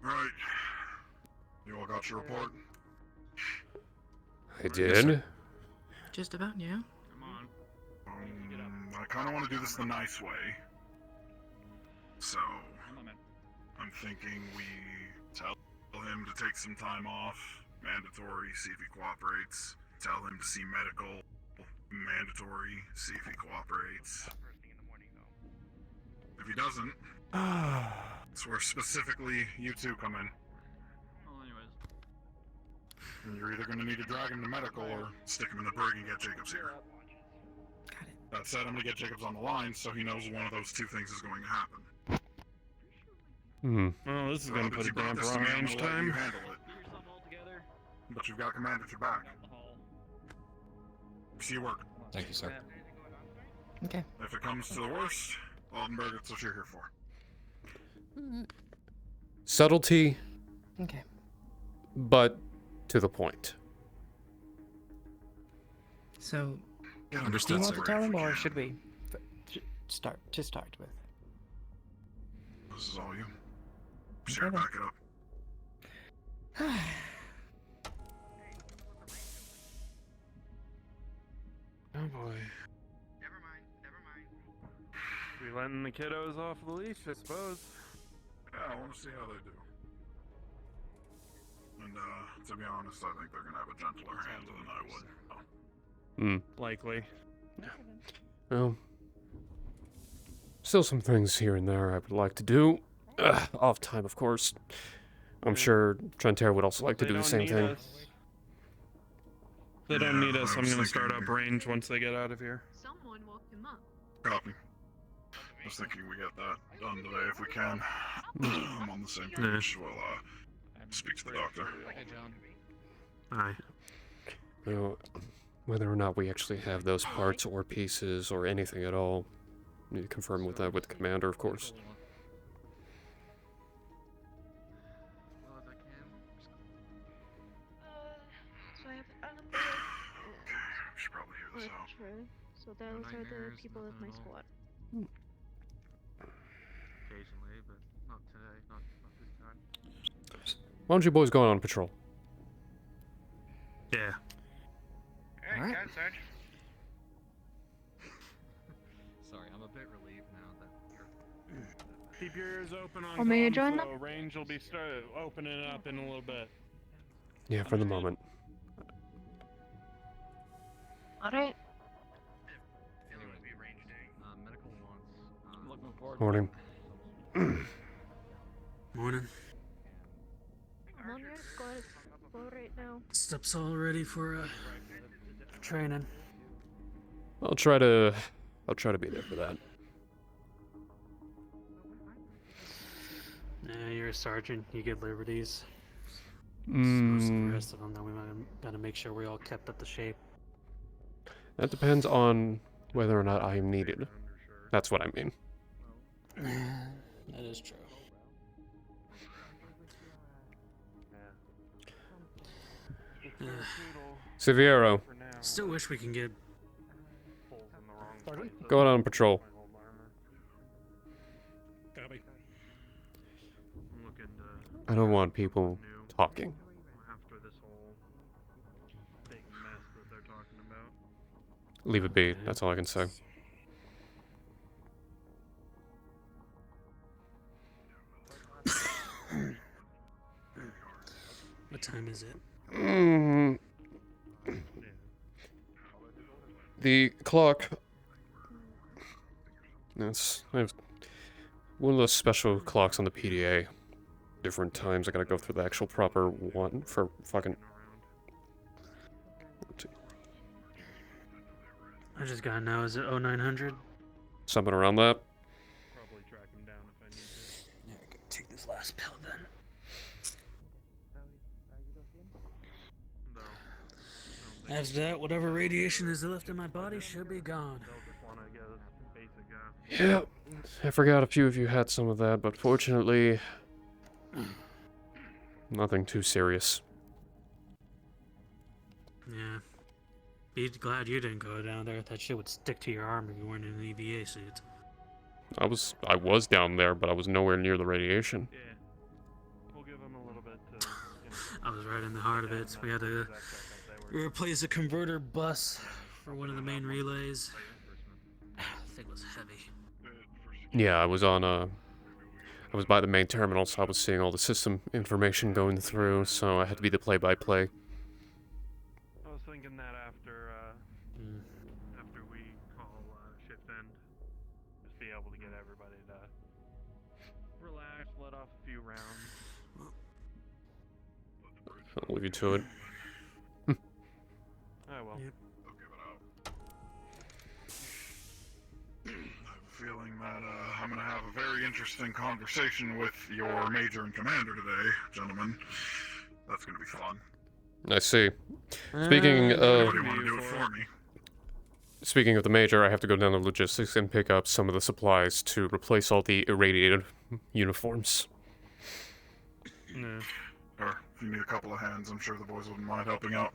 Right. You all got your report? I did. Just about, yeah. Come on. I kind of want to do this the nice way. So, I'm thinking we tell him to take some time off, mandatory, see if he cooperates. Tell him to see medical, mandatory, see if he cooperates. If he doesn't, it's where specifically you two come in. Well, anyways. You're either going to need to drag him to medical or stick him in the brig and get Jacobs here. Got it. That said, I'm going to get Jacobs on the line so he knows one of those two things is going to happen. Well, this is going to put a But you brought damper this to on me, I'm range gonna let time. you handle it. But you've got command at your back. See you work. Thank you, sir. Okay. If it comes to the worst, Aldenberg, that's what you're here for. Subtlety, Okay. but to the point. So, Get him do you Understood, want sir. to tell him, if we or can. should we start with? This is all you. Sure, Okay. back it up. Oh boy. Never mind. We letting the kiddos off the leash, I suppose. Yeah, I want to see how they do. And, to be honest, I think they're gonna have a gentler hand than I would. Likely. Well, still some things here and there I would like to do. Off time, of course. I'm sure Trentair would also like to They do the don't same need thing. us. They don't Yeah, need us. I I'm was gonna start thinking- up range once they get out of here. Someone woke him up. Copy. I was thinking we get that done today if we can. I'm on the same Yeah. page. We'll, speak to the doctor. Hey, John. Aye. Now, whether or not we actually have those parts or pieces or anything at all, need to confirm with that with the commander, of course. So I have Alan Okay, we should probably hear this out. True. So those are the people of my squad. Occasionally, but not today, not this time. Why don't you boys go on patrol? Yeah. Hey, Alright. Cat Sarge. Sorry, I'm a bit relieved now that you're. Keep your ears open on Want me to comm join flow. Range will be opening up in a little bit. Yeah, for the moment. Alright. Medical wants. Looking forward. Morning. Morning. I'm on your squad floor right now. Steps all ready for training. I'll try to be there for that. Yeah, you're a sergeant. You get liberties. Most of the rest of them, then we gotta make sure we all kept up the shape. That depends on whether or not I am needed. That's what I mean. That is true. Seviero, Still wish we can get. go out on patrol. Copy. I'm looking to. I don't want people talking. After this whole big mess that they're talking about. Leave it be, that's all I can say. What time is it? The clock. I have one of those special clocks on the PDA. Different times, I gotta go through the actual proper one for fucking. I just gotta know, is it 0900? Something around that. Probably track him down if I need to. Yeah, I gotta take this last pill then. After that, whatever radiation is left in my body should be gone. They'll just want to get a basic gas. Yeah, I forgot a few of you had some of that, but fortunately, nothing too serious. Yeah. Be glad you didn't go down there. That shit would stick to your arm if you weren't in an EVA suit. I was down there, but I was nowhere near the radiation. Yeah. We'll give I was right in the heart of it. We had to replace a converter bus for one of the main relays. The thing was heavy. Yeah, I was by the main terminal, so I was seeing all the system information going through, so I had to be the play-by-play. I was thinking that after we call shift end, just be able to get everybody to relax, let off a few rounds. I'll leave you to it. I will. Yep. I have a feeling that I'm going to have a very interesting conversation with your major and commander today, gentlemen. That's going to be fun. I see. Speaking of Anybody want to do it for me? Speaking of the major, I have to go down to logistics and pick up some of the supplies to replace all the irradiated uniforms. No. Or if you need a couple of hands, I'm sure the boys wouldn't mind helping out.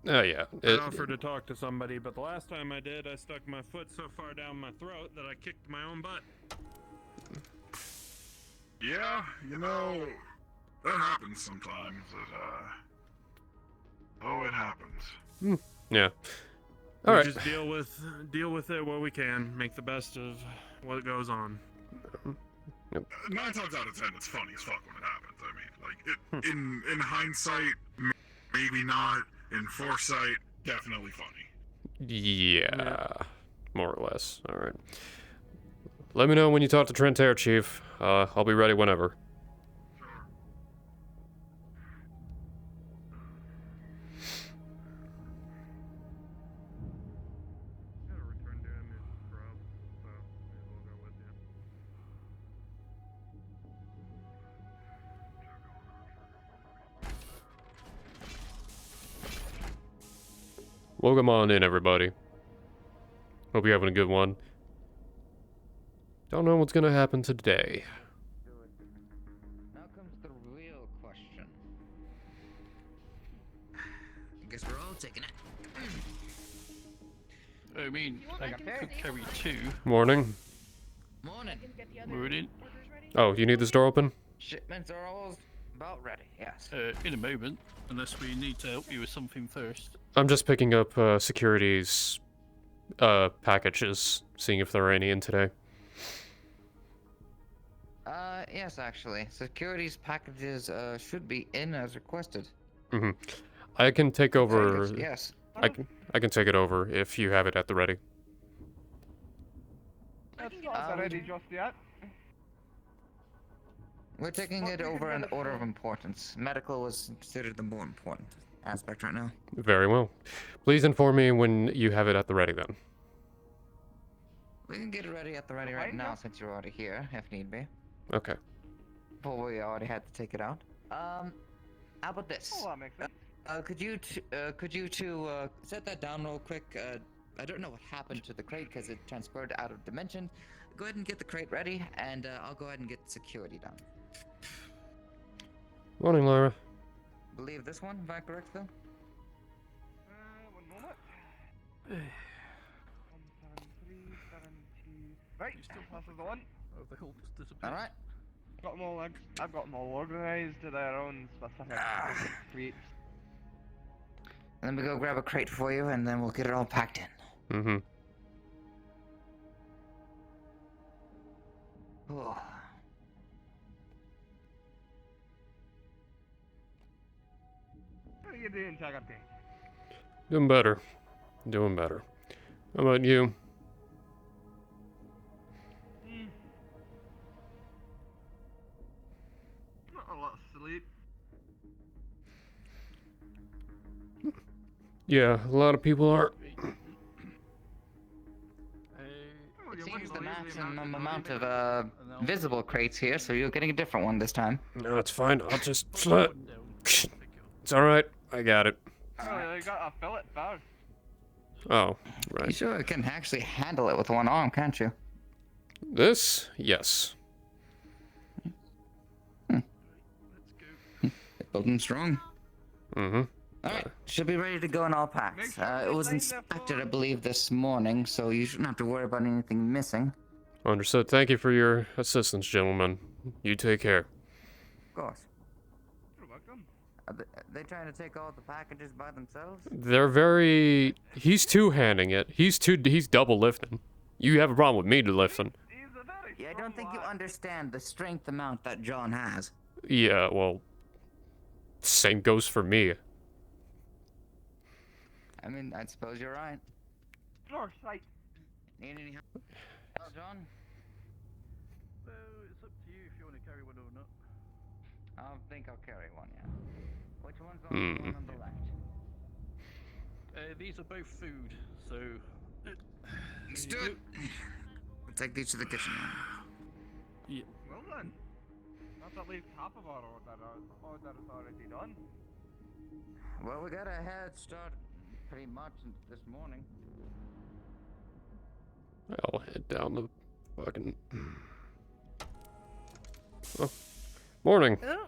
Yeah. I offered to talk to somebody, but the last time I did, I stuck my foot so far down my throat that I kicked my own butt. Yeah, you know, that happens sometimes. It happens. Yeah. We All right. just deal with it what we can, make the best of what goes on. 9 times out of 10, it's funny as fuck when it happens. I mean, like, in hindsight, maybe not. In foresight, definitely funny. Yeah. More or less. All right. Let me know when you talk to Trent Air Chief. I'll be ready whenever. Gotta return to him his scrub, so may as well go with you. Welcome on in, everybody. Hope you're having a good one. Don't know what's gonna happen today. Now comes the real question. I guess we're all taking it. I mean, I could carry 2. Morning. Morning. Morning. Oh, you need this door open? Shipments are all about ready, yes. In a moment, unless we need to help you with something first. I'm just picking up security's packages, seeing if there are any in today. Yes, actually. Securities packages should be in as requested. I can take over. Yes. I can take it over if you have it at the ready. That's not ready just yet. We're taking it over in order of importance. Medical was considered the more important aspect right now. Very well. Please inform me when you have it at the ready then. We can get it ready at the ready right now since you're already here, if need be. Okay. But we already had to take it out. How about this? Oh, that makes sense. Could you two set that down real quick? I don't know what happened to the crate because it transferred out of dimension. Go ahead and get the crate ready, and I'll go ahead and get security done. Morning, Laura. Believe this one, if I'm correct, Phil? 1 moment. 173, 70. Right, this is the one. Oh, they all just disappeared. All right. Got them all. I've got them all organized to their own specific suites. Let me go grab a crate for you, and then we'll get it all packed in. Mm-hmm. Oh. What are you doing, Taggerty? Doing better. Doing better. How about you? Not a lot of sleep. Yeah, a lot of people are. It seems the maximum amount of visible crates here, so you're getting a different one this time. No, it's fine. I'll just. It's alright. I got it. Oh, you got a fillet bag. Oh, You right. sure can actually handle it with one arm, can't you? This? Yes. Building strong. Mm-hmm. Alright, should be ready to go in all packs. It was inspected, I believe, this morning, so you shouldn't have to worry about anything missing. Understood. Thank you for your assistance, gentlemen. You take care. Of course. You're welcome. Are they trying to take all the packages by themselves? They're very... He's two-handing it. He's double lifting. You have a problem with me lifting. Yeah, I don't think you understand the strength amount that John has. Yeah, well... Same goes for me. I mean, I suppose you're right. Floor sight. Need any help, John? Well, it's up to you if you want to carry one or not. I don't think I'll carry one yet. Which one's on the one on the left? These are both food, so... Stood! I'll take these to the kitchen now. Yeah. Well then. Not at least half of our order is already done. Well, we got a head start pretty much this morning. I'll head down the fucking... Oh. Morning. Oh.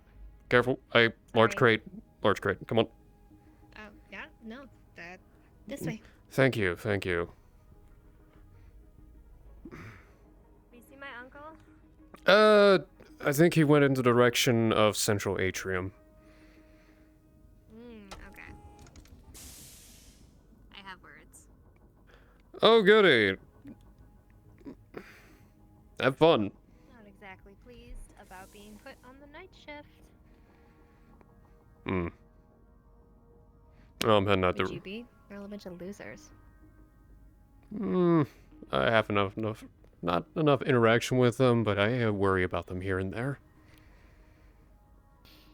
Careful. Large Sorry. crate. Come on. Oh, yeah, no, that this way. Thank you. You see my uncle? I think he went in the direction of Central Atrium. Okay. I have words. Oh, goody. Have fun. Not exactly pleased about being put on the night shift. Oh, I'm heading out Would the... you be? They're all a bunch of losers. I have not enough interaction with them, but I worry about them here and there.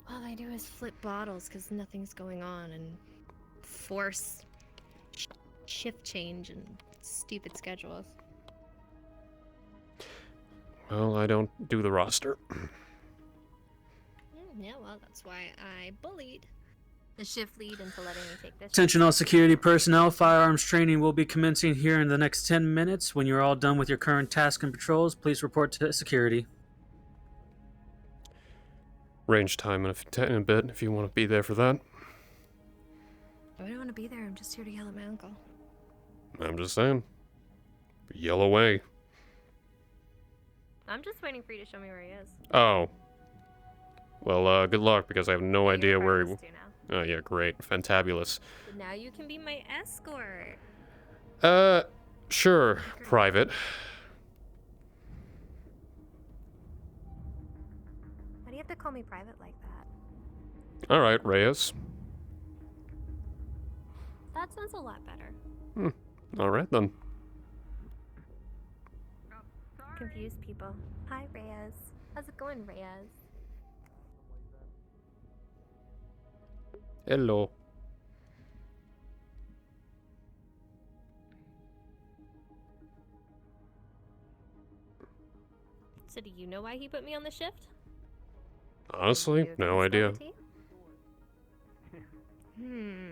All they do is flip bottles because nothing's going on and force shift change and stupid schedules. Well, I don't do the roster. Yeah, well, that's why I bullied the shift lead into letting me take this. Attention all security personnel, firearms training will be commencing here in the next 10 minutes. When you're all done with your current tasks and patrols, please report to security. Range time in a bit, if you want to be there for that. I don't want to be there. I'm just here to yell at my uncle. I'm just saying. Yell away. I'm just waiting for you to show me where he is. Oh. Well, good luck, because I have no idea where he... Now. Oh, yeah, great. Fantabulous. But now you can be my escort. Sure, Private. Why do you have to call me private like that? Alright, Reyes. That sounds a lot better. Alright, then. Confused people. Hi, Reyes. How's it going, Reyes? Hello. So do you know why he put me on the shift? Honestly, no idea.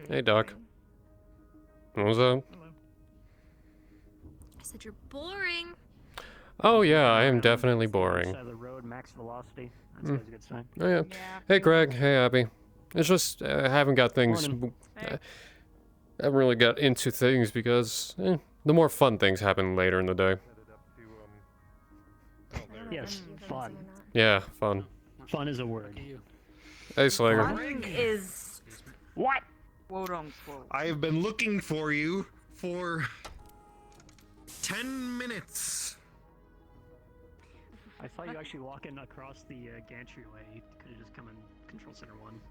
Hey, Doc. What was that? I said you're boring. Oh, yeah, I am definitely boring. Side of the road, max velocity. That's always a good sign. Oh, yeah. Hey, Greg. Hey, Abby. It's just, I haven't got things... I haven't really got into things because, the more fun things happen later in the day. Yes, fun. Yeah, fun. Fun is a word. Hey, Slager. Fun is what? Quote unquote. I have been looking for you for 10 minutes. I saw you actually walking across the gantry way. You could have just come in Control Center 1.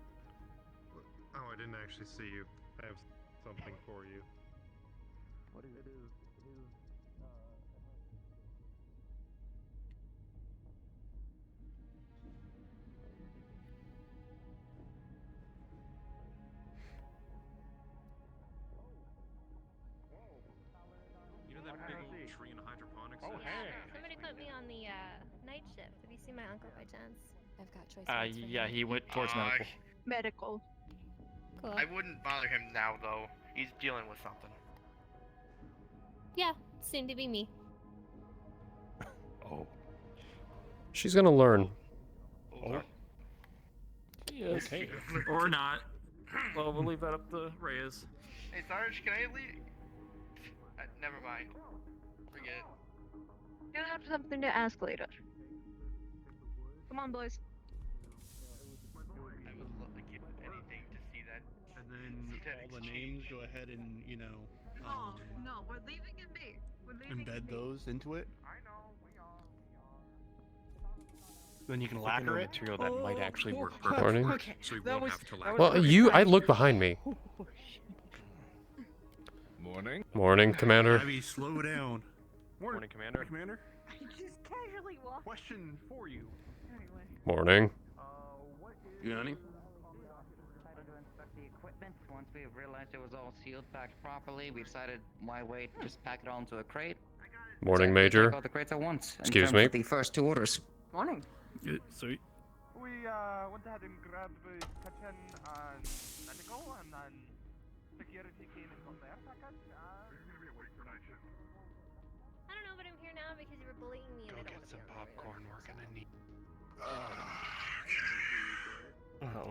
Oh, I didn't actually see you. I have something for you. What is it? You know that big old tree in hydroponics? Oh, hey. Somebody put me on the night shift. Have you seen my uncle by chance? I've got choice. Yeah, he went towards medical. Medical. Cool. I wouldn't bother him now, though. He's dealing with something. Yeah, soon to be me. Oh. She's gonna learn. Oh. Yes. Okay. Or not. Well, we'll leave that up to Reyes. Hey, Sarge, can I leave? Never mind. Forget it. You'll have something to ask later. Come on, boys. I would love to get any anything to see that. And then all the names, go ahead and, you know, Oh, no, we're leaving it be. We're leaving it embed be. those into it. I know, we are. Then you can Looking lacquer at it. material that might actually work Morning. perfectly, so we won't have to lacquer. Well, I look behind me. Morning. Morning, Commander. Abby, slow down. Morning, Commander. Commander. I just casually walked. Question for you. Anyway. Morning. You know any? Decided to inspect the equipment. Once we realized it was all sealed, packed properly, we decided why wait, just pack it all into a crate. Morning, So, Major. take all the crates at once. in Excuse terms me. of the first 2 orders. Morning. Sweet. We went ahead and grabbed the kitchen and medical, and then security came in from their packet. I don't know, but I'm here now because you were bullying me. Go get some popcorn. We're gonna need.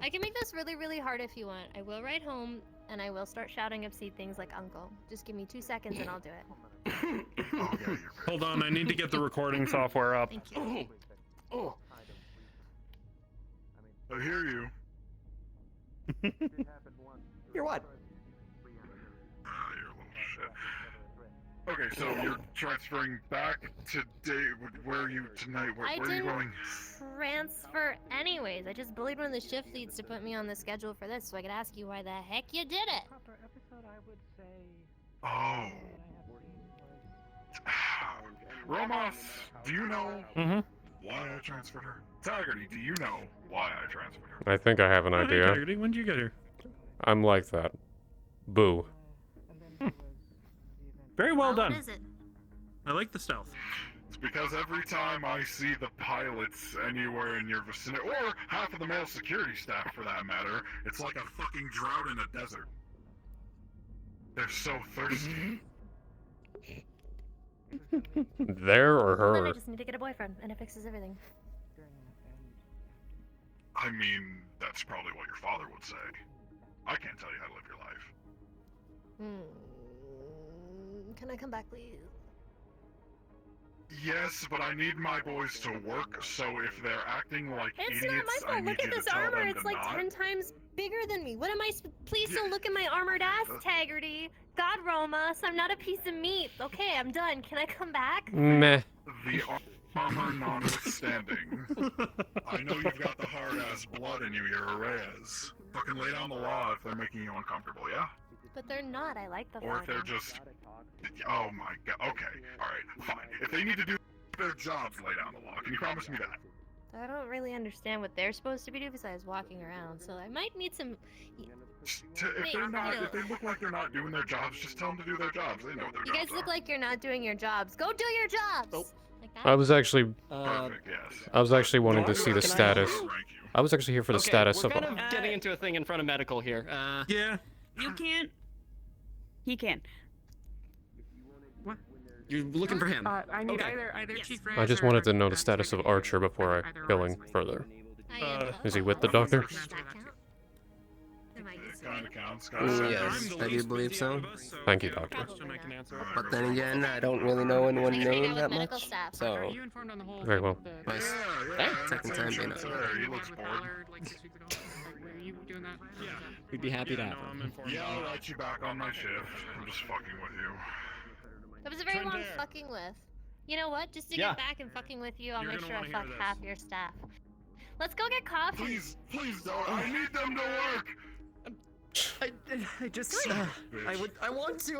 I can make this really, really hard if you want. I will ride home, and I will start shouting obscene things like uncle. Just give me 2 seconds and I'll do it. Hold on, I need to get the recording software up. Thank you. Oh. I hear you. You're what? You're a little shit. Okay, so you're transferring back today. Where are you tonight? Where are you didn't going? transfer anyways. I just bullied one of the shift leads to put me on the schedule for this, so I could ask you why the heck you did it. Proper episode, I would say. Oh. Romos, do you know why I transferred her? Taggerty, do you know why I transferred her? I think I have an Hey, idea. Taggerty, when did you get here? I'm like that. Boo. Very well done. What is it? I like the stealth. It's because every time I see the pilots anywhere in your vicinity, or half of the male security staff for that matter, it's like a fucking drought in a desert. They're so thirsty. There or Well, then I her? just need to get a boyfriend, and it fixes everything. I mean, that's probably what your father would say. I can't tell you how to live your life. Can I come back, please? Yes, but I need my boys to work, so if they're acting like It's idiots, not my I fault. need Look you at this to tell armor. them It's to like not. 10 times bigger than me. What am I? Please don't look at my armored ass, Taggerty. God, Romas, I'm not a piece of meat. Okay, I'm done. Can I come back? Meh. The armor notwithstanding, I know you've got the hard-ass blood in you, you're a Reyes. Fucking lay down the law if they're making you uncomfortable, yeah? But they're not. I like the Or if they're just... Oh my god, okay, alright, fine. If they need to do their jobs, lay down the law. Can you promise me that? I don't really understand what they're supposed to be doing besides walking around, so I might need some... If they're not, if they look like they're not doing their jobs, just tell them to do their jobs. They know what their You jobs guys look like you're not doing your jobs. Go do your jobs! Like that? I was actually Perfect, yes. I was actually wanting to see the Can I- status. I was actually here for the Okay, status we're of kind of getting into a thing in front of medical here. Yeah. You can't. He can. You're looking for him. I need Okay. either Chief I just wanted to know the status of Archer before I billing further. Is he with the doctor? It kinda counts, Yes, I do believe so. Thank you, doctor. But then again, I don't really know anyone's name that medical much. staff. So, Very well. nice. Second time being on. He looks bored. We'd be happy to have him. Yeah, I'll write you back on my shift. I'm just fucking with you. That was a very long fucking with. You know what? Just to Yeah. get back and fucking with you, I'll You're make gonna sure I wanna fuck hear half this. your staff. Let's go get coffee. Please don't. I need them to work. I just, I want to.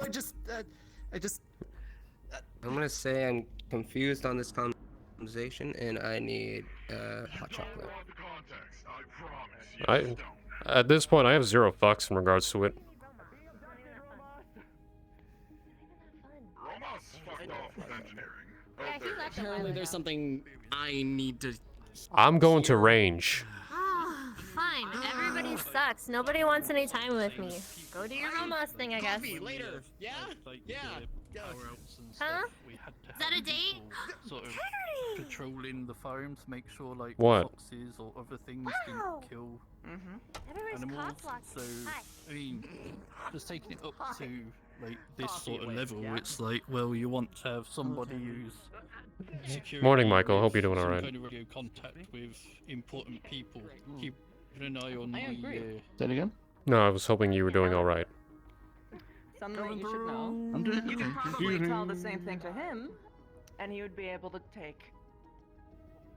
I'm gonna say I'm confused on this conversation, and I need hot chocolate. I at this point I have 0 fucks in regards to it. Apparently, there's something I need to. I'm going to range. Oh, fine. Everybody sucks. Nobody wants any time with me. Go do your Romas thing, I guess. Later. Yeah. Yeah. Huh? We had to Is that a have date? people sort of patrolling the farm to make sure like What? foxes or other things Wow. didn't kill Everybody's animals. cock-blocked. So Hi. I mean, just taking it up Hi. to like this Coffee sort of with, level, yeah. it's like, well, you want to have somebody who's security Morning, Michael. with Hope you're doing some alright. kind of radio contact with important people. Keep an eye on I agree. the. Say it again? No, I was hoping you were doing all right. Something that you should know. I'm doing You could okay. probably tell the same thing to him, and he would be able to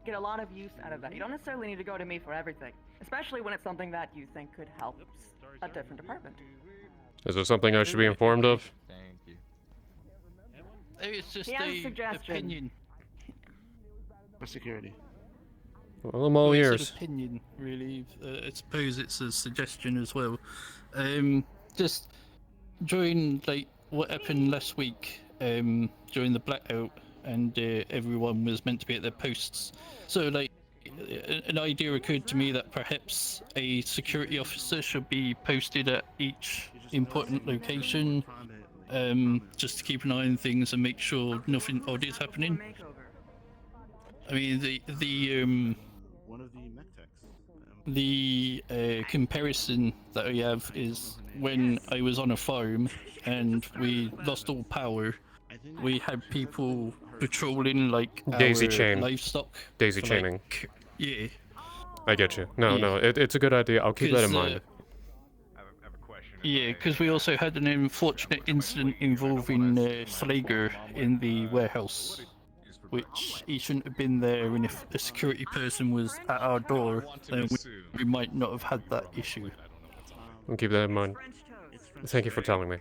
get a lot of use out of that. You don't necessarily need to go to me for everything, especially when it's something that you think could help a different department. Is there something I should be informed of? Thank you. It's just He has a a suggestion. opinion. For security. Well, I'm all It's an ears. opinion, really. I suppose it's a suggestion as well. Just during like what happened last week, during the blackout, and everyone was meant to be at their posts. So like, an idea occurred to me that perhaps a security officer should be posted at each important location, just to keep an eye on things and make sure nothing odd is happening. I mean, One of the mech techs. the comparison that I have is when I was on a farm and we lost all power. We had people patrolling like Daisy our chain. livestock. Daisy for, chaining. like, yeah. I get you. No, Yeah. no, it's a good idea. I'll keep that in 'Cause, mind. Yeah, because we also had an unfortunate incident involving Slager in the warehouse, which he shouldn't have been there, and if a security person was at our door, then we might not have had that issue. I'll keep that in mind. Thank you for telling me.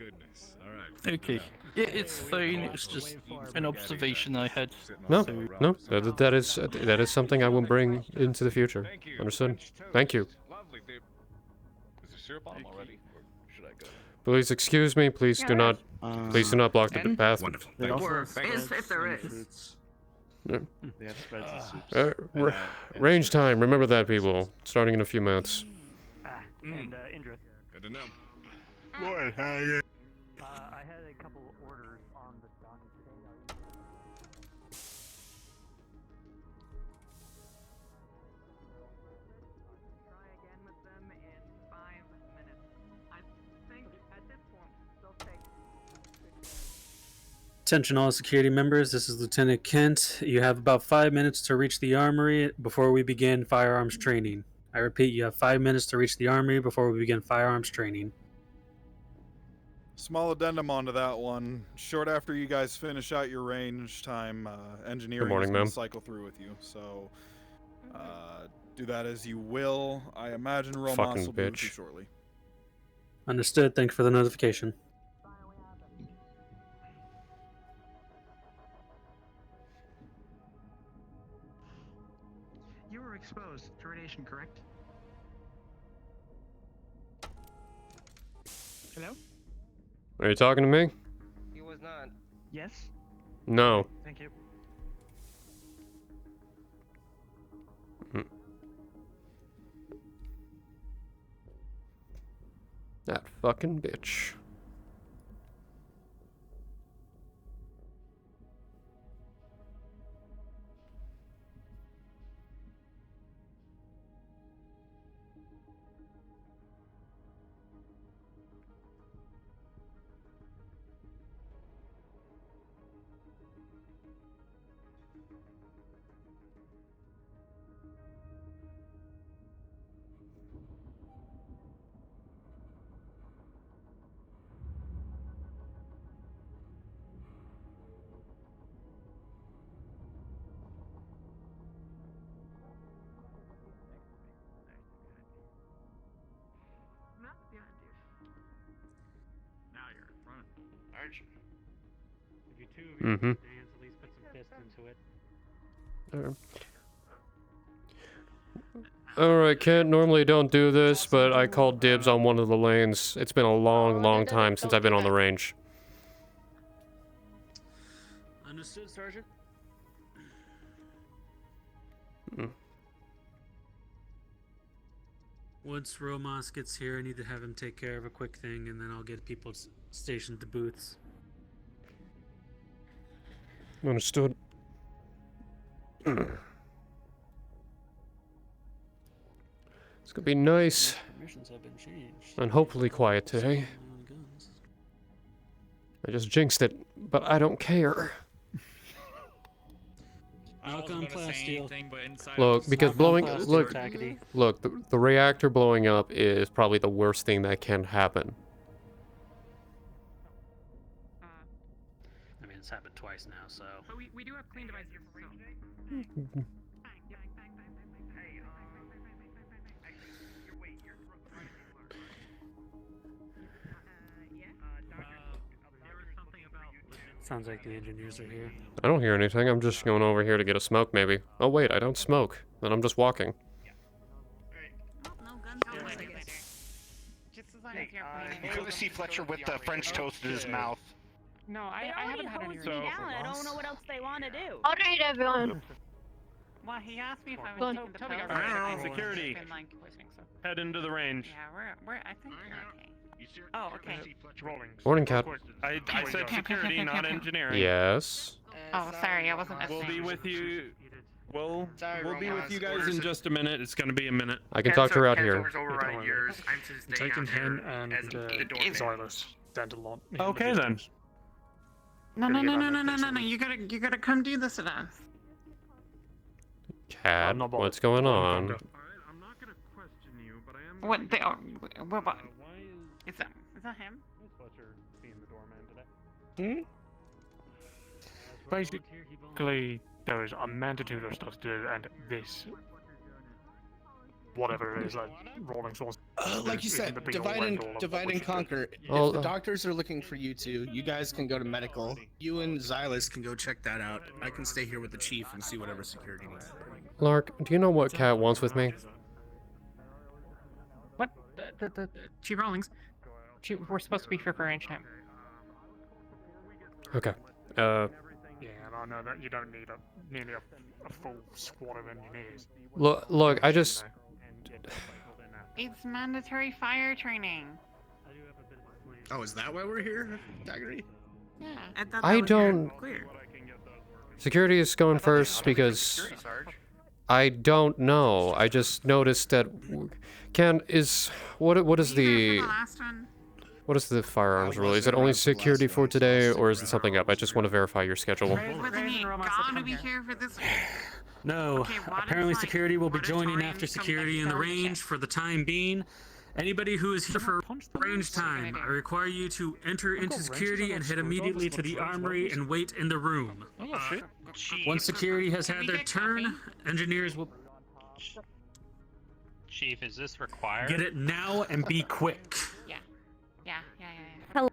Okay. Yeah, it's fine. It's just an observation I had. No, so- no, that is something I will bring into the future. Understood? Thank you. Lovely, dude. Is there syrup on them already? Or should I go? Please excuse me. Please do not. Please do not block the path. Wonderful. They Thank you. also have If spreads there and is. fruits. Yeah. They have spreads and soups. Range time. Remember that, people. Starting in a few minutes. And Indra. Good to know. I had a couple orders on the dock today. Try again with them in 5 minutes. I think at this point they'll take. Attention all security members, this is Lieutenant Kent. You have about 5 minutes to reach the armory before we begin firearms training. I repeat, you have 5 minutes to reach the armory before we begin firearms training. Small addendum onto that one. Short after you guys finish out your range time, engineering morning, is going ma'am. to cycle through with you. So, do that as you will. I imagine Romas Fucking will be with you bitch. shortly. Understood, thanks for the notification. You were exposed to radiation, correct? Hello? Are you talking to me? He was not. Yes? No. Thank you. That fucking bitch. Not behind you. Now you're in front. Aren't you? If you two of you Mhm. dance, at least put some fist into it. Alright, Kent, normally don't do this, but I called dibs on one of the lanes. It's been a long, long time since I've been on the range. Understood, Sergeant. Mm. Once Romas gets here, I need to have him take care of a quick thing, and then I'll get people stationed at the booths. Understood. It's gonna be nice Missions have been changed. and hopefully quiet today. I just jinxed it, but I don't care. Alcon plasteel. Look, because blowing, Alcon look, plasteel. look, the reactor blowing up is probably the worst thing that can happen. I mean, it's happened twice now, so. But we do have clean devices, so. Sounds like the engineers are here. I don't hear anything. I'm just going over here to get a smoke, maybe. Oh wait, I don't smoke. Then I'm just walking. You clearly see Fletcher with the French toast in his mouth. No, I haven't had any down. I don't know what else they want to do. All right, everyone. Well, he asked me if I Go was on. taking the pill. I don't know, security. Been, like, listening, so. Head into the range. Yeah, we're I think we're okay. Oh, okay. Morning, Cat. I said security, not engineering. Yes. Oh, sorry, I wasn't We'll listening. be with you. We'll be with you guys in just a minute. It's gonna be a minute. I can talk to her out here. Override yours. I'm to stay Taking down him here and as the doorman. Silas. Dandelon. Okay then. No. You gotta come do this with us. Cat, what's going on? What? What? Is that him? Basically, there is a multitude of stuff to do, and this, whatever it is, like rolling source. Like you said, divide and conquer. Oh, If the doctors are looking for you two, you guys can go to medical. You and Xylus can go check that out. I can stay here with the chief and see whatever security needs. Lark, do you know what Cat wants with me? What? The Chief Rawlings. We're supposed to be here for range time. Okay. Yeah, and I know that you don't need nearly a full squad of engineers. Look, I just... It's mandatory fire training. Oh, is that why we're here, Taggerty? Yeah. I don't... Security is going first because... I don't know. I just noticed that... What is the... What is the firearms rule? Is it only security for today, or is it something up? I just want to verify your schedule. Gotta be here for this. No, apparently security will be joining after security in the range for the time being. Anybody who is here for range time, I require you to enter into security and head immediately to the armory and wait in the room. Once security has had their turn, engineers will... Chief, is this required? Get it now and be quick. Hello.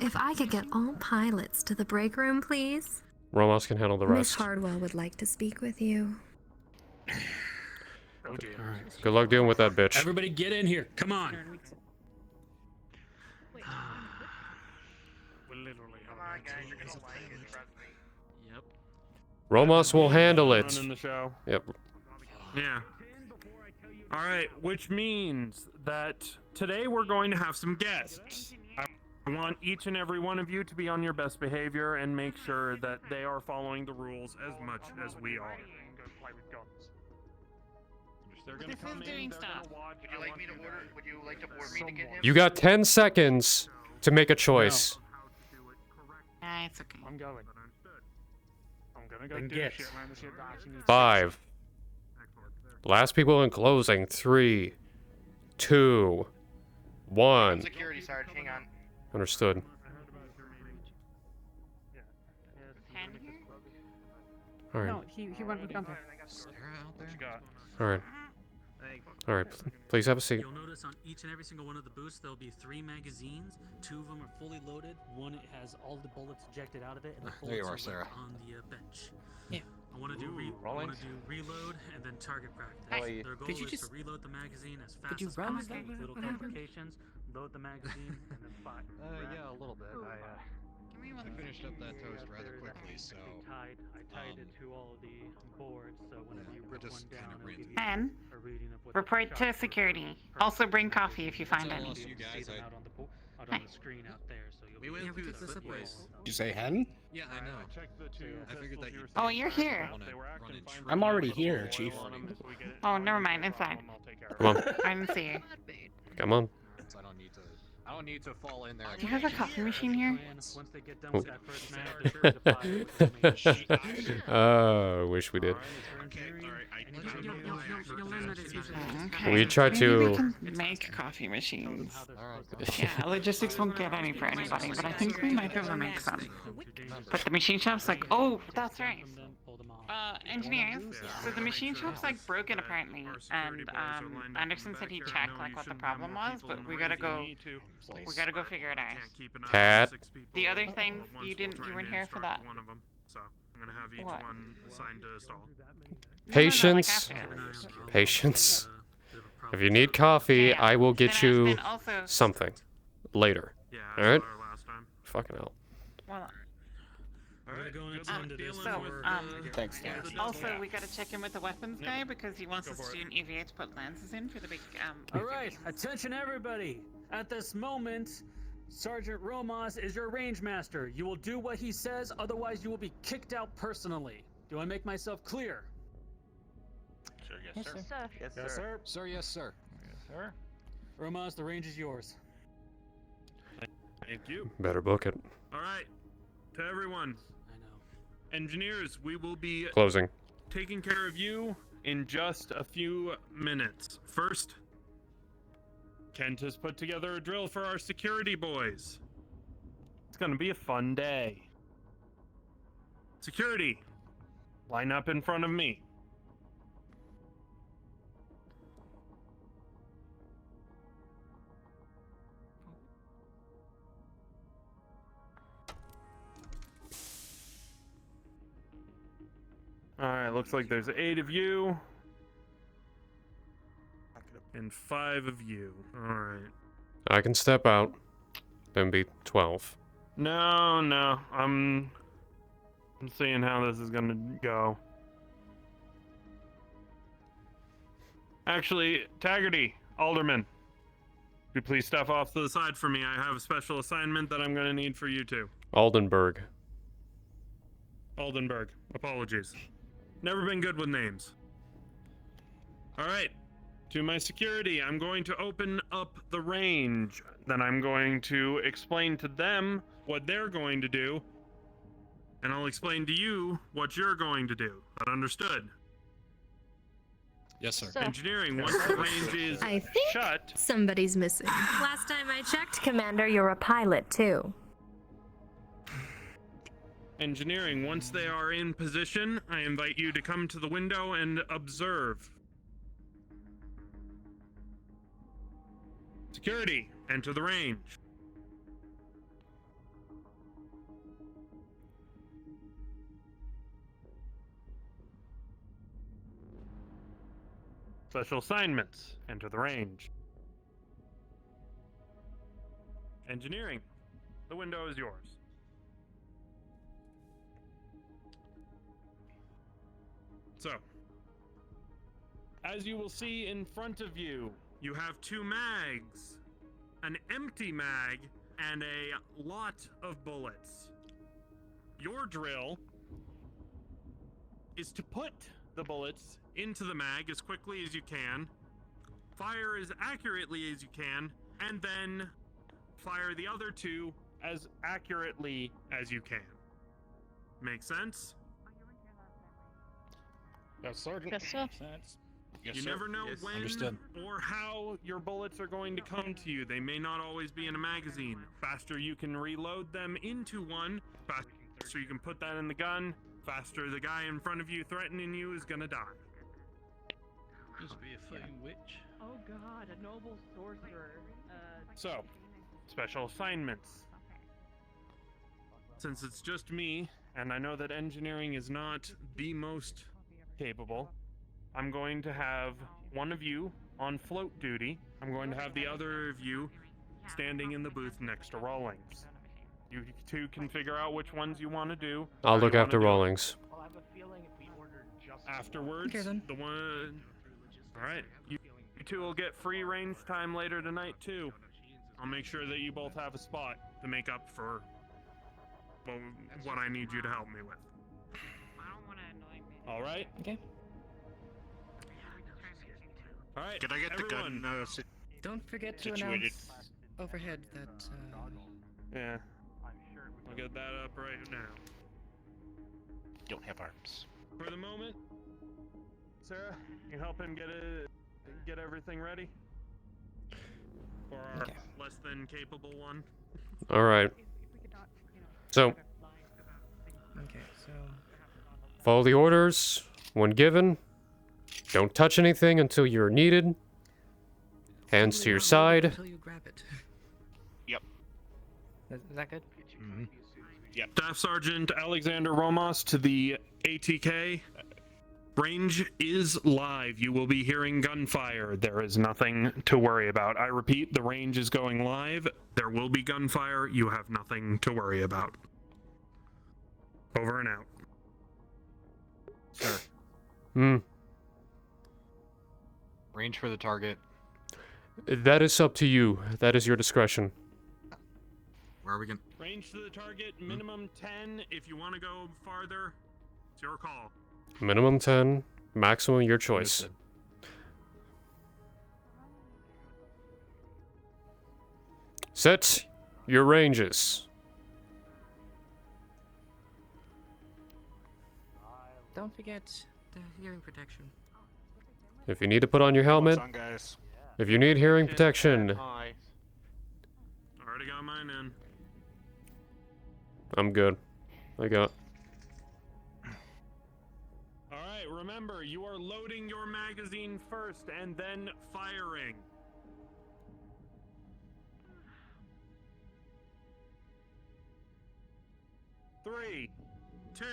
If I could get all pilots to the break room, please. Ramos can handle the Miss rest. Hardwell would like to speak with you. Oh dear. All right. Good luck dealing with that bitch. Everybody get in here. Come on. Yep. Ramos will handle it. In the show. Yep. Yeah. All right, which means that today we're going to have some guests. I want each and every one of you to be on your best behavior and make sure that they are following the rules as much as we are. They're gonna come in, they're gonna watch. Would you like me to order? Would you like to order me to get him? You got 10 seconds to make a choice. It's okay. I'm going. I'm gonna go Then do get. shit around the shit that actually needs 5. Last people in closing. 3, 2, 1. Security, Sarge. Hang on. Understood. All right. No, he went down there. All right. All right. Please have a seat. You'll notice on each and every single one of the booths there'll be 3 magazines. 2 of them are fully loaded. One has all the bullets ejected out of it, and the There you bullets are, are Sarah. on the bench. Yeah. I want to do reload and then target practice. Hey, Their goal did you is just- to reload the magazine as Did fast you as run? possible with little complications. Load the magazine and then fire. Yeah, a little bit. I finished up that toast rather quickly, so. I tied it to all of the boards, so whenever you rip one down, it'll give you And a reading of what report the to shot security. Also bring coffee if you find Tell any. us, you guys, see them out on the screen out there, so you'll We be went able through to the see place. Did you say hen? Yeah, I know. I figured that you. Oh, you're here. I'm already here, Chief. Oh, never mind. Inside. Come on. I didn't see you. Come on. I don't need to. I don't need to fall in there. Do you have a coffee machine here? Once they get done with that first match, they're sure to fire. Oh, wish we did. We try Maybe to. we can make coffee machines. Yeah, logistics won't get any for anybody, but I think we might be able to make some. But the machine shop's like, oh, that's right. Engineers. So the machine shop's like broken apparently, and Anderson said he checked like what the problem was, but we gotta go figure it out. Cat. The other thing you weren't here for that. One of them, so I'm gonna have each What? one assigned to a stall. Patience. Patience. If you need coffee, I will get you something later. Alright? Fucking hell. Well, Thanks, guys. Also, we gotta check in with the weapons guy because he wants us to do an EVA to put lenses in for the big Alright, attention everybody! At this moment, Sergeant Romas is your range master. You will do what he says, otherwise you will be kicked out personally. Do I make myself clear? Sure, yes, sir. Yes, Yes, sir. Sir, yes, sir. Yes, sir. Romas, the range is yours. Thank you. Better book it. All right, to everyone. I know. Engineers, we will be Closing. taking care of you in just a few minutes. First, Kent has put together a drill for our security boys. It's gonna be a fun day. Security, line up in front of me. Alright, looks like there's 8 of you. And 5 of you. Alright. I can step out. Then be 12. No. I'm seeing how this is gonna go. Actually, Taggerty, Alderman, could you please step off to the side for me? I have a special assignment that I'm gonna need for you two. Aldenburg. Aldenburg. Apologies. Never been good with names. Alright. To my security, I'm going to open up the range. Then I'm going to explain to them what they're going to do. And I'll explain to you what you're going to do. That understood? Yes, sir. Engineering, once the range is I think shut. somebody's missing. Last time I checked, Commander, you're a pilot too. Engineering, once they are in position, I invite you to come to the window and observe. Security, enter the range. Special assignments, enter the range. Engineering, the window is yours. So, as you will see in front of you, you have 2 mags, an empty mag, and a lot of bullets. Your drill is to put the bullets into the mag as quickly as you can, fire as accurately as you can, and then fire the other 2 as accurately as you can. Make sense? Yes, Sergeant. Yes, sir. Yes, You sir. never know Yes. when Understood. or how your bullets are going to come to you. They may not always be in a magazine. Faster you can reload them into one, faster you can put that in the gun, faster the guy in front of you threatening you is gonna die. Just be a fucking witch. Oh god, a noble sorcerer. So, special assignments. Since it's just me, and I know that engineering is not the most capable, I'm going to have one of you on float duty. I'm going to have the other of you standing in the booth next to Rawlings. You two can figure out which ones you want to do. I'll how look you wanna after do it. Rawlings. Afterwards, Okay, then. the one... Alright, you two will get free range time later tonight too. I'll make sure that you both have a spot to make up for what I need you to help me with. Alright? Okay. Alright, Can I get the everyone. gun Don't forget to situated? announce overhead that. Yeah. I'll get that up right now. Don't have arms. For the moment, Sarah, you help him get everything ready for our less than capable one. All right. So, Okay, so. follow the orders when given. Don't touch anything until you're needed. Hands to your side. Until you grab it. Yep. Is that good? Mm-hmm. Yep. Staff Sergeant Alexander Romos to the ATK. Range is live. You will be hearing gunfire. There is nothing to worry about. I repeat, the range is going live. There will be gunfire. You have nothing to worry about. Over and out. Sir. Range for the target. That is up to you. That is your discretion. Where are we going? Range to the target, minimum 10. If you want to go farther, it's your call. Minimum 10, maximum your choice. Set your ranges. Don't forget the hearing protection. If you need to put on your helmet, What's on, guys? if you need hearing protection, Already got mine in. I'm good. I got. Alright, remember, you are loading your magazine first and then firing. Three, 2,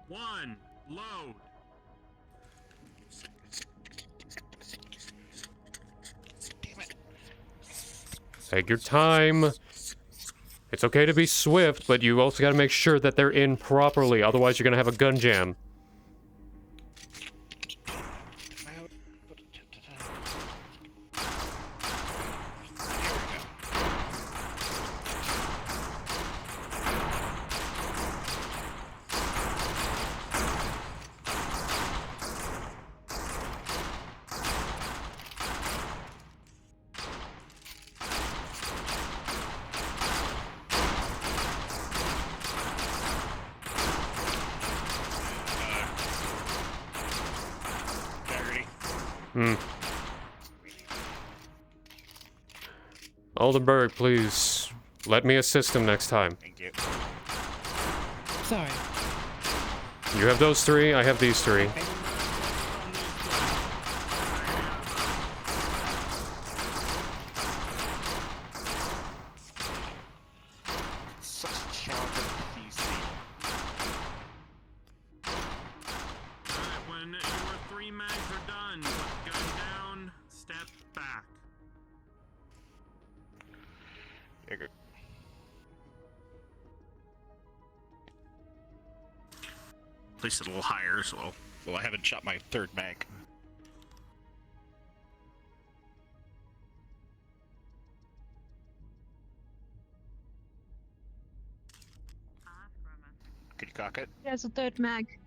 1, load. Take your time. It's okay to be swift, but you also gotta make sure that they're in properly, otherwise you're gonna have a gun jam. Taggerty. Oldenburg, please. Let me assist him next time. Thank you. Sorry. You have those three, I have these three. Such a challenging PC. Alright, when your 3 mags are done, put the gun down, step back. Yeah, good. Placed it a little higher, so well, I haven't shot my 3rd mag. Could you cock it? There's a 3rd mag.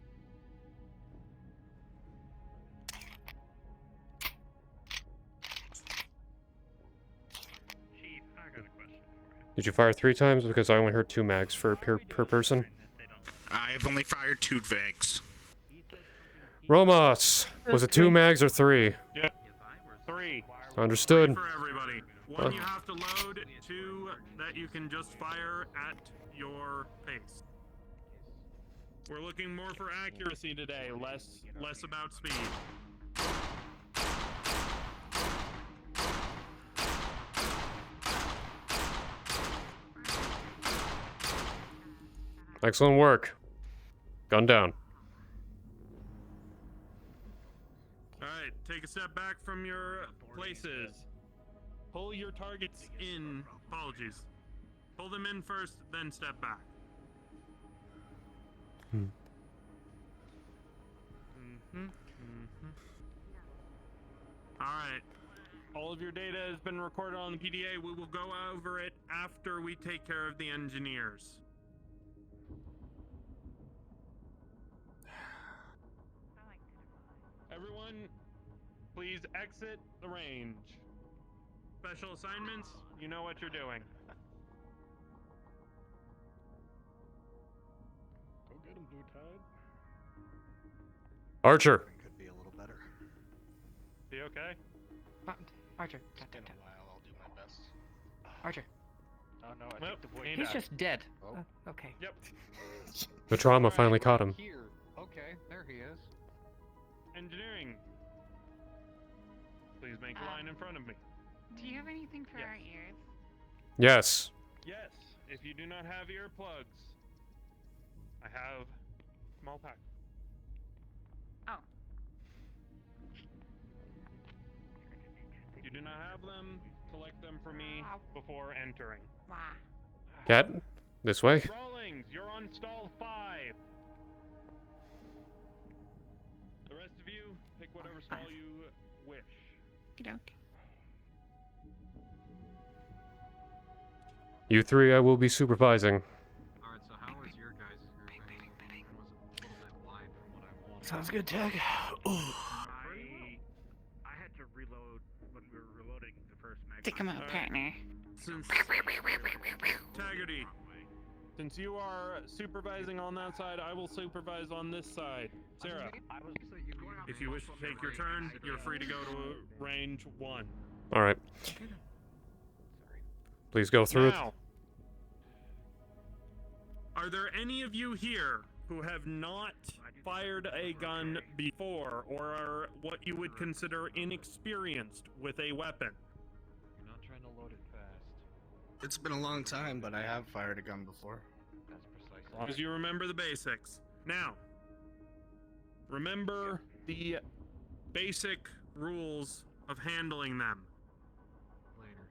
Chief, I got a question for you. Did you fire 3 times? Because I only heard 2 mags per person. I've only fired 2 vags. Romos! Was it 2 mags or 3? Yep. 3. Understood. For everybody. 1 you have to load, 2 that you can just fire at your pace. We're looking more for accuracy today, less about speed. Excellent work. Gun down. Alright, take a step back from your places. Pull your targets in. Apologies. Pull them in first, then step back. Alright. All of your data has been recorded on the PDA. We will go over it after we take care of the engineers. Everyone, please exit the range. special assignments, you know what you're doing. Go get him, Blue Tide. Archer. Could be a little better. Be okay? Archer. In a while, I'll do my best. Archer. Oh no, I Well, think the boy He's died. just dead. Oh. Okay. Yep. The trauma finally caught him. Here. Okay, there he is. Engineering. Please make a line in front of me. Do you have anything for our ears? Yes. Yes, if you do not have earplugs, I have small pack. Oh. If you do not have them, collect them for me before entering. Wow. Cat, this way. Rawlings, you're on stall 5. The rest of you, pick whatever stall you wish. Okey-doke. You three I will be supervising. Alright, so how was your guys' group? Was it a little bit wide from what I wanted? Sounds good, Tag. I had to reload when we were reloading the first mag. Take him out, partner. Since Taggerty, since you are supervising on that side, I will supervise on this side. Sarah, if you wish to take your turn, you're free to go to range 1. Alright. Please go through Now, are there any of you here who have not fired a gun before, or are what you would consider inexperienced with a weapon? You're not trying to load it fast. It's been a long time, but I have fired a gun before. That's precisely. As long as you remember the basics. Now, remember the basic rules of handling them. Later.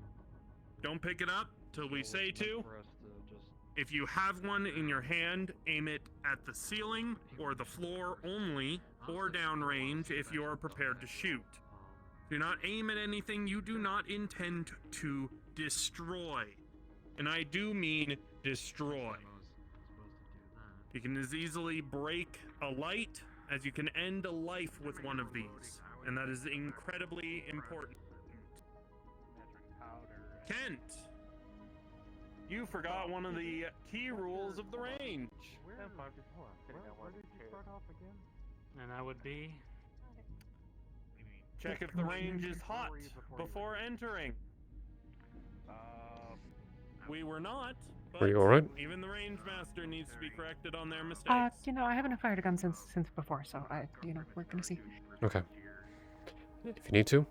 Don't pick it up till we say to. For us to just If you have one in your hand, aim it at the ceiling or the floor only, or downrange if you are prepared to shoot. Do not aim at anything you do not intend to destroy. And I do mean destroy. You can as easily break a light as you can end a life with one of these. And that is incredibly important. Kent! You forgot one of the key rules of the range. And that would be. Check if the range is hot before entering. We were not, but Were you alright? even the range master needs to be corrected on their mistakes. I haven't fired a gun since before, so we're gonna see. Okay. If you need to,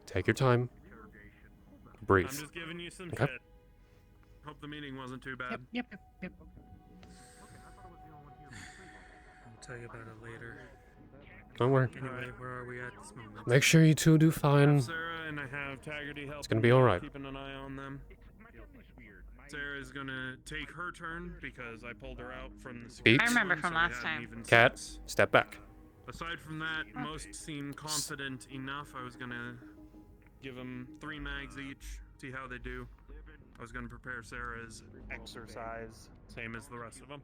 take your time. Breathe. I'm just giving you some Okay. shit. Hope the meeting wasn't too bad. Yep. I'll tell you about it later. Don't worry. Anyway, where are we at this moment? Make sure you two do I fine. have Sarah and I have Taggerty helping. It's gonna be alright. Keeping an eye on them. Sarah is gonna take her turn because I pulled her out from the Beat. I remember one, from so we last had time. even Cat, six. step back. Aside from that, most seem confident enough. I was gonna give them 3 mags each, see how they do. I was gonna prepare Sarah's exercise, same as the rest of them.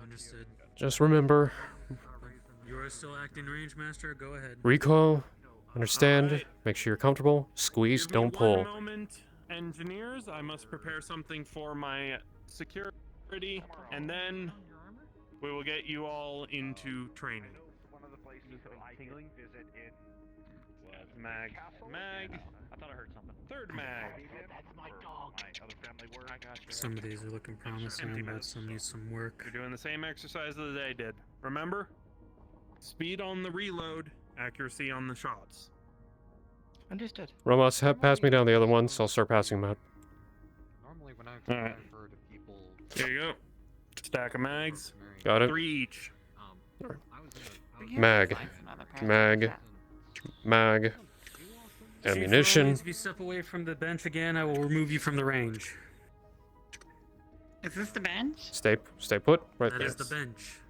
Understood. Just remember, You are still acting range master. Go ahead. recoil, understand, Alright. make sure you're comfortable, squeeze, Give me don't one pull. moment, engineers. I must prepare something for my security, and then we will get you all into training. One of the places I tingling visit in Mag. I thought I heard something. 3rd mag. That's my dog. My other family work. I got you. Some of these are looking promising, Empty but minutes. some need some work. You're doing the same exercise that they did. Remember? Speed on the reload, accuracy on the shots. Understood. Ramos, pass me down the other ones. I'll start passing them out. Normally when I've Alright. referred to people, Here you go. Stack of mags. Got it. 3 each. I was in a, Mag. Mag. Mag. Ammunition. If you step away from the bench again, I will remove you from the range. Is this the bench? Stay put. Right That there. is the bench.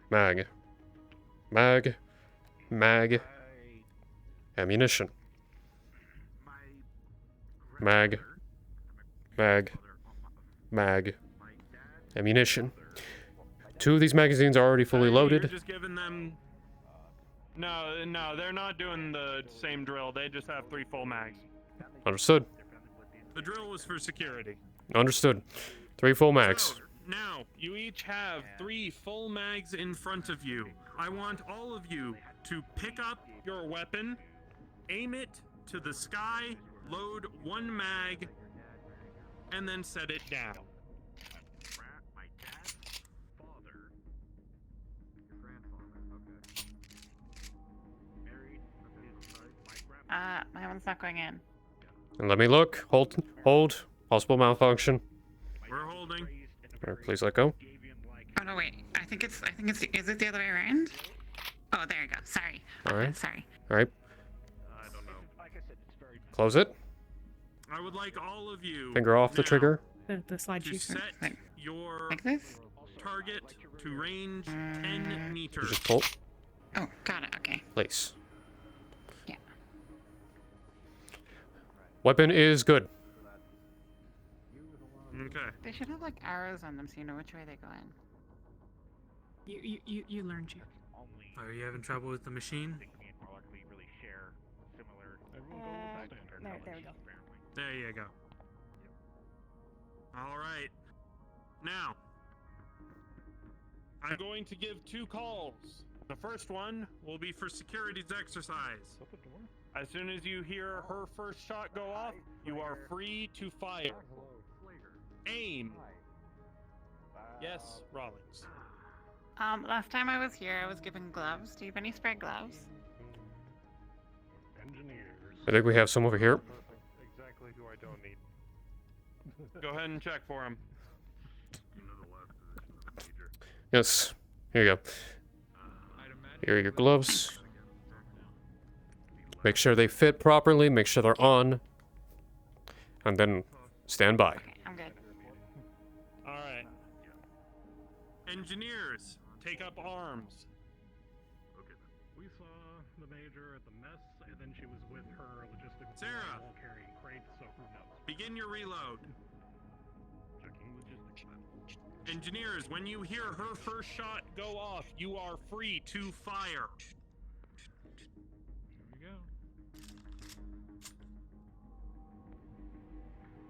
Mag. Mag. Mag. Ammunition. Mag. Mag. Mag. Ammunition. 2 of these magazines are already fully You're loaded. just giving them No, they're not doing the same drill. They just have 3 full mags. Understood. The drill was for security. Understood. 3 full mags. So, now, you each have 3 full mags in front of you. I want all of you to pick up your weapon, aim it to the sky, load 1 mag, and then set it down. My one's not going in. And let me look. Hold. Possible malfunction. We're holding. Alright, please let go. Oh no, wait. I think it's. Is it the other way around? Oh, there you go. Sorry. Alright. Sorry. Alright. I don't know. Close it. I would like all of you Finger off the now trigger. The slide to sheet. set your Like this? target to range 10 You meters. just pull. Oh, got it. Okay. Place. Yeah. Weapon is good. Okay. They should have like arrows on them so you know which way they go in. You learned, Chief. Are you having trouble with the machine? There we go. There you go. All right. Now, I'm going to give 2 calls. The first one will be for security's exercise. As soon as you hear her first shot go off, you are free to fire. Aim. Yes, Rollins. Last time I was here, I was given gloves. Do you have any spare gloves? I think we have some over here. Exactly who I don't need. Go ahead and check for him. Yes. Here you go. Here are your gloves. Make sure they fit properly. Make sure they're on. And then stand by. I'm good. All right. Engineers, take up arms. Okay. We saw the major at the mess, and then she was with her logistics Sarah. all carrying crates, so who knows? Begin your reload. Checking logistics. Engineers, when you hear her first shot go off, you are free to fire. Here we go.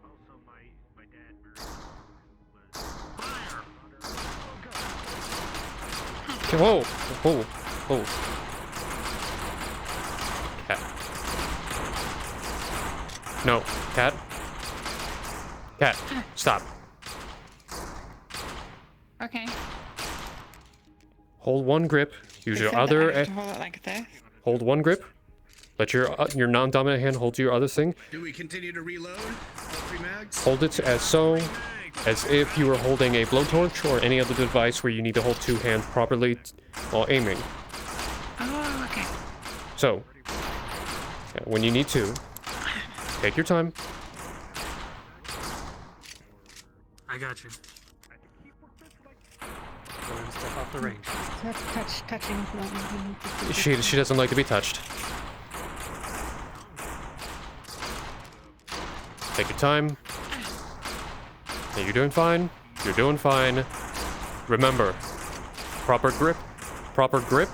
Also, my dad was Fire! Whoa! Whoa! Whoa! Cat. No, cat. Cat, stop. Okay. Hold one grip. Use They your said that other. I have to hold it like this. Hold one grip. Let your non-dominant hand hold to your other thing. Do we continue to reload? All 3 mags? Hold it as if you were holding a blowtorch or any other device where you need to hold 2 hands properly while aiming. Oh, okay. So, when you need to, take your time. I got you. Go ahead and step off the range. Touching. She doesn't like to be touched. Take your time. Yeah, you're doing fine. You're doing fine. Remember, proper grip. Proper grip.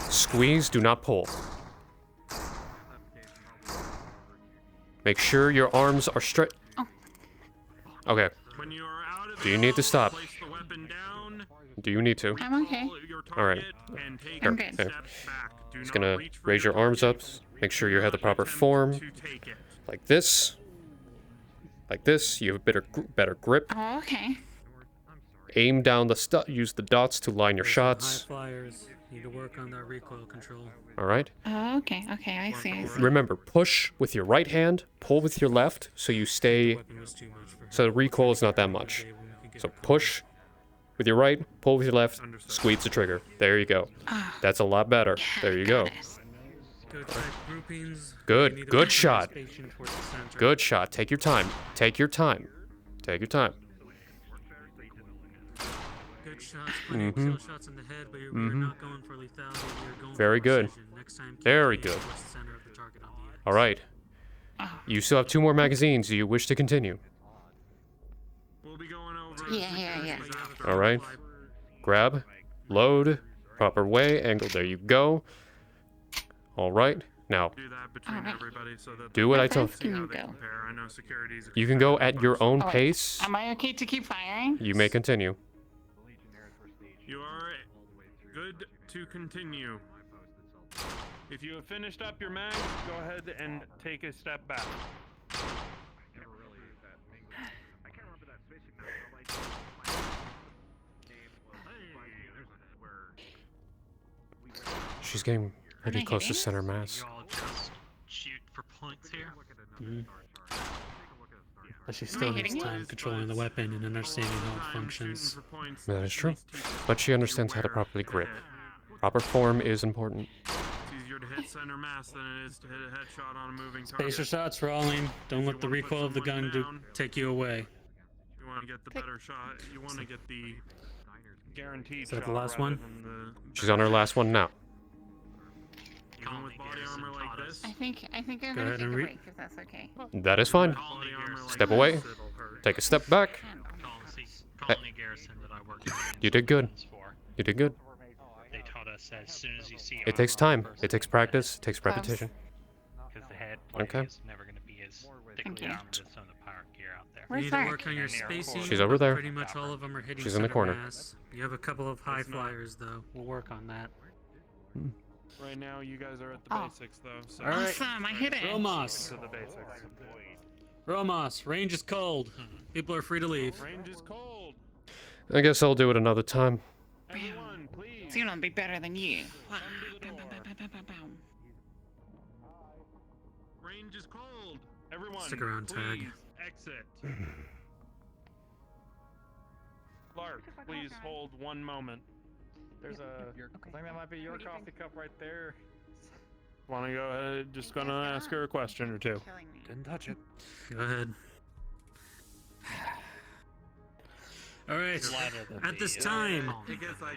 Squeeze, do not pull. Make sure your arms are straight. Okay. When you are out of Do you need to stop? place the weapon down. Do you need to? I'm okay. Alright. And take I'm Here, good. here. back. Do Just not gonna reach for raise your arms up. Make sure you have the proper form. to take it. Like this. Like this. You have a better grip. Oh, okay. Aim down the use the dots to line your High shots. flyers need to work on that recoil control. Alright? Oh, okay. Okay, I see. Remember, push with your right hand, pull with your left, so you stay. So the recoil is not that much. So push with your right, pull with your left, squeeze the trigger. There you go. That's a lot better. There you go. Good tight groupings. Good. Good shot. Spacing towards the center. Good shot. Take your time. Take your time. Take your time. Good shots. Plenty of kill shots in the head, but you're not going for lethality. You're going Very for good. precision. Next time, keep Very aiming good. towards the center of the target on the edge. All right. You still have 2 more magazines. Do you wish to continue? We'll be going over. Yeah. All right. Grab, load, proper way, angle. There you go. All right. Now, Do that between everybody so that do what I tell Can you go? I know security's you. Can go at your own Oh, wait. pace. Am I okay to keep firing? You may continue. You are good to continue. If you have finished up your mags, go ahead and take a step back. She's getting pretty close to center mass. You all just shoot for points here. But she still needs time controlling the weapon and understanding how it functions. That is true. But she understands how to properly grip. Proper form is important. It's easier to hit center mass than it is to hit a headshot on a moving target. Spacer shots for all aim. Don't let the recoil of the gun take you away. You want to get the better shot. You want to get the guaranteed Is that shot the last rather one? than the- She's on her last one now. Even with body armor like this, I think I'm Go gonna ahead take and a read. break if that's okay. That is fine. Step away. Take a step back. Colony garrison that I worked with. You did good. You did good. They taught us as soon as you see It takes time. It takes practice. It takes repetition. because the head plate Okay. is never going to be as thickly armed as some of the power gear out there. You need to work on your spacing. She's over there. Pretty much all of them are hitting She's in the center corner. mass. You have a couple of high flyers though. We'll work on that. right now you guys are at the basics though. So All right. Awesome, I hit it. Romos. To the basics. Romos, range is cold. People are free to leave. Range is cold. I guess I'll do it another time. Everyone, please. It's gonna be better than you. Range is cold. Everyone, Stick around, Tag. please exit. Clark, please hold one moment. There's a. I think that might be your coffee cup right there. Want to go ahead? Just gonna ask her a question or two. Didn't touch it. Go ahead. All right. At this time,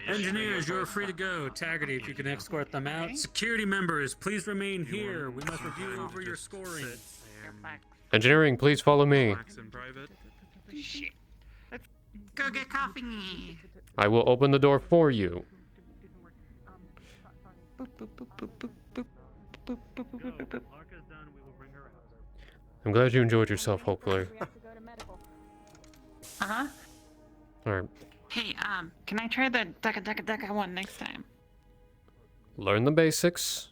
engineers, you are free to go. Taggerty, if you can escort them out. Security members, please remain here. We must review over your scoring. Engineering, please follow me. Shit. Let's go get coffee. I will open the door for you. I'm glad you enjoyed yourself, hopefully. Uh-huh. Alright. Hey, can I try the Deka one next time? Learn the basics.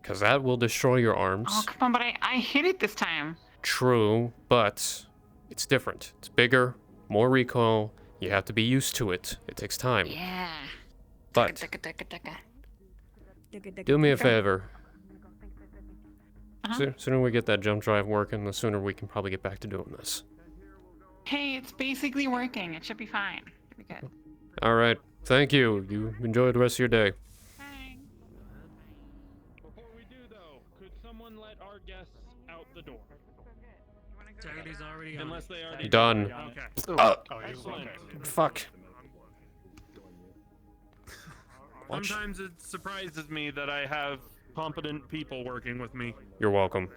Because that will destroy your arms. Oh, come on, but I hit it this time. True, but it's different. It's bigger, more recoil. You have to be used to it. It takes time. Yeah. But Deka. do me a favor. Uh-huh. Sooner we get that jump drive working, the sooner we can probably get back to doing this. Hey, it's basically working. It should be fine. It'll be good. Alright, thank you. You enjoy the rest of your day. Before we do though, could someone let our guests out the door? Taggerty's already on. Unless they already Done. Okay. Excellent. Fuck. Sometimes it surprises me that I have competent people working with me. You're welcome.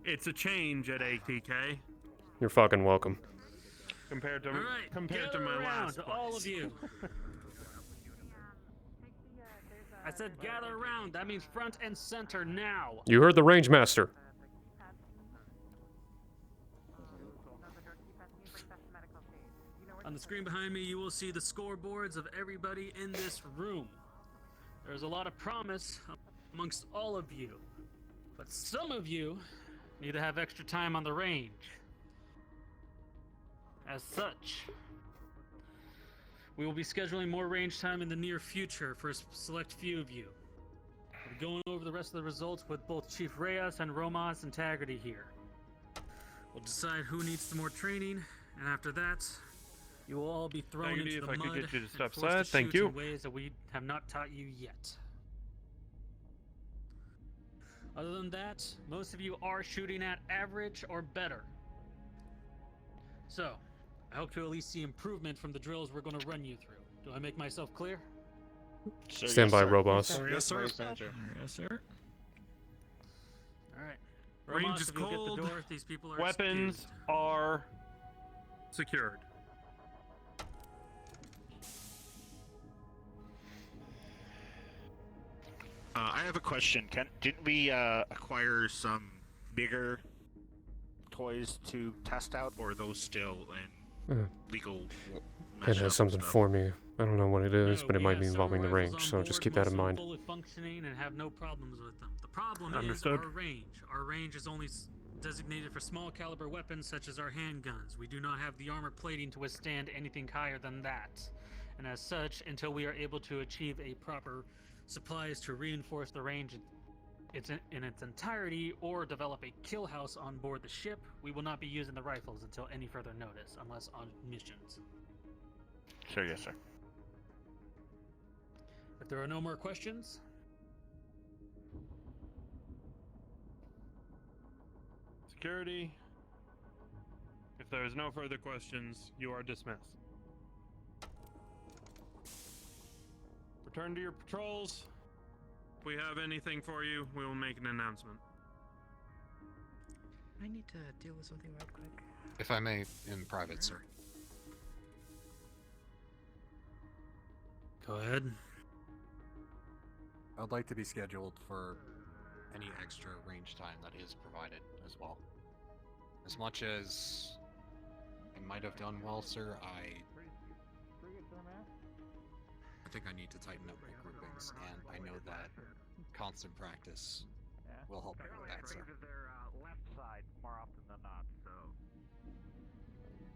It's a change at ATK You're fucking welcome. compared to Alright, compared to gather my around, last place. all of you. I said gather around. That means front and center now. You heard the range master. On the screen behind me, you will see the scoreboards of everybody in this room. There's a lot of promise amongst all of you, but some of you need to have extra time on the range. As such, we will be scheduling more range time in the near future for a select few of you. We'll be going over the rest of the results with both Chief Reyes and Romos and Taggerty here. We'll decide who needs some more training, and after that, you will all be thrown Taggerty, into if the I could mud get you to step and forced aside, to thank shoot you. in ways that we have not taught you yet. Other than that, most of you are shooting at average or better. So, I hope to at least see improvement from the drills we're going to run you through. Do I make myself clear? Stand by, Robos. Yes, sir. Yes, sir. All right. Range Romos, is if you'll get the cold. door, these people are Weapons excused. are secured. I have a question. Didn't we acquire some bigger toys to test out, or are those still in legal It mesh has up something stuff? for me. I don't know what it is, but it might be Yes, involving our the rifles range, on so just board keep that in must mind. fully functioning and have no problems with them. The problem Understood. is our range. Our range is only designated for small caliber weapons such as our handguns. We do not have the armor plating to withstand anything higher than that. And as such, until we are able to achieve a proper supplies to reinforce the range in its entirety or develop a kill house on board the ship, we will not be using the rifles until any further notice, unless on missions. Sure, yes, sir. If there are no more questions, Security. If there is no further questions, you are dismissed. Return to your patrols. If we have anything for you, we will make an announcement. I need to deal with something right quick. If I may, in private, sir. go ahead. I'd like to be scheduled for any extra range time that is provided as well. As much as I might have done well, sir, I think I need to tighten up my groupings, and I know that constant practice will help me with that, sir. their left side more often than not, so.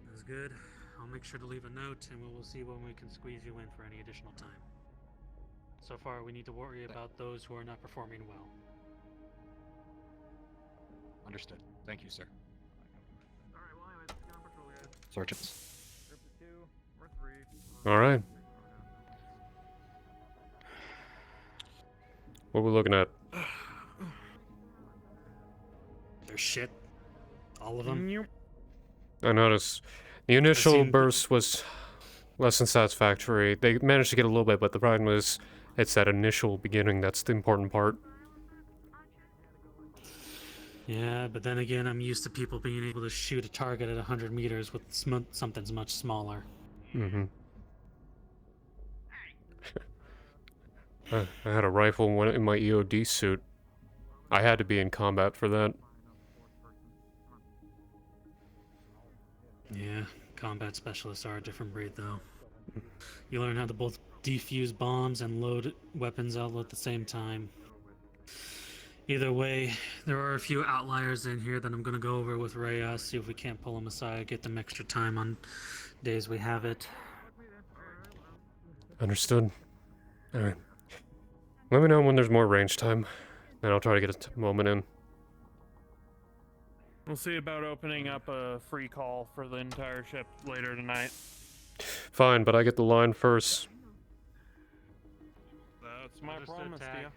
That's good. I'll make sure to leave a note, and we will see when we can squeeze you in for any additional time. So far, we need to worry about those who are not performing well. Understood. Thank you, sir. Alright, well anyways, get on patrol, guys. Sergeants. Group of 2, or 3. All right. What are we looking at? They're shit. All of them. I noticed the initial burst was less than satisfactory. They managed to get a little bit, but the problem is it's that initial beginning that's the important part. Yeah, but then again, I'm used to people being able to shoot a target at 100 meters with something much smaller. Mm-hmm. I had a rifle in my EOD suit. I had to be in combat for that. Yeah, combat specialists are a different breed, though. You learn how to both defuse bombs and load weapons out at the same time. Either way, there are a few outliers in here that I'm going to go over with Reyes, see if we can't pull them aside, get them extra time on days we have it. Understood. Alright. Let me know when there's more range time, then I'll try to get a moment in. We'll see about opening up a free call for the entire ship later tonight. Fine, but I get the line first. That's my Understood, promise to Tag. you.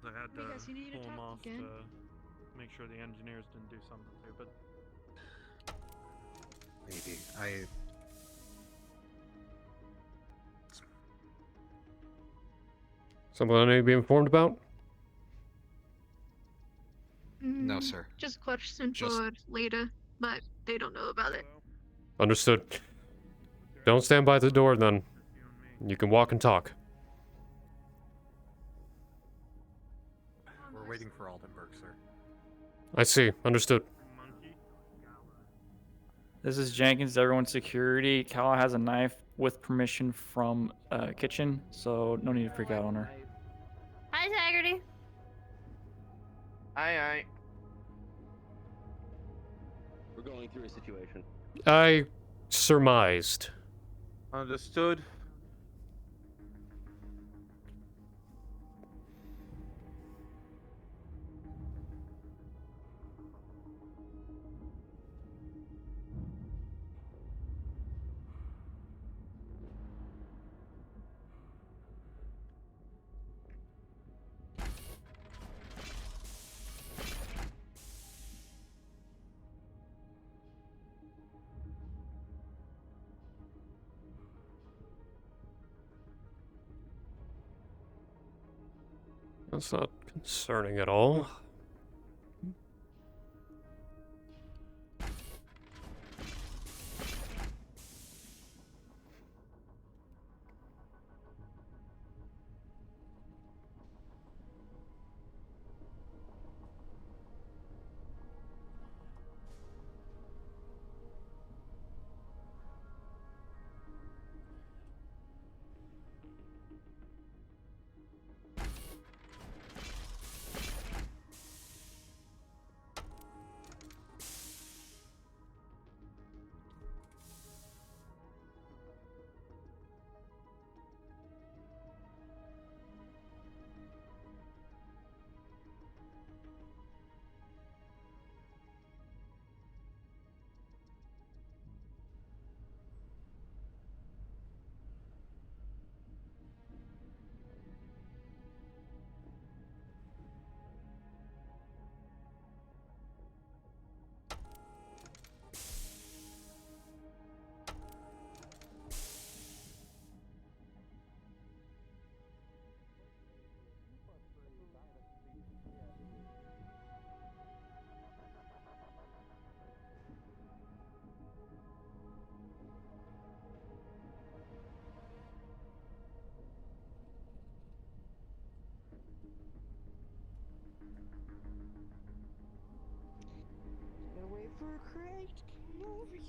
I had to Hey guys, you need to pull them talk off again? to make sure the engineers didn't do something stupid. Maybe. Something I need to be informed about? No, sir. Just a question Just- for later, but they don't know about it. Understood. Don't stand by the door then. You can walk and talk. We're waiting for Aldenburg, sir. I see. Understood. This is Jenkins, everyone's security. Cal has a knife with permission from kitchen, so no need to freak out on her. Hi, Taggerty. Aye. We're going through a situation. I surmised. Understood. That's not concerning at all.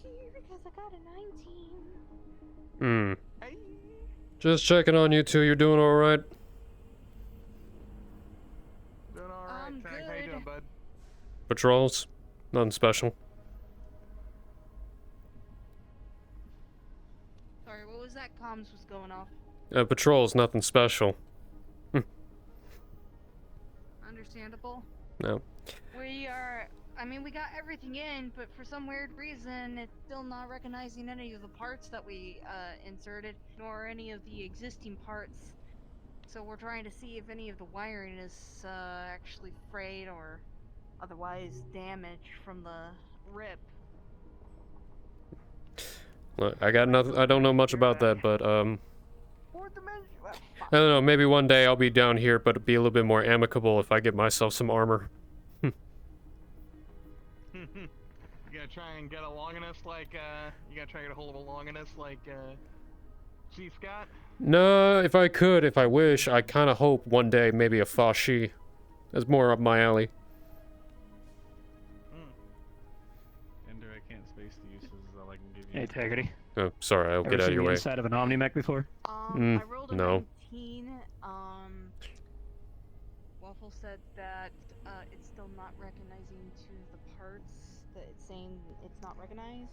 here because I got a 19. Just checking on you two. You're doing all right? Doing alright, Tag. How you doing, bud? Patrols? Nothing special. Sorry, what was that? Comms was going off. Patrols, nothing special. Understandable. No. We are. I mean, we got everything in, but for some weird reason, it's still not recognizing any of the parts that we inserted, nor any of the existing parts. So we're trying to see if any of the wiring is actually frayed or otherwise damaged from the rip. Look, I got nothing. I don't know much about that, but I don't know. Maybe one day I'll be down here, but it'll be a little bit more amicable if I get myself some armor. You gonna try and get a Longinus like, you gonna try and get a hold of a Longinus like, G. Scott? No, if I could, if I wish, I kind of hope one day maybe a Fashi. That's more up my alley. Ender, I can't space the uses all I can give you. Hey, Taggerty. Oh, sorry, I'll get out of your way. Inside of an Omni-Mech before? I rolled a No. 19. Waffle said that it's still not recognizing two of the parts. That it's saying it's not recognized.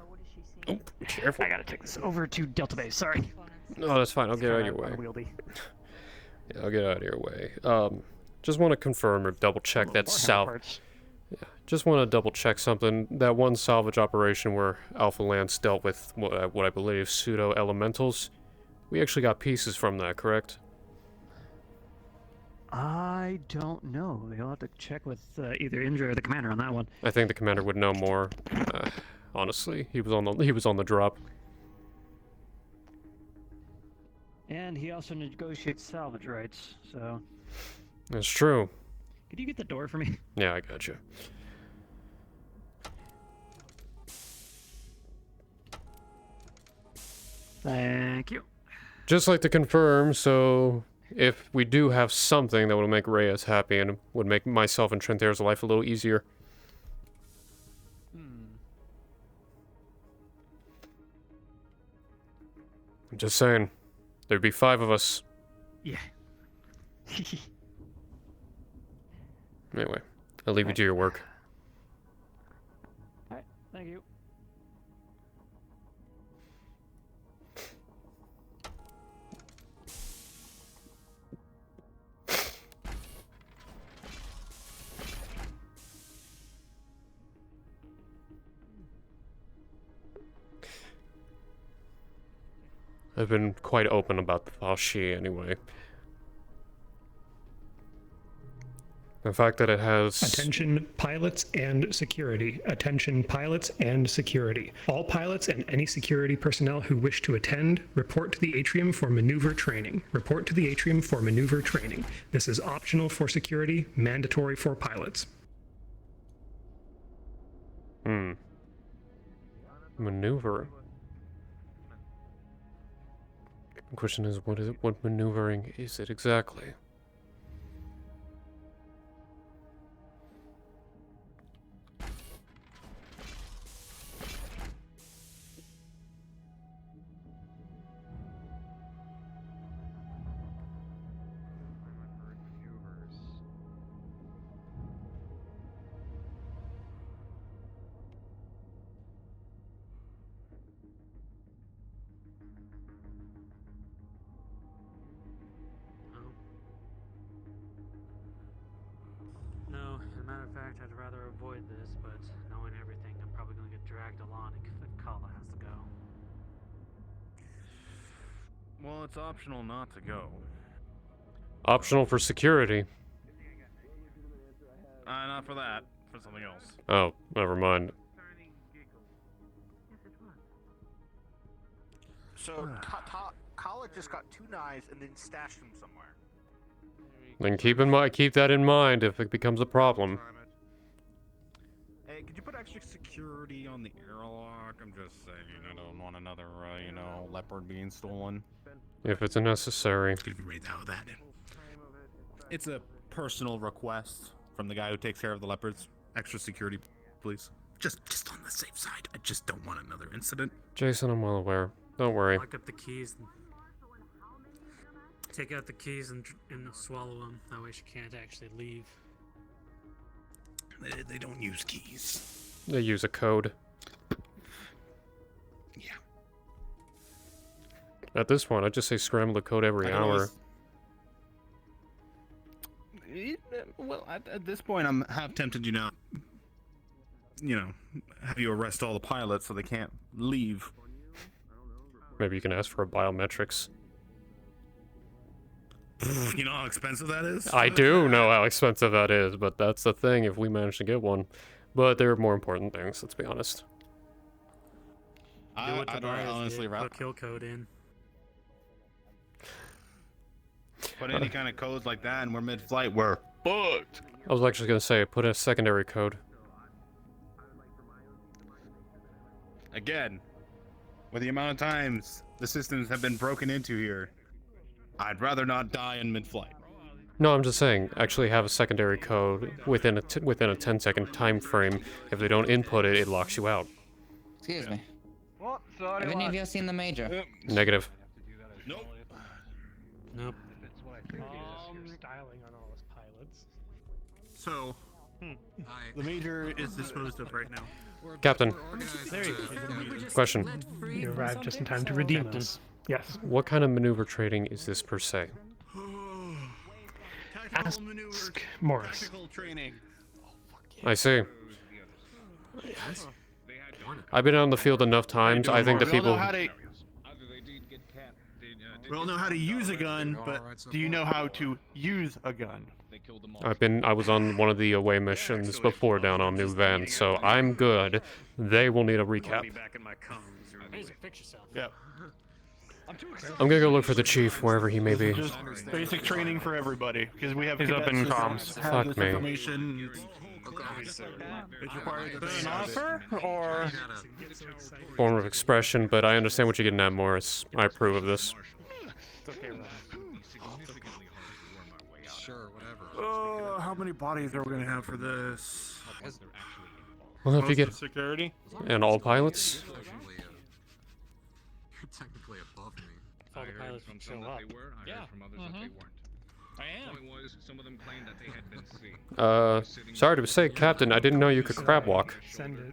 What is she saying? Oh, careful. I gotta take this over to Delta Base. Sorry. No, that's fine. I'll get out of your way. Unwieldy. Yeah, I'll get out of your way. Just want to confirm or double check that salvage. Yeah, just want to double check something. That one salvage operation where Alpha Lance dealt with what I believe pseudo elementals. We actually got pieces from that, correct? I don't know. You'll have to check with either Indra or the commander on that one. I think the commander would know more. Honestly, he was on the drop. And he also negotiates salvage rights, so... That's true. Could you get the door for me? Yeah, I got you. Thank you. Just like to confirm, so if we do have something that would make Reyes happy and would make myself and Trenter's life a little easier. I'm just saying, there'd be 5 of us. Yeah. Anyway, I'll leave you to your work. Alright, thank you. I've been quite open about the Fashi anyway. The fact that it has... Attention pilots and security. Attention pilots and security. All pilots and any security personnel who wish to attend, report to the atrium for maneuver training. Report to the atrium for maneuver training. This is optional for security, mandatory for pilots. Maneuver. The question is, what is it? What maneuvering is it exactly? No, as a matter of fact, I'd rather avoid this, but knowing everything, I'm probably going to get dragged along if Kala has to go. Well, it's optional not to go. Optional for security. Not for that. For something else. Oh, never mind. So, Kala just got 2 knives and then stashed them somewhere. Then keep that in mind if it becomes a problem. Hey, could you put extra security on the airlock? I'm just saying, I don't want another, leopard being stolen. If it's necessary. It's a personal request from the guy who takes care of the leopards. Extra security, please. Just on the safe side. I just don't want another incident. Jason, I'm well aware. Don't worry. Lock up the keys. Take out the keys and swallow them. That way she can't actually leave. They don't use keys. They use a code. Yeah. At this point, I just say scramble the code every hour. Well, at this point, I'm half tempted, have you arrest all the pilots so they can't leave. Maybe you can ask for a biometrics. You know how expensive that is? I do know how expensive that is, but that's the thing if we manage to get one. But there are more important things, let's be honest. Do what I don't Tobias honestly did. Put kill code in. Put any kind of codes like that and we're mid-flight, we're fucked. I was actually going to say, put a secondary code. Again, with the amount of times the systems have been broken into here, I'd rather not die in mid-flight. No, I'm just saying, actually have a secondary code within a 10-second time frame. If they don't input it, it locks you out. Excuse me. What? Sorry, Have any of you seen the Major? Negative. Nope. Nope. Styling on all his pilots. So, the Major is disposed of right now. Captain. Question. You arrived just in time to redeem us. Yes. What kind of maneuver training is this per se? Ask Morris. I see. I've been on the field enough times. I think the people. We all know how to use a gun, but do you know how to use a gun? I was on one of the away missions before down on New Van, so I'm good. They will need a recap. Yep. I'm gonna go look for the chief wherever he may be. Just basic training for everybody, because we have. He's up in comms. Fuck me. It's required an offer or Form of expression, but I understand what you're getting at, Morris. I approve of this. Sure, whatever. how many bodies are we gonna have for this? Well, if you get security and all pilots. You're technically above me. All the pilots would show up. Yeah. From others that they weren't. I am. Point was, some of them claimed that they had been seen. Sorry to say, Captain, I didn't know you could crab walk. Send it.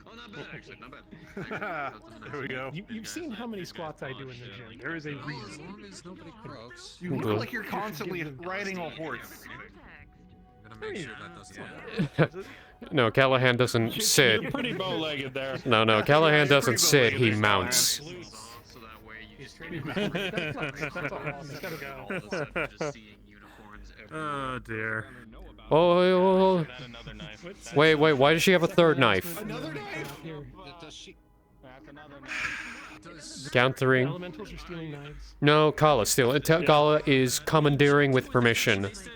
Oh, not bad, actually, not bad. There we go. You've seen how many squats I do in the gym. There is a As reason. long as nobody croaks. You look like you're constantly riding a horse. I'm gonna make sure that doesn't happen. No, Callahan doesn't sit. You're pretty bow-legged there. No, Callahan doesn't sit, he mounts. So that way you Oh dear. Oh, wait, why does she have a third knife? Another knife? Count three. Elementals are stealing knives. No, Kala's stealing. Kala is commandeering with permission. That's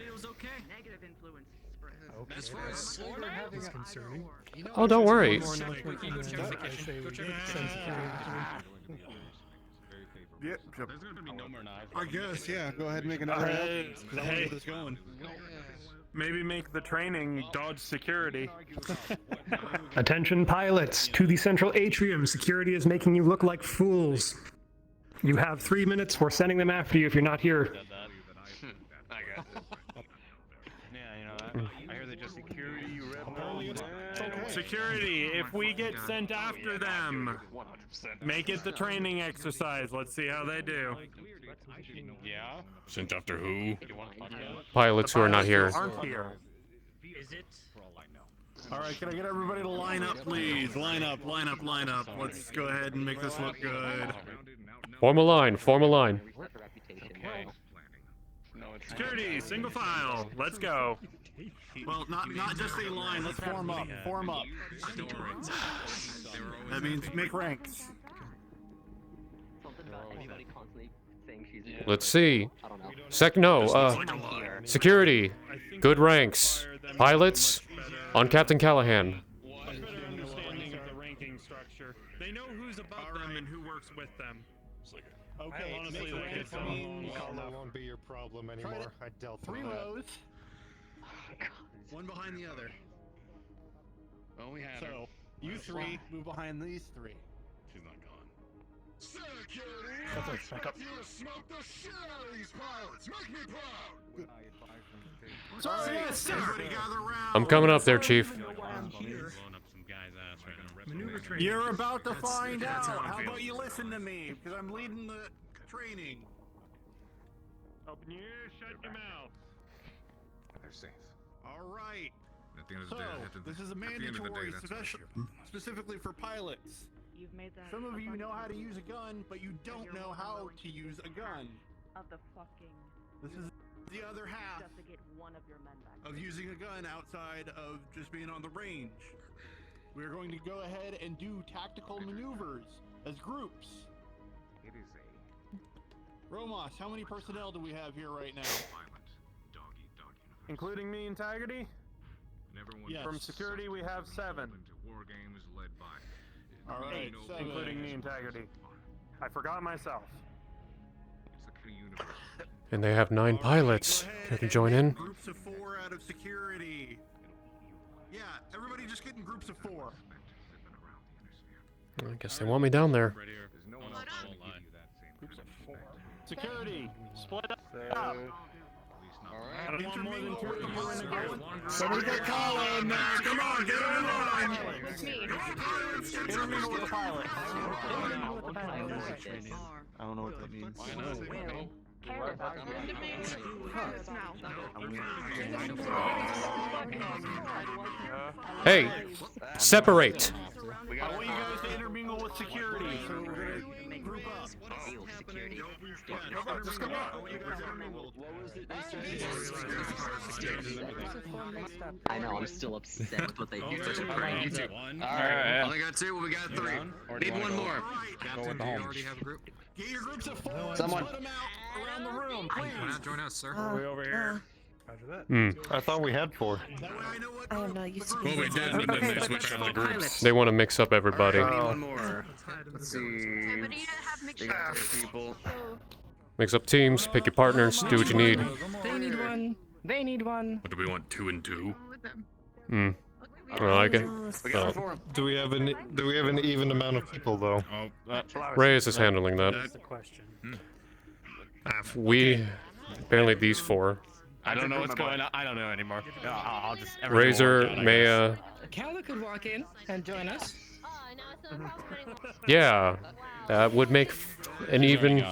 concerning. Oh, don't worry. Yep. I guess, yeah. Go ahead and make another. Hey, where this going? Maybe make the training dodge security. Attention pilots, to the central atrium. Security is making you look like fools. You have 3 minutes. We're sending them after you if you're not here. I hear they just security Security, if we get sent after them, make it the training exercise. Let's see how they do. Yeah? Sent after who? Pilots who are not here. Aren't here. Alright, can I get everybody to line up, please? Line up. Let's go ahead and make this look good. Form a line. Security, single file. Let's go. Well, not just a line. Let's form up. That means make ranks. Let's see. Security. Good ranks. Pilots. On Captain Callahan. Understanding of the ranking structure. They know who's above them and who works with them. Okay, honestly, Color won't be your problem anymore. I dealt with 3 that. rows. One behind the other. Well, we have So, you three move behind these three. She's not gone. That's like back up. I'm coming up there, Chief. You're about to find out. How about you listen to me? Because I'm leading the training. Open your ears, shut your mouth. They're safe. All right. At the end of So, the day, this is a mandatory, specifically for pilots. You've made that. Some of you know how to use a gun, but you don't know how to use a gun. Of the fucking. This is the other half Just to get one of your men back. of using a gun outside of just being on the range. We're going to go ahead and do tactical maneuvers as groups. It is a Romos, how many personnel do we have here right now? Including me and Taggerty? Yes. From security, we have 7. war games led by. All right, 7. Including me and Taggerty. I forgot myself. And they have 9 pilots. Can you join in? Groups of 4 out of security. Yeah, everybody just get in groups of 4. I guess they want me down there. Groups of 4. Security, split up. I don't want more than 2 of you in the group. Somebody get Colin! Come on, get in line! Intermingle with the pilot. I don't know what that means. Hey, separate. I want you guys to intermingle with security, so we're gonna group up. Just come on. I know, I'm still upset with what they did. Such a prank. Alright. Only got 2, we got 3. Need one more. Captain, do you already have a group? Get your groups of 4. Someone. Split them out around the room, Why please. not join us, sir? Way over here. I thought we had 4. I am not used to Well, we did, and then they switched on the groups. They want to mix up everybody. One more. Let's see. People. Mix up teams, pick your partners, do what you need. They need one. They need one. What do we want? 2 and 2? Hmm. Well, I get. Do we have an even amount of people though? Reyes is handling that. That's the question. We, apparently these 4. I don't know what's going on. I don't know anymore. I'll just. Razor, Maya. Kala could walk in and join us. Yeah, that would make an even.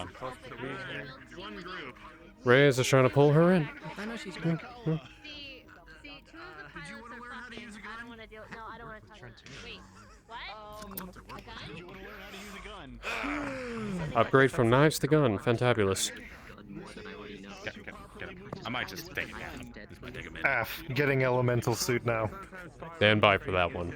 Reyes is trying to pull her in. I know she's Hmm, hmm. Upgrade from knives to gun. Fantabulous. I might just take it. Af, getting elemental suit now. Stand by for that one.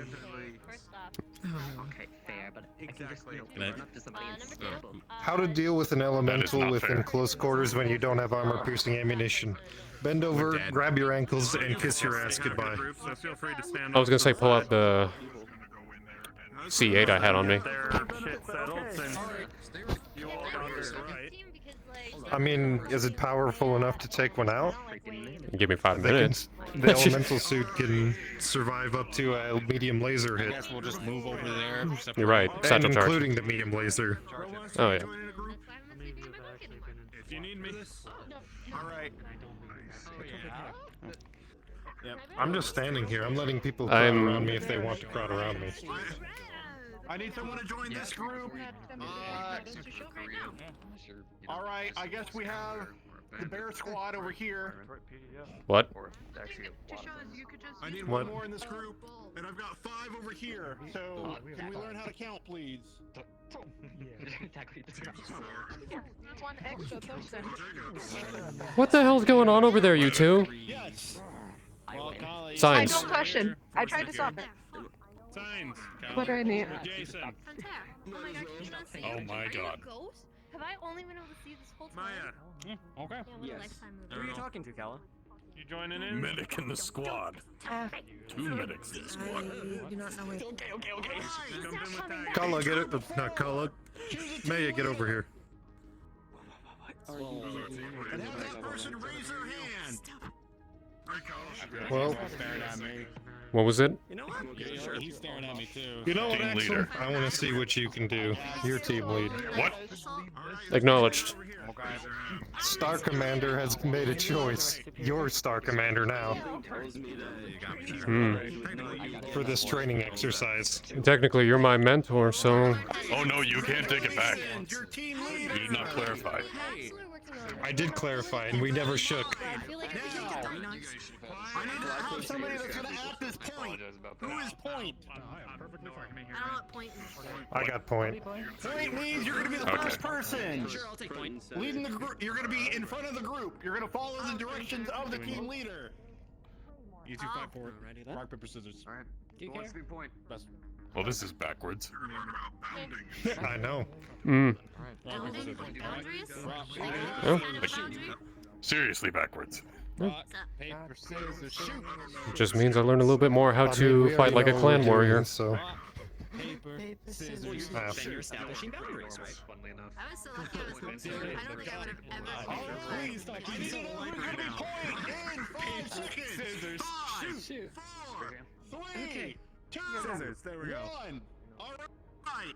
Okay, fair, but I can just run up to somebody and stab them. How to deal with an elemental within close quarters when you don't have armor-piercing ammunition. Bend over, grab your ankles, and kiss your ass goodbye. So feel free to stand I was gonna say pull out the C8 I had on me. I mean, is it powerful enough to take one out? Give me 5 minutes. The elemental suit can survive up to a medium laser hit. I guess we'll just move over there. You're right. And Satchel charge. including the medium laser. Oh yeah. If you need me. All right. Yep. I'm just standing here. I'm letting people crowd around me if they want to crowd around me. I need someone to join this group. All right, I guess we have the bear squad over here. What? I need What? one more in this group, and I've got 5 over here. So, can we learn how to count, please? One extra person. What the hell's going on over there, you two? Yes. Signs. I don't question. I tried to stop it. Signs. What do I need? Jason. Oh my god. Have I only been able to see this whole time? Maya. Okay. Yes. Who are you talking to, Kala? You joining in? Medic in the squad. 2 medics in the squad. I do not know it. Okay. Kala, get it. Not Kala. Maya, get over here. And have that person raise their hand. Well, staring at me. What was it? You know what? Sure. He's staring at me too. You know what, Team Axel? leader. I want to see what you can do. Your team lead. What? Acknowledged. Star Commander has made a choice. You're Star Commander now. Hmm. For this training exercise. Technically, you're my mentor, so... Oh no, you can't take it back. You did not clarify. I did clarify, and we never shook. I need to have somebody that's gonna act as point. Who is point? I don't know what point means. I got point. Point means you're gonna be the first person. Sure, I'll take point. Leading the group. You're gonna be in front of the group. You're gonna follow the directions of the team leader. You two fight for it. Rock, paper, scissors. Alright. Who wants to be point? Best. Well, this is backwards. I know. Hmm. Oh. Seriously backwards. Rock, paper, scissors, shoot. It just means I learned a little bit more how I mean, to we fight already like a know clan what we're warrior. doing, so. Paper, scissors, Then you're establishing boundaries, right? Funnily enough. I was so lucky I was homeschooled. I don't think I would have ever. Please stop being so late right now. Point in 5 seconds. Scissors. Shoot. 4, 3, 2, Scissors, there we go. 1. All right.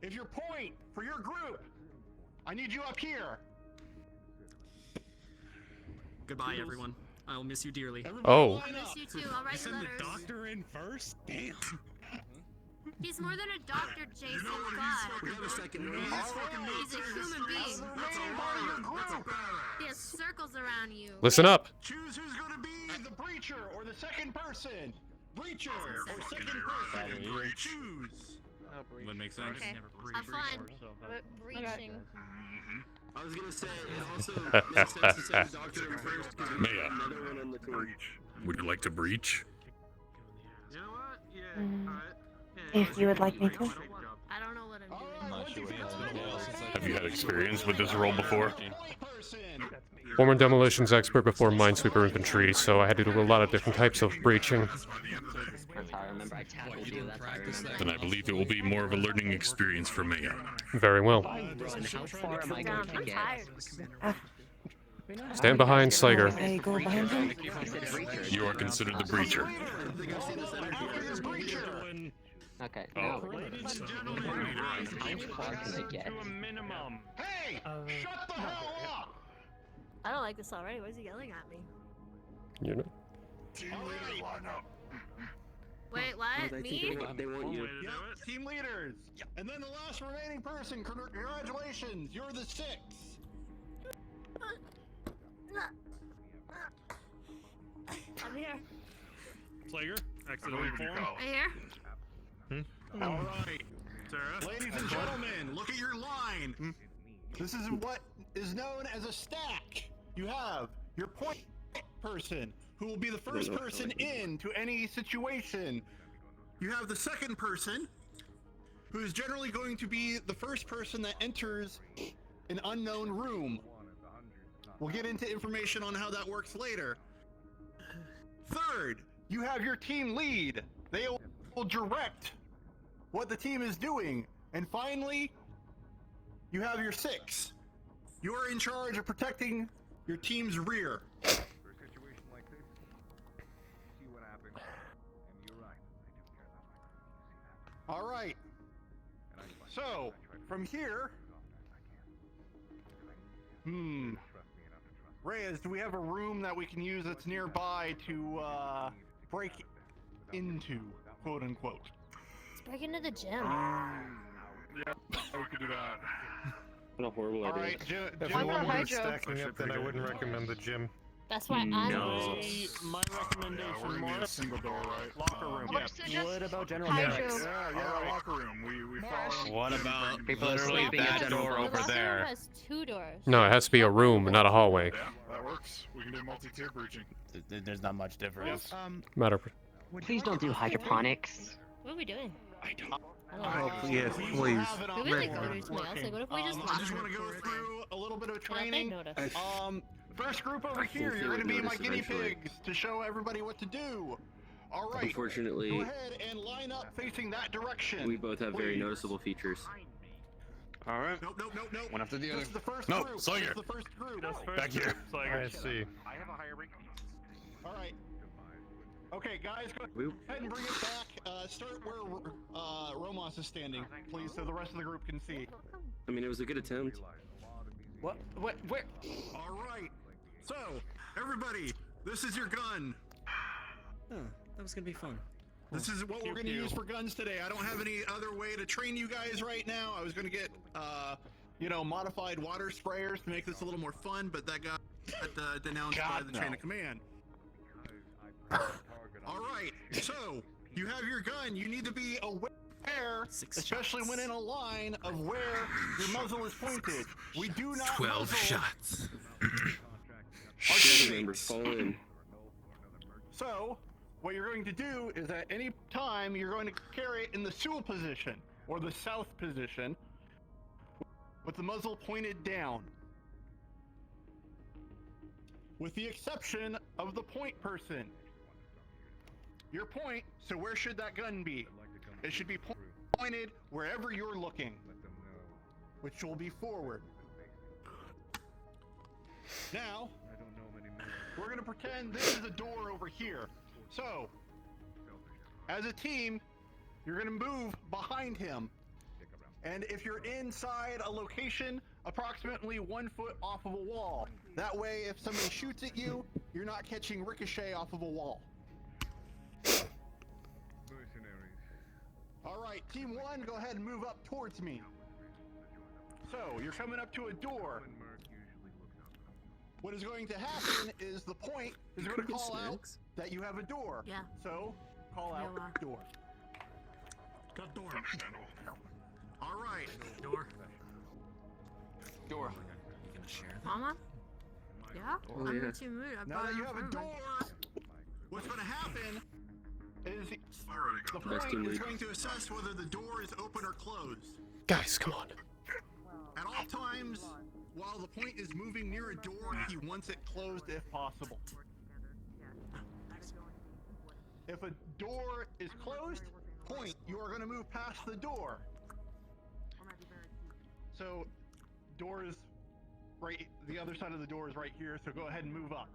If you're point for your group, I need you up here. Goodbye, everyone. I'll miss you dearly. Oh. I miss you too. I'll write you letters. Doctor in first? Damn. He's more than a doctor, Jason. God. We have a second room. He's a human being. That's all part of your group. He has circles around you. Listen up. Choose who's going to be the breacher or the second person. Breacher or second person. Choose. Would make sense. Okay. Have fun. Breaching. I was gonna say, it also makes sense to say the doctor in first because Maya. another one on the team. Would you like to breach? You know what? Yeah. If you would like me to. I don't know what I'm doing. Have you had experience with this role before? Former demolitions expert before minesweeper infantry, so I had to do a lot of different types of breaching. That's how I remember. I tackled you. That's how I remember. Then I believe it will be more of a learning experience for Maya. Very well. And how far am I going to get? Stand behind Slager. I go behind him. You are considered the breacher. Okay. Oh. Now, how far can I get? To a minimum. Hey! Shut the hell up! I don't like this already. Why is he yelling at me? You know. Wait, what? Me? They want you. Yep, team leaders. And then the last remaining person, congratulations, you're the 6th. I'm here. Slager, exit away form. Right here. All right, Sarah. Ladies and gentlemen, look at your line. This is what is known as a stack. You have your point person, who will be the first person into any situation. You have the second person, who is generally going to be the first person that enters an unknown room. We'll get into information on how that works later. Third, you have your team lead. They will direct what the team is doing. And finally, you have your 6. You are in charge of protecting your team's rear. All right. So, from here, Reyes, do we have a room that we can use that's nearby to break into, quote unquote? Let's break into the gym. Yeah, we could do that. What a horrible idea. Alright, If no one was stacking up, then I wouldn't recommend the gym. That's why I'm. My recommendation more single door, right? locker room. What about general Hydro. Yeah, locker room. We follow. What about People are literally sleeping that in general door The over locker room there? has 2 doors. No, it has to be a room, not a hallway. Yeah, that works. We can do multi-tier breaching. There's not much difference. Matter. Please don't do hydroponics. What are we doing? I don't. Oh, yes, please. We really go to his mail. So what if we just I lock just him? want to go through a little bit of Well, they training. notice. First group over here, you're going to be my guinea pigs to show everybody what to do. All right. Unfortunately, go ahead and line up facing that direction. we both have very please. noticeable features. All right. Nope. One after the This other. is the first No, group. Sawyer. This is the first group. Back here. I see. I have a higher rank. All right. Okay, guys, go ahead and bring it back. Start where Romos is standing, please, so the rest of the group can see. I mean, it was a good attempt. What? Where? All right. So, everybody, this is your gun. Oh, that was gonna be fun. This is what we're going to use for guns today. I don't have any other way to train you guys right now. I was going to get, modified water sprayers to make this a little more fun, but that got denounced by the chain of command. All right, so you have your gun. You need to be aware, especially when in a line, of where your muzzle is pointed. We do not 12 muzzle shots. our teammates. So, what you're going to do is at any time you're going to carry it in the Sul position or the south position with the muzzle pointed down. With the exception of the point person. Your point, so where should that gun be? It should be pointed wherever you're looking, which will be forward. Now, we're going to pretend this is a door over here. So, as a team, you're going to move behind him. And if you're inside a location, approximately 1 foot off of a wall. That way, if somebody shoots at you, you're not catching ricochet off of a wall. All right, team 1, go ahead and move up towards me. So, you're coming up to a door. What is going to happen is the point is going to call out that you have a door. Yeah. So, call out door. Got door. All right. Door. Door. Mama? Yeah? Oh, I'm yeah. in too mood. I Now brought that it you up have a for door, what's going to happen is the point is going to assess whether the door is open or closed. Guys, come on. At all times, while the point is moving near a door, he wants it closed if possible. If a door is closed, point, you are going to move past the door. So, door is right, the other side of the door is right here, so go ahead and move up.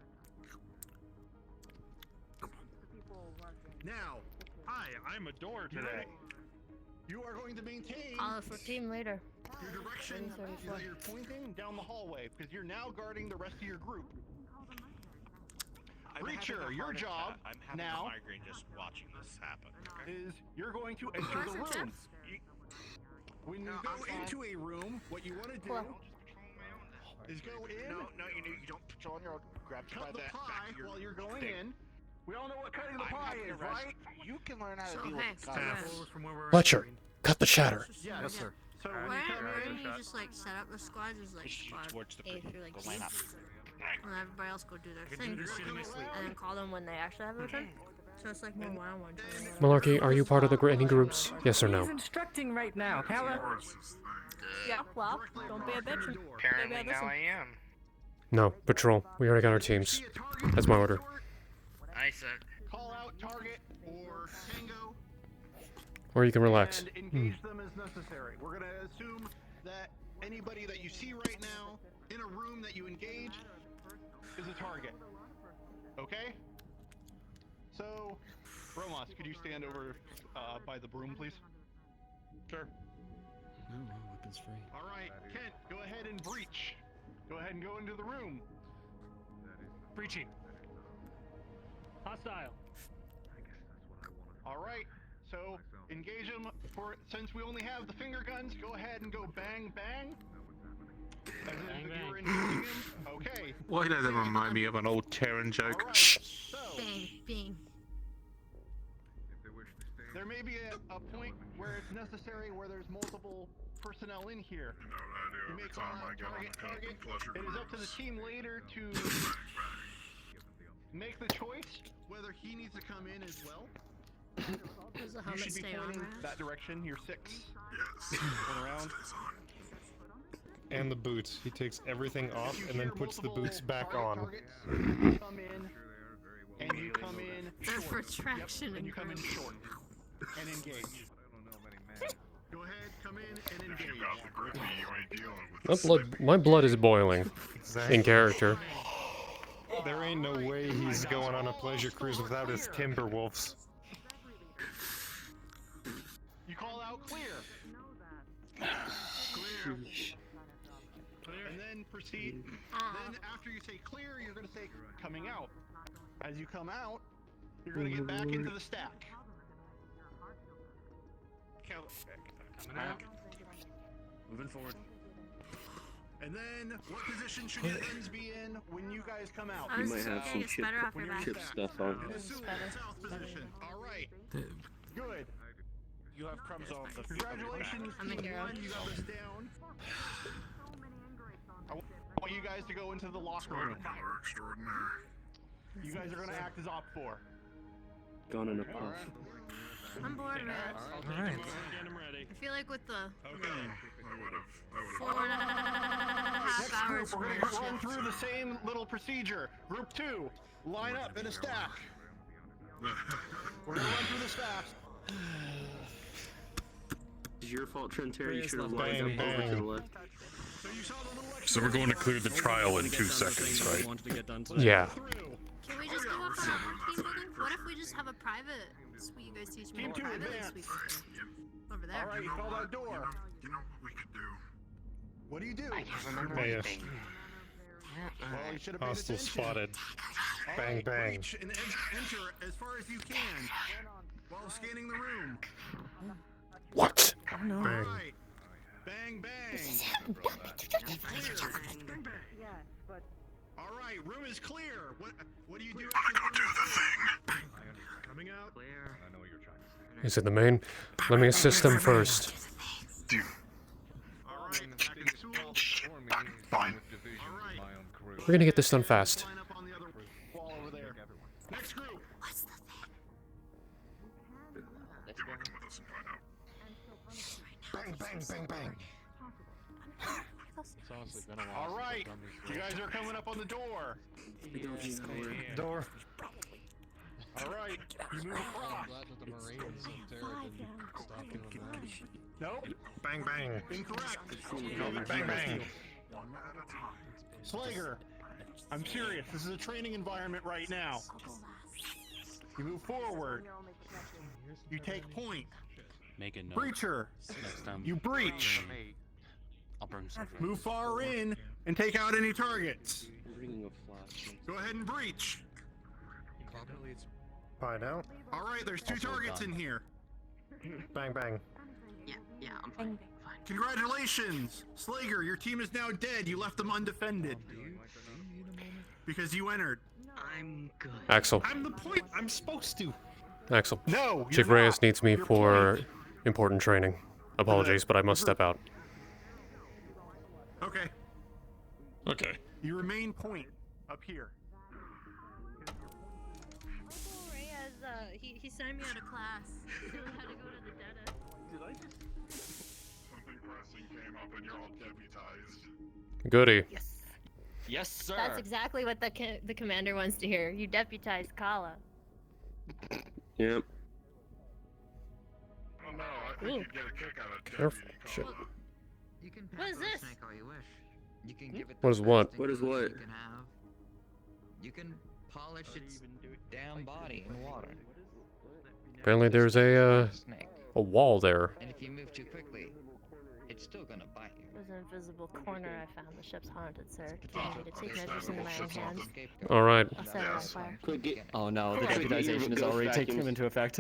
Now, Hi, I'm a door today. you are going to maintain Call it for team later. your direction is 34. that you're pointing down the hallway, because you're now guarding the rest of your group. Breacher, your job now migraine just watching this happen. is you're going to enter the room. When you go into a room, what you want to do is go in. No, you don't patrol on your own. Grab you by Cut the that pie back of your while you're going thing. in. We all know what cutting the pie is, right? You can learn how to So, deal hey, with Staff. Fletcher, cut the chatter. Yes, sir. So when Why you come don't in, you just like set up the squads as like squad towards the A through like go line up. and everybody else go do their thing, this unanimously. and then call them when they actually have their turn. So it's like more one-on-one. Malarkey, are you part of any groups? Yes or no? He's instructing right now. Kala. Yeah, well, don't be a bitch. and Apparently maybe now listen. I am. No, patrol. We already got our teams. That's my order. I said. call out target or tango Or you can relax. and engage them as necessary. We're going to assume that anybody that you see right now in a room that you engage is a target. Okay? So, Romos, could you stand over by the broom, please? Sure. No, weapons free. All right, Kent, go ahead and breach. Go ahead and go into the room. Breaching. Hostile. All right, so engage them for, since we only have the finger guns, go ahead and go bang, bang. As if you're engaging him. Okay. Why does that remind me of an old Terran joke? All right, so Bang, bing. there may be a point where it's necessary where there's multiple personnel in here. You may call out target. It is up to the team later to make the choice whether he needs to come in as well. Does the You helmet should be stay on, pointing Raz? that direction. You're 6. Going around. And the boots. He takes everything off You and then hear puts the multiple boots back on. targets, you come in, and you come in They're short. for traction and and you come in grip. short and engage. Go ahead, come in and engage. My blood is boiling. In character. There ain't no way he's going on a pleasure cruise without his Timberwolves. You call out clear. Clear. And then proceed. Then after you say clear, you're going to say coming out. As you come out, you're going to get back into the stack. Coming out. Moving forward. And then, what position should your ends be in when you guys come out? You might have some chip stuff on. Assume south position. All right. Good. You have crumbs on the Congratulations, I'm a Team hero. 1. You got this down. I want you guys to go into the locker room. You guys are going to act as Op 4. Gone in a puff. I'm bored, man. Alright. I feel like with the Okay. 4.5 Next hours group, we're going to run through the same little procedure. Group 2, line up in a stack. We're going to run through this fast. It's your fault, Trentary. You should have Bang, lined up over to the bang. left. So we're going to clear the trial in 2 seconds, right? Yeah. Can we just go off on a team building? What if we just have a private suite? You guys teach me Team a 2, private advance. suite over there. All right, you call that door. You know what we could do? What do you do? Yes. Well, you should have paid Hostile attention. spotted. All Bang, right, bang. reach and enter as far as you can while scanning the room. What? Bang. All right. Bang, bang. All right, room is clear. What do you do? I go do the thing. Coming out. Clear. He's in the main. Let me assist him first. Dude, All right, back in tool. fine. All right. We're gonna get this done fast. Line up on the other wall over there. Next group. What's the thing? Come with us and find out. Bang, bang, bang, bang. It's honestly been a while. All since I've right, done these you rules. guys are coming up on the door. Door. All right, you move across. I'm glad that the Marines and Terra didn't stop doing that. Nope, Bang, bang. incorrect. Bang, bang. Slager, I'm serious. This is a training environment right now. You move forward. You take point. Make a note. Breacher, Next time. you breach. I'll bring something. Move far in and take out any targets. I'm bringing a flash. Go ahead and breach. Find out. All right, there's 2 targets in here. Bang, bang. Yeah, I'm fine. Congratulations, Slager. Your team is now dead. You left them undefended because you entered. I'm good. Axel. I'm the point. I'm supposed to. Axel. No, Chief you're Reyes not. needs me You're for point. important training. Apologies, but I must step out. Okay. Okay. You remain point up here. Reyes, he signed me out of class. He had to go to the dentist. Did I just... Something pressing came up and you're all deputized. Goody. Yes, sir. That's exactly what the commander wants to hear. You deputized Kala. Yep. Oh no, I think you'd get a kick out of Careful. Shit. You can What is this? snake all you wish. You can give it What is what? What is what? You can have. You can polish its damn body in water. Apparently there's Snake. a wall there. And if you move too quickly, it's still gonna bite you. There's an invisible corner I found. The ship's haunted, sir. Do you need me to take measures into my own hands? All right. I'll set it on fire. Quick, get. Oh no, the Quick, get your deputization is ghost already taking vacuums. into effect.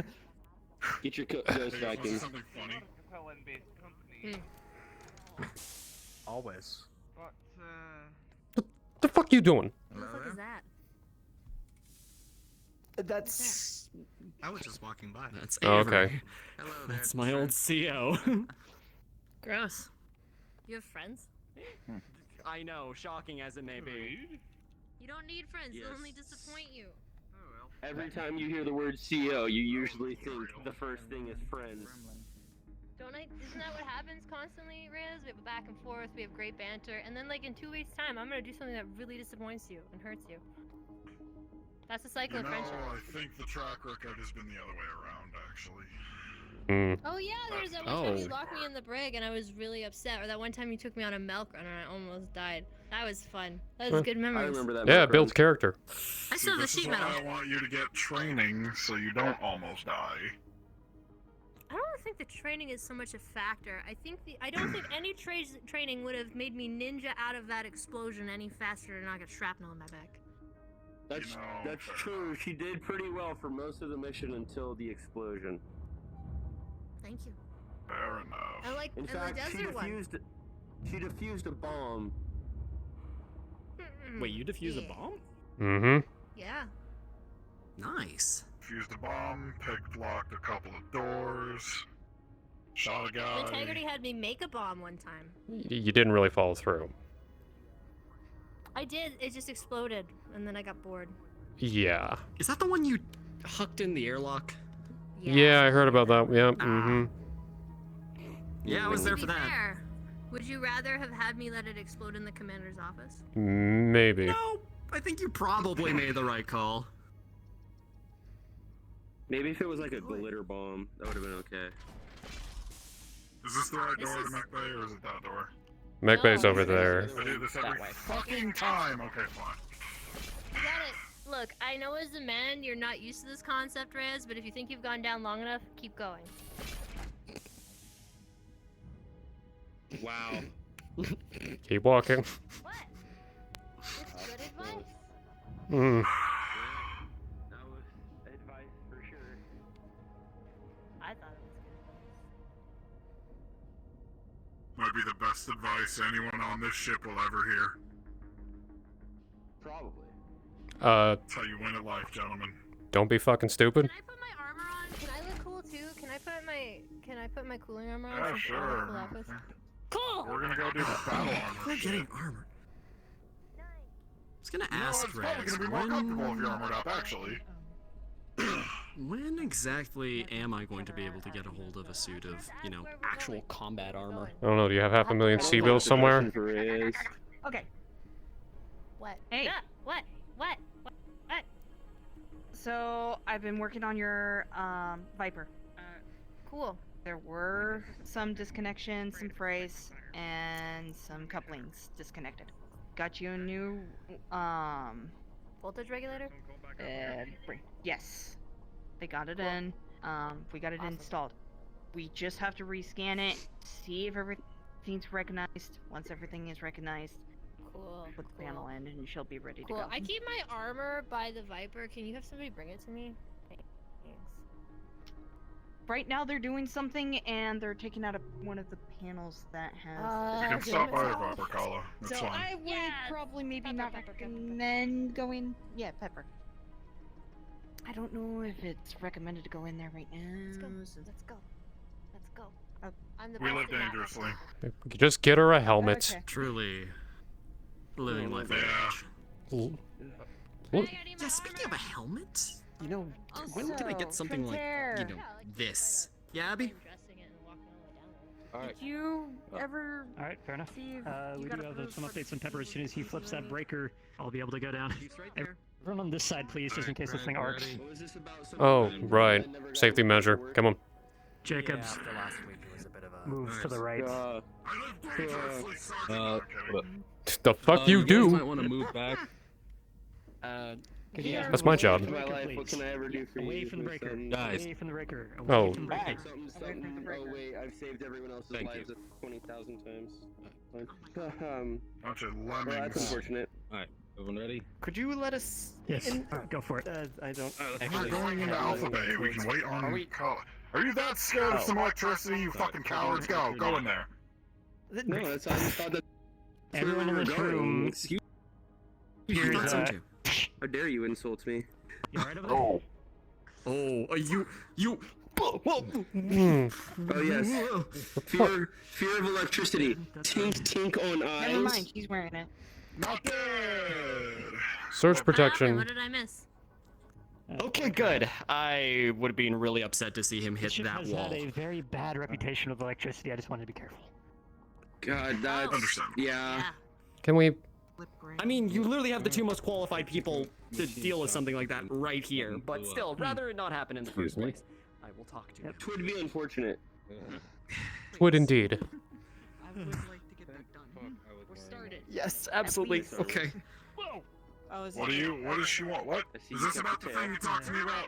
Get your ghost vacuum. Something funny. Always. The fuck you doing? What the fuck is that? That's I was just walking by. that's Oh, Avery. okay. Hello there. That's my old CO. Gross. You have friends? I know, shocking as it may be. You don't need friends. They'll Yes. only disappoint you. Every time you hear the word CO, you usually think the first thing is friends. Don't I? Isn't that what happens constantly, Reyes? We have a back and forth. We have great banter, and then like in 2 weeks' time, I'm gonna do something that really disappoints you and hurts you. That's the cycle You of know, friendship. I think the track record has been the other way around, actually. Oh yeah, there's that one time you locked me in the brig and I was really upset. Or that one time you took me on a milk run and I almost died. That was fun. That was good memories. I remember that. Yeah, build character. I still have the This is sheet why metal. I want you to get training so you don't almost die. I don't think the training is so much a factor. I don't think any training would have made me ninja out of that explosion any faster and not get shrapnel in my back. That's true. She did pretty well for most of the mission until the explosion. Thank you. Fair enough. I like In the fact, desert one. she defused a bomb. Wait, you defuse a bomb? Mm-hmm. Yeah. Nice. Fused a bomb, picked locked a couple of doors, shot a guy. Taggerty had me make a bomb one time. You didn't really follow through. I did. It just exploded, and then I got bored. Yeah. Is that the one you hucked in the airlock? Yeah, I heard about that. Yeah. Mm-hmm. Yeah, I was there To for be that. fair, would you rather have had me let it explode in the commander's office? Maybe. No, I think you probably made the right call. Maybe if it was like a glitter bomb, that would have been okay. Is this the right door to Mech Bay or is it that door? Mech Bay's over there. I do this every fucking time. Okay, fine. You got it. Look, I know as a man you're not used to this concept, Reyes, but if you think you've gone down long enough, keep going. Wow. Keep walking. What? It's good advice. Mm. That was advice for sure. I thought it was good advice. Might be the best advice anyone on this ship will ever hear. Probably. That's how you win at life, gentlemen. Don't be fucking stupid. Can I put my armor on? Can I look cool too? Can I put my cooling armor on? Yeah, since I sure. have cool outfits? Cool. We're gonna go do the battle armor. We're shit. getting armor. I was gonna No, ask it's probably Reyes, gonna be more comfortable if you're armored up, actually. when exactly am I going to be able to get a hold of a suit of, you know, Actual combat armor. I don't know. Do you have 500,000 C-bills somewhere? Okay. What? Hey. What? What? So I've been working on your Viper. Cool. There were some disconnections, some frays, and some couplings disconnected. Got you a new Voltage regulator? Yes. They got it in. We got it installed. We just have to rescan it, see if everything's recognized. Once everything is recognized, Cool. put the panel in and she'll be ready to Cool. go. I keep my armor by the Viper. Can you have somebody bring it to me? Thanks. Right now they're doing something and they're taking out one of the panels that has. You can stop by the Viper, Kala. That's So fine. I would probably maybe not recommend going. Yeah, Pepper. I don't know if it's recommended to go in there right now. Let's go. Let's go. Let's go. I'm the We best live at that. dangerously. Just get her a helmet. Okay. Truly living life on the Yeah. edge. Yeah, speaking of a helmet, you know, when can I get something like, you know, this? Yeah, Abby? Did you ever? All right, fair enough. See if We you do got have approved some for- updates on Pepper. As soon as he flips that breaker, I'll be able to go down. He's right there. Everyone on this side, please, just in case this thing arcs. What was this about? Oh, right. Safety measure. Come on. Jacobs After last week, it was a bit of a... moves to the right. I live dangerously, Sergeant. I'm kidding. The fuck you guys do? might want to move back. That's my job. My life, what can I ever do for Away you? from the breaker. Guys. Away from the breaker. Away Oh. from the breaker. Something. Oh wait, I've saved everyone else's Thank lives 20,000 times. Bunch of Well, that's lemmings. unfortunate. Alright, everyone ready? Could you let us? Yes. Go for it. I don't. We're going into Alpha Bay. We can wait on Kala. Are you that scared of some electricity, you fucking cowards? Go in there. No, that's I just thought that. Everyone in this room. Excuse Here's thought so too. How dare you insult me? You right over there? Oh. Oh, you... Mm. Oh yes. Fear of electricity. Tink on eyes. Never mind, she's wearing it. Not dead. Surge protection. What did I miss? Okay, good. I would have been really upset to see him hit This ship that has wall. had a very bad reputation with electricity. I just wanted to be careful. God, that's Understandable. yeah. Can we? I mean, you literally have the two most qualified people to deal with something like that right here, but still, rather it not happen in the first place. I will talk to you. It would be unfortunate. Would indeed. I would like to get that done. We're started. Yes, absolutely. Okay. Whoa! What do you? What does she want? What is this about the thing you talked to me about?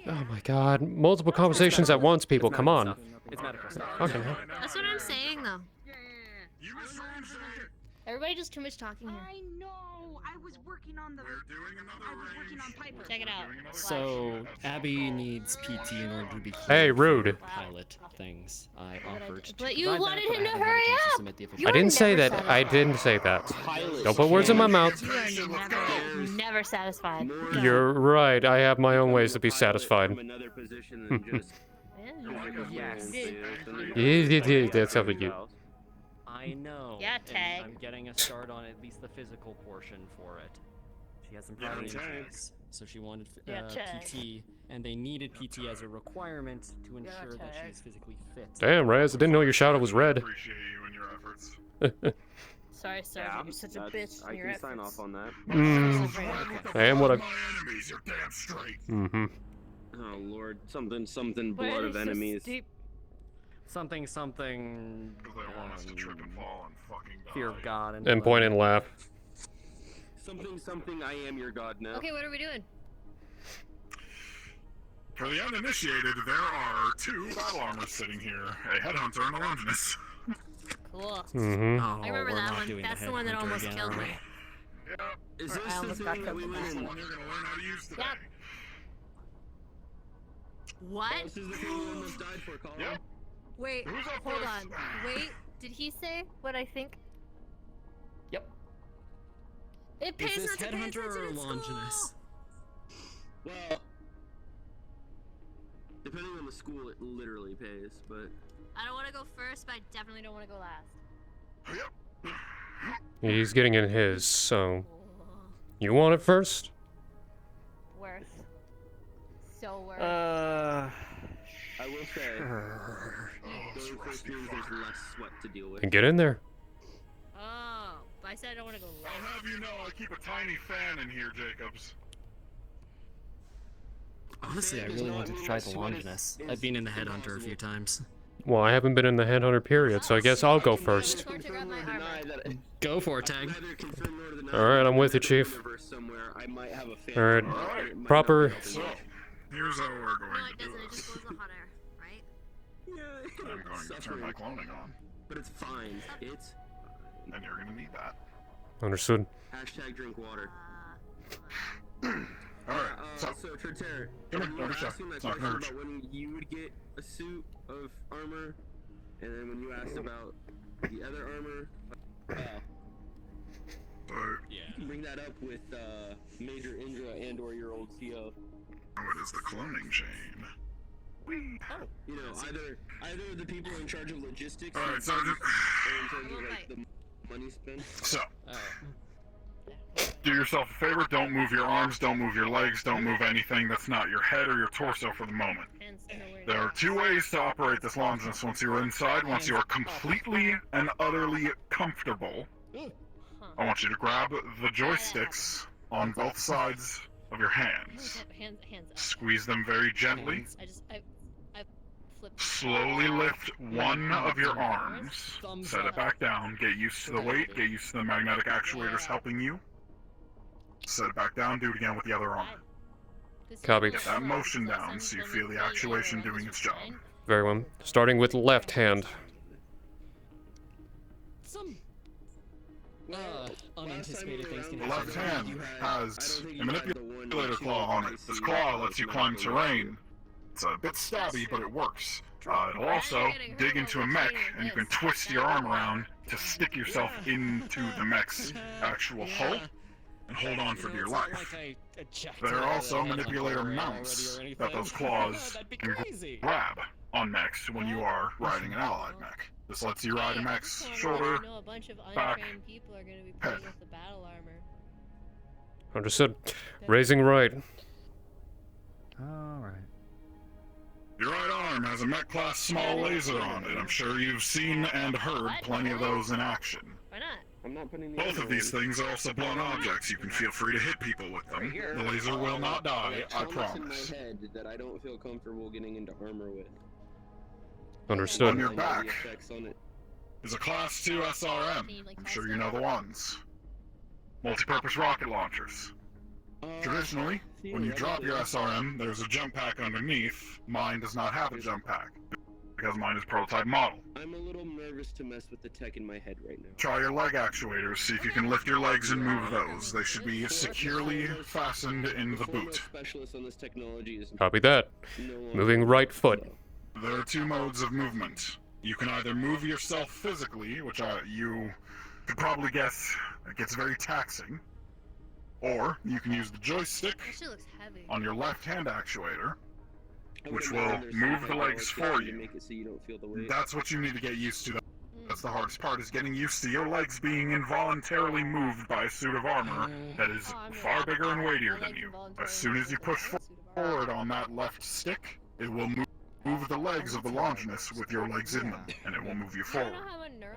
Oh my god. Multiple conversations at once, people. Come on. It's medical stuff. Fucking hell. That's what I'm saying, though. Everybody does too much talking here. I know. I was working on the. I was working on Piper. Check it out. So Abby needs PT in order to be Hey, rude. pilot things. I offered to But you provide wanted that, but him I to haven't had a hurry chance to up. submit the official- You I are didn't say never that. I didn't say that. Don't put words in my mouth. You are never satisfied. You're right. I have my own ways to be satisfied. Another position than just. Yes. Yeah, that's up to you. I know. Yeah, and Tag. I'm getting a start on at least the physical portion for it. She has some prior injuries, so she wanted Tag. PT, and they needed PT as a requirement to ensure that she's physically fit. Damn, Rez, I didn't know your shadow was red. Appreciate you and your efforts. Sorry, Sergeant. You're such a bitch. I in your can sign efforts. off on that. I am what I... Enemies are damn straight. Mm-hmm. Oh lord, something Why blood are of they so enemies. steep? Something. Fear of God And point and laugh. Something. I am your god now. Okay, what are we doing? For the uninitiated, there are 2 battle armors sitting here: a headhunter and a Longinus. Cool. Mm-hmm. Oh, I remember we're that not one. doing That's the the one that headhunter almost again, killed are me. we? Is Or this I the almost thing got that killed we with went this in? one. You're gonna learn how to use today. Yep. What? This is the thing we almost died for, Colin. Yep. Wait, Who's up hold first? on. Wait, did he say what I think? Yep. It pays Is this not to pay headhunter attention or in school. Longinus? Well, depending on the school, it literally pays, but. I don't want to go first, but I definitely don't want to go last. He's getting in his, so... You want it first? Worse. So worse. I will say, going first means there's less sweat to deal with. Then get in there. Oh, but I said I don't want to go last. I'll have you know I keep a tiny fan in here, Jacobs. Honestly, I really wanted to try the Longinus. I've been in the headhunter a few times. Well, I haven't been in the headhunter period, so I guess I'll go first. Go for it, Tag. Alright, I'm with you, Chief. Alright, proper... So, here's how we're going No, to it do doesn't. It this. just blows the hot air, right? I'm going to turn my cloning on. But it's fine. It's. And you're gonna need that. Understood. Hashtag drink water. Alright, so. Terter, Come here, you don't were be shy. asking that It's not question gonna hurt about when you would get a suit of armor, and then when you asked about the other armor, you can bring that up with Major Indra and/or your old CO. What is the cloning chain? You know, either the people in charge of logistics All right, or Sergeant. in charge of like the money spent. So, do yourself a favor, don't move your arms, don't move your legs, don't move anything that's not your head or your torso for the moment. There are 2 ways to operate this Longinus once you're inside. Once you are completely and utterly comfortable, I want you to grab the joysticks on both sides of your hands. Hands up. Squeeze them very gently. I flipped. Slowly lift one of your arms. Set it back down. Get used to the weight. Get used to the magnetic actuators helping you. Set it back down. Do it again with the other arm. Copy. Get that motion down so you feel the actuation doing its job. Very well. Starting with left hand. Unanticipated things can The happen. left hand has a manipulator claw on it. This claw lets you climb terrain. It's a bit stabby, but it works. It'll also dig into a mech, and you can twist your arm around to stick yourself into the mech's actual hull and hold on for dear life. There are also manipulator mounts that those claws can grab on mechs when you are riding an allied mech. This lets you ride a mech's shoulder, I know a bunch of back, untrained people are going to be head. playing with the battle armor. Understood. Raising right. Alright. Your right arm has a mech class small laser on it. I'm sure you've seen and heard plenty of those in action. Why not? I'm not putting the Both armor of these on. things are also blunt objects. You can feel free to hit people with them. The laser will not die, I promise. In my head that I don't feel comfortable getting into armor with. Understood. On your back The effects on it. is a Class 2 SRM. I'm sure you know the ones. Multi-purpose rocket launchers. Traditionally, when you drop your SRM, there's a jump pack underneath. Mine does not have a jump pack, because mine is prototype model. I'm a little nervous to mess with the tech in my head right now. Try your leg actuators, see if you can lift your legs and move those. They should be securely fastened in the boot. Specialist on this technology is Copy that. Moving right foot. There are two modes of movement. You can either move yourself physically, which you could probably guess it gets very taxing, or you can use the joystick on your left-hand actuator, which will move the legs for you. That's what you need to get used to. That's the hardest part, is getting used to your legs being involuntarily moved by a suit of armor that is far bigger and weightier than you. As soon as you push forward on that left stick, it will move the legs of the Longinus with your legs in them, and it will move you forward.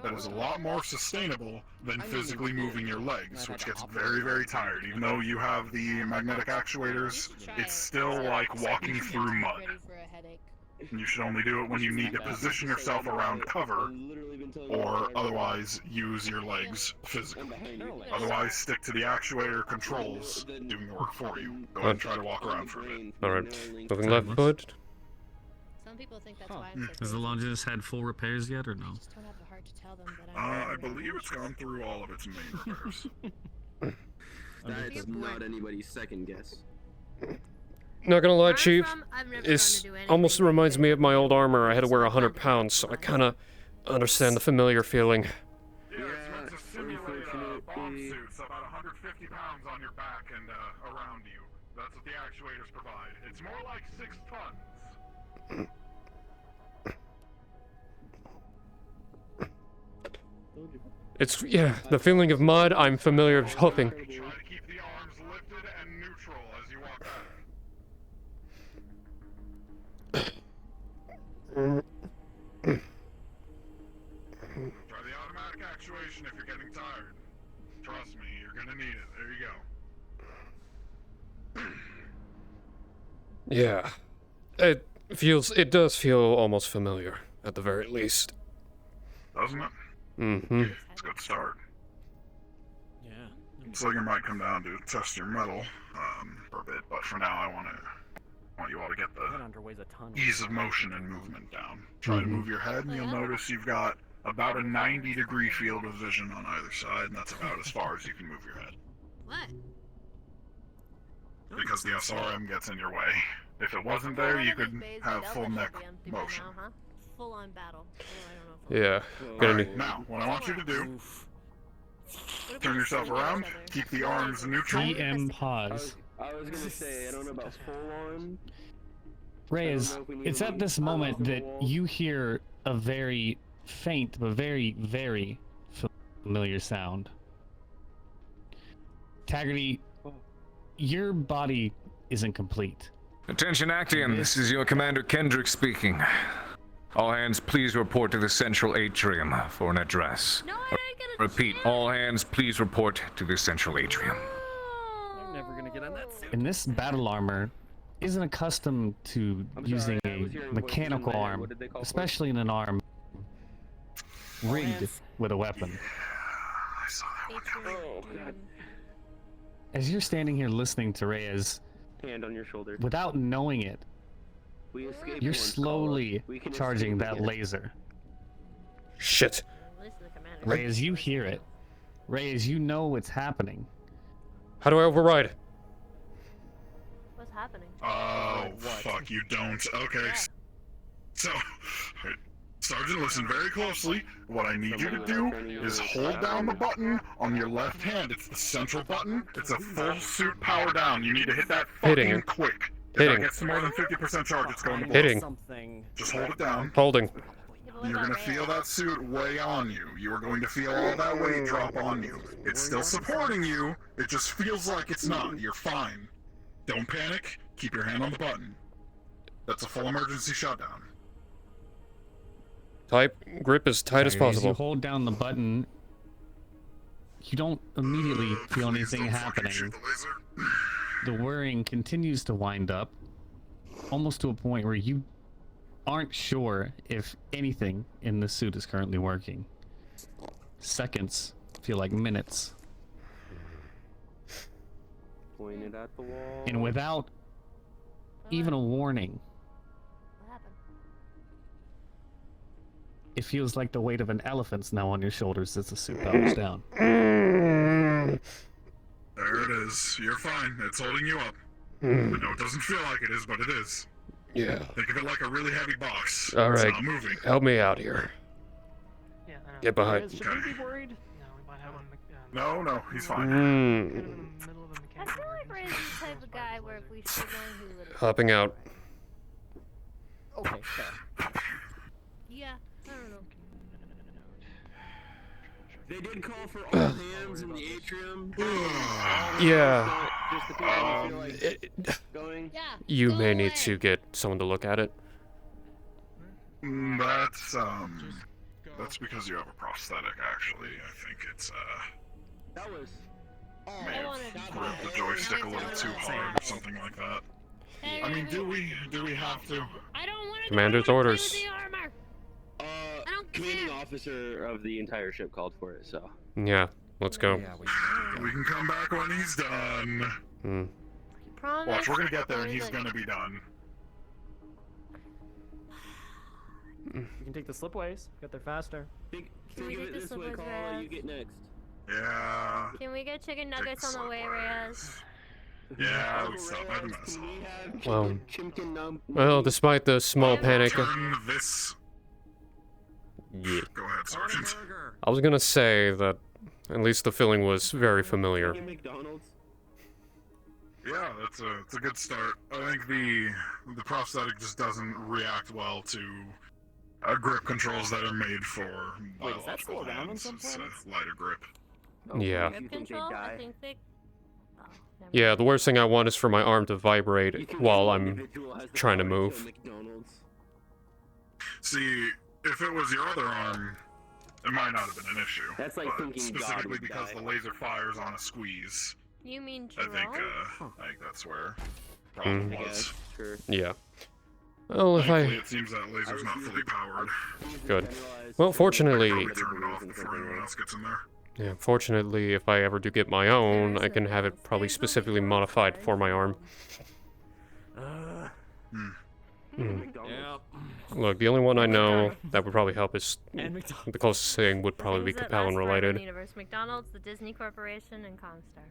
That is a lot more sustainable than physically moving your legs, which gets very, very tired. Even though you have the magnetic actuators, it's still like walking through mud. You should only do it when you need to position yourself around cover, or otherwise use your legs physically. Otherwise, stick to the actuator controls doing the work for you. Go ahead and try to walk around for a bit. Alright. Moving left foot. Some people think that's why I'm so Has the Longinus had full repairs yet, or no? Just don't have the heart to tell them that I'm I believe it's gone through all of its main repairs. That's not anybody's second guess. Not gonna lie, Chief, it almost reminds me of my old armor. I had to wear 100 pounds, so I kinda understand the familiar feeling. Yeah, it's meant to simulate bomb suits, about 150 pounds on your back and around you. That's what the actuators provide. It's more like 6 tons. It's, yeah, the feeling of mud, I'm familiar with hoofing. Try to keep the arms lifted and neutral as you walk out. Try the automatic actuation if you're getting tired. Trust me, you're gonna need it. There you go. Yeah. It does feel almost familiar, at the very least. Doesn't it? Mm-hmm. It's a good start. Yeah. So you might come down to test your metal for a bit, but for now I want you all to get the ease of motion and movement down. Try to move your head and you'll notice you've got about a 90-degree field of vision on either side, and that's about as far as you can move your head. What? Because the SRM gets in your way. If it wasn't there, you could have full neck motion. Full on battle. Yeah. Alright, now, what I want you to do, turn yourself around, keep the arms neutral. DM pause. I was gonna say, I don't know about full on. Reyes, it's at this moment that you hear a very faint but very, very familiar sound. Taggerty, your body isn't complete. Attention Actium, this is your Commander Kendrick speaking. All hands please report to the central atrium for an address. No, I didn't get a Repeat, all hands please report to the central atrium. I'm never gonna get on that suit. And this battle armor isn't accustomed to using a mechanical arm, especially in an arm rigged with a weapon. I saw that one coming. As you're standing here listening to Reyes, Hand on your shoulder. without knowing it, We escaped you're once, slowly Carla. We can charging escape that again. laser. Shit. Reyes, you hear it. Reyes, you know what's happening. How do I override? What's happening? Oh, fuck, you don't. Okay. So, Sergeant, listen very closely. What I need you to do is hold down the button on your left hand. It's the central button. It's a full suit power down. You need to hit that fucking quick. If that gets to more than 50% charge, it's going to blow. Hitting. Just hold it down. Holding. You're going to feel that suit weigh on you. You are going to feel all that weight drop on you. It's still supporting you. It just feels like it's not. You're fine. Don't panic. Keep your hand on the button. That's a full emergency shutdown. Grip as tight as As possible. you hold down the button, you don't immediately feel anything happening. The whirring continues to wind up, almost to a point where you aren't sure if anything in the suit is currently working. Seconds feel like minutes. Pointed at the wall. And without even a warning, What happened? it feels like the weight of an elephant's now on your shoulders as the suit powers down. There it is. You're fine. It's holding you up. I know it doesn't feel like it is, but it is. Yeah. Think of it like a really heavy box. All It's right. not moving. Help me out here. Yeah, I know. Get behind. Should we be worried? No, we might have one. No, he's fine. I feel like Ray's the type of guy where if we should one, he would have. Hopping out. Okay, fair. Yeah, I don't know. They did call for all hands in the atrium. Yeah. Just the people who feel like going. Yeah. You may need to get someone to look at it. That's because you have a prosthetic, actually. I think it's, That was. may have gripped the joystick a little too hard or something like that. I mean, do we have to? I don't want to. Commander's orders. Commanding officer of the entire ship called for it, so. Yeah, let's go. We can come back when he's done. Promise. Watch, we're gonna get there and he's gonna be done. You can take the slipways. Get there faster. Think Can we of get it this this way, slipways, Carla. Reyes? You get next. Yeah. Can we get chicken nuggets on the way, Reyes? Yeah, we stop at a mess. Well, despite the small panic. Turn this. Yeah. Go ahead, Sergeant. I was gonna say that at least the feeling was very familiar. McDonald's. Yeah, it's a good start. I think the prosthetic just doesn't react well to grip controls that are made for Wait, is that still biological around on hands. some It's planets? a lighter grip. Yeah. Grip control? I think they. Oh, never Yeah, the worst thing I want is for my arm to vibrate while I'm trying to move. See, if it was your other arm, it might not have been an issue. That's like but thinking God specifically would because die. the laser fires on a squeeze. You mean I Jerome? think that's where the problem Mm. was. Sure. Yeah. Well, if Thankfully, I... it seems that laser's not fully powered. Good. Well, fortunately... Probably turn it off before anyone else gets in there. Yeah, fortunately, if I ever do get my own, I can have it probably specifically modified for my arm. Yeah. Look, the only one I know that would probably help is... And McDonald's. The closest thing would probably be Things that Capellan last forever in related. the universe. McDonald's, the Disney Corporation, and Comstar.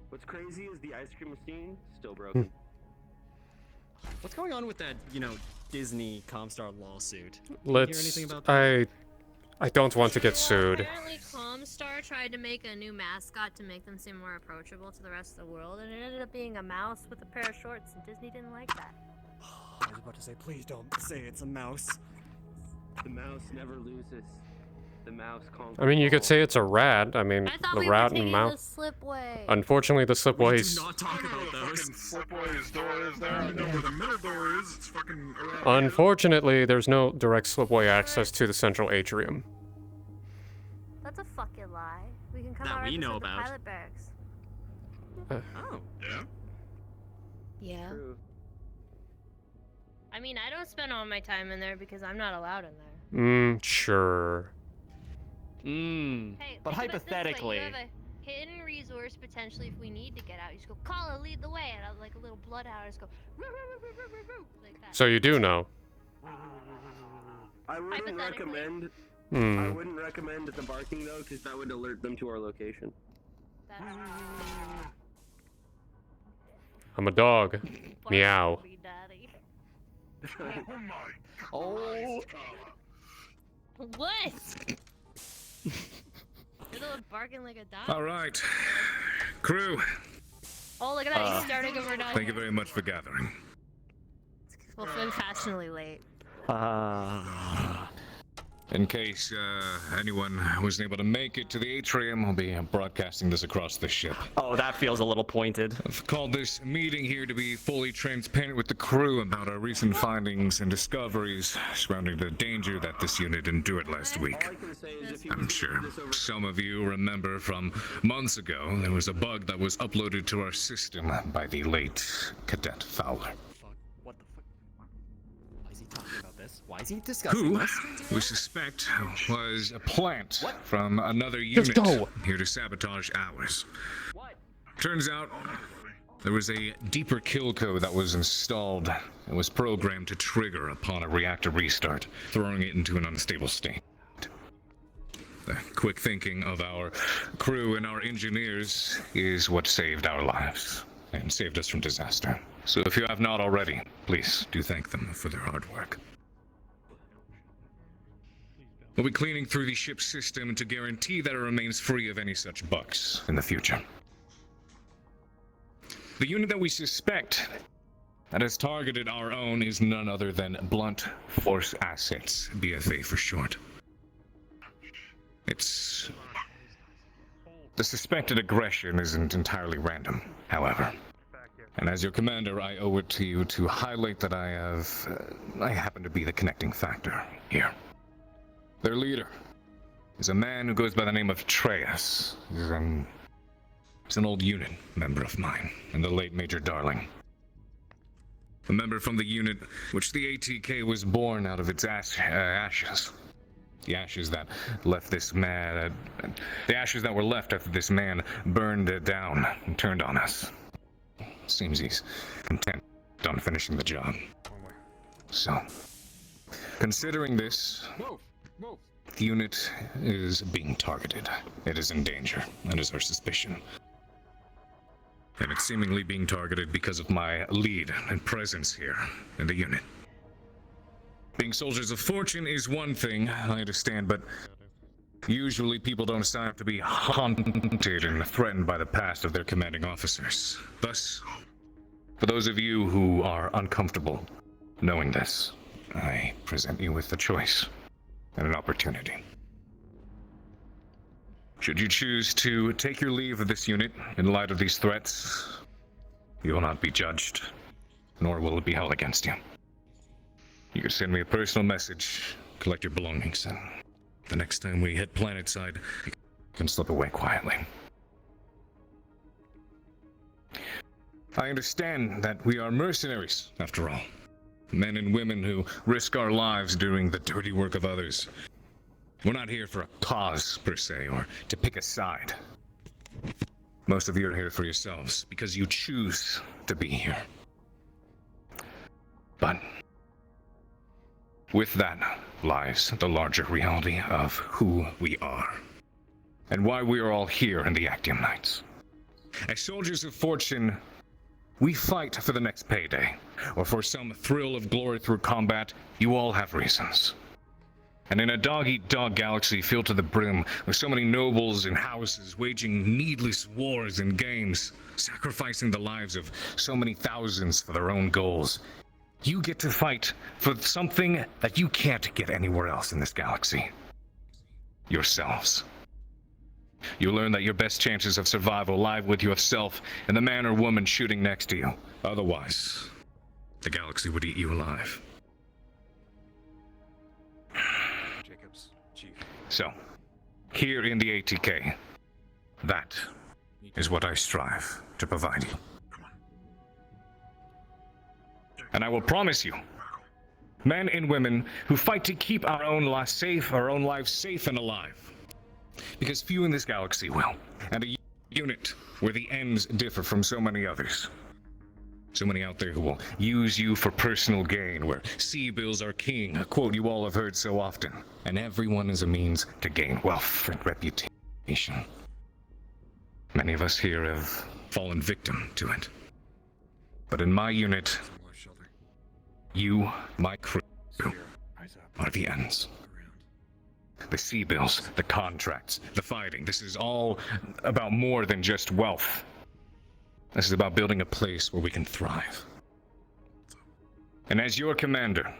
What's crazy is the ice cream machine still Hmm. broken. What's going on with that, Disney Comstar lawsuit? Did you hear Let's... anything about that? I don't want to get sued. Apparently, Comstar tried to make a new mascot to make them seem more approachable to the rest of the world, and it ended up being a mouse with a pair of shorts, and Disney didn't like that. I was about to say, please don't say it's a mouse. The mouse never loses. The mouse conquers. I mean, you could say it's a rat. I mean, I thought the we were rat taking and the mouse. slipway. Unfortunately, the slipways... not talk about those. Slipway's door is there. I know where the middle door is. It's fucking around. Unfortunately, there's no direct slipway access to the central atrium. That's a fucking lie. We can come That out we right know beside the about. pilot barracks. Oh. Yeah? Yeah. True. I mean, I don't spend all my time in there because I'm not allowed in there. Sure. Hey, But think of it this way, hypothetically. you have a hidden resource potentially if we need to get out. You just go, Kala, lead the way, and I'll like a little bloodhound just go, "Roo, roo, roo, roo, roo, roo," like that. So you do know. I wouldn't recommend. I wouldn't recommend the barking though, because that would alert them to our location. I'm a dog. Meow. Oh. What? You're the one barking like a dog. All right, crew. Oh, look at that. He's starting over down Thank you very much for gathering. Well, it's been fashionably late. In case anyone wasn't able to make it to the atrium, I'll be broadcasting this across the ship. Oh, that feels a little pointed. I've called this meeting here to be fully transparent with the crew about our recent findings and discoveries surrounding the danger that this unit endured last week. I'm sure some of you remember from months ago, there was a bug that was uploaded to our system by the late Cadet Fowler. What the fuck? Why is he talking about this? Why is he discussing Who this? we suspect was a plant from another unit here to sabotage ours. Turns out there was a deeper kill code that was installed and was programmed to trigger upon a reactor restart, throwing it into an unstable state. The quick thinking of our crew and our engineers is what saved our lives and saved us from disaster. So if you have not already, please do thank them for their hard work. We'll be cleaning through the ship's system to guarantee that it remains free of any such bugs in the future. The unit that we suspect that has targeted our own is none other than Blunt Force Assets, BFA for short. The suspected aggression isn't entirely random, however. And as your commander, I owe it to you to highlight that I happen to be the connecting factor here. Their leader is a man who goes by the name of Treyas. He's an old unit member of mine, and the late Major Darling. A member from the unit which the ATK was born out of its ashes. The ashes that left this man, the ashes that were left after this man burned it down and turned on us. Seems he's content on finishing the job. So, considering this, the unit is being targeted. It is in danger. That is our suspicion. And it's seemingly being targeted because of my lead and presence here in the unit. Being soldiers of fortune is one thing, I understand, but usually people don't sign up to be haunted and threatened by the past of their commanding officers. Thus, for those of you who are uncomfortable knowing this, I present you with a choice and an opportunity. Should you choose to take your leave of this unit in light of these threats, you will not be judged, nor will it be held against you. You can send me a personal message, collect your belongings, and the next time we hit planetside, you can slip away quietly. I understand that we are mercenaries, after all. Men and women who risk our lives doing the dirty work of others. We're not here for a cause, per se, or to pick a side. Most of you are here for yourselves, because you choose to be here. But with that lies the larger reality of who we are, and why we are all here in the Actium Knights. As soldiers of fortune, we fight for the next payday, or for some thrill of glory through combat. You all have reasons. And in a dog-eat-dog galaxy filled to the brim, with so many nobles and houses waging needless wars and games, sacrificing the lives of so many thousands for their own goals, you get to fight for something that you can't get anywhere else in this galaxy. Yourselves. You learn that your best chances of survival lie with yourself and the man or woman shooting next to you. Otherwise, the galaxy would eat you alive. Jacobs, Chief. So, here in the ATK, that is what I strive to provide you. And I will promise you, men and women who fight to keep our own lives safe and alive. Because few in this galaxy will, and a unit where the ends differ from so many others. So many out there who will use you for personal gain, where C-bills are king, a quote you all have heard so often, and everyone is a means to gain wealth and reputation. Many of us here have fallen victim to it. But in my unit, you, my crew, are the ends. The C-bills, the contracts, the fighting. This is all about more than just wealth. This is about building a place where we can thrive. And as your commander,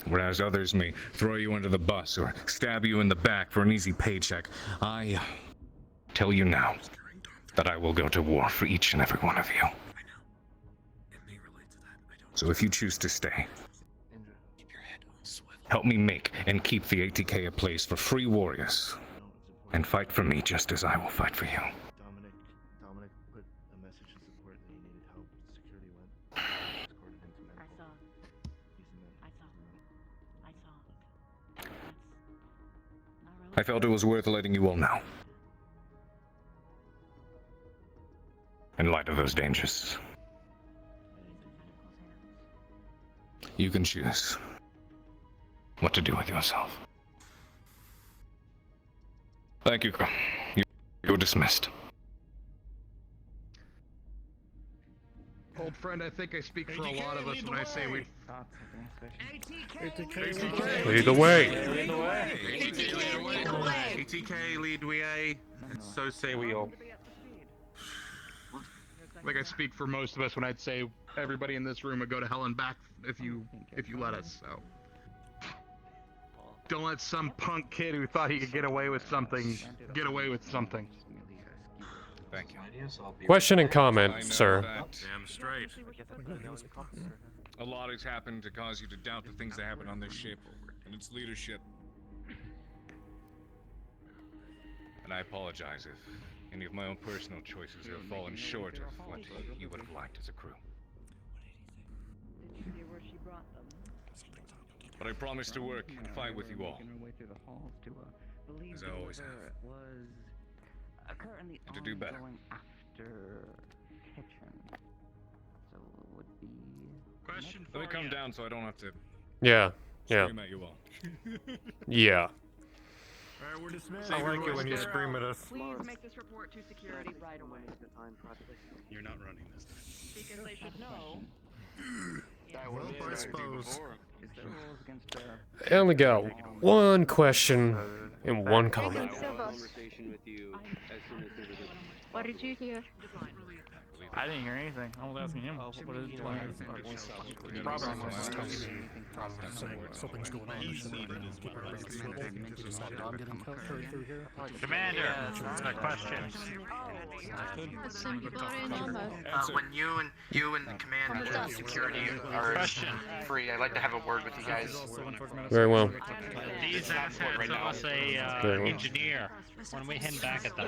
Whereas others may throw you under the bus or stab you in the back for an easy paycheck, I tell you now that I will go to war for each and every one of you. So if you choose to stay, help me make and keep the ATK a place for free warriors, and fight for me just as I will fight for you. Dominic put a message to support that he needed help. Security went, escorted him to medical. I felt it was worth letting you all know. In light of those dangers, you can choose what to do with yourself. Thank you. You're dismissed. Old friend, I think I speak for a lot of us when I say we. Lead the way. ATK, lead the way. And so say we all. I think I speak for most of us when I'd say everybody in this room would go to hell and back if you let us. So don't let some punk kid who thought he could get away with something get away with something. Thank you. Question and comment, sir. Damn straight. A lot has happened to cause you to doubt the things that happen on this ship and its leadership. And I apologize if any of my own personal choices have fallen short of what you would have liked as a crew. But I promise to work and fight with you all, as I always have. And to do better. Question. Let me come down so I don't have to Yeah. scream at you all. Yeah. Alright, we're dismissed. I like it when you scream at us. Please make this report to security right away. You're not running this. Because they should know. Well, I suppose. I only got one question and one comment. What did you hear? I didn't hear anything. I was asking him. What is the plan? Commander, questions. When you and the commander and security are free, I'd like to have a word with you guys. Very well. These assets owe us a engineer. When we head back at them.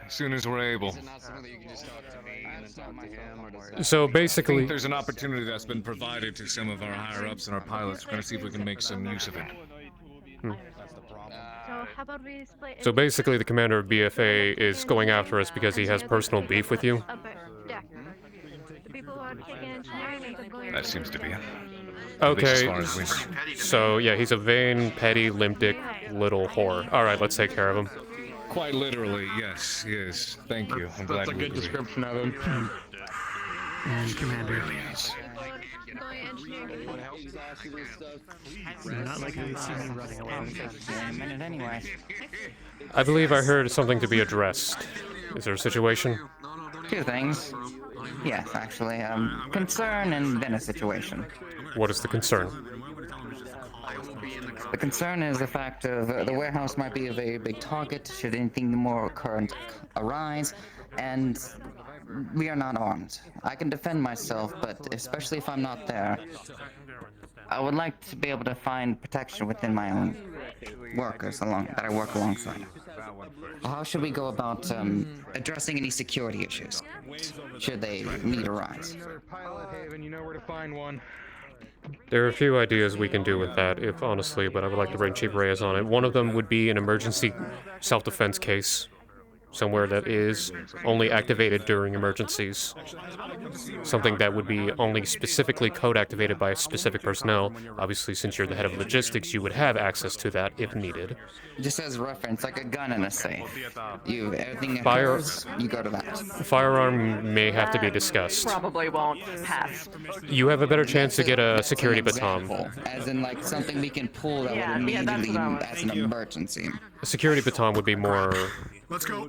As soon as we're able. So I basically, think there's an opportunity that's been provided to some of our higher-ups and our pilots. We're going to see if we can make some use of it. So how about we split? So basically, the commander of BFA is going after us because he has personal beef with you. Yeah. The people who are taking engineering are going. That seems to be it. Okay, At least as far as we- so yeah, he's a vain, petty, limp dick little whore. All right, let's take care of him. Quite literally, yes, he is. Thank you. I'm glad That's a you good agree. description of him. And Commander. Really is. Not like I see me running away. I believe I heard something to be addressed. Is there a situation? Two things. Yes, actually. Concern and then a situation. What is the concern? The concern is the fact of the warehouse might be a very big target should anything more current arise, and we are not armed. I can defend myself, but especially if I'm not there, I would like to be able to find protection within my own workers that I work alongside. How should we go about addressing any security issues, should they need arise? Pilot Haven, you know where to find one. There are a few ideas we can do with that, if honestly, but I would like to bring Chief Reyes on it. One of them would be an emergency self-defense case, somewhere that is only activated during emergencies. Something that would be only specifically code activated by specific personnel. Obviously, since you're the head of logistics, you would have access to that if needed. Just as a reference, like a gun in a safe. Everything that Fire- happens, you go to that. Firearm may have to be discussed. Probably won't pass. You have a better chance to get a security baton. As in, like, something we can pull that would immediately, as an emergency. A security baton would be more Let's go.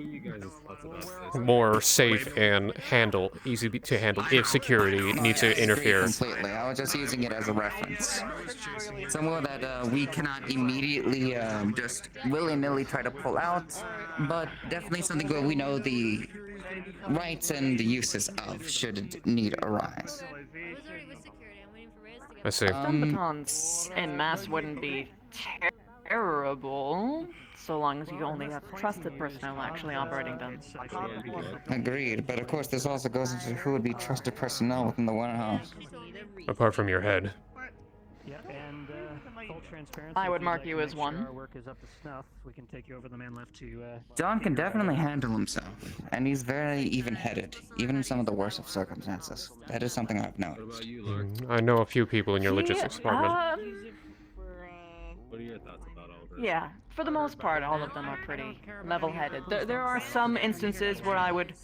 more safe and easy to handle if security needs to interfere. Completely. I was just using it as a reference. Somewhere that we cannot immediately just willy-nilly try to pull out, but definitely something where we know the rights and the uses of should need arise. I see. Automatons en masse wouldn't be terrible, so long as you only have trusted personnel actually operating them. Agreed, but of course this also goes into who would be trusted personnel within the warehouse. Apart from your head. Yeah, and full transparency. I would mark you as one. Our work is up to snuff. We can take you over the man left to. John can definitely handle himself, and he's very even-headed, even in some of the worst of circumstances. That is something I've noticed. I know a few people in your logistics department. What are your thoughts about all this? Yeah, for the most part, all of them are pretty level-headed. There are some instances where I would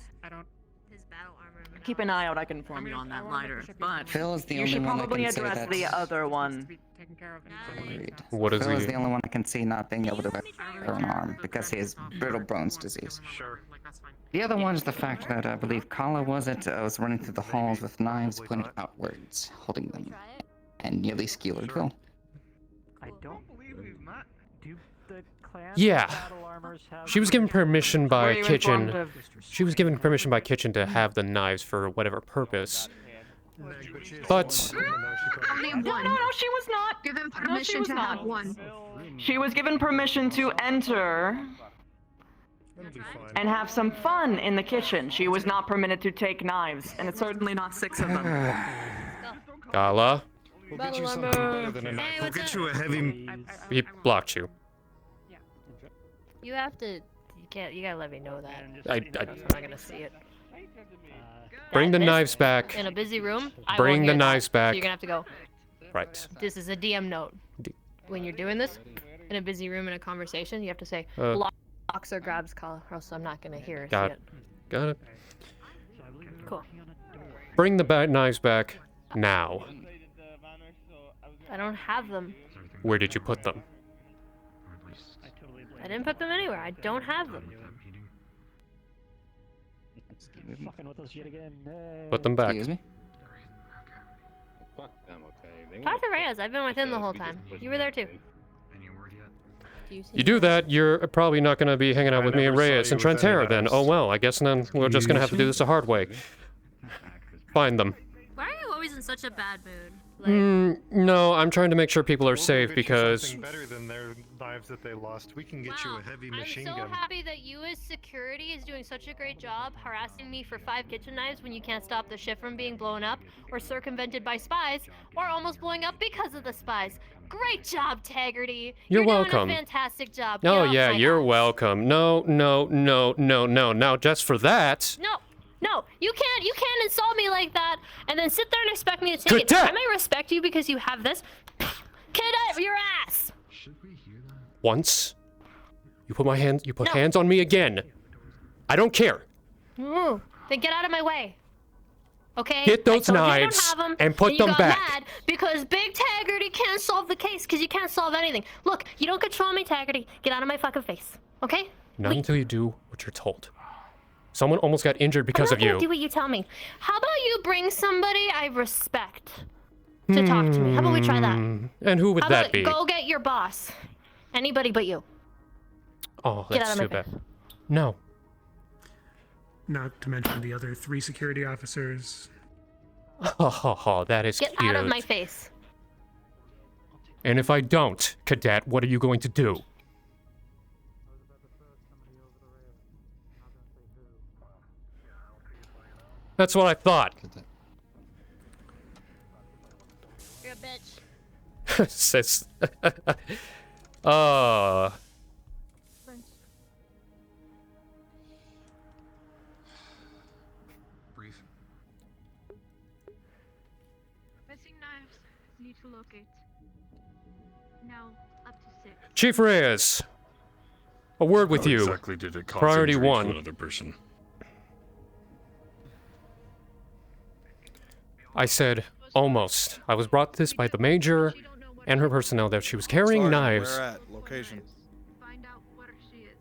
keep an eye out. I can inform you on that later, but Phil is the you only should one I probably can say address the that's- other one. Agreed. What is Phil is he? the only one I can see not being able to repair an arm because he has brittle bones disease. Sure. The other one is the fact that I believe Kala was running through the halls with knives pointed outwards, holding them, and nearly skewered Phil. I don't believe we've not. Do the clan Yeah. battle armors have? She was given permission Were by you Kitchen. informed of- She was given permission by Kitchen to have the knives for whatever purpose. But No, she was not. Given No, she permission was to not. have one. She was given permission to enter and have some fun in the kitchen. She was not permitted to take knives, and it's certainly not 6 of them. Gala, We'll get you something better than a knife. We'll get you a heavy... he blocked you. You have to. You gotta let me know that. I'm not gonna see it. Bring the This- knives back. In a busy room. I Bring won't the hear that. knives back. So you're gonna have to go. Right. This is a DM note. When you're doing this in a busy room in a conversation, you have to say Uh, blocks or grabs call, or else I'm not gonna hear or see Got it. Got it. Cool. Bring the knives back now. I don't have them. Where did you put them? I didn't put them anywhere. I don't have them. Fucking with us yet again. Put them back. Excuse me? Fuck them, okay? Talk to Reyes. I've been with him the whole time. You were there too. Do you see You do that, you're probably not going to be hanging out with me and Reyes and Trentera then. Oh well, I guess then we're just going to have to do this the hard way. Find them. Why are you always in such a bad mood? No, I'm trying to make sure people are safe We'll get you because... something better than their knives that they lost. We can get you a heavy machine I'm so gun. happy that you as security is doing such a great job harassing me for 5 kitchen knives when you can't stop the ship from being blown up or circumvented by spies or almost blowing up because of the spies. Great job, Taggerty. You're doing welcome. a fantastic job. Oh Get off yeah, my you're house. welcome. No. Now just for that... No, you can't insult me like that and then sit there and expect me to take it. Cadet! I may respect you because you have this. Cadet, your ass! Once, you put No. hands on me again. I don't care. Ooh, then get out of my way. Okay? Get those I told you I knives don't have 'em, and put you them got back. Mad because Big Taggerty can't solve the case because you can't solve anything. Look, you don't control me, Taggerty. Get out of my fucking face. Okay? Not until you do what you're told. Someone almost got injured because I'm of not you. gonna do what you tell me. How about you bring somebody I respect to talk to me? How about we try that? And who would How that about be? go get your boss? Anybody but you. Oh, Get that's out of too my bad. No. Not to mention the other 3 security officers. Oh, that is Get cute. out of my face. And if I don't, Cadet, what are you going to do? That's what I thought. You're a bitch. Says. Brief. Missing knives. Need to locate. Now up to 6. Chief Reyes, a word with How you. exactly did it cause Priority injury to 1. another person? I said almost. I was brought this by the Major and her personnel that she was carrying Sergeant, knives. Where at? Location. Find out where she is.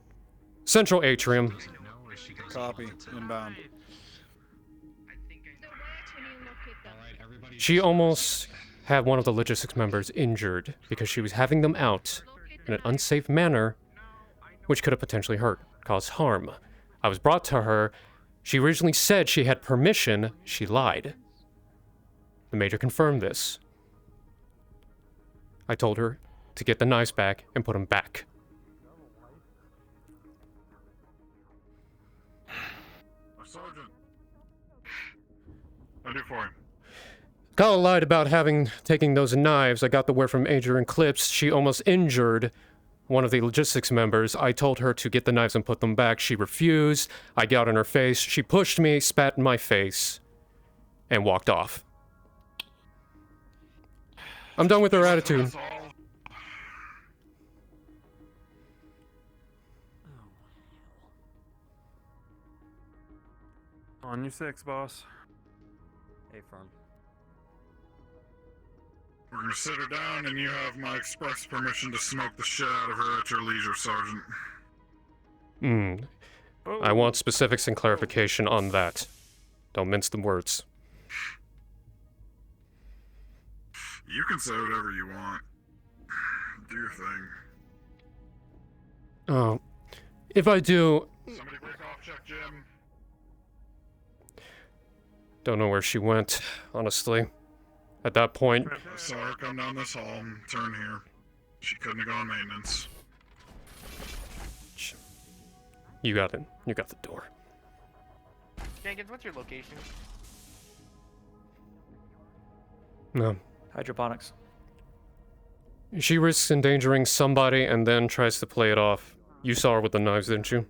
Central atrium. Copy. Inbound. She almost had one of the logistics members injured because she was having them out in an unsafe manner, which could have potentially caused harm. I was brought to her. She originally said she had permission. She lied. The Major confirmed this. I told her to get the knives back and put them back. Sergeant. I do for him. Kyle lied about taking those knives. I got the word from Major in clips. She almost injured one of the logistics members. I told her to get the knives and put them back. She refused. I got in her face. She pushed me, spat in my face, and walked off. I'm done with her attitude. On your 6, boss. Hey, firm. We're gonna sit her down, and you have my express permission to smoke the shit out of her at your leisure, Sergeant. I want specifics and clarification on that. Don't mince the words. You can say whatever you want. Do your thing. Oh. If I do... Somebody break off, check Jim. Don't know where she went, honestly. At that point... I saw her come down this hall and turn here. She couldn't have gone maintenance. You got it. You got the door. Jenkins, what's your location? No. Hydroponics. She risks endangering somebody and then tries to play it off. You saw her with the knives, didn't you?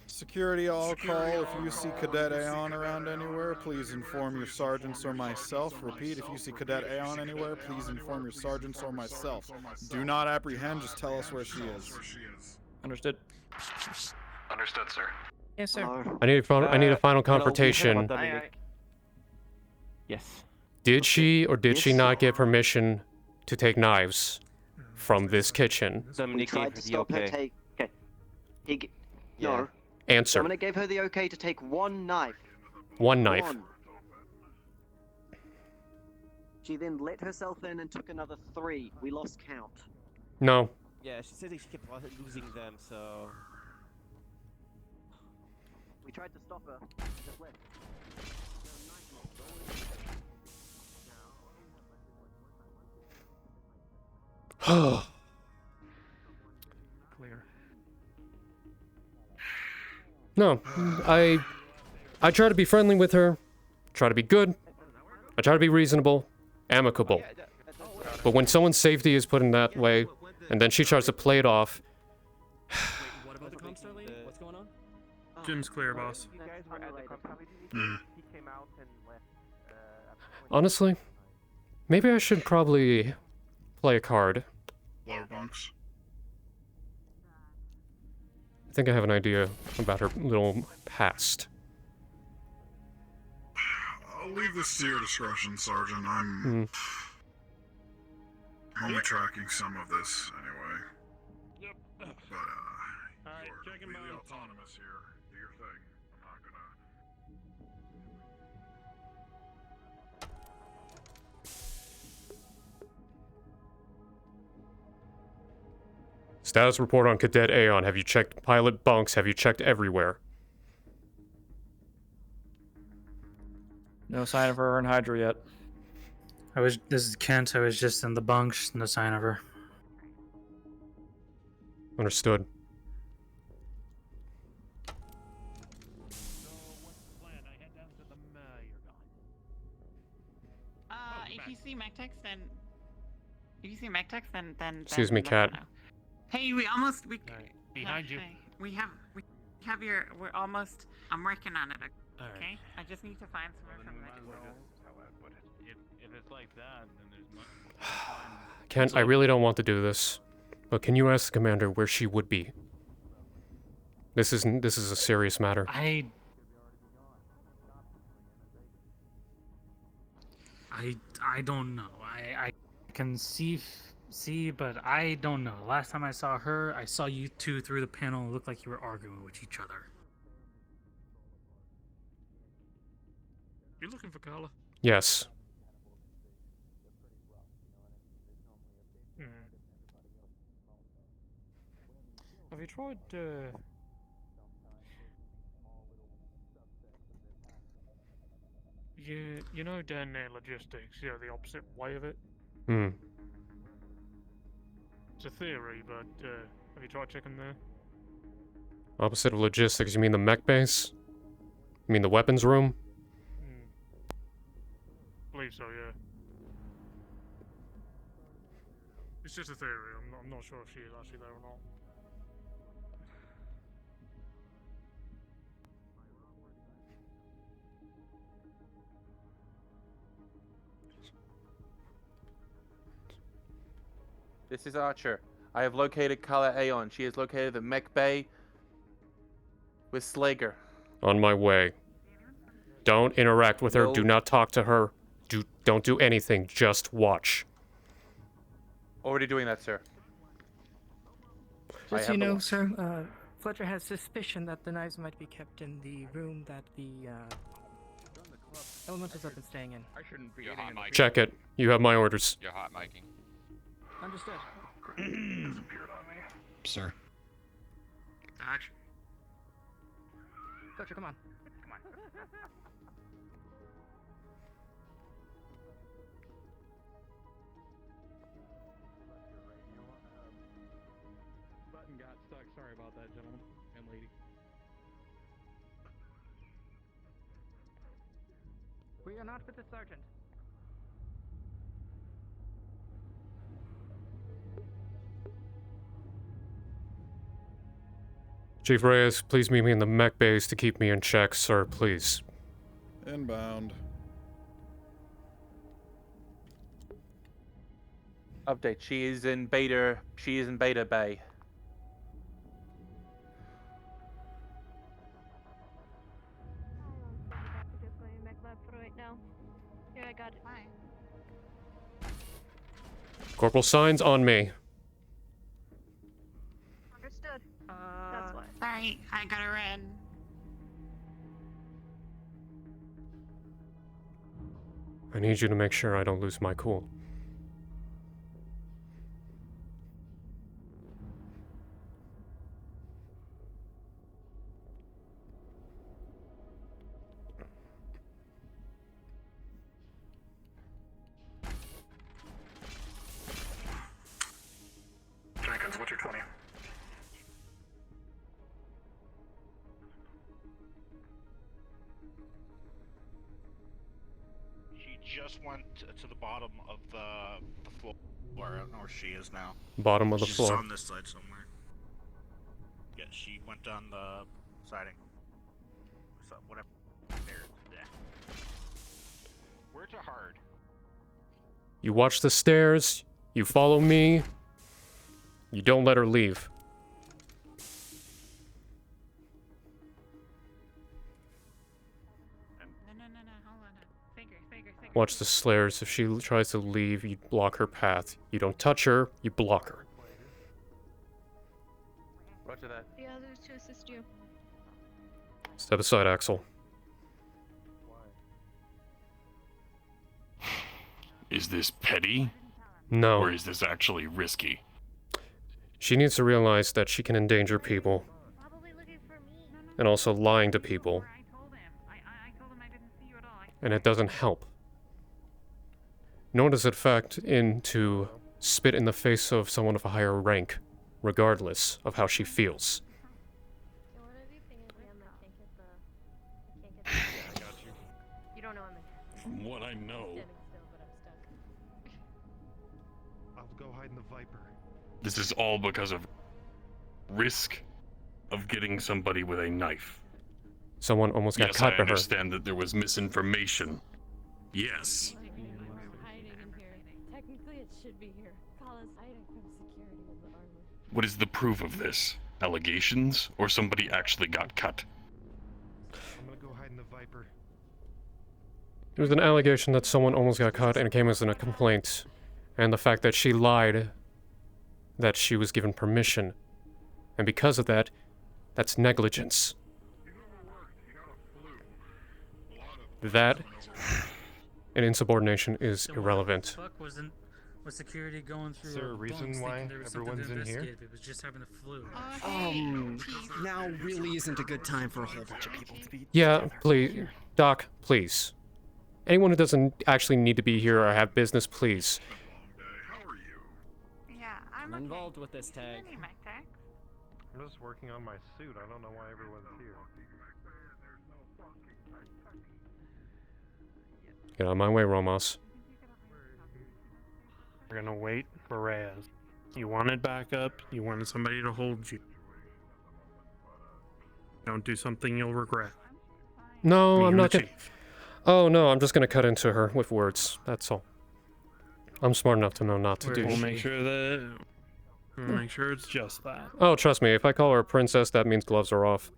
Security all call. If you see Cadet Aeon around anywhere, please inform your sergeants or myself. Repeat, if you see Cadet Aeon anywhere, please inform your sergeants or myself. Do not apprehend, just tell us where she is. Understood. Understood, sir. Yes, sir. I need a final confrontation. Yes. Did she or did she not get permission to take knives from this kitchen? We tried to stop her take. Okay. No. Answer. Dominic gave her the okay to take one knife. One knife. One. She then let herself in and took another 3. We lost count. No. Yeah, she said she kept losing them, so... We tried to stop her. Just left. Clear. No. I try to be friendly with her. Try to be good. I try to be reasonable. Amicable. But when someone's safety is put in that way, and then she tries to play it off... What about the Comstar lady? What's going on? Jim's clear, boss. Honestly, maybe I should probably play a card. Lower bunks. I think I have an idea about her little past. I'll leave this to your discretion, Sergeant. I'm only tracking some of this anyway. Yep. But, you're completely autonomous here. Do your thing. I'm not gonna... Status report on Cadet Aeon. Have you checked pilot bunks? Have you checked everywhere? No sign of her in Hydra yet. This is Kent. I was just in the bunks. No sign of her. Understood. If you see MacTex, then Excuse me, Cat. Hey, Behind you. We have your. We're almost. I'm working on it. Okay. I just need to find some information. If it's like that, then there's much. Kent, I really don't want to do this, but can you ask the commander where she would be? This is a serious matter. I don't know. I can see See, but I don't know. Last time I saw her, I saw you two through the panel. It looked like you were arguing with each other. You looking for Carla? Yes. Have you tried, you know down there logistics, the opposite way of it? Hmm. It's a theory, but, have you tried checking there? Opposite of logistics, you mean the mech base? You mean the weapons room? Believe so, yeah. It's just a theory. I'm not sure if she is actually there or not. This is Archer. I have located Kala Aeon. She is located at the mech bay with Slager. On my way. Don't interact with her. No. Do not talk to her. Don't do anything. Just watch. Already doing that, sir. Just so you know, sir, Fletcher has suspicion that the knives might be kept in the room that the elementals have been staying in. I shouldn't be hot mic. Check it. You have my orders. You're hot micing. Understood. Sir. Action. Fletcher, come on. Come on. Button got stuck. Sorry about that, gentlemen and lady. We are not with the sergeant. Chief Reyes, please meet me in the mech base to keep me in check, sir, please. Inbound. Update. She is in Beta Bay. Just going to mech lab for right now. Here, I got it. Corporal Signs on me. Understood. That's why. Sorry, I got her in. I need you to make sure I don't lose my cool. Jenkins, what's your 20? She just went to the bottom of the floor. I don't know where she is now. Bottom of the She's floor. on this side somewhere. Yeah, she went down the siding. So whatever. There. Yeah. Where to hard? You watch the stairs, you follow me, you don't let her leave. Watch the stairs. If she tries to leave, you block her path. You don't touch her, you block her. Roger that. The others to assist you. Step aside, Axel. Is this petty? No. Or is this actually risky? She needs to realize that she can endanger people. And also lying to people. And it doesn't help. Nor does it factor into spit in the face of someone of a higher rank, regardless of how she feels. You don't know him. From what I know, I'll go hide in the Viper. this is all because of risk of getting somebody with a knife. Someone almost got Yes, caught I by her. understand that there was misinformation. Yes. Technically, it should be here. Kala's hiding from security in the armor. What is the proof of this? Allegations, or somebody actually got cut? I'm gonna go hide in the Viper. There was an allegation that someone almost got caught and it came as a complaint. And the fact that she lied that she was given permission. And because of that, that's negligence. That and insubordination is irrelevant. Was security going through? Is there a reason why everyone's in here? It was just having the flu. Now really isn't a good time for a whole bunch of people to be. Yeah, please. Doc, please. Anyone who doesn't actually need to be here or have business, please. Yeah, I'm involved with this tag. I'm just working on my suit. I don't know why everyone's here. Get out of my way, Romos. We're gonna wait for Reyes. You wanted backup, you wanted somebody to hold you. Don't do something you'll regret. No, Me I'm and not the gonna... chief. Oh, no, I'm just gonna cut into her with words. That's all. I'm smart enough to know not to do We'll shit. make sure that... We'll make sure it's just that. Oh, trust me, if I call her a princess, that means gloves are off.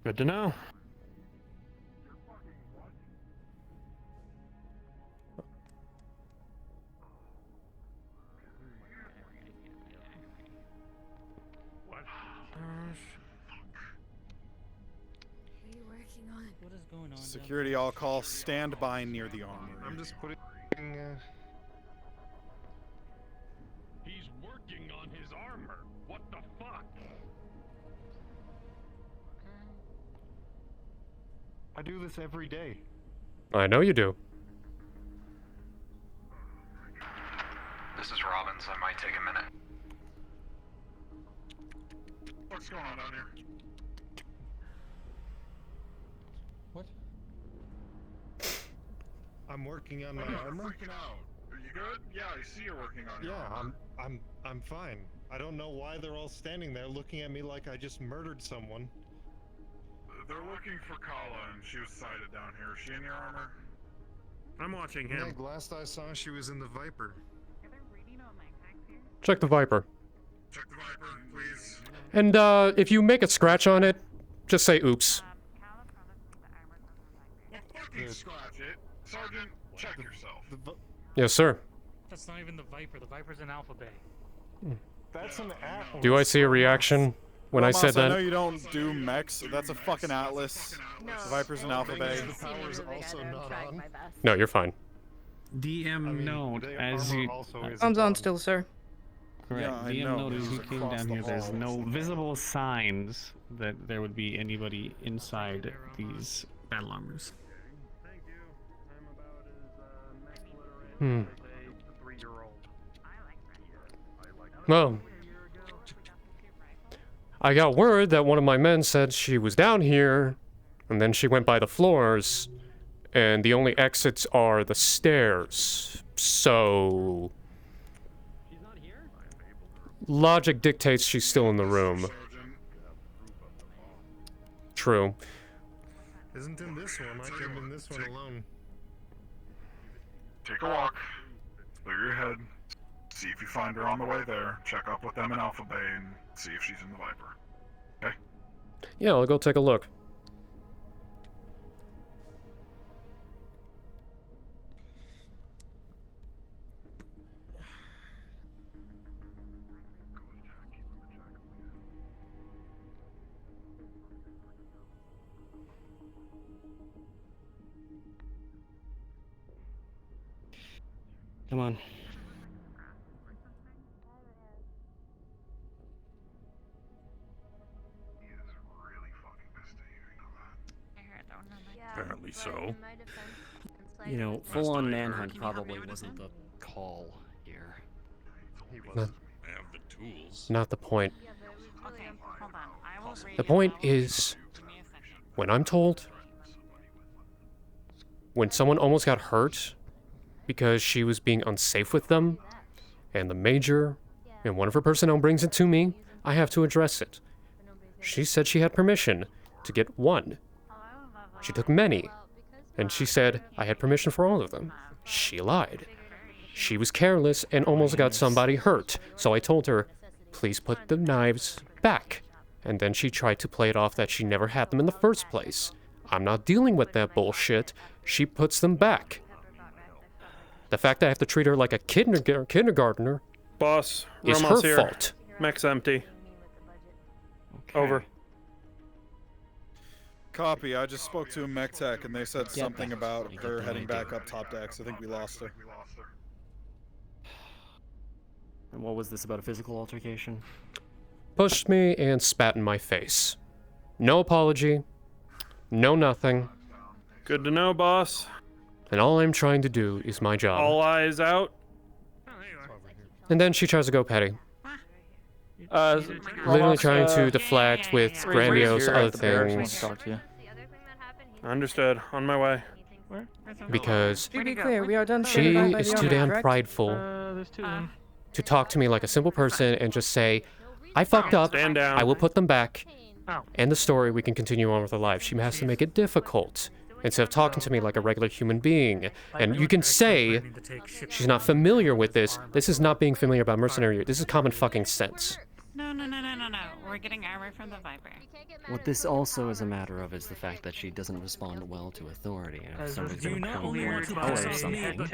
Good to know. What is going on? Security all call, stand by near the armory. I'm just putting... He's working on his armor. What the fuck? I do this every day. I know you do. This is Robbins. I might take a minute. What's going on down here? What? I'm working on my armor. Freaking out. Are you good? Yeah, I see you're working on your armor. Yeah, I'm fine. I don't know why they're all standing there looking at me like I just murdered someone. They're looking for Kala, and she was sighted down here. Is she in your armor? I'm watching him. Meg, last I saw, she was in the Viper. Check the Viper. Check the Viper, please. And, if you make a scratch on it, just say oops. Fucking scratch it. Sergeant, check yourself. Yes, sir. That's not even the Viper. The Viper's an Alpha Bay. That's an Atlas. Do I see a reaction when I said I know that? you don't do mechs. That's a fucking Atlas. The Viper's an Alpha Bay. The power's also not on. No, you're fine. DM note, as you... Arms on still, sir. Correct. Yeah, I DM know. note, as you It's came across down the here, there's hall. no visible signs that there would be anybody inside these battle armors. Hmm. Well, I got word that one of my men said she was down here, and then she went by the floors, and the only exits are the stairs. So... logic dictates she's still in the room. True. Isn't in this one. I came in this one alone. Take a walk. Clear your head. See if you find her on the way there. Check up with them in Alpha Bay and see if she's in the Viper. Okay? Yeah, I'll go take a look. Come on. Apparently so. You know, full-on manhunt probably wasn't the call here. Not, have the tools. not the point. Okay, hold on. I will read The it point out. is, when I'm told, when someone almost got hurt because she was being unsafe with them, and the major and one of her personnel brings it to me, I have to address it. She said she had permission to get one. She took many, and she said I had permission for all of them. She lied. She was careless and almost got somebody hurt, so I told her, please put the knives back. And then she tried to play it off that she never had them in the first place. I'm not dealing with that bullshit. She puts them back. The fact that I have to treat her like a kindergartner Boss, is Roma's her here. fault. Mech's empty. Over. Copy. I just spoke to a mech tech, and they said something about her heading back up top decks. I think we lost her. And what was this about, a physical altercation? Pushed me and spat in my face. No apology. No nothing. Good to know, boss. And all I'm trying to do is my job. All eyes out. And then she tries to go petty. Literally trying to deflect with grandiose other things. Understood. On my way. Because To be clear, we are done. she standing by is the too owner, damn correct? prideful There's two of them. to talk to me like a simple person and just say, I fucked up, Stand down. I will put them back, Oh. end the story, we can continue on with our lives. She has to make it difficult instead of talking to me like a regular human being. And you can say she's not familiar with this. This is not being familiar about mercenary. This is common fucking sense. No. We're getting armor from the Viper. What this also is a matter of is the fact that she doesn't respond well to authority. And if somebody's going to come and want to tell her something,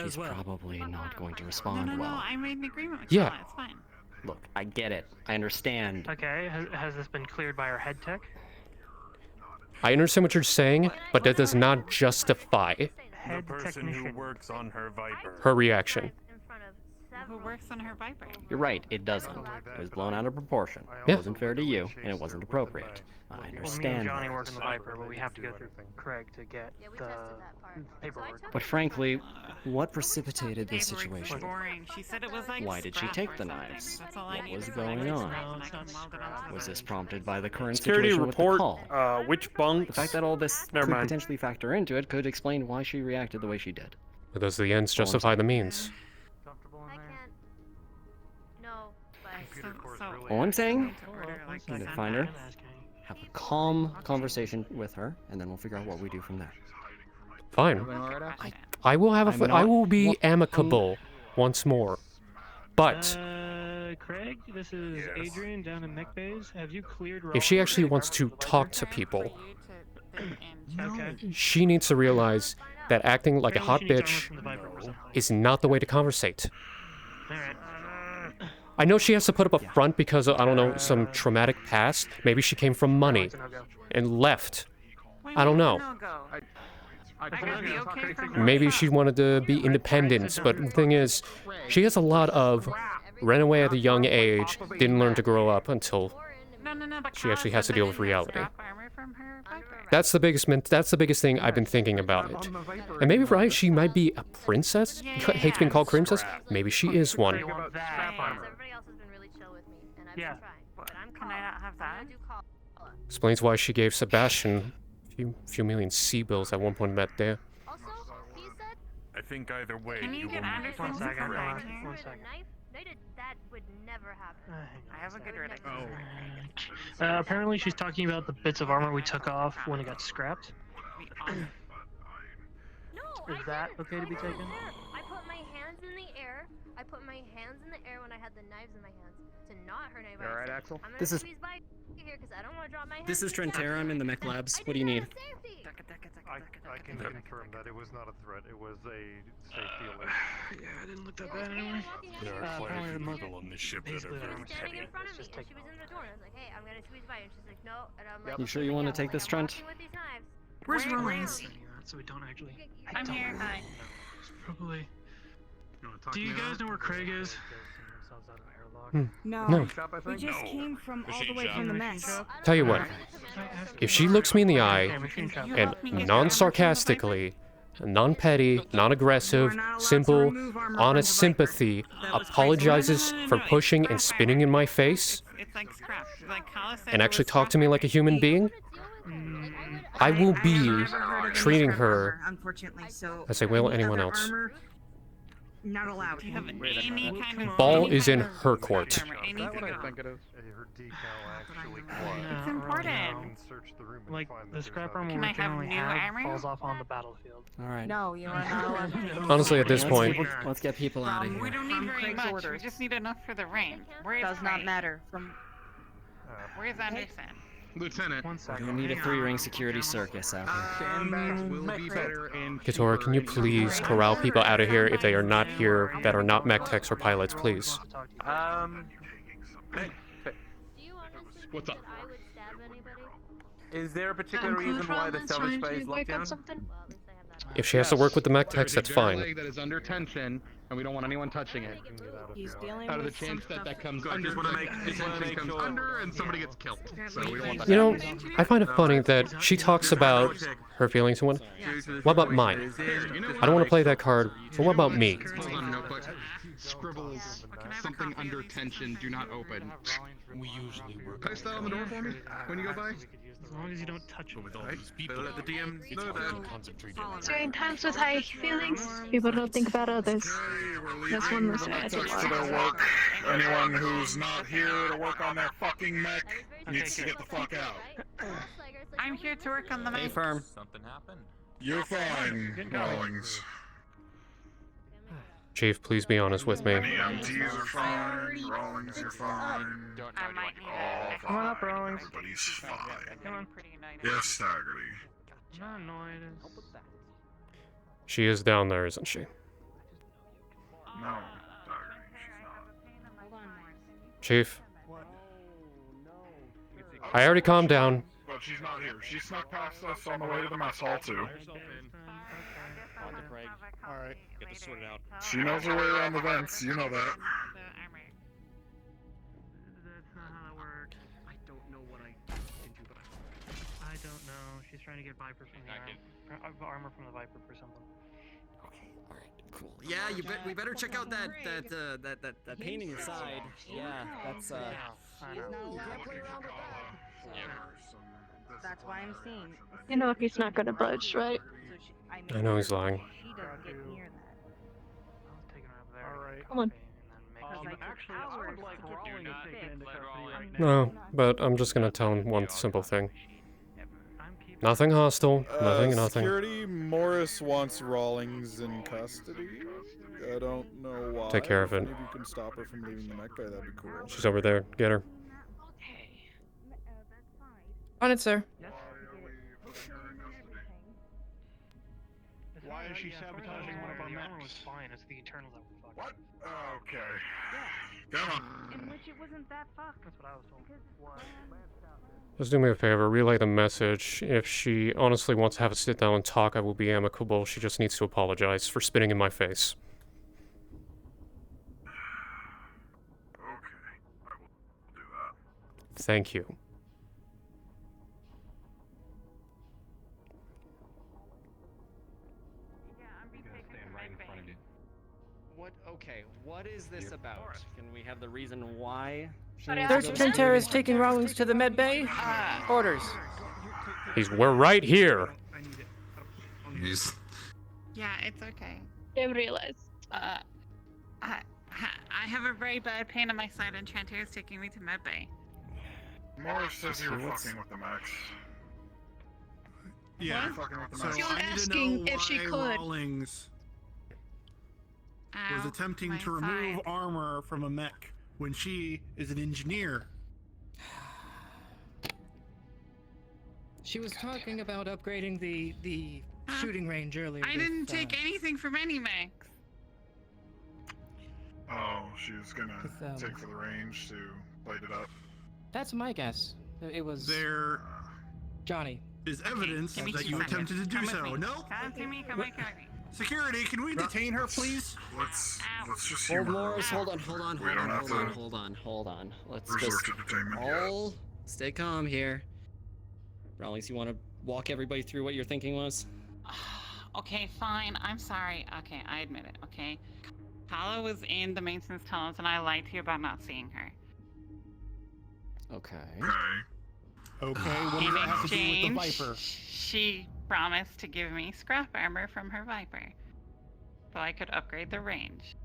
she's probably not going to respond No, well. I made an agreement with Yeah. Kala, it's fine. Look, I get it. I understand. Okay, has this been cleared by our head tech? I understand what you're saying, but that does not justify Head technician. works on her Viper. her reaction. Who works on her Viper? You're right, it doesn't. It was blown out of proportion. Yeah. It wasn't fair to you, and it wasn't appropriate. I Well, me and understand Johnny that. work on the Viper, but we have to go through Craig to get the paperwork. But frankly, what precipitated this Paperwork's situation? boring. She said it was like Why did she scrap take or the something. knives? That's all I What need was to know. going on? No, it's not scrap. Was this prompted by the current Security situation report. with the call? Which bunks? The fact that all this Never could mind. potentially factor into it could explain why she reacted the way she did. Because the ends justify the means. All I'm saying, like you need to find her, have a calm conversation with her, and then we'll figure out what we do from there. Fine. I will have I'm I not- will be amicable once more. But Craig, this is Adrian down in Mech Bays. Have you cleared? if she actually wants to talk to people, Okay. she needs to realize that acting like a hot bitch is not the way to conversate. I know she has to put up a front because of, I don't know, some traumatic past. Maybe she came from money and left. I don't know. Maybe she wanted to be independent, but the thing is, she has a lot of ran away at a young age, didn't learn to grow up until she actually has to deal with reality. That's the biggest thing I've been thinking about it. And maybe right, she might be a princess. Hates being called princess. Maybe she is one. Yeah. Can I not have that? Explains why she gave Sebastian a few million C-bills at one point back there. I think either way, Can you you get will Anderson One to second, hold correct on, here? one second. That would never happen. I have a good red Apparently she's talking about the bits of armor we took off when it got scrapped. Is that okay to be taken? I put my hands in the air. I put my hands in the air when I had the knives in my hands to not hurt anybody. You alright, Axel? I'm gonna This is- squeeze by here because I don't want to drop my hands. This is Trentera. I'm in the mech labs. What do you need? I can confirm that it was not a threat. It was a safety alert. Yeah, I didn't look that bad anyway. There are quite a few people on this ship that are basically, very I'm Standing petty. in front of me, and she was in the door, and I was like, "Hey, I'm gonna squeeze by," and she's like, "No," and I'm like, You sure you want to take this, Trent? Where's Rollins? So we don't actually. I'm here. Hi. Probably. Do you guys know where Craig is? No. We just came from all the way from the mess. Tell you what, if she looks me in the eye and non-sarcastically, non-petty, non-aggressive, simple, honest sympathy, apologizes for pushing and spitting in my face, It's like scrap. Like Kala said, and actually talk to me like a human being, I will be treating her Unfortunately, so as I will any anyone other else. armor, not allowed. Do you have any kind of Ball is in her court. armor? It needs to go. Her decal actually It's important. Like the scrap armor Can we I can have only new have armor? falls off on the battlefield. All right. No, you are not allowed to. Honestly, at this Let's point, let's get people out of We here. don't need From very Craig's much. We orders. just need enough for the rain. Where is Does not Craig? matter. From Where's Anderson? Lieutenant. We don't need a three-ring security circus out here. Sandbags will be better and Katora, can you please corral people out of here if they are not here that are not mech techs or pilots, please? What's up? Is there a particular reason why the salvage bay is locked down? If she has to work with the mech techs, that's fine. That is under tension, and we don't want anyone touching it. He's dealing Out of the with chance some that comes Good, under, just wanna make- the tension comes under, and somebody gets killed. So we don't want that. You know, I find it funny that she talks about her feelings and what about mine? I don't want to play that card, but what about me? Hold on, notebook. Scribbles, something under tension, do not open. We usually work. Post that on the door for me when you go by. As long as you don't touch it. With all these people, Let the DM know that. concentrated. During times with high feelings, people don't think about others. That's one message I took. To their work. Anyone who's not here to work on their fucking mech needs to get the fuck out. I'm here to work on the Stay mech. firm. Something happened. You're fine, Rawlings. Chief, please be honest with me. EMTs are fine. Rawlings, you're fine. I might need it. Come on up, Rawlings. Everybody's fine. I'm pretty united. Yes, Taggerty. I'm not annoyed. She is down there, isn't she? No, Taggerty, she's not. Chief? I already calmed down. But she's not here. She snuck past us on the way to the mess hall, too. Alright, get this sorted out. She knows her way around the vents, you know that. That's not how that works. I don't know what I can do, but I don't know. She's trying to get Viper from the armor from the Viper for something. Okay, alright, cool. Yeah, we better check out that painting inside. Yeah, that's I know. That's why I'm seeing. You know he's not gonna budge, right? I know he's lying. She doesn't get near that. I'll take her up there. Alright. Come on. Actually, I would like Rawlings taken into custody right No, but I'm just gonna tell him one simple thing. Nothing hostile, nothing. Security, Morris wants Rawlings in custody. I don't know why. Take care of it. Maybe you can stop her from leaving the mech bay, that'd be cool. She's over there. Get her. On it, sir. Why is she sabotaging one of our The armor was mechs? fine. It's the Eternals that were fucked. What? Okay. Come on. In which it wasn't that fucked. That's what I was told. Just do me a favor, relay the message. If she honestly wants to have a sit down and talk, I will be amicable. She just needs to apologize for spitting in my face. Okay, I will do that. Thank you. What is this about? Can we have the reason why? Search Center is taking Rawlings to the med bay. Orders. We're right here. Yeah, it's okay. Didn't realize. I have a very bad pain on my side, and Tranter is taking me to medbay. Morris says you were fucking with the mechs. Yeah. So She was I need to asking know if she why could. Rawlings was attempting my to remove side. armor from a mech when she is an engineer. She was talking about upgrading the shooting range earlier. I didn't take anything from any mechs. Oh, she was gonna With, take for the range to light it up. That's my guess. It was There Johnny. is evidence give me that 2 you seconds. attempted to do Come with so. me. No? Come to me, come with me. Security, can we detain her, please? Let's just Hold, humor her. Morris, hold on. We don't have to Hold on. Let's resort just to detainment yet. all stay calm here. Rawlings, you want to walk everybody through what your thinking was? Okay, fine. I'm sorry. Okay, I admit it. Okay. Kala was in the maintenance tunnels, and I lied to you about not seeing her. Okay. Okay, what does In that have to do with the exchange, Viper? she promised to give me scrap armor from her Viper, so I could upgrade the range.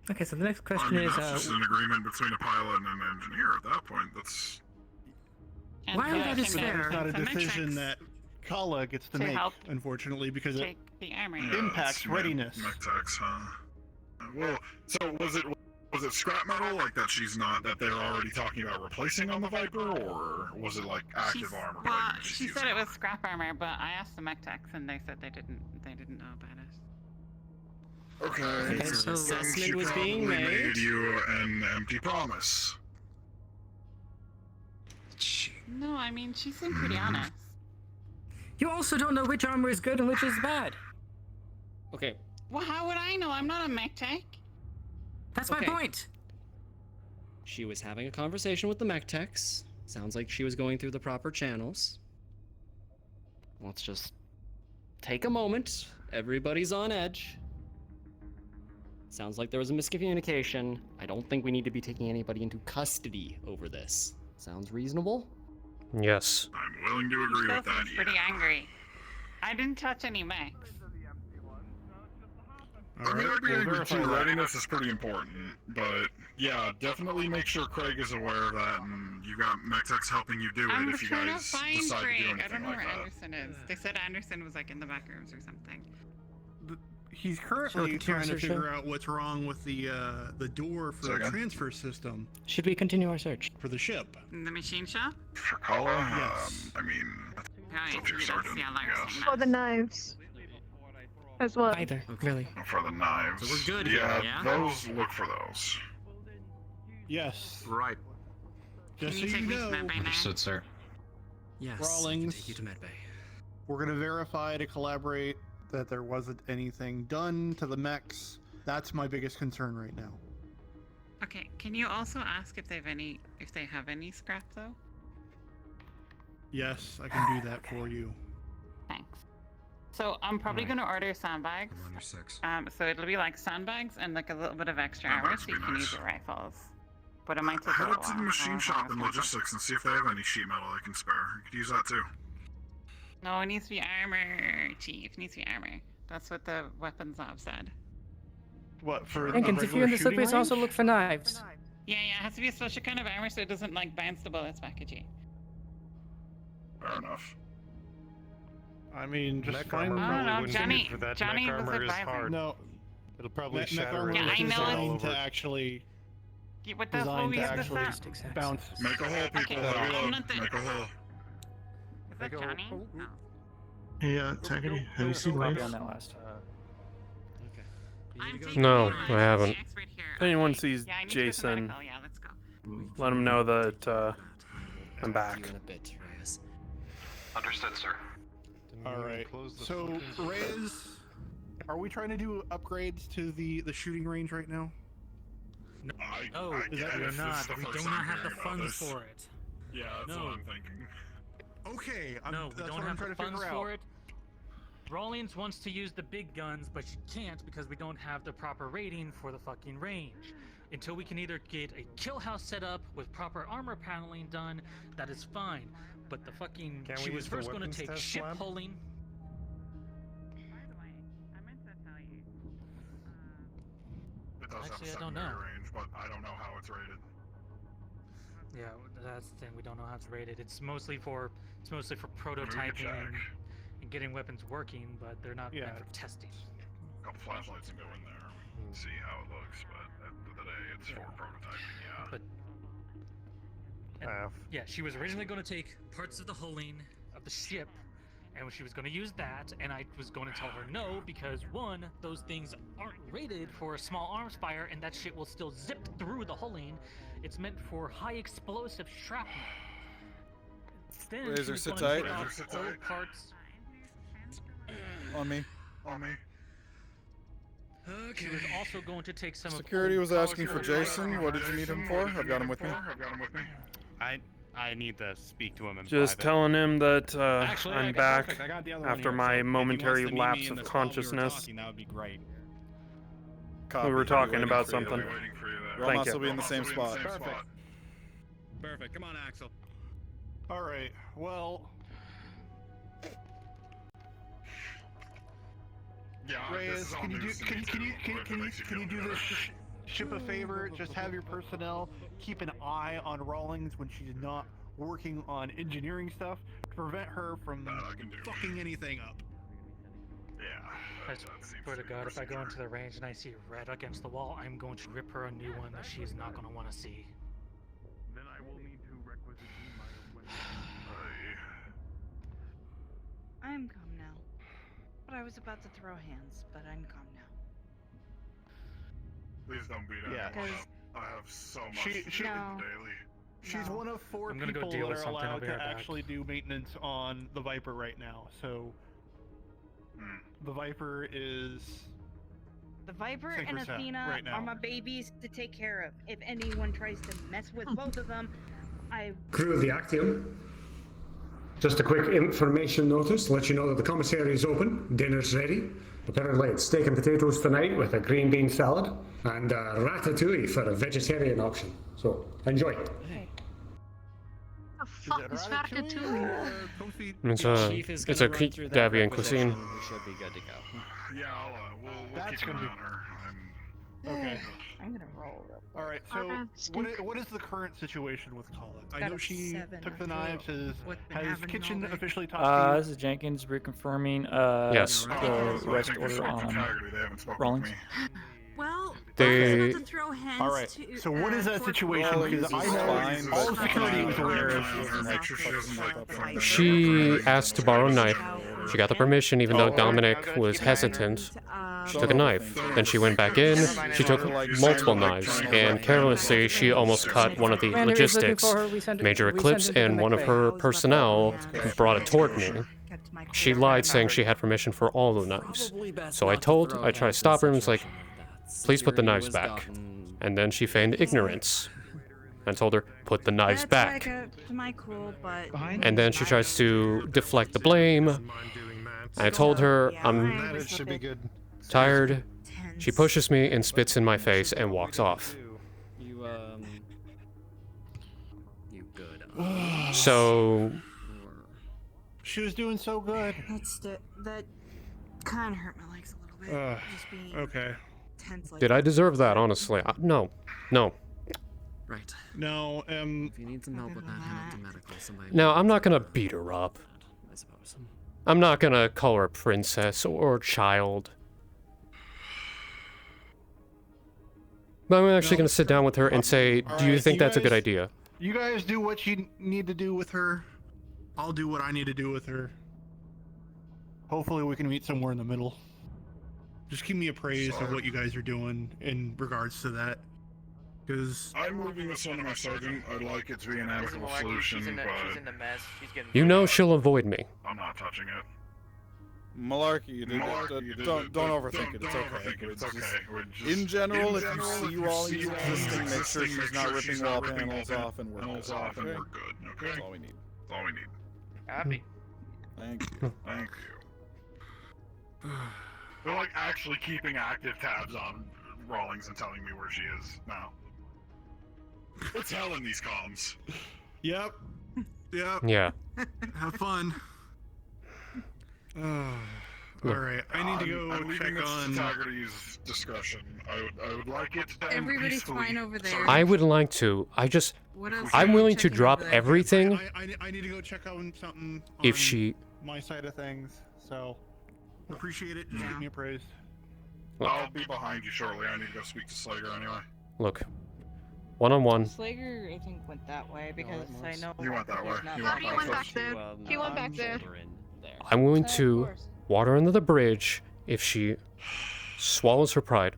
Okay, so the next question I mean, is, that's just an agreement between a pilot and an engineer at that point. That's... And why so that I is can fair? It's not a some decision metrics that Kala gets to to make, help unfortunately, because it take the armor. Yeah, impacts it's readiness. Mech techs, huh? Well, so was it Was it scrap metal, like that she's not, that they're already talking about replacing on the Viper, or was it like active armor? Well, plating she said it was scrap armor, but I asked the mech techs and they said they didn't know about it. Okay, so she assessment was being probably made. made you an empty promise. No, I mean, she seemed pretty honest. You also don't know which armor is good and which is bad. Okay. Well, how would I know? I'm not a mech tech. That's my point. She was having a conversation with the mech techs. Sounds like she was going through the proper channels. Let's just take a moment. Everybody's on edge. Sounds like there was a miscommunication. I don't think we need to be taking anybody into custody over this. Sounds reasonable? Yes. I'm willing to agree with that. She's pretty angry. I didn't touch any mechs. I mean, I'd be angry too. Readiness is pretty important, but yeah, definitely make sure Craig is aware of that, and you got mech techs helping you do it if you trying to guys find decide Craig. to do I anything don't know like where that. Anderson is. They said Anderson was like in the back rooms or something. He's currently trying to figure out what's wrong with the door for the transfer system Should we continue our search? for the ship. In the machine shop? For Kala, Yes. I mean, Right, up to your that's sergeant, the alarm yes. system. For the knives. As well. Either, really. For the knives. So we're good yeah, here, yeah? those, look for those. Yes. Right. Just so Can you you take me to know, Medbay now? Understood, sir. Yes. Rawlings. Take you to medbay. we're gonna verify to collaborate that there wasn't anything done to the mechs. That's my biggest concern right now. Okay, can you also ask if they have any scrap though? Yes, I can do that for you. Thanks. So I'm probably going to order sandbags. So it'll be like sandbags and like a little bit of extra armor so you can use your rifles. But it might take a Head little up to the while. machine shop and logistics and see if they have any sheet metal they can spare. You could use that too. No, it needs to be armor, Chief. It needs to be armor. That's what the weapons lab said. What, for Jenkins, if you're in the slippery, also look for knives. Yeah, it has to be a special kind of armor so it doesn't like bounce the bullets back at you. Fair enough. I mean, just Mech find armor No, probably no, wouldn't Johnny- be for that. Johnny Mech was armor is advising. hard. No. It'll probably Mech shatter armor Yeah, I is know designed it's- to actually What the hell designed to is this actually at? bounce. Make a hole, people. Okay, I'm Reload. not the- Make a hole. Is that Johnny? No. Hey, Taggerty, have you seen Wave? No, I haven't. If anyone sees Yeah, I need to go to Jason, medical. Yeah, let's go. let him know that I'm back. Understood, sir. Alright, so Reyes, are we trying to do upgrades to the shooting range right now? No, Is that we're this is not. the We first do time not have the hearing about funds this. for it. Yeah, that's No. what I'm thinking. Okay, No, we that's don't what I'm have trying the to figure funds out. for it. Rawlings wants to use the big guns, but she can't because we don't have the proper rating for the fucking range. Until we can either get a kill house set up with proper armor paneling done, that is fine. But the fucking Can she we was use the first going to weapons take test ship lab? pulling. It does Actually, I have a don't secondary know. range, but I don't know how it's rated. Yeah, that's the thing. We don't know how it's rated. It's mostly for prototyping check. and getting weapons working, but they're not meant Yeah. for testing. A couple flashlights and go in there. See how it looks, but at the end of the day, it's for prototyping, yeah. But yeah, she was originally going to take parts of the hulling of the ship, and she was going to use that, and I was going to tell her no because one, those things aren't rated for a small arms fire, and that shit will still zip through the hulling. It's meant for high explosive shrapnel. Then she Razor, was sit going to tight. take off old parts. On me. On me. She was also going to take some Security of was asking for Jason. What did you need him for? I've got him with me. I need to speak to him in Just private. telling him that Actually, I'm okay, back perfect. I got the other one after here, my so if he wants momentary to meet me lapse in of the call we were consciousness. talking, that would be great. We were talking about something. Thank Ramos will be you. in the same spot. Perfect. Perfect. Come on, Axel. Alright, well... Yeah, Reyes, can you do this ship a favor? Just have your personnel keep an eye on Rawlings when she's not working on engineering stuff to prevent her from fucking anything up. Yeah. I swear to God, if I go into the range and I see red against the wall, I'm going to rip her a new one that she's not going to want to see. Then I will need to requisite my I am calm now. But I was about to throw hands, but I'm calm now. Please don't beat Yeah. anyone up. I have so much to do No. daily. She's one of 4 I'm gonna go people deal that with are something, I'll allowed be to right back. actually do maintenance on the Viper right now. So the Viper is The Viper Sink and or set Athena right now. are my babies to take care of. If anyone tries to mess with both of them, I Crew of the Actium. Just a quick information notice to let you know that the commissary is open, dinner's ready. Apparently it's steak and potatoes tonight with a green bean salad and ratatouille for a vegetarian option. So enjoy. The fuck is ratatouille? It's a Davian cuisine. We should be good to go. Yeah, we'll That's keep an gonna eye on her. okay. I'm gonna roll real All right. So what is the current situation with Colin? I Got know a she 7. took the knives. Has happening kitchen all day? officially talked to you? This is Jenkins reconfirming Yes. the arrest order on Rawlings. Well, They- I was about to throw hands All right. to, So what is that for- situation? Because I know all of security was aware of. She asked to borrow a knife. She got the permission, even though Dominic was hesitant. She took a knife. Then she went back in. She took multiple knives, and carelessly, she almost cut one of the logistics major eclipse, and one of her personnel brought it toward me. She lied, saying she had permission for all the knives. So I tried to stop her and was like, please put the knives back. And then she feigned ignorance. I told her, put the knives back. To my cool, but And then she tries to deflect the blame. I told her I'm That should be good. tired. She pushes me and spits in my face and walks off. You good. So She was doing so good. that kind of hurt my legs a little bit. Just being Okay. tense like did I deserve that, honestly? No. No. Right. No. If you need some help with that, head up to medical. Somebody. Now, I'm not gonna beat her up. I suppose. I'm not gonna call her a princess or child. But I'm actually gonna sit down with her and say, do you think that's a good idea? You guys do what you need to do with her. I'll do what I need to do with her. Hopefully we can meet somewhere in the middle. Just keep me appraised of what you guys are doing in regards to that. Because I'm leaving this one to my sergeant. I'd like it to be an amicable solution, but You know she'll avoid me. I'm not touching it. Malarkey, don't overthink it. It's okay. It's just, in general, if you see Raleigh's existing, make sure she's not ripping wall panels off and we're good. Off and Okay? we're good. Okay. That's all we need. That's all we need. Happy. Thank you. Thank you. They're like actually keeping active tabs on Rawlings and telling me where she is now. It's hell in these comms. Yep. Yep. Yeah. Have fun. Alright, I need to go I'm check leaving this on... to Taggerty's discussion. I would like it to end Everybody's peacefully. fine over there. I would like to. What else I'm are you willing to checking drop over there? everything I need to go check on something if on she. my side of things, so appreciate it. Just keep me appraised. I'll be behind you shortly. I need to go speak to Slager anyway. Look. One-on-one. Slager, I think, went that way because I know You went that way. there's not You much went He went back there. He went back there. I'm willing to water under the bridge if she swallows her pride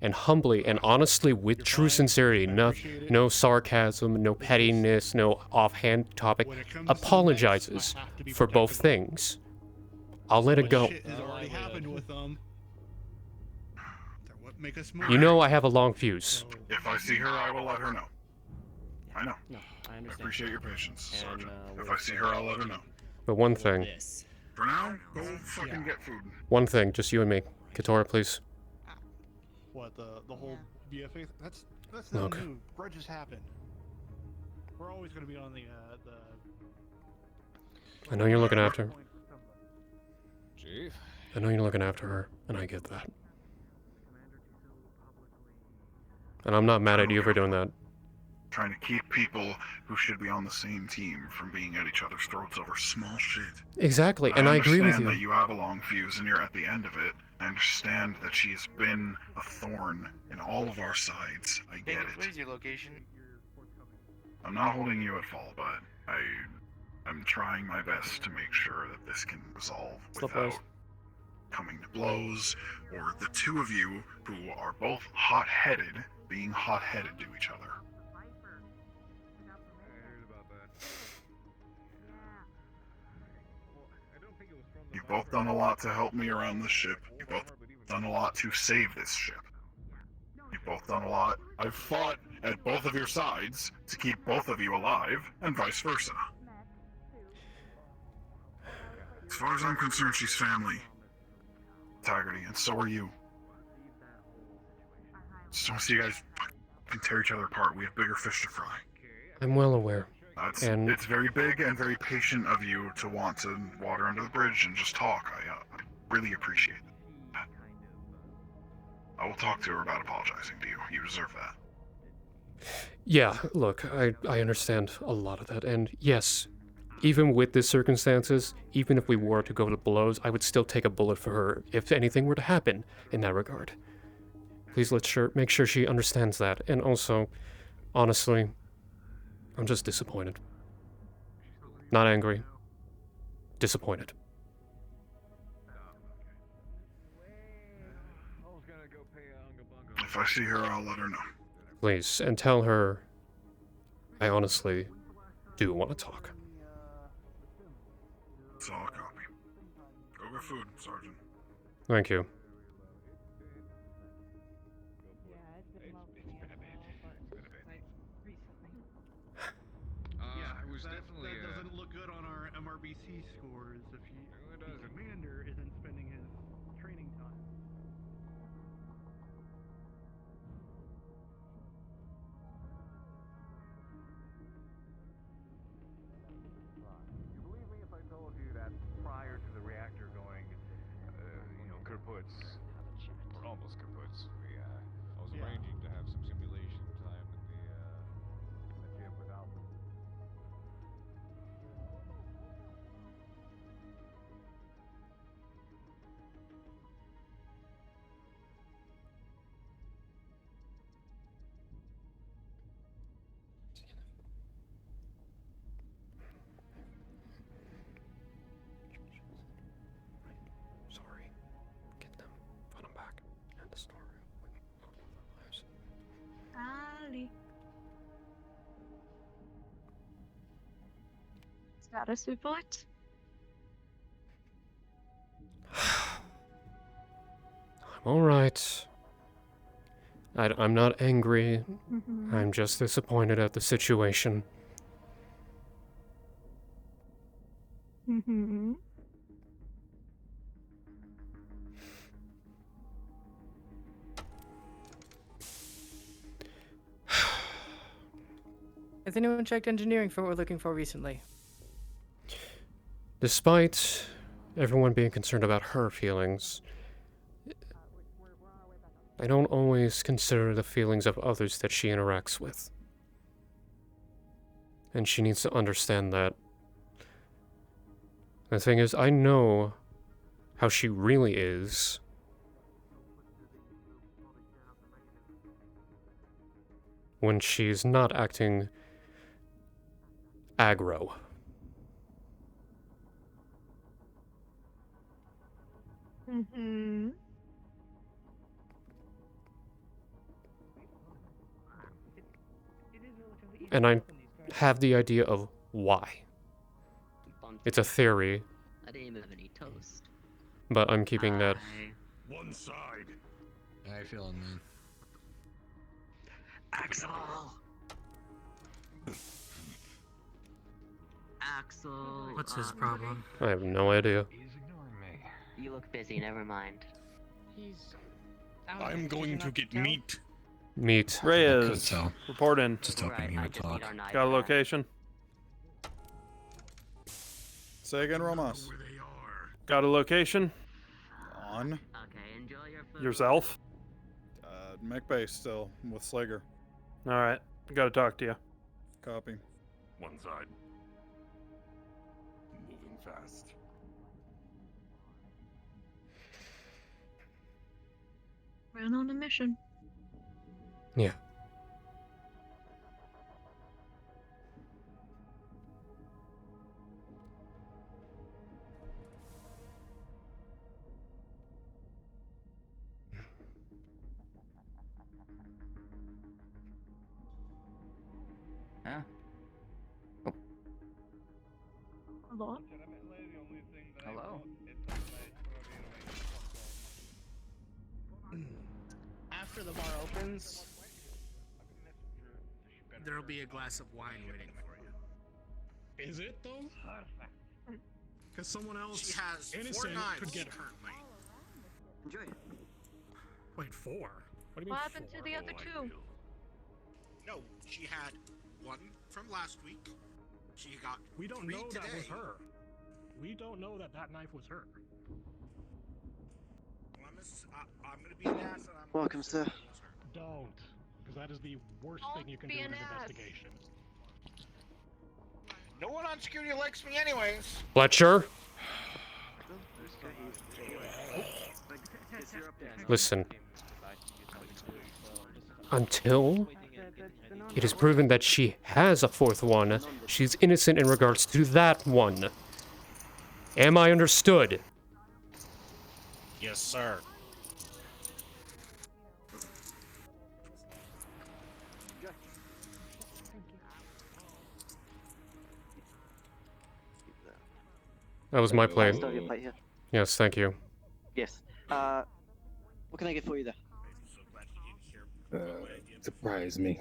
and humbly and honestly, with true sincerity, no sarcasm, no pettiness, no offhand topic, apologizes for both things. I'll let it go. Shit has already happened with them. They're what make us move. You know I have a long fuse. If I see her, I will let her know. I know. No, I I understand. appreciate your patience, And, Sergeant. If I see her, I'll let her know. But one thing, For now, go fucking get food. one thing, just you and me. Katora, please. What, the whole BFA? That's not Okay. new. Grudges happen. We're always going to be on the I know you're looking after her. Gee. I know you're looking after her, and I get that. And I'm not mad at you for doing that. Trying to keep people who should be on the same team from being at each other's throats over small shit. Exactly, and I agree with understand you. that you have a long fuse and you're at the end of it. I understand that she's been a thorn in all of our sides. I get it. What is your location? I'm not holding you at fault, but I'm trying my best to make sure that this can resolve without coming to blows, or the two of you who are both hot-headed being hot-headed to each other. You've both done a lot to help me around this ship. You've both done a lot to save this ship. You've both done a lot. I've fought at both of your sides to keep both of you alive, and vice versa. As far as I'm concerned, she's family, Taggerty, and so are you. Just don't see you guys can tear each other apart. We have bigger fish to fry. I'm well aware. It's very big and very patient of you to want to water under the bridge and just talk. I really appreciate that. I will talk to her about apologizing to you. You deserve that. Yeah, look, I understand a lot of that, and yes, even with the circumstances, even if we were to go to blows, I would still take a bullet for her if anything were to happen in that regard. Please make sure she understands that, and also, honestly, I'm just disappointed. Not angry. Disappointed. If I see her, I'll let her know. Please, and tell her I honestly do want to talk. That's all, copy. Go get food, Sergeant. Thank you. That doesn't look good on our MRBC scores if the commander isn't spending his training time. You believe me if I told you that prior to the reactor going, kaput, or almost kaput, I was arranging to have some simulation time in the gym with Alpha. Sorry. Get them. Put them back in the storeroom with all of our lives. Ali. Status report? I'm alright. I'm not angry. Mhm. I'm just disappointed at the situation. Mm-hmm. Has anyone checked engineering for what we're looking for recently? Despite everyone being concerned about her feelings, I don't always consider the feelings of others that she interacts with. And she needs to understand that. The thing is, I know how she really is. When she's not acting aggro. Mm-hmm. And I have the idea of why. It's a theory, I didn't even have any toast. but I'm keeping that. One side. I feel on me. Axel! Axel. What's his problem? I have no idea. You look busy, never mind. I'm going to get meat. Meat. Reyes, report in. Just hoping he would talk. Got a location? Say again, Romas. Got a location? On. Yourself? Mech base still, with Slager. Alright. Gotta talk to you. Copy. One side. Moving fast. Ran on a mission. Yeah. Yeah. Hello? Hello. After the bar opens, there'll be a glass of wine waiting for you. Is it though? Because someone else She has 4 innocent knives could get hurt. currently. Enjoy it. Wait, 4? What do you mean What happened 4? to the other 2? No, she had 1 from last week. She got We don't 3 know today. that was her. We don't know that that knife was her. Well, I'm gonna be an ass and I'm Welcome, sir. Don't, because that is the worst thing you can do be in an an ass. investigation. No one on security likes me anyways. Fletcher, listen. Until it is proven that she has a 4th one, she's innocent in regards to that one. Am I understood? Yes, sir. That was my plate. Start your plate here. Yes, thank you. Yes. What can I get for you there? Surprise me.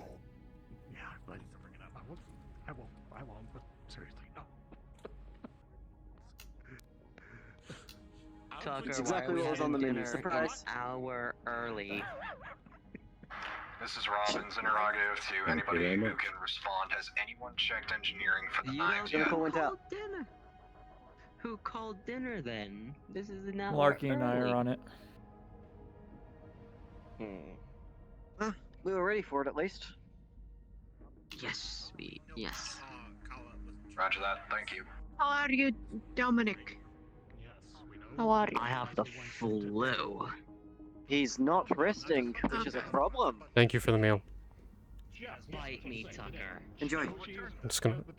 Yeah, I'm glad you bring it up. I won't, but seriously, no. Tucker, That's exactly what was on the menu. Surprise. An hour early. This is Robin's interrogative to Thank you anybody very who much. can respond. Has anyone checked engineering for the You knives don't yet? Chemical went out. call dinner. Who called dinner then? This is an hour Larky and I early. are on it. We were ready for it at least. Yes, yes. Roger that. Thank you. How are you, Dominic? How are you? I have the flu. He's not resting, which is a problem. Thank you for the meal. Bite me, Tucker. Enjoy. I'm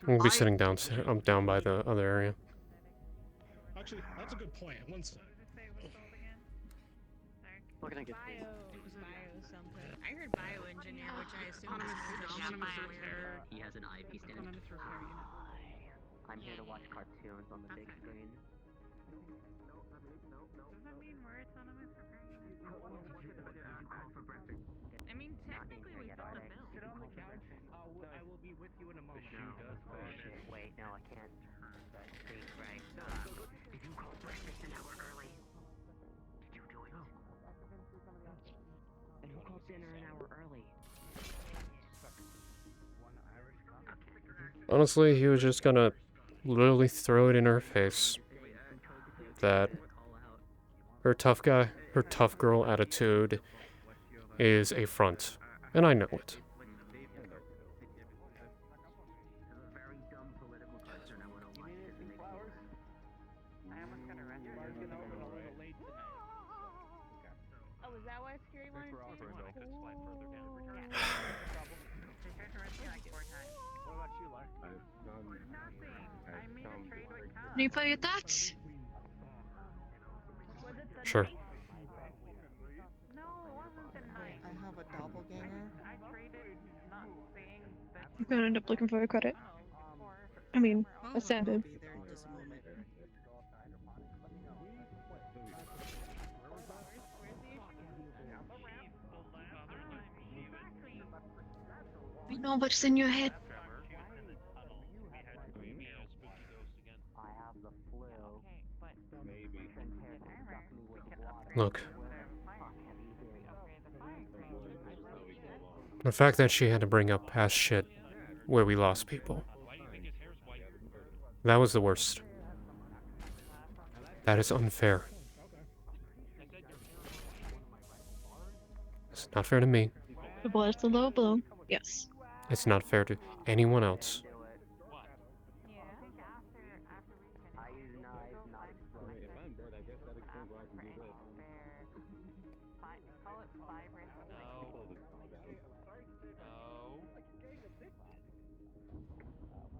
gonna be sitting down. I'm down by the other area. Actually, that's a good point. One sec. What can I get? Bio. It was bio something. I heard bioengineer, which I assume is autonomous. He has an IP stand. I'm here to watch cartoons on the big screen. Does that mean we're autonomous repairing? I mean, technically we saw the film. Sit on the couch. I will be with you in a moment. Wait, no, I can't turn that screen right. Did you call breakfast an hour early? Did you do it? And who called dinner an hour early? Honestly, he was just gonna literally throw it in her face that her tough girl attitude is a front, and I know it. Oh, is that why Scary wanted to? Can you play with that? Sure. I have a doppelganger. I'm gonna end up looking for a credit. I mean, a stand-in. We know what's in your head. Look. The fact that she had to bring up past shit where we lost people. That was the worst. That is unfair. It's not fair to me. The blow is the low blow. Yes. It's not fair to anyone else.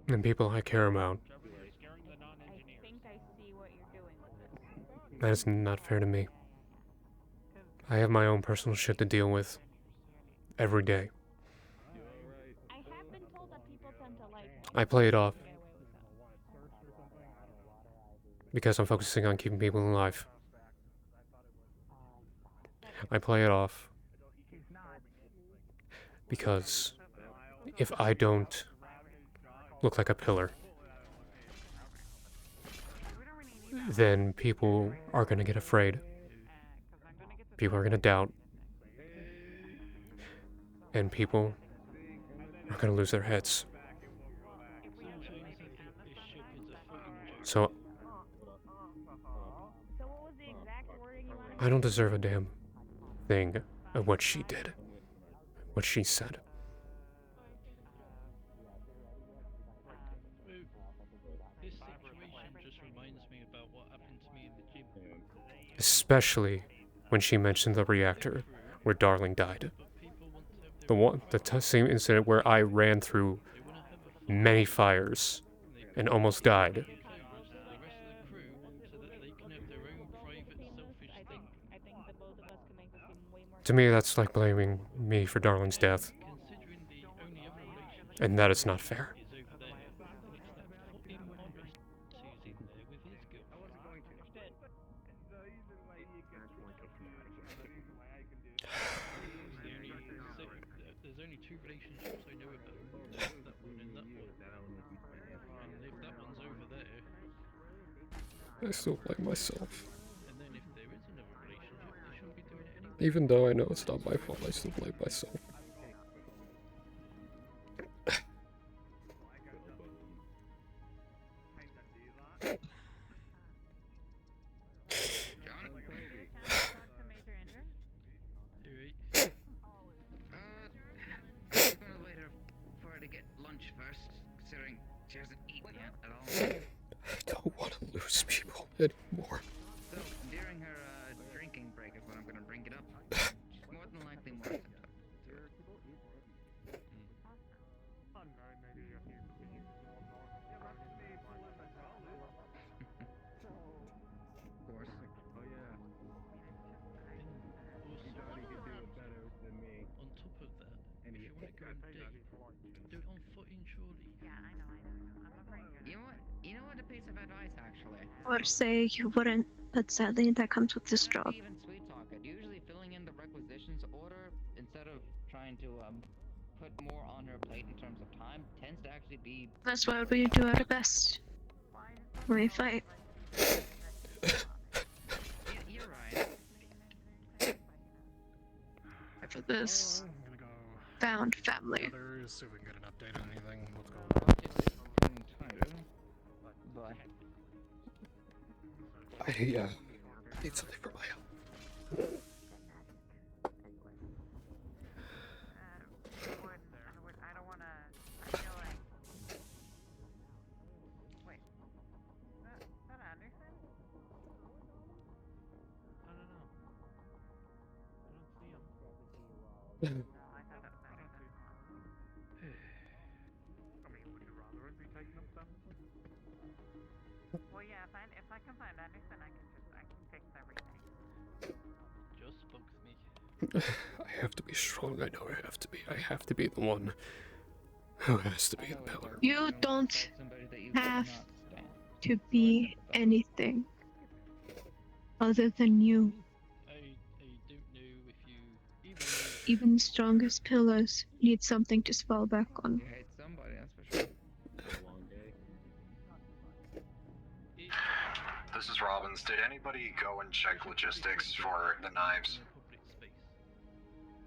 And people I care about. That is not fair to me. I have my own personal shit to deal with every day. I play it off because I'm focusing on keeping people alive. I play it off because if I don't look like a pillar, then people are gonna get afraid. People are gonna doubt. And people are gonna lose their heads. So I don't deserve a damn thing of what she did, what she said. This situation just reminds me about what happened to me in the gym. Especially when she mentioned the reactor where Darling died. The same incident where I ran through many fires and almost died. To me, that's like blaming me for Darling's death. And that is not fair. There's only two relationships I know about. That one and that one. And if that one's over there... I still blame myself. And then if there is another relationship, they shouldn't be doing it anyway. Even though I know it's not my fault, I still blame myself. I don't want to lose people anymore. So, during her drinking break is when I'm gonna bring it up. She's more than likely more than Of course. Oh yeah. On top of that, if you want to go and do it on footing, surely. Yeah, I know. I'm afraid. You know what a piece of advice actually. Or say you wouldn't, but sadly that comes with this job. Even sweet talk it. Usually filling in the requisitions order instead of trying to put more on her plate in terms of time tends to actually be. That's what we do our best when we fight. You're right. For this found family. See if we can get an update on anything. What's going on? I need something for my help. I don't wanna. I feel like. Wait. Is that Anderson? I don't know. I don't see him. No, I thought that was Anderson. I mean, would you rather it be taken up then? Well, yeah. If I can find Anderson, I can fix everything. Just bugs me. I have to be strong, I know I have to be. I have to be the one who has to be the pillar. You don't have to be anything other than you. I don't know if you... Even the strongest pillars need something to fall back on. You hate somebody, that's for sure. This is Robbins. Did anybody go and check logistics for the knives?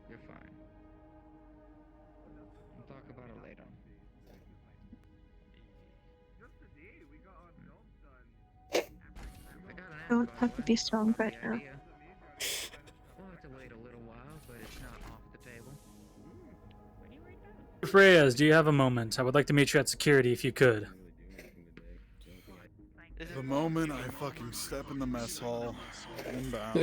You're fine. We'll talk about it later. Don't have to be strong right now. We'll have to wait a little while, but it's not off the table. Reyes, do you have a moment? I would like to meet you at security if you could. The moment I fucking step in the mess hall, inbound.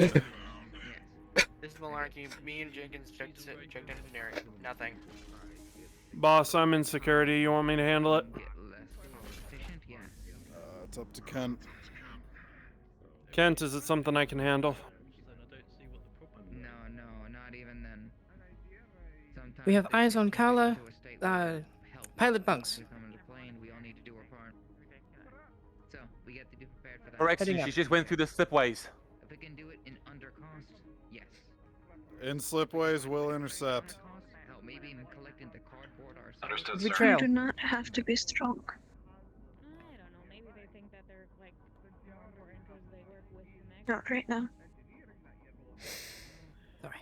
This is Malarkey. Me and Jenkins checked engineering. Nothing. Boss, I'm in security. You want me to handle it? It's up to Kent. Kent, is it something I can handle? No, not even then. Sometimes We have they eyes take on us Kala. into a state where help Pilot bunks. is coming into play and we all need to do our part. So, we get to be prepared for that. Correction, she just went through the slipways. If we can do it in under cost, yes. In slipways, will intercept. Hell, maybe even collect into cardboard ourselves. Understood, You sir. do not have to be strong. I don't know. Maybe they think that they're like more important because they work with the mech. Not right now. Sorry.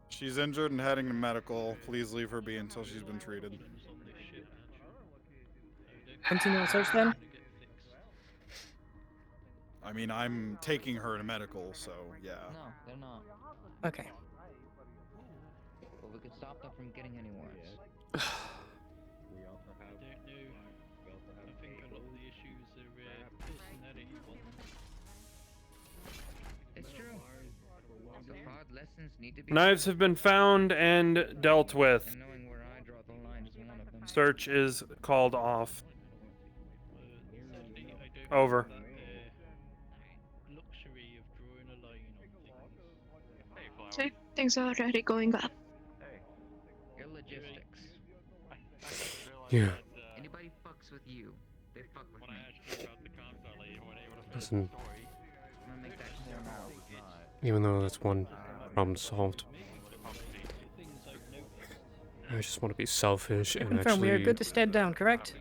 She's injured and heading to medical. Please leave her be until she's been treated. Continue the search then? I mean, I'm taking her to medical, so yeah. No, they're not. Okay. But we could stop them from getting any worse. I don't know. I think a lot of the issues are personality ones. It's true. The hard lessons need to be Knives have been found and dealt with. and knowing where I draw the line is one of them. Search is called off. Over. Luxury of drawing a line on things. So things are already going up. Your logistics. Yeah. Anybody fucks with you, they fuck with me. Listen, I'm gonna make that clear now. even though that's one problem solved, I just want to be selfish and Confirm, we are actually. good to stand down, correct?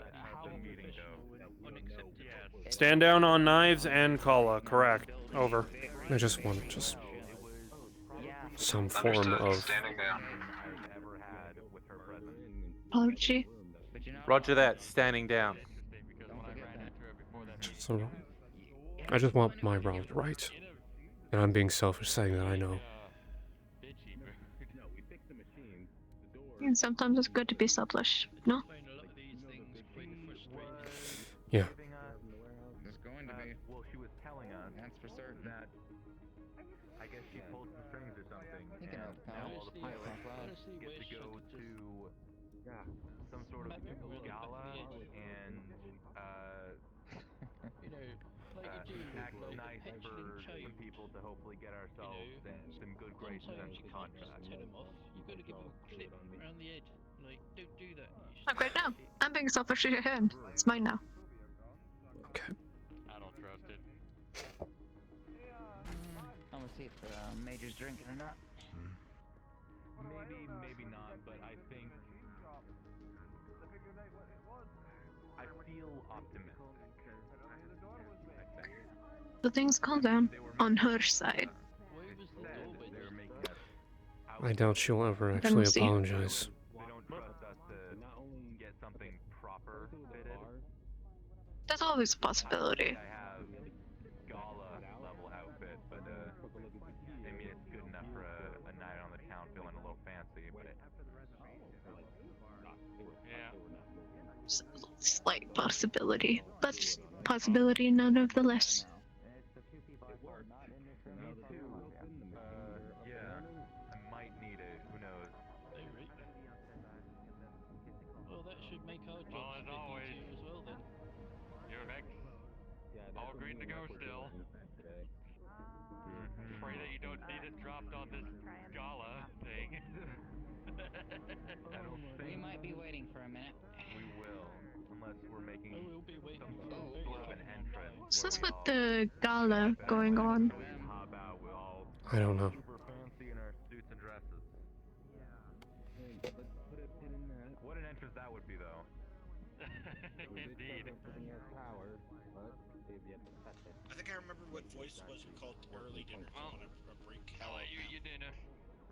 Stand down on Knives and Kala, correct. Over. I just want just some form Understood. of. Standing down. Apology. Roger that, standing down. So, I just want my route right. And I'm being selfish saying that, I know. And sometimes it's good to be selfish, no? Yeah. There's going to be. Well, she was telling us That's for certain. that I guess she pulled some strings or something, You can and help, now pal. all the pilots Honestly, get to go to some sort of gala and You know, like you do act like nice pension for and change. some people to hopefully get ourselves some good graces Sometimes and you some can't just contracts. tell them off. You gotta give them a clip around the edge. Like, don't do that. Like right now. I'm being selfish in your hand. It's mine now. Okay. I don't trust it. I'm gonna see if the Major's drinking or not. Maybe not, but I think I feel optimistic. So things calm down on her side. I doubt she'll ever Then actually we'll see. apologize. They don't trust us to get something proper fitted. That's always a possibility. I have gala level outfit, but I mean it's good enough for a night on the town feeling a little fancy, but Slight possibility, but possibility nonetheless. yeah, I might need it. Who knows? Well, that should make our job Well, as always, easier as well then. you're next. All green to go still. Pray that you don't need it dropped on this gala thing. We might be waiting for a minute. We will, unless we're making we'll be waiting some sort of an entrance. What's this with the gala going on? How about we all I don't know. super fancy in our suits and dresses? What an entrance that would be, though. Indeed. I think I remember what voice was called early dinner. A break. I'll let you eat your dinner.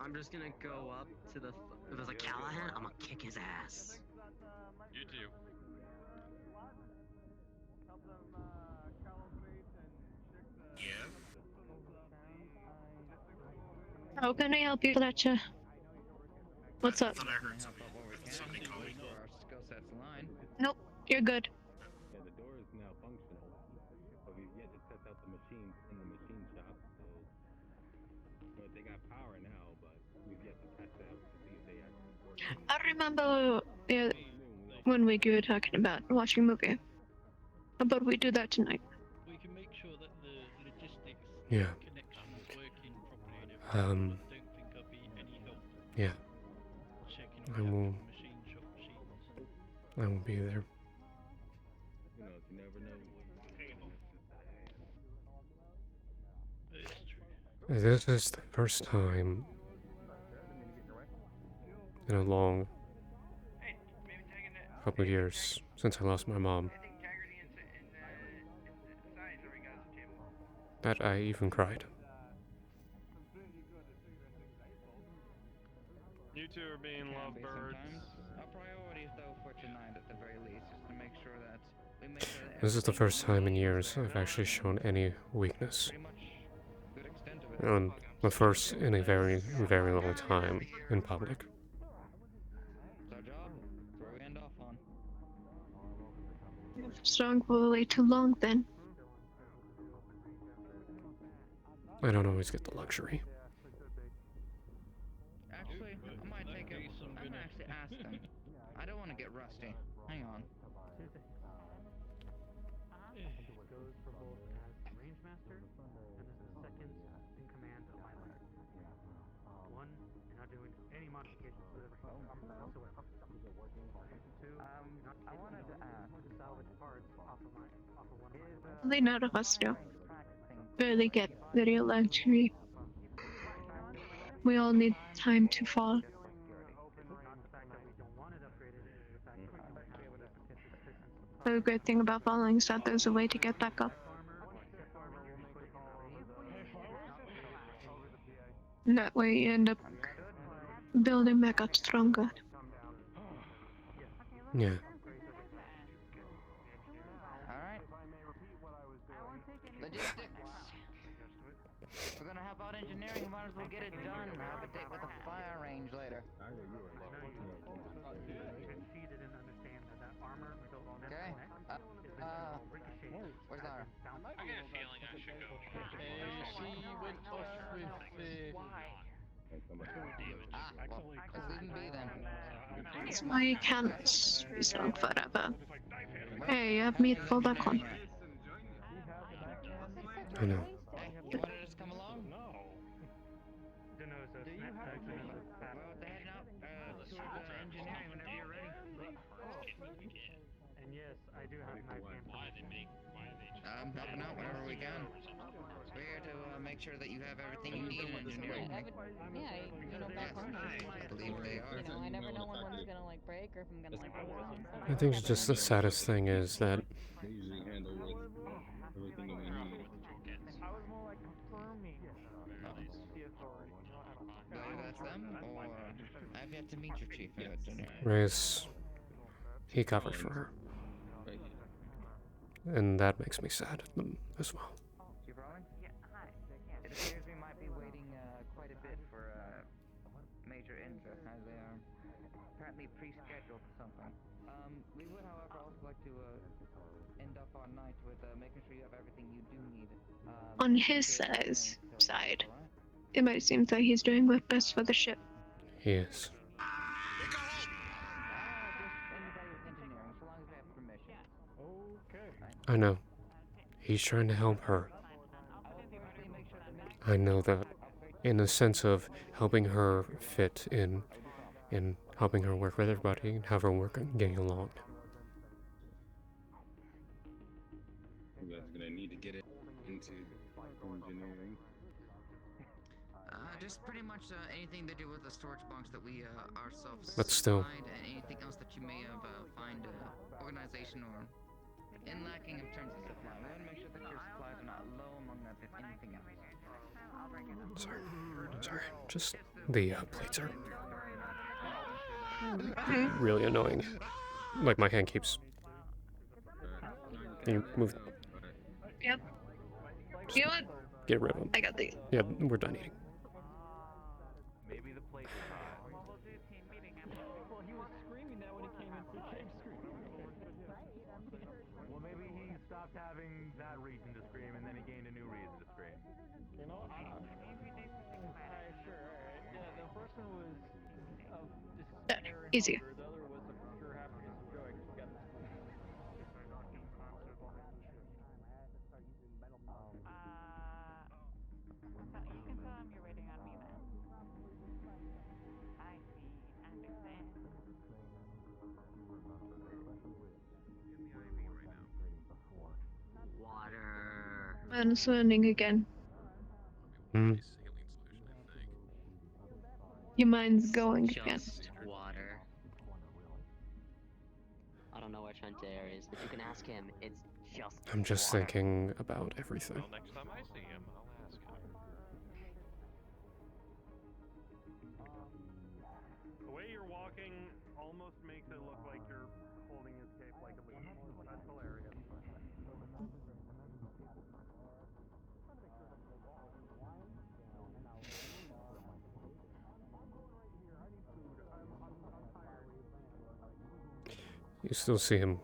I'm just gonna go up to the. If there's a Callahan, I'm gonna kick his ass. You too. Yeah. How can I help you, Fletcher? What's up? I thought I heard somebody calling. Our skill sets align. Nope, you're good. Yeah, the door is now functional, but we've yet to test out the machines in the machine shop. So, they got power now, but we've yet to test it out to see if they actually work. I remember one week you were talking about watching a movie. How about we do that tonight? We can make sure that the logistics Yeah. connections working properly and everything. I don't think I'll be any help Yeah. checking I will. machine shop machines. I will be there. You know, you never know. It's true. This is the first time in a long couple of years since I lost my mom that I even cried. You two are being lovebirds. Our priorities, though, for tonight at the very least, is to make sure that we make sure that This is the first time in years I've actually shown any weakness. good extent of it. And the first in a very, very long time in public. It's our job. It's where we end off on. Strong for way too long then. I don't always get the luxury. Actually, I might take it. I'm gonna actually ask them. I don't want to get rusty. Hang on. Goes for both as range master and as the second in command of my life. One, you're not doing any modifications whatsoever. Two, I wanted to ask. salvage parts off of one of my. Only none of us do. Barely get the real luxury. We all need time to fall. The great thing about falling is that there's a way to get back up. And that way you end up building back up stronger. Yeah. Alright. Logistics. We're gonna help out engineering, we might as well get it done. Have a date with the fire range later. Okay. Where's Lara? I get a feeling I should go. She went off with Ah, well, let's leave him be then. That's why you can't be strong forever. Hey, you have meat for that one. I know. Hey, you wanted us to come along? No. Do you have well, they're heading out towards engineering whenever you're ready. And yes, I do have knife game. Helping out whenever we can. We're here to make sure that you have everything you need in engineering. Back on. I believe they are. You know, I never know when one's gonna like break or if I'm gonna like overwhelm I think just the saddest thing is that They usually handle with everything that we need. I was more like confirming the authority. Believe that's them, or I've yet to meet your chief of engineering. Reyes, he covered for her. And that makes me sad as well. Chief Rowling? Yeah, hi. It appears we might be waiting quite a bit for Major Indra, as they are apparently pre-scheduled for something. We would, however, also like to end up our night with making sure you have everything you do need. On his side, it might seem that he's doing what's best for the ship. He is. I know. He's trying to help her. I know that. In the sense of helping her fit in helping her work with everybody and have her work and getting along. You guys are gonna need to get it into engineering. Just pretty much anything to do with the storage bunks that we ourselves But still. supplied, and anything else that you may have find organization or in lacking in terms of supply. We want to make sure that your supplies are not low among anything else. Sorry. Just the plates are really annoying. Like my hand keeps. Can you move? Yep. You know what? Get rid of them. I got these. Yeah, we're done eating. Easy. You can tell him you're waiting on me then. I see. Understand. Water. I'm swimming again. Hmm. Your mind's going again. Just water. I don't know where Trentair is, but you can ask him. It's just I'm just water. thinking about everything. Well, next time I see him, I'll ask him. The way you're walking almost makes it look like you're holding his cape like a leash. That's hilarious. You still see him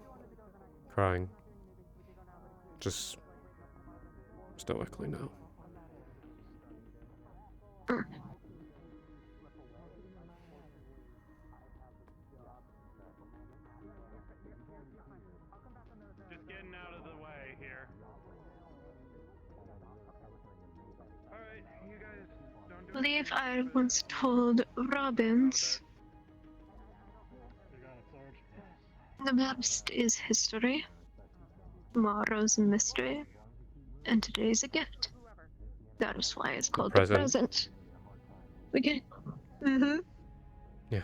crying. Just stoically now. Just getting out of the way here. Alright, you guys don't do I believe I once told Robbins the past is history, tomorrow's a mystery, and today is a gift. That is why it's called the present. Okay. Mm-hmm. Yeah.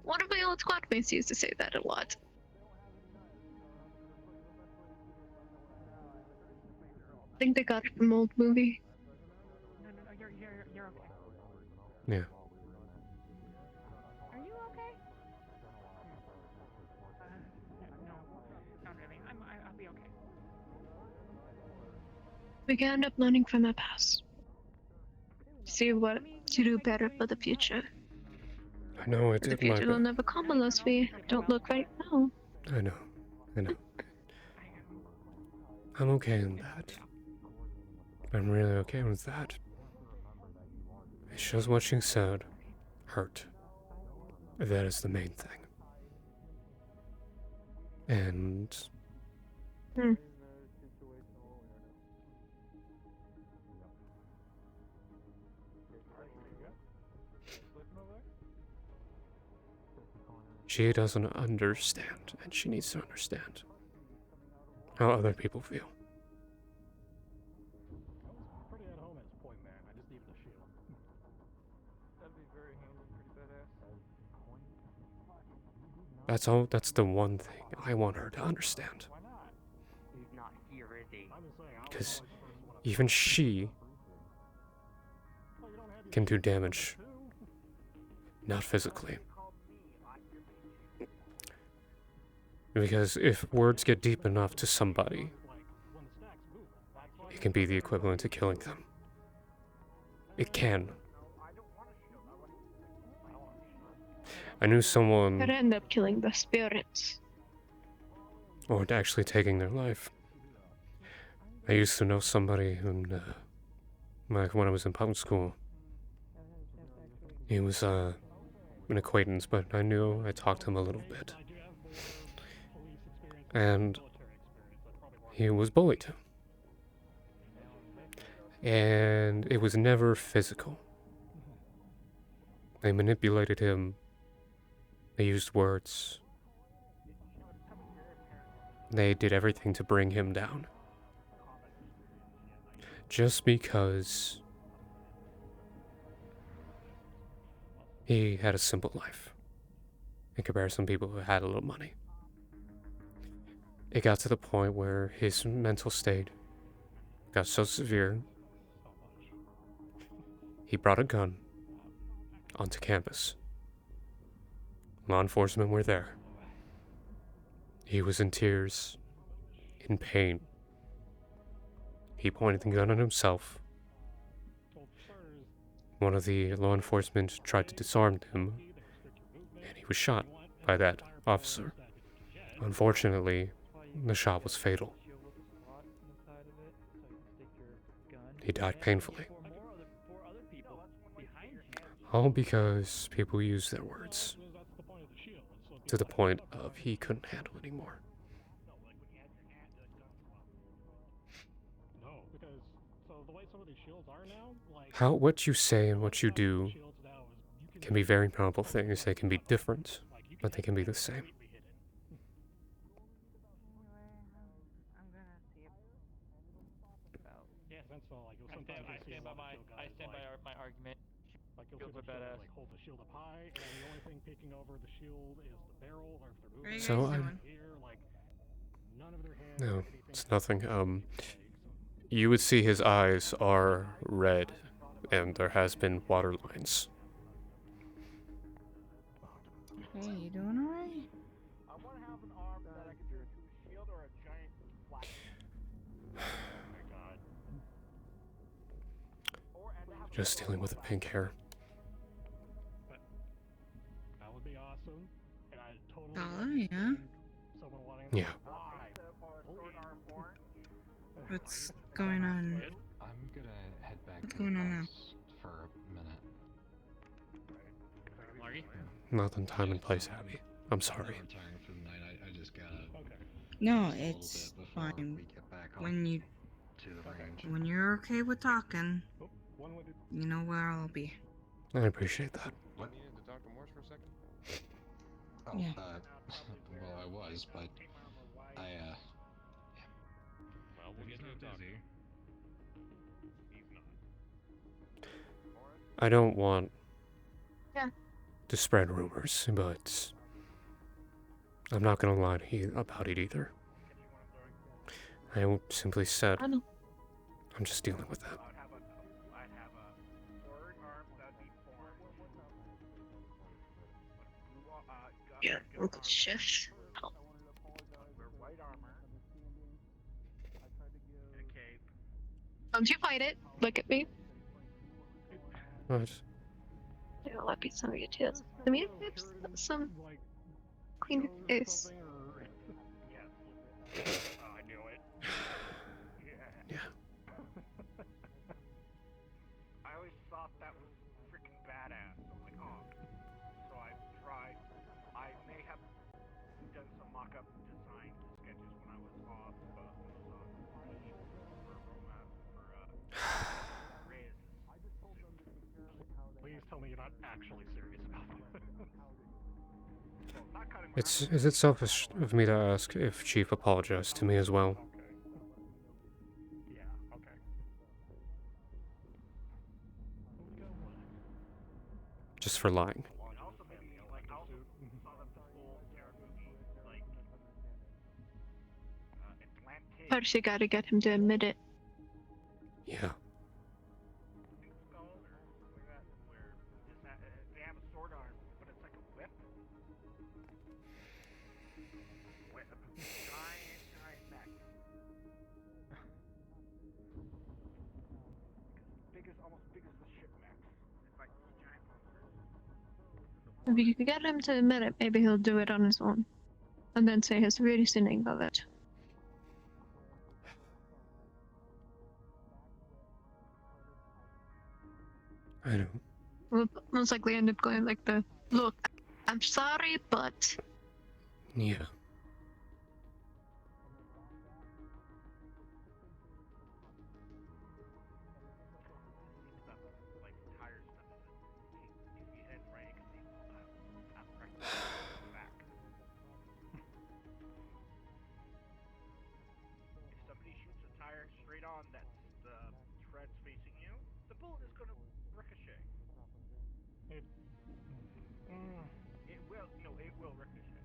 One of my old squad mates used to say that a lot. I think they got it from an old movie. No, you're okay. Yeah. Are you okay? No, not really. I'll be okay. We can end up learning from our past. See what to do better for the future. I know I The did my future will best. never come unless we don't look right now. I know. I'm okay in that. I'm really okay with that. It's just what she said hurt. That is the main thing. And she doesn't understand, and she needs to understand how other people feel. pretty at home at this point, man. I just needed a shield. That'd be very handy, pretty badass. That's all. That's the one thing I want her to understand. He's not here, is he? Because even she can do damage. Not physically. Because if words get deep enough to somebody, it can be the equivalent to killing them. It can. I knew someone, Could end up killing the spirits. or actually taking their life. I used to know somebody in, like when I was in public school. He was an acquaintance, but I talked to him a little bit. And he was bullied. And it was never physical. They manipulated him. They used words. They did everything to bring him down. Just because he had a simple life in comparison to people who had a little money. It got to the point where his mental state got so severe, he brought a gun onto campus. Law enforcement were there. He was in tears, in pain. He pointed the gun at himself. One of the law enforcement tried to disarm him, and he was shot by that officer. Unfortunately, the shot was fatal. He died painfully. All because people use their words. To the point of he couldn't handle anymore. No, because so the way some of these shields are now, like How what you say and what you do can be very powerful things. They can be different, but they can be the same. yeah, that's all. Like I stand by my argument. Like you'll Shields see are the shield, badass. like hold the shield up high, and the only thing peeking over the shield is the barrel, or if they're What are moving. you So guys I'm- doing? Here, like none of their hands. No, or anything it's nothing. You would see his eyes are red, and there has been water lines. Hey, you doing alright? I want to have an arm that I can turn into a shield or a giant flat. Oh my god. Just dealing with the pink hair. But that would be awesome, and I totally. Oh, yeah. Someone wanting. Yeah. What's going on? I'm gonna head back What's to going the on now? house for a minute. Margie? Not in time and place, Abby. I'm sorry. Retiring for the night. I just gotta. No, rest a little it's bit before fine. we get back on When you to the range. when you're okay with talking, you know where I'll be. I appreciate that. What? You needed to talk to Morse for a second? Oh, Yeah. well, I was, but Well, we'll get to it busy. I don't want Yeah. to spread rumors, but I'm not gonna lie to you about it either. I simply said I know. I'm just dealing with that. I'd have a third arm that'd be formed. Yeah, Uncle Chef. Oh. Wear white armor. In a cape. Don't you fight it. Look at me. What? Yeah, let me some of your tears. Let me have some clean face. I knew it. Yeah. I always thought that was freaking badass. I'm like, oh. So I tried. I may have done some mock-up design sketches when I was off. When I was on leave for Roma for Reyes. Please tell me you're not actually serious about it. Is it selfish of me to ask if Chief apologized to me as well? Yeah, okay. Just for lying. First, you gotta get him to admit it. Yeah. They have a sword arm, but it's like a whip. Giant neck. Almost big as the ship mech. It's like these giant monsters. If you could get him to admit it, maybe he'll do it on his own. And then say his reasoning of it. I know. We'll most likely end up going like the, look, I'm sorry, but... Yeah. If somebody shoots a tire straight on that's the treads facing you, the bullet is going to ricochet. It will, no, it will ricochet.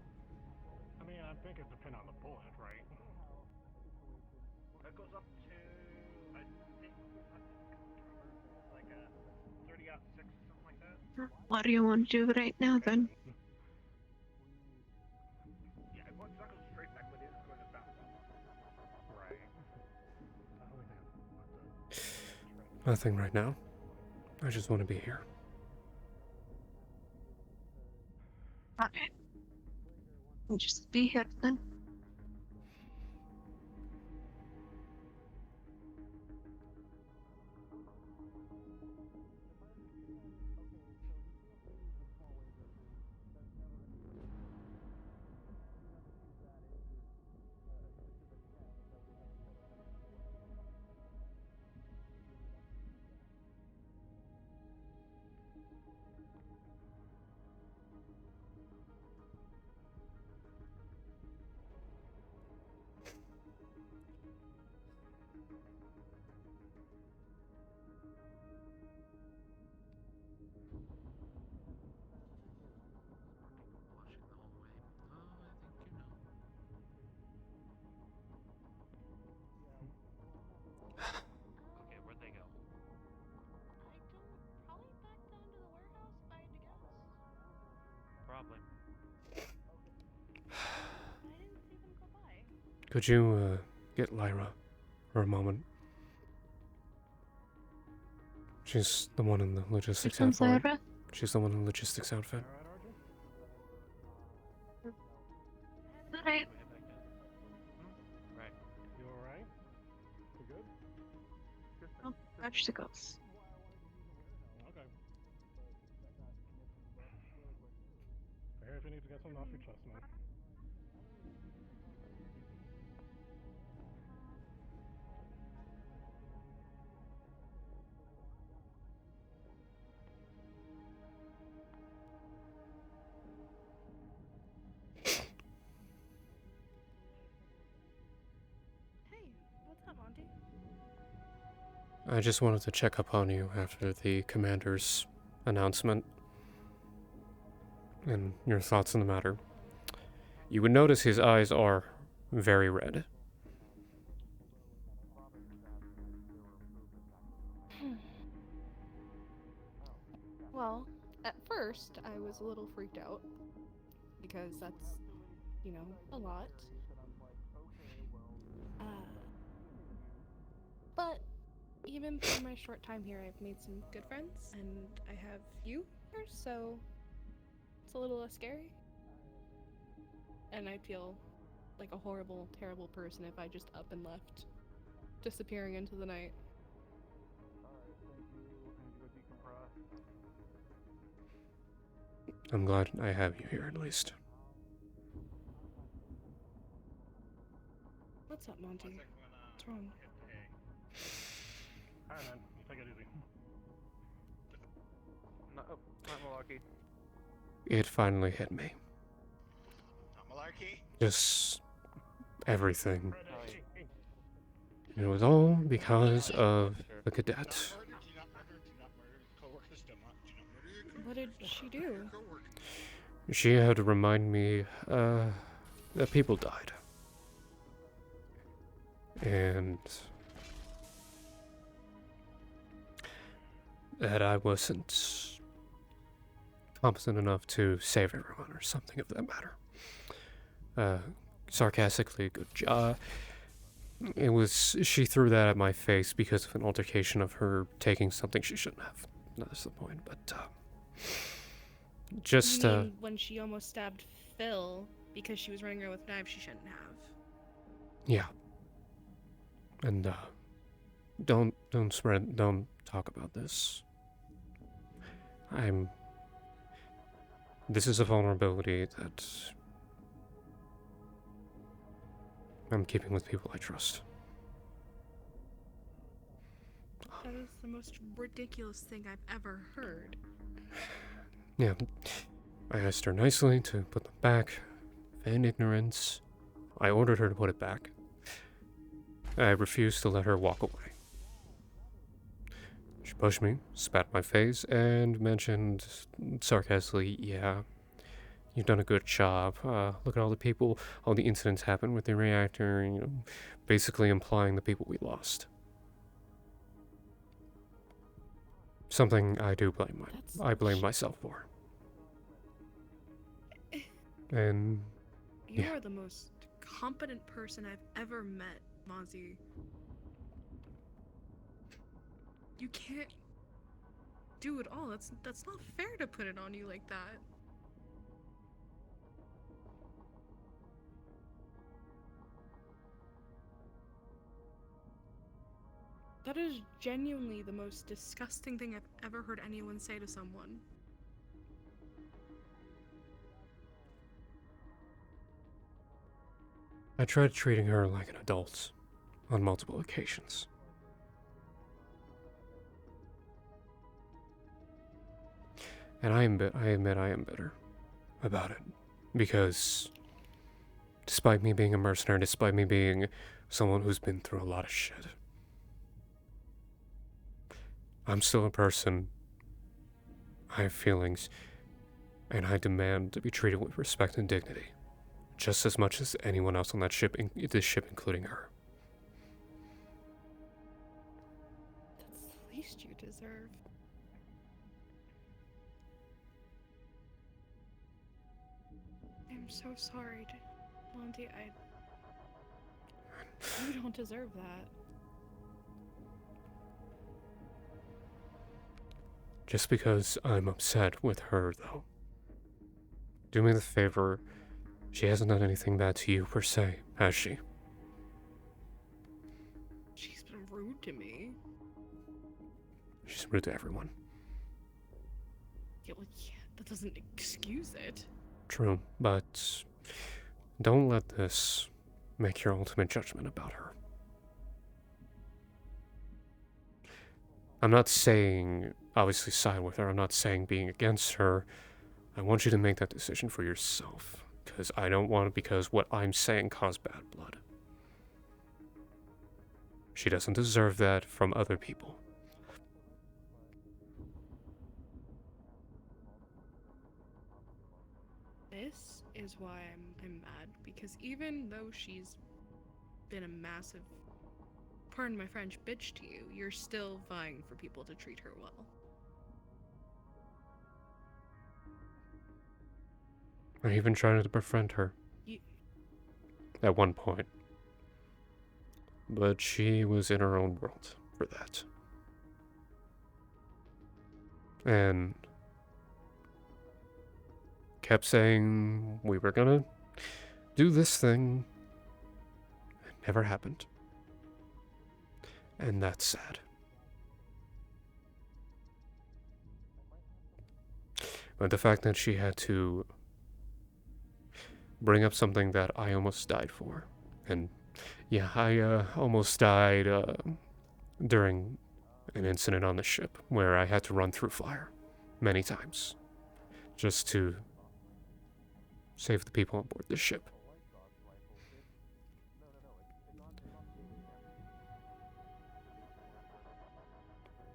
I mean, I think it depends on the bullet, right? That goes up to, I think, like a 30-06 or something like that. What do you want to do right now, then? Yeah, it's not going straight back, but it is going to bounce. Right. Nothing right now. I just want to be here. Okay. We'll just be here then. Probably. Could you get Lyra for a moment? She's the one in the logistics Here comes outfit. Lyra. She's the one in the logistics outfit. Alright. Right. You alright? You good? Oh, obstacles. Okay. We're here if you need to get something off your chest, man. What's up, Auntie? I just wanted to check up on you after the commander's announcement and your thoughts on the matter. You would notice his eyes are very red. Well, at first, I was a little freaked out. Because that's, you know, a lot. But even for my short time here, I've made some good friends, and I have you here, so it's a little less scary. And I'd feel like a horrible, terrible person if I just up and left, disappearing into the night. I'm glad I have you here at least. What's up, Monty? What's wrong? Alright, man. Take it easy. No, not malarkey. It finally hit me. Just everything. It was all because of the cadet. What did she do? She had to remind me that people died. And that I wasn't competent enough to save everyone or something of that matter. Sarcastically, good job. She threw that at my face because of an altercation of her taking something she shouldn't have. That's the point, but, just, You mean when she almost stabbed Phil because she was running around with knives she shouldn't have? yeah. And, don't talk about this. This is a vulnerability that I'm keeping with people I trust. That is the most ridiculous thing I've ever heard. Yeah, I asked her nicely to put them back. Feigned ignorance. I ordered her to put it back. I refused to let her walk away. She pushed me, spat in my face, and mentioned sarcastically, yeah, you've done a good job. Look at all the people, all the incidents happened with the reactor, you know, basically implying the people we lost. Something I do blame I blame myself for. And You yeah. are the most competent person I've ever met, Mozzie. You can't do it all. That's not fair to put it on you like that. That is genuinely the most disgusting thing I've ever heard anyone say to someone. I tried treating her like an adult on multiple occasions. And I admit I am bitter about it. Because despite me being a mercenary, despite me being someone who's been through a lot of shit, I'm still a person. I have feelings, and I demand to be treated with respect and dignity, just as much as anyone else on that ship, this ship, including her. That's the least you deserve. so sorry, Monty. You don't deserve that. Just because I'm upset with her, though. Do me the favor, she hasn't done anything bad to you, per se, has she? She's been rude to me. She's rude to everyone. Yeah, well, yeah, that doesn't excuse it. True, but don't let this make your ultimate judgment about her. I'm not saying, obviously, side with her. I'm not saying being against her. I want you to make that decision for yourself. Because I don't want it because what I'm saying cause bad blood. She doesn't deserve that from other people. This is why I'm mad, because even though she's been a massive, pardon my French, bitch to you, you're still vying for people to treat her well. I even tried to befriend her. At one point. But she was in her own world for that. And kept saying we were gonna do this thing. It never happened. And that's sad. But the fact that she had to bring up something that I almost died for. And yeah, I almost died during an incident on the ship where I had to run through fire many times just to save the people on board the ship.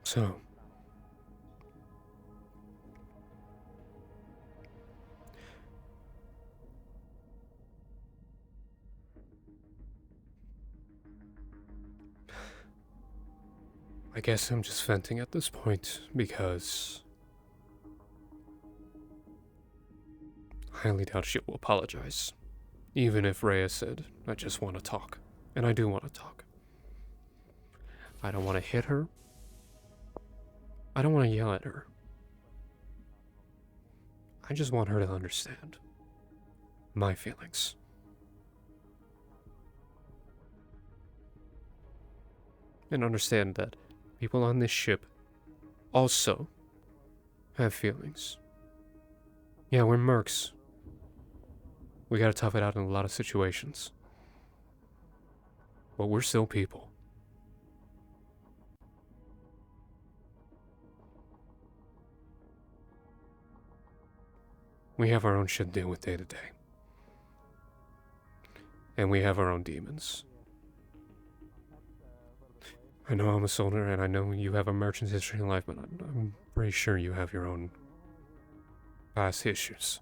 So, I guess I'm just venting at this point because I highly doubt she will apologize. Even if Rhea said, I just want to talk. And I do want to talk. I don't want to hit her. I don't want to yell at her. I just want her to understand my feelings. And understand that people on this ship also have feelings. Yeah, we're mercs. We gotta tough it out in a lot of situations. But we're still people. We have our own shit to deal with day to day. And we have our own demons. I know I'm a soldier, and I know you have a merchant's history in life, but I'm pretty sure you have your own past issues.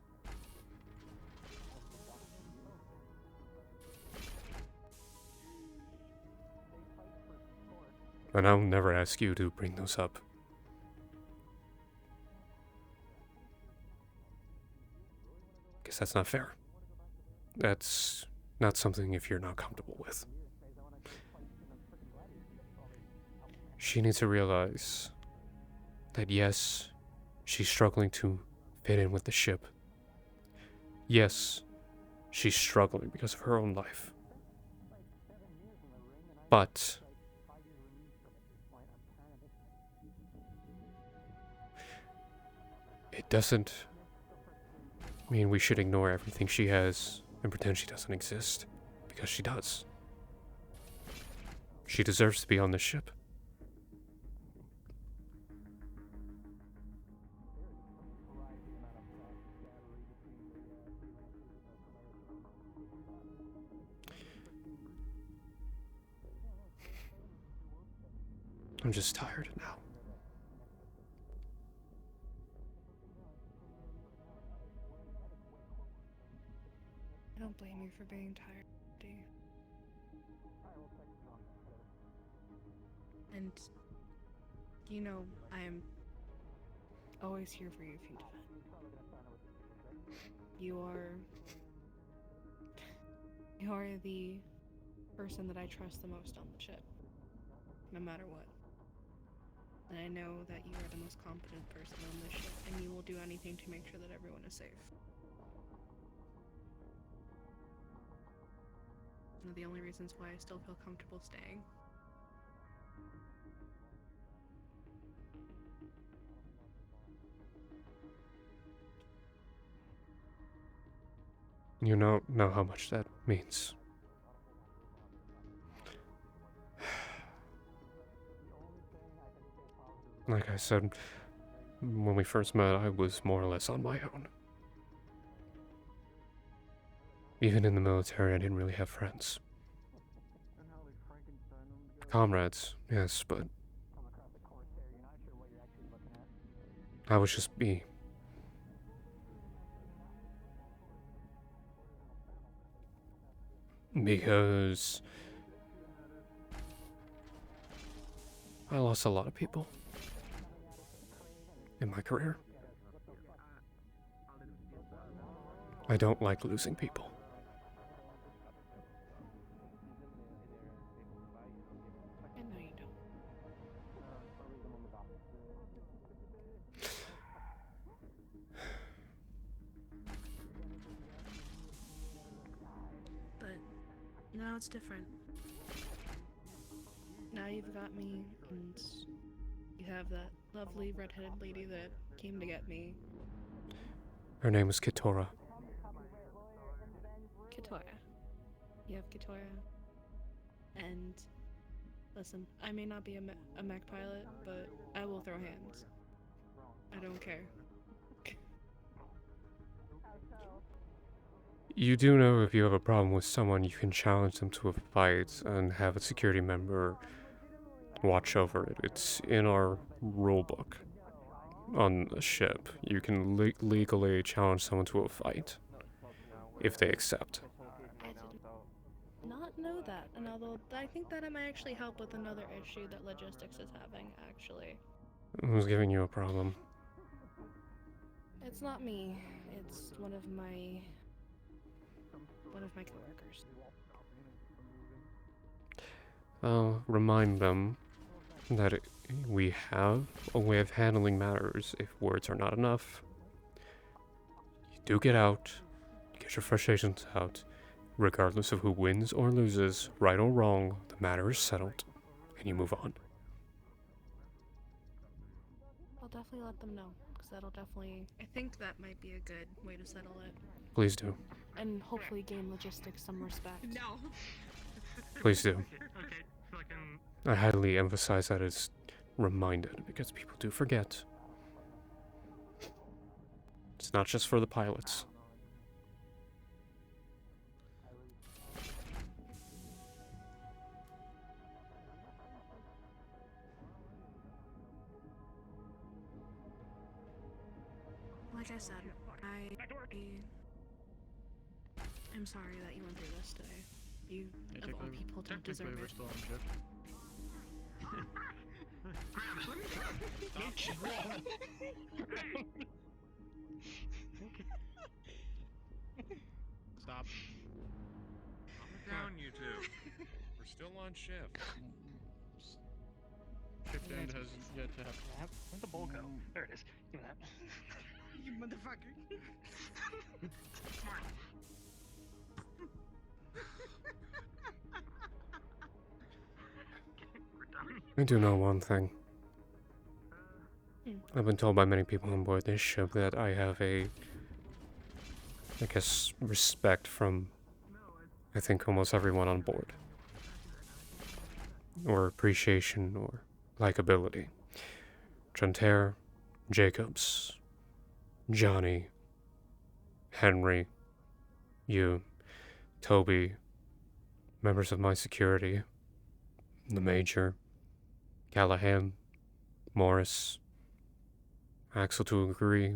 And I'll never ask you to bring those up. Because that's not fair. That's not something if you're not comfortable with. She needs to realize that yes, she's struggling to fit in with the ship. Yes, she's struggling because of her own life. But it doesn't mean we should ignore everything she has and pretend she doesn't exist, because she does. She deserves to be on this ship. I'm just tired now. I don't blame you for being tired, do you? And, you know, I am always here for you if you defend. You are You are the person that I trust the most on the ship, no matter what. And I know that you are the most competent person on this ship, and you will do anything to make sure that everyone is safe. One of the only reasons why I still feel comfortable staying. You know how much that means. Like I said, when we first met, I was more or less on my own. Even in the military, I didn't really have friends. Comrades, yes, but I was just me. Because I lost a lot of people in my career. I don't like losing people. I know you don't. But now it's different. Now you've got me, and you have that lovely red-headed lady that came to get me. Her name was Kitora. Kitora. You have Kitora. And listen, I may not be a mech pilot, but I will throw hands. I don't care. You do know if you have a problem with someone, you can challenge them to a fight and have a security member watch over it. It's in our rulebook on the ship. You can legally challenge someone to a fight if they accept. I did not know that, and although I think that it might actually help with another issue that logistics is having, actually. Who's giving you a problem? It's not me. It's one of my coworkers. I'll remind them that we have a way of handling matters if words are not enough. You do get out, you get your frustrations out, regardless of who wins or loses, right or wrong, the matter is settled, and you move on. I'll definitely let them know, because that'll definitely... I think that might be a good way to settle it. Please do. And hopefully gain logistics some respect. No. Please do. Okay, so I can... I highly emphasize that it's reminded, because people do forget. It's not just for the pilots. Like I said, I'm sorry that you went through this today. You, of all people, don't deserve it. Stop. Calm down, you two. We're still on shift. Shift end has yet to happen. Where'd the bowl go? There it is. Give me that. You motherfucker. Smart. I do know one thing. I've been told by many people on board this ship that I have a, I guess, respect from, I think, almost everyone on board. Or appreciation, or likability. Trentaire, Jacobs, Johnny, Henry, you, Toby, members of my security, the Major, Callahan, Morris, Axel to agree,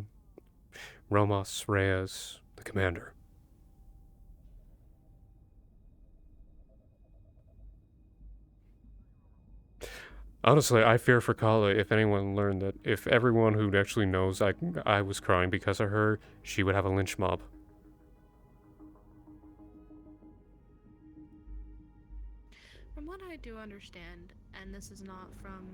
Ramos, Reyes, the Commander. Honestly, I fear for Kala if anyone learned that if everyone who actually knows I was crying because of her, she would have a lynch mob. do understand, and this is not from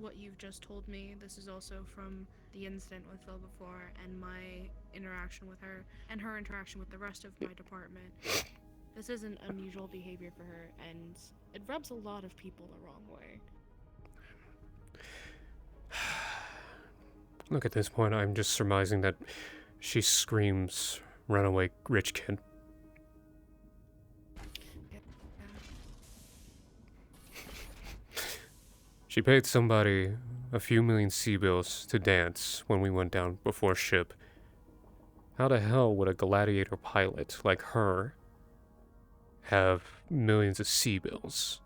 what you've just told me. This is also from the incident with Phil before, and my interaction with her, and her interaction with the rest of my department. This isn't unusual behavior for her, and it rubs a lot of people the wrong way. Look, at this point, I'm just surmising that she screams, "Runaway rich kid." She paid somebody a few million C-bills to dance when we went down before ship. How the hell would a gladiator pilot like her have millions of C-bills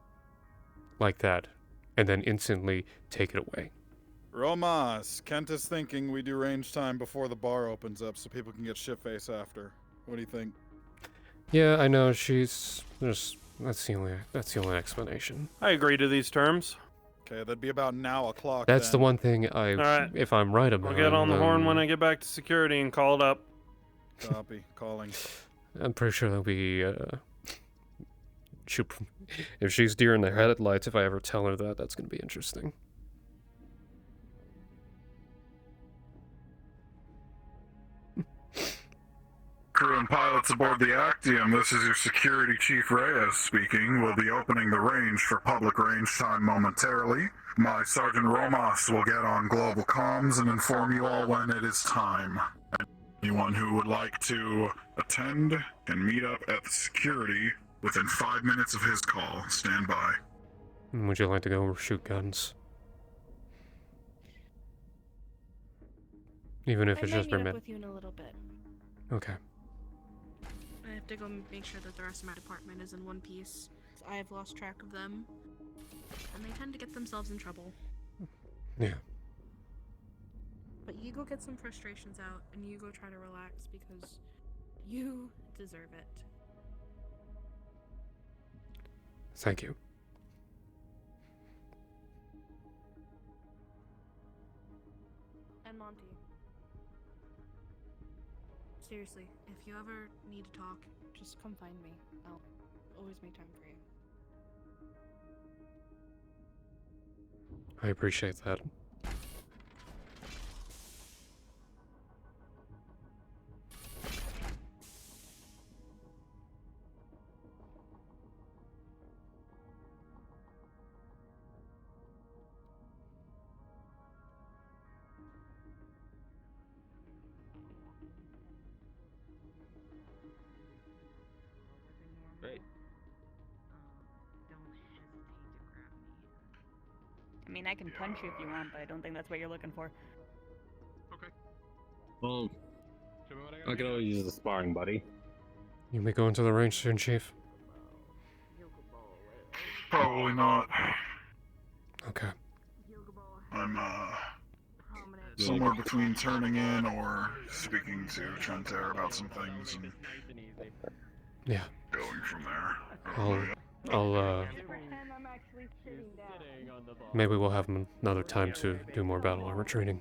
like that and then instantly take it away? Romas, Kent is thinking we do range time before the bar opens up so people can get shitface after. What do you think? Yeah, I know, that's the only explanation. I agree to these terms. Okay, that'd be about now o'clock. That's the then. one thing Alright. if I'm right about. I'll get on the horn when I get back to security and call it up. Copy. Calling. I'm pretty sure there'll be, if she's deer in the headlights, if I ever tell her that, that's gonna be interesting. Crew and pilots aboard the Actium, this is your security chief Reyes speaking. We'll be opening the range for public range time momentarily. My Sergeant Romas will get on global comms and inform you all when it is time. Anyone who would like to attend can meet up at the security within 5 minutes of his call. Stand by. Would you like to go shoot guns? Even if it's just for I might meet men. up with you in a little bit. Okay. I have to go make sure that the rest of my department is in one piece. I have lost track of them, and they tend to get themselves in trouble. Yeah. But you go get some frustrations out, and you go try to relax, because you deserve it. Thank you. And Monty. Seriously, if you ever need to talk, just come find me. I'll always make time for you. I appreciate that. Great. I mean, I can punch you if you want, but I don't think that's what you're looking for. Well, I could always use a sparring buddy. You may go into the range soon, Chief. Probably not. Okay. I'm, somewhere between turning in or speaking to Trentair about some things and Yeah. going from there. Maybe we'll have another time to do more battle armor training.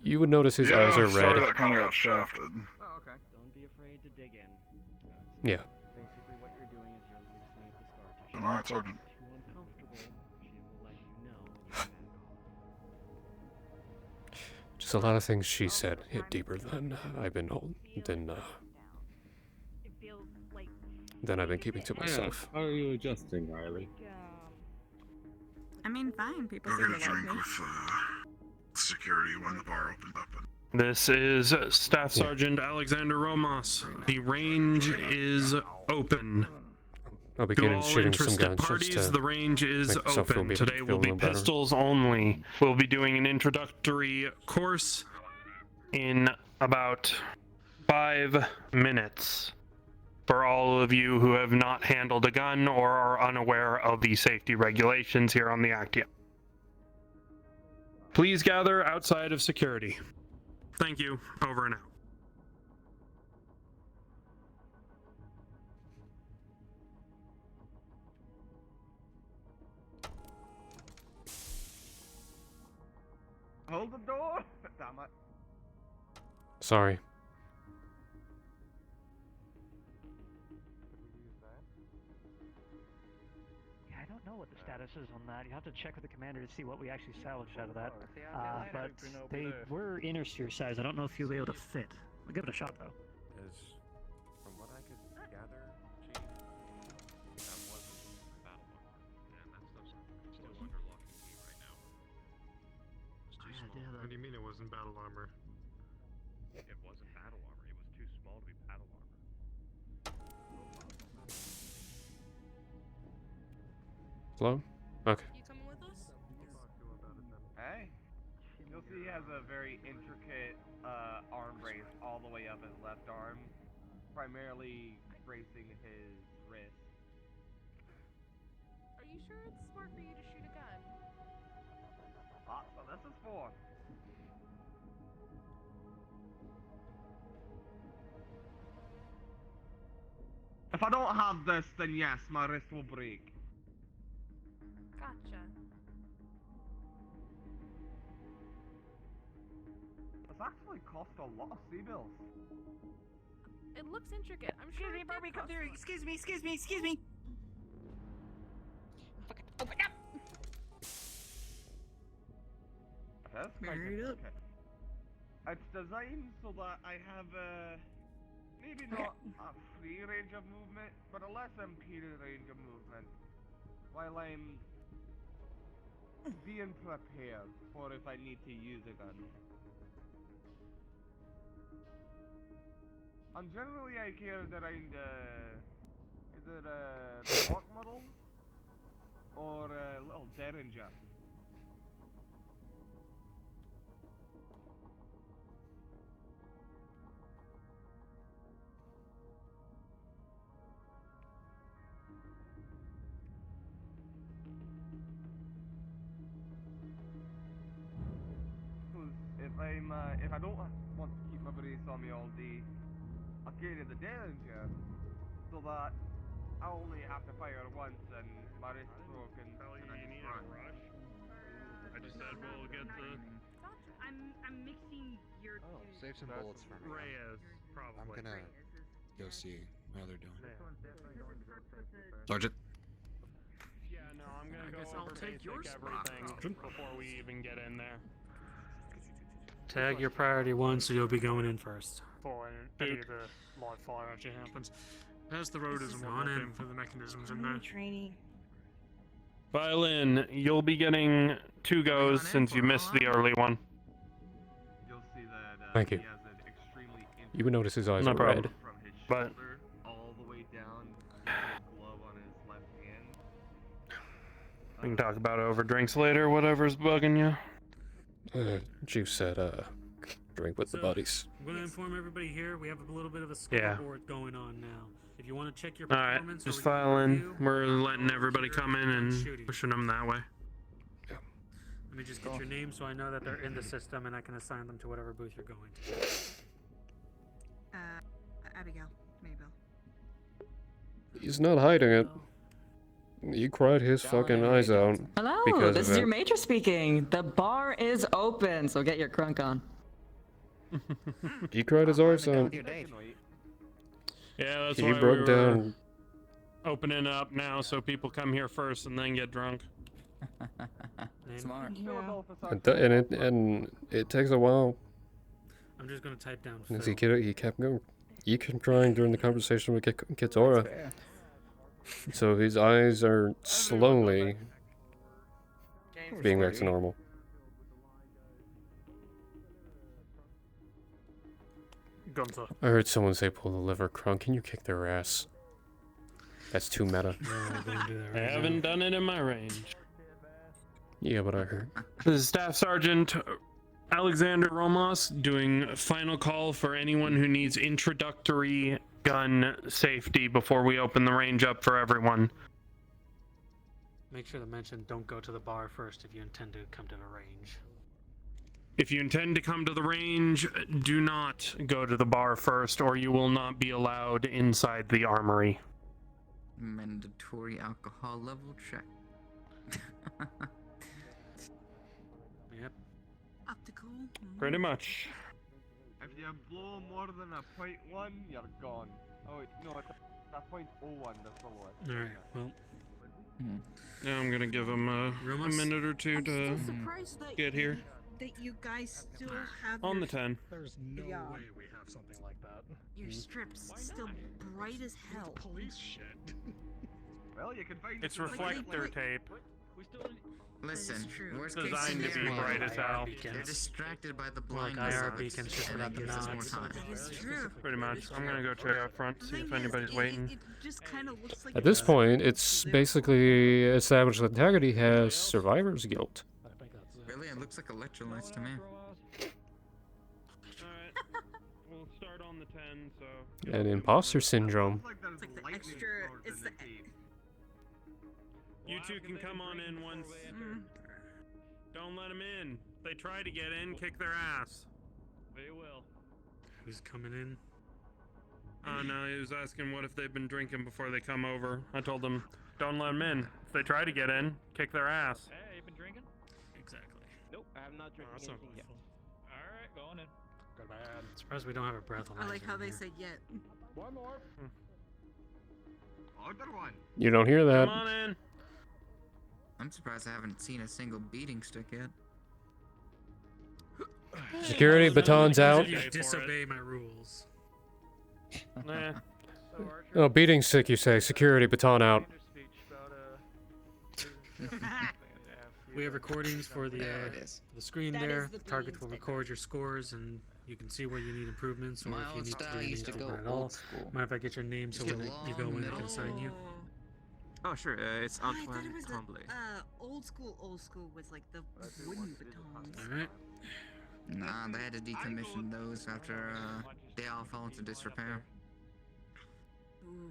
You would notice his eyes are sorry red. that kind of got shafted. Oh, okay. Don't be afraid to dig in. Yeah. Basically, what you're doing is you're loosening up the scar tissue. Alright, Sergeant. If you're uncomfortable, she will let you know. Just a lot of things she said hit deeper than I've been than I've been keeping to myself. How are you adjusting, Riley? I mean, fine. People Go seem get a to like drink me. with security when the bar opened up. This is Staff Sergeant Alexander Romos. The range is open. I'll To begin all shooting some interested guns just parties, to the range is make myself feel open. Today feel will a be little better. pistols only. We'll be doing an introductory course in about 5 minutes. For all of you who have not handled a gun or are unaware of the safety regulations here on the Actium. Please gather outside of security. Thank you. Over and out. Hold the door! Damn it. Sorry. don't know what the status is on that. You have to check with the commander to see what we actually salvaged out of that. But they were inner sphere size. I don't know if you'll be able to fit. I'll give it a shot though. As from what I could gather, Chief, that wasn't battle armor, and that stuff's still under lock and key right now. It's too small. What do you mean it wasn't battle armor? It wasn't battle armor. It was too small to be battle armor. Hello? Okay. You coming with us? Hey, you'll see he has a very intricate arm brace all the way up his left arm, primarily bracing his wrist. Are you sure it's smart for you to shoot a gun? Ah, so this is for. If I don't have this, then yes, my wrist will break. Gotcha. This actually cost a lot of sea bills. It looks intricate. I'm sure. Excuse me, Barbie, come through. Excuse me, excuse me, excuse me. Fucking open up. That's quite intricate. It's designed so that I have maybe not a free range of movement, but a less impeded range of movement, while I'm being prepared for if I need to use a gun. And generally I carry it around, is it a block model? Or a little derringer? If I don't want to keep my brace on me all day, I'll carry the derringer, so that I only have to fire once and my wrist broken. You need a rush? I just said we'll get the... I'm mixing your two. Save some bullets for me. Reyes, probably. I'm gonna go see how they're doing. Sergeant. Yeah, no, I'm gonna go I'll over take basic your spot, everything before we even get in there. Tag your priority 1, so you'll be going in first. For any of the live fire actually happens. Pass the road is one in for the mechanisms in there. Training. Violin, you'll be getting 2 goes since you missed the early one. You'll see that Thank you. he has an extremely You would notice his eyes No are problem. red. from his But shoulder all the way down to the glove on his left hand. we can talk about over drinks later, whatever's bugging you. Juice said, drink with the buddies. I'm going to inform everybody here. We have a little bit of a Yeah. scoreboard going on now. If you want to check your Alright, performance, just or we can file in. review, We're letting everybody come in and pushing them that way. let me just get your name so I know that they're in the system and I can assign them to whatever booth you're going to. Abigail. Maybell. He's not hiding it. He cried his fucking eyes out. Hello, because this of is it. your major speaking. The bar is open, so get your crunk on. He cried his eyes out. Yeah, that's He why broke we were down. opening up now so people come here first and then get drunk. Smart. And it takes a while. I'm just going to type down As Phil. he kept going. He kept crying during the conversation with Kitora. So his eyes are slowly being back to normal. Gunther. I heard someone say pull the liver. Crunk, can you kick their ass? That's too meta. I haven't done it in my range. Yeah, but I heard. This is Staff Sergeant Alexander Romos doing final call for anyone who needs introductory gun safety before we open the range up for everyone. Make sure to mention don't go to the bar first if you intend to come to the range. If you intend to come to the range, do not go to the bar first or you will not be allowed inside the armory. Mandatory alcohol level check. Yep. Optical. Pretty much. If you blow more than a .1, you're gone. Oh wait, no, it's a .01, that's the lowest. Alright, well, Now I'm gonna give him a minute or two to surprised that get here. That you guys still have On your, the 10. There's no way we have something like that. your strips still bright as hell. Police shit. Well, you can find It's reflector tape. Listen, worst case Designed to be scenario, bright as hell. they're distracted by the Like blindness IR of it, beacons just and without that the gives us more nods. time. It's true. Pretty much. I'm gonna go check out front, see if anybody's waiting. It just kind of looks like At this point, it's basically established that Taggerty has survivor's guilt. Really, it looks like electrolytes to me. Alright. We'll start on the 10, so. And imposter syndrome. It's like the extra. It's the. You two can come on in once. Don't let them in. If they try to get in, kick their ass. They will. Who's coming in? Oh no, he was asking what if they've been drinking before they come over. I told them, don't let them in. If they try to get in, kick their ass. Hey, you been drinking? Exactly. Nope, I have not drinking Awesome. anything yet. Alright, going in. Good man. Surprised we don't have a breathalyzer. I like how in they here. said yet. One more. Other one. You don't hear that. Come on in. I'm surprised I haven't seen a single beating stick yet. Security batons out. You disobey my rules. Nah. Oh, beating stick, you say. Security baton out. We have recordings for the There it is. the screen That there. is the The target will beating record your scores, and you can see where you need improvements or My if you old need to do style used to anything go at all. old school. Mind if I get your name so Get when you go long in, I can assign you? Oh, sure. It's I thought it Antoine was Tremblay. the old school was like the wooden batons. Alright. Nah, they had to decommission those after they all fell into disrepair.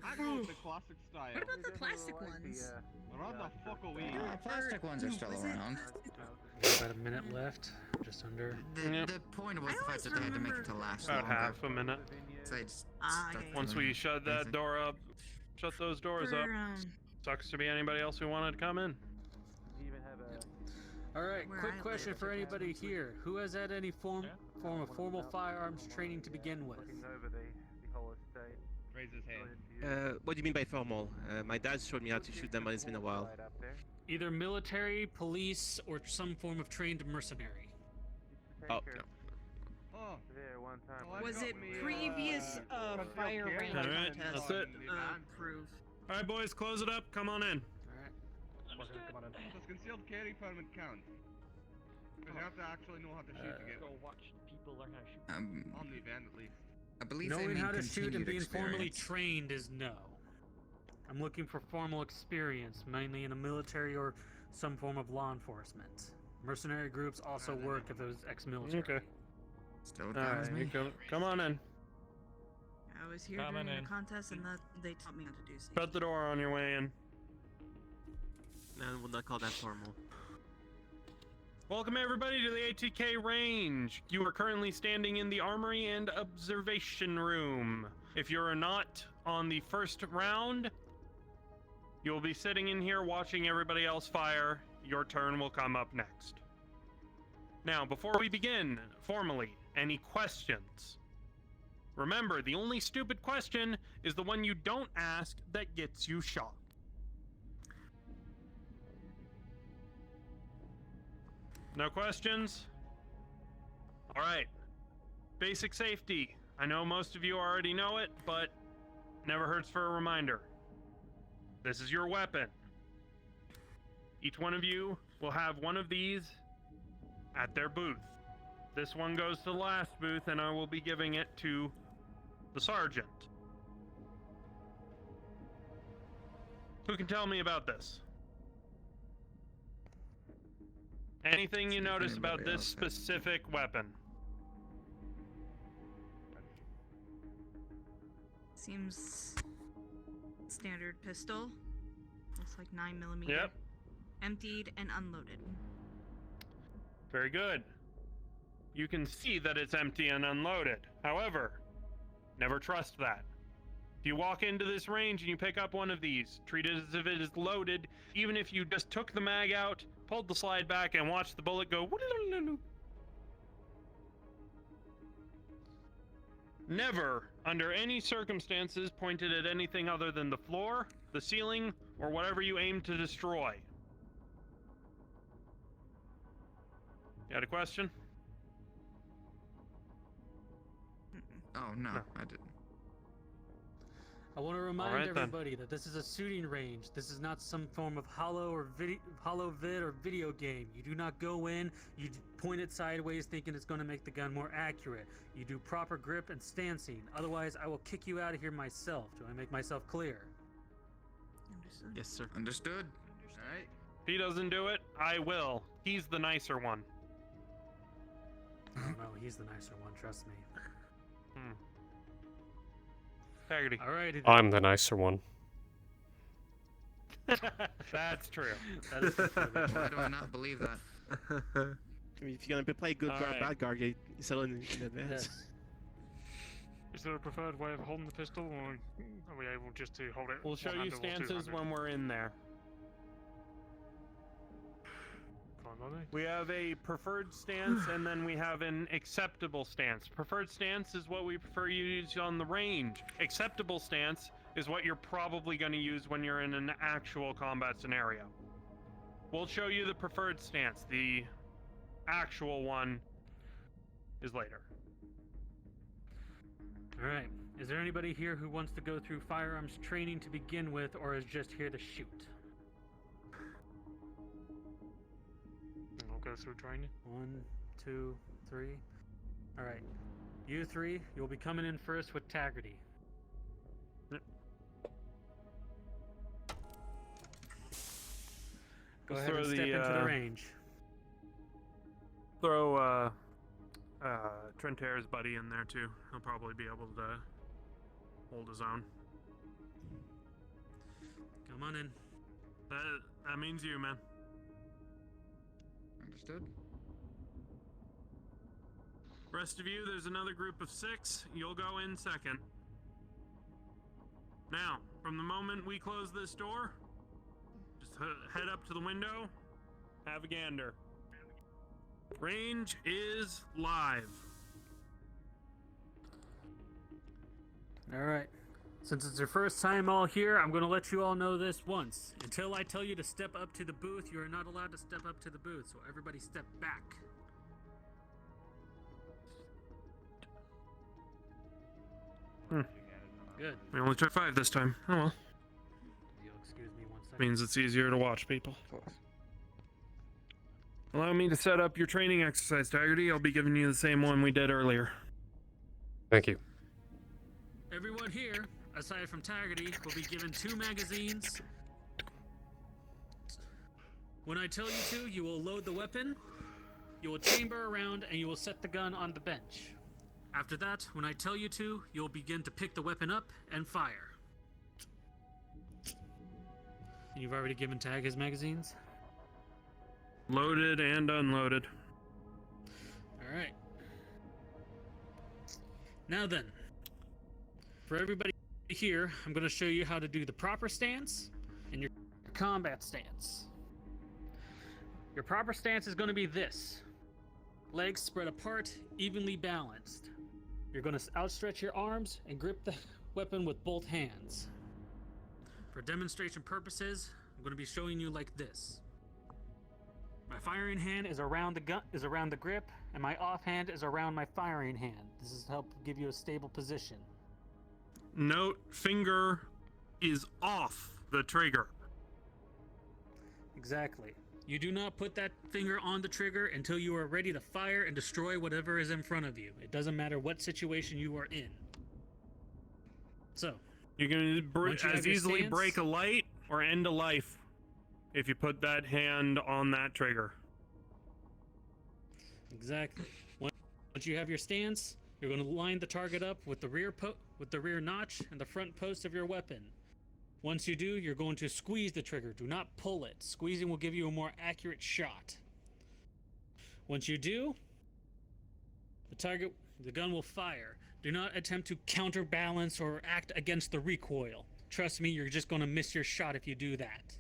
I go with the classic style. What about the plastic ones? Run the fuck away. Plastic ones are still around. About a minute left, just under. The point was the fact that they had to make it to last About longer. half a minute. So they just Ah, stuck okay. Once doing we shut that basic. door up, shut those doors up. Sucks to be anybody else who wanted to come in. Alright, Where quick I question live. for anybody here. Who has had any form of formal firearms training to begin with? Raise his hand. What do you mean by formal? My dad showed me how to shoot them, but it's been a while. Either military, police, or some form of trained mercenary. Oh, no. Oh. Was it previous fire range Alright, contest that's it. proof? Alright, boys, close it up. Come on in. Does concealed carry permit count? Because you have to actually know how to shoot to get Go watch people learn how to shoot. on the event at least. I believe they Knowing mean how to shoot and continued being formally experience. trained is no. I'm looking for formal experience, mainly in a military or some form of law enforcement. Mercenary groups also work if it was ex-military. Okay. Still Alright, you come on in. I was here Coming during in. the contest, and that they taught me how to do so. Shut the door on your way in. No, I would not call that formal. Welcome everybody to the ATK range. You are currently standing in the armory and observation room. If you're not on the first round, you'll be sitting in here watching everybody else fire. Your turn will come up next. Now, before we begin, formally, any questions? Remember, the only stupid question is the one you don't ask that gets you shot. No questions? Alright. Basic safety. I know most of you already know it, but never hurts for a reminder. This is your weapon. Each one of you will have one of these at their booth. This one goes to the last booth, and I will be giving it to the sergeant. Who can tell me about this? Anything you notice about anybody this else has- specific weapon? Seems standard pistol. Looks like 9mm. Yep. Emptied and unloaded. Very good. You can see that it's empty and unloaded. However, never trust that. If you walk into this range and you pick up one of these, treat it as if it is loaded, even if you just took the mag out, pulled the slide back, and watched the bullet go. Never, under any circumstances, point it at anything other than the floor, the ceiling, or whatever you aim to destroy. You had a question? Oh, no, I didn't. I want to remind Alright, then. everybody that this is a shooting range. This is not some form of hollow vid or video game. You do not go in, you point it sideways thinking it's going to make the gun more accurate. You do proper grip and stancing. Otherwise, I will kick you out of here myself. Do I make myself clear? Understood. Yes, sir. Understood. Alright. If he doesn't do it, I will. He's the nicer one. Oh no, he's the nicer one, trust me. Taggerty. Alrighty. I'm the nicer one. That's true. That is Why do I not believe that? I mean, if you're gonna play good guard, Alright. bad guard, you settle in advance. Yes. Is there a preferred way of holding the pistol, or are we able just to hold it? We'll show you one-handed or stances two-handed? when we're in there. Fine by me. We have a preferred stance, and then we have an acceptable stance. Preferred stance is what we prefer you use on the range. Acceptable stance is what you're probably going to use when you're in an actual combat scenario. We'll show you the preferred stance. The actual one is later. Alright. Is there anybody here who wants to go through firearms training to begin with, or is just here to shoot? I'll go through training. 1, 2, 3. Alright. You three, you'll be coming in first with Taggerty. Go ahead and step into the range. Throw Trentair's buddy in there too. He'll probably be able to hold his own. Come on in. That means you, man. Understood. Rest of you, there's another group of 6. You'll go in second. Now, from the moment we close this door, just head up to the window, have a gander. Range is live. Alright. Since it's your first time all here, I'm going to let you all know this once. Until I tell you to step up to the booth, you are not allowed to step up to the booth, so everybody step back. Good. We only took 5 this time. Oh well. You'll excuse me 1 second. Means it's easier to watch people. Allow me to set up your training exercise, Taggerty. I'll be giving you the same one we did earlier. Thank you. Everyone here, aside from Taggerty, will be given 2 magazines. When I tell you to, you will load the weapon, you will chamber around, and you will set the gun on the bench. After that, when I tell you to, you'll begin to pick the weapon up and fire. You've already given Tag his magazines? Loaded and unloaded. Alright. Now then, for everybody here, I'm going to show you how to do the proper stance and your combat stance. Your proper stance is going to be this. Legs spread apart, evenly balanced. You're going to outstretch your arms and grip the weapon with both hands. For demonstration purposes, I'm going to be showing you like this. My firing hand is around the gun, is around the grip, and my offhand is around my firing hand. This is to help give you a stable position. Note, finger is off the trigger. Exactly. You do not put that finger on the trigger until you are ready to fire and destroy whatever is in front of you. It doesn't matter what situation you are in. So, you can as easily stance, break a light or end a life if you put that hand on that trigger. Exactly. Once you have your stance, you're going to line the target up with the rear notch and the front post of your weapon. Once you do, you're going to squeeze the trigger. Do not pull it. Squeezing will give you a more accurate shot. Once you do, the gun will fire. Do not attempt to counterbalance or act against the recoil. Trust me, you're just going to miss your shot if you do that.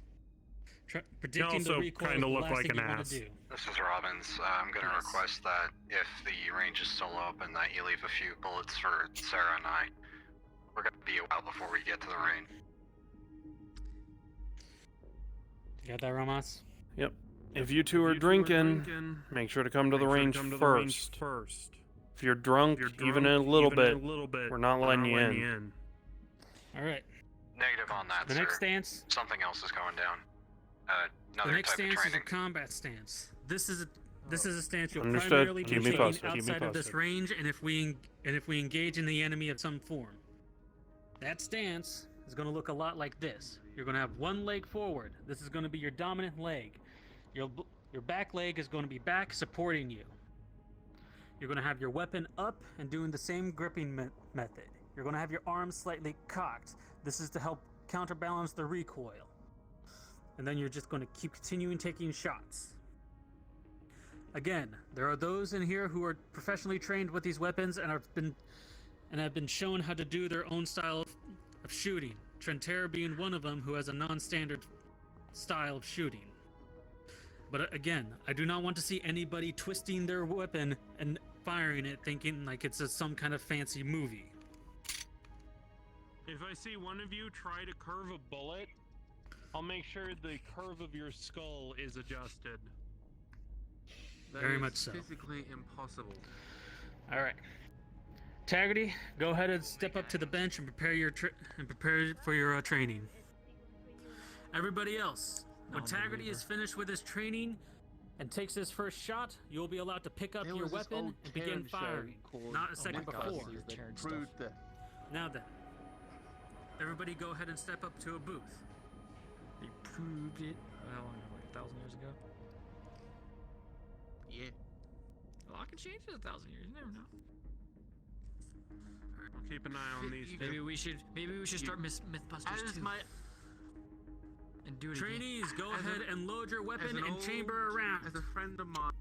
Predicting the recoil is the last thing you want to do. This is Robbins. I'm going to request that if the range is still open, that you leave a few bullets for Sarah and I. We're going to be a while before we get to the range. You got that, Ramos? Yep. If you two are drinking, make sure to come to the range first. If you're drunk, even a little bit, we're not letting you in. All right. Negative on that, The sir. next stance. Something else is going down. The Another next type of stance is a training. combat stance. This is a stance you'll Understood. primarily Keep be me taking posted. outside of this range, and if we engage in the enemy of some form. That stance is going to look a lot like this. You're going to have one leg forward. This is going to be your dominant leg. Your back leg is going to be back, supporting you. You're going to have your weapon up and doing the same gripping method. You're going to have your arms slightly cocked. This is to help counterbalance the recoil. And then you're just going to keep continuing taking shots. Again, there are those in here who are professionally trained with these weapons and have been shown how to do their own style of shooting. Trentera being one of them, who has a non-standard style of shooting. But again, I do not want to see anybody twisting their weapon and firing it thinking like it's some kind of fancy movie. If I see one of you try to curve a bullet, I'll make sure the curve of your skull is adjusted. Very much so. Physically impossible. All right. Taggerty, go ahead and step up to the bench and prepare for your training. Everybody else, when Taggerty is finished with his training and takes his first shot, you'll be allowed to pick up your weapon and begin firing. Not a second before. Now then, everybody go ahead and step up to a booth. They proved it, how long, like 1,000 years ago? Yeah. Well, I can change it 1,000 years, you never know. I'll keep an eye on these two. Maybe we should start Mythbusters too. And do it Trainees, again. go ahead and load your weapon and chamber around. As a friend of mine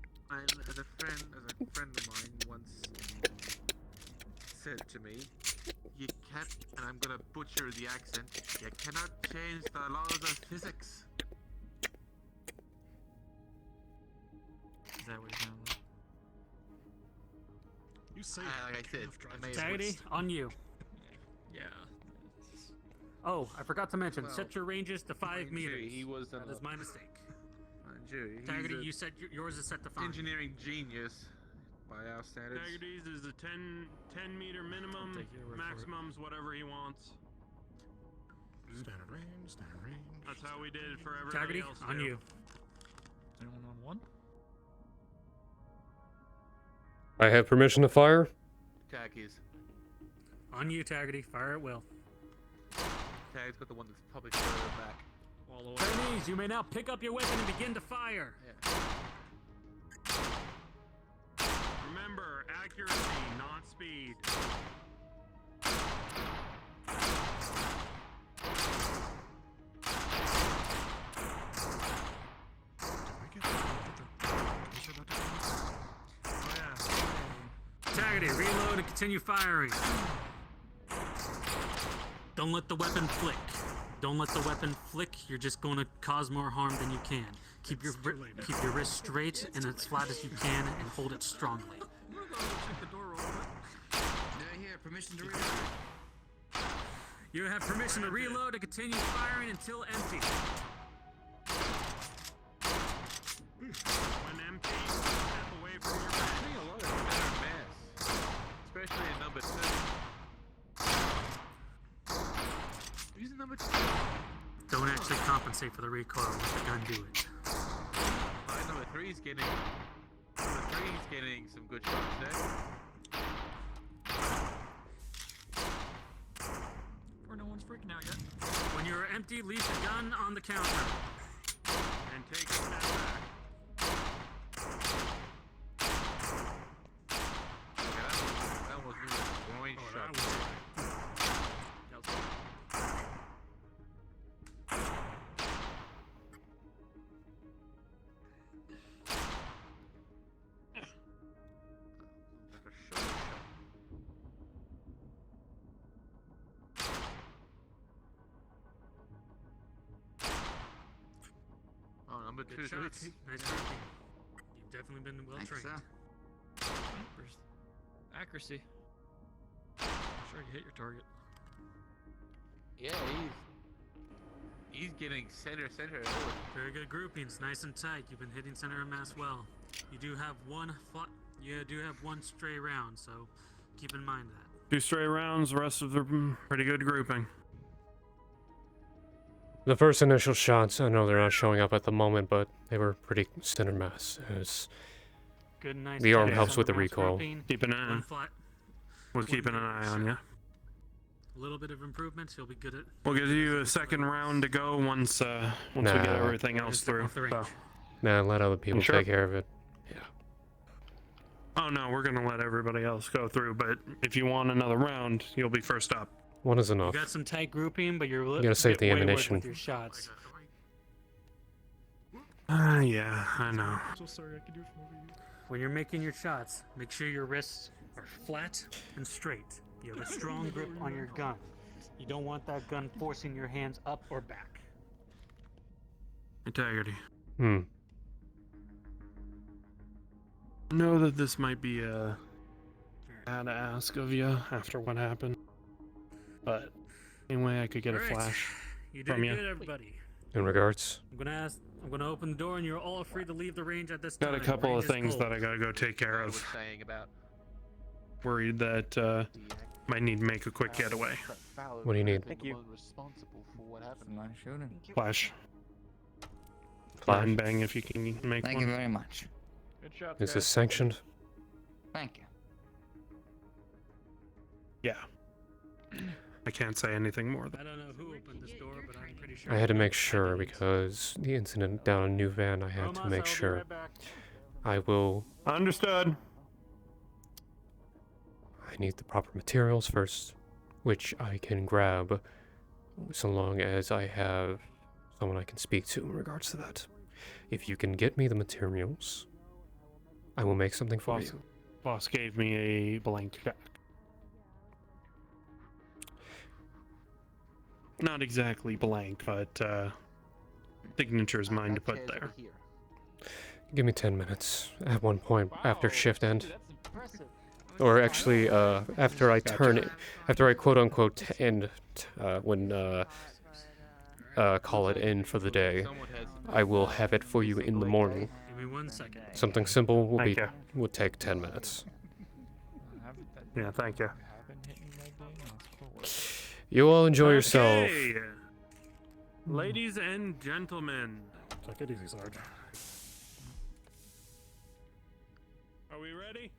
once said to me, you can't, and I'm gonna butcher the accent, you cannot change the laws of physics. Is that what you sound like? You say like I said, Taggerty, on you. Yeah. Oh, I forgot to mention, Well, set your ranges to 5 meters. He was That is my mistake. Taggerty, you said yours is set to 5. engineering genius by our standards. Taggerty's is a 10 meter minimum, take your word for it. maximum's whatever he wants. Standard range, standard range. That's how we did it for everybody Taggerty, else. on too. you. Is anyone on one? I have permission to fire. Khakis. On you, Taggerty. Fire at will. Tag's got the one that's probably further back. All the way. Trainees, you may now pick up your weapon and begin to fire. Remember, accuracy, not speed. Taggerty, reload and continue firing. Don't let the weapon flick. Don't let the weapon flick. You're just going to cause more harm than you can. Keep your wrist straight and as flat as you can, and hold it strongly. Did I hear permission to reload? You have permission to reload and continue firing until empty. When empty, step away from your man. I think a lot of better mass, especially in number 2. Using number 2. Don't actually compensate for the recoil. Let the gun do it. Number 3's getting some good shots there. Or no one's freaking out yet. When you're empty, leave the gun on the counter. And take a step back. That was really a groin shot. Number 2 Good is really shots. Nice shooting. You've definitely been well trained. Accuracy. I'm sure you hit your target. Yeah, He's getting center. Very good groupings, nice and tight. You've been hitting center of mass well. You do have one stray round, so keep in mind that. 2 stray rounds, the rest of the pretty good grouping. The first initial shots, I know they're not showing up at the moment, but they were pretty center mass. Good, nice. The arm helps with the recoil. Keep an eye. We're keeping an eye on you. A little bit of improvement, you'll be good at. We'll give you a second round to go once we get everything else through. So. Nah, let other people take care of it. Yeah. Oh no, we're gonna let everybody else go through, but if you want another round, you'll be first up. One is enough. You got some tight grouping, but you're you gotta save the ammunition. With your shots. Yeah, I know. So sorry, I can do it for you. When you're making your shots, make sure your wrists are flat and straight. You have a strong grip on your gun. You don't want that gun forcing your hands up or back. Taggerty. Hmm. I know that this might be a bad ask of you after what happened, but anyway, I could get a flash You did from you. good, everybody. In regards. I'm gonna open the door, and you're all free to leave the range at this time. Got a couple Range of is things cold. that I gotta go take care of. Saying about Worried that might need to make a quick getaway. What do you need? Thank you. Responsible for what happened. Nice shooting. Flash. Flash. And bang if you can make Thank one. you very much. Good shot, Is this sanctioned? Thank you. Yeah. I can't say anything more. I don't know who opened this door, but I'm pretty sure. I had to make sure because the incident down in New Van, I had to make sure. I will. Understood. I need the proper materials first, which I can grab so long as I have someone I can speak to in regards to that. If you can get me the materials, I will make something for you. Boss gave me a blank check. Not exactly blank, but signature is mine to put there. Give me 10 minutes at one point after shift end. Or actually, after I turn it, after I quote unquote end, call it in for the day, I will have it for you in the morning. Give me 1 second. Something simple Thank you. would take 10 minutes. Yeah, thank you. You all enjoy yourself. Okay. Ladies and gentlemen. Take it easy, Sarge. Are we ready?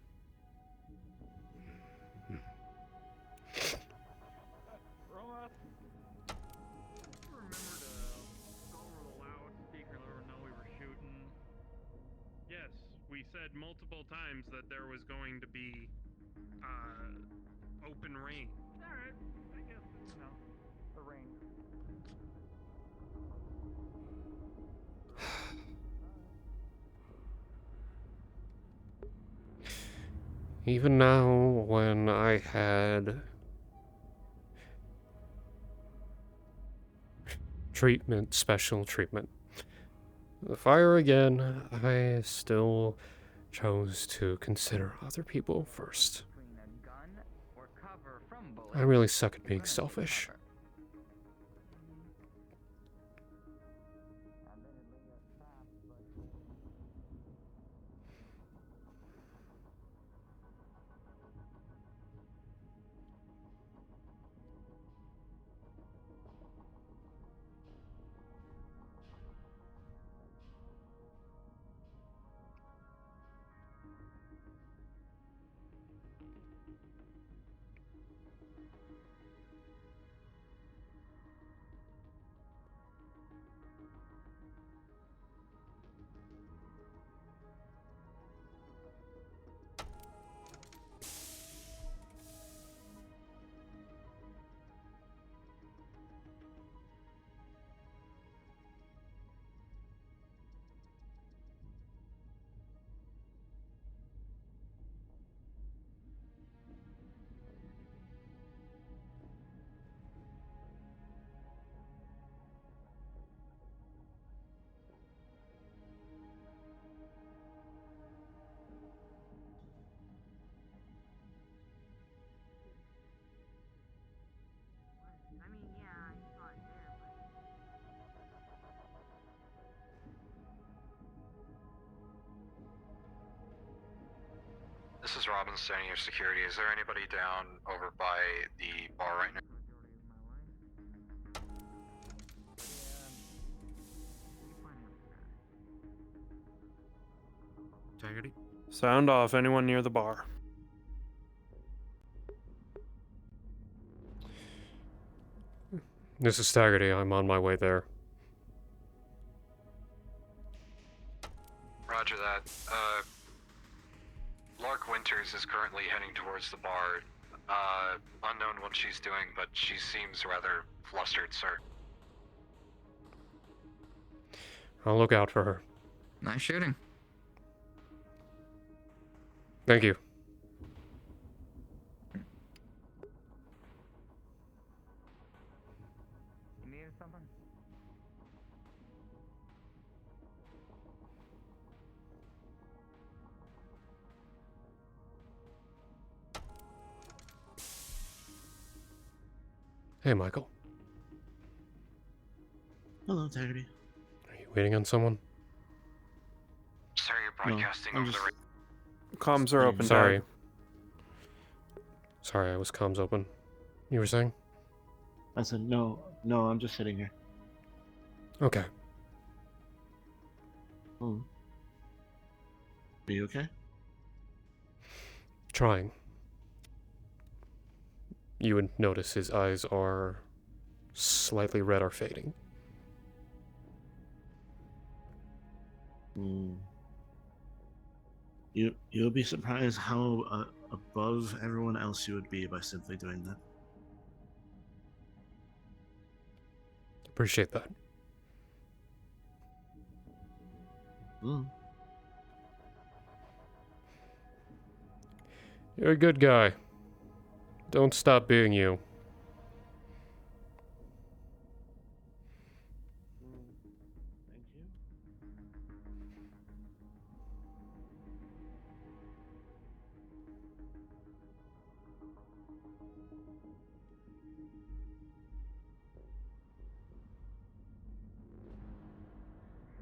Yes, we said multiple times that there was going to be open range. Alright, I guess, the range. Even now, when I had special treatment, the fire again, I still chose to consider other people first. I really suck at being selfish. This is Robin, senior security. Is there anybody down over by the bar right now? Taggerty? Sound off. Anyone near the bar? This is Taggerty. I'm on my way there. Roger that. Lark Winters is currently heading towards the bar. Unknown what she's doing, but she seems rather flustered, sir. I'll look out for her. Nice shooting. Thank you. You needed something? Hey, Michael. Hello, Taggerty. Are you waiting on someone? Sir, you're broadcasting over the radio. Comms are open. Sorry. Tag. Sorry, I was comms open. You were saying? I said, no, I'm just sitting here. Okay. Are you okay? Trying. You would notice his eyes are slightly red or fading. You'll be surprised how above everyone else you would be by simply doing that. Appreciate that. You're a good guy. Don't stop being you. Thank you.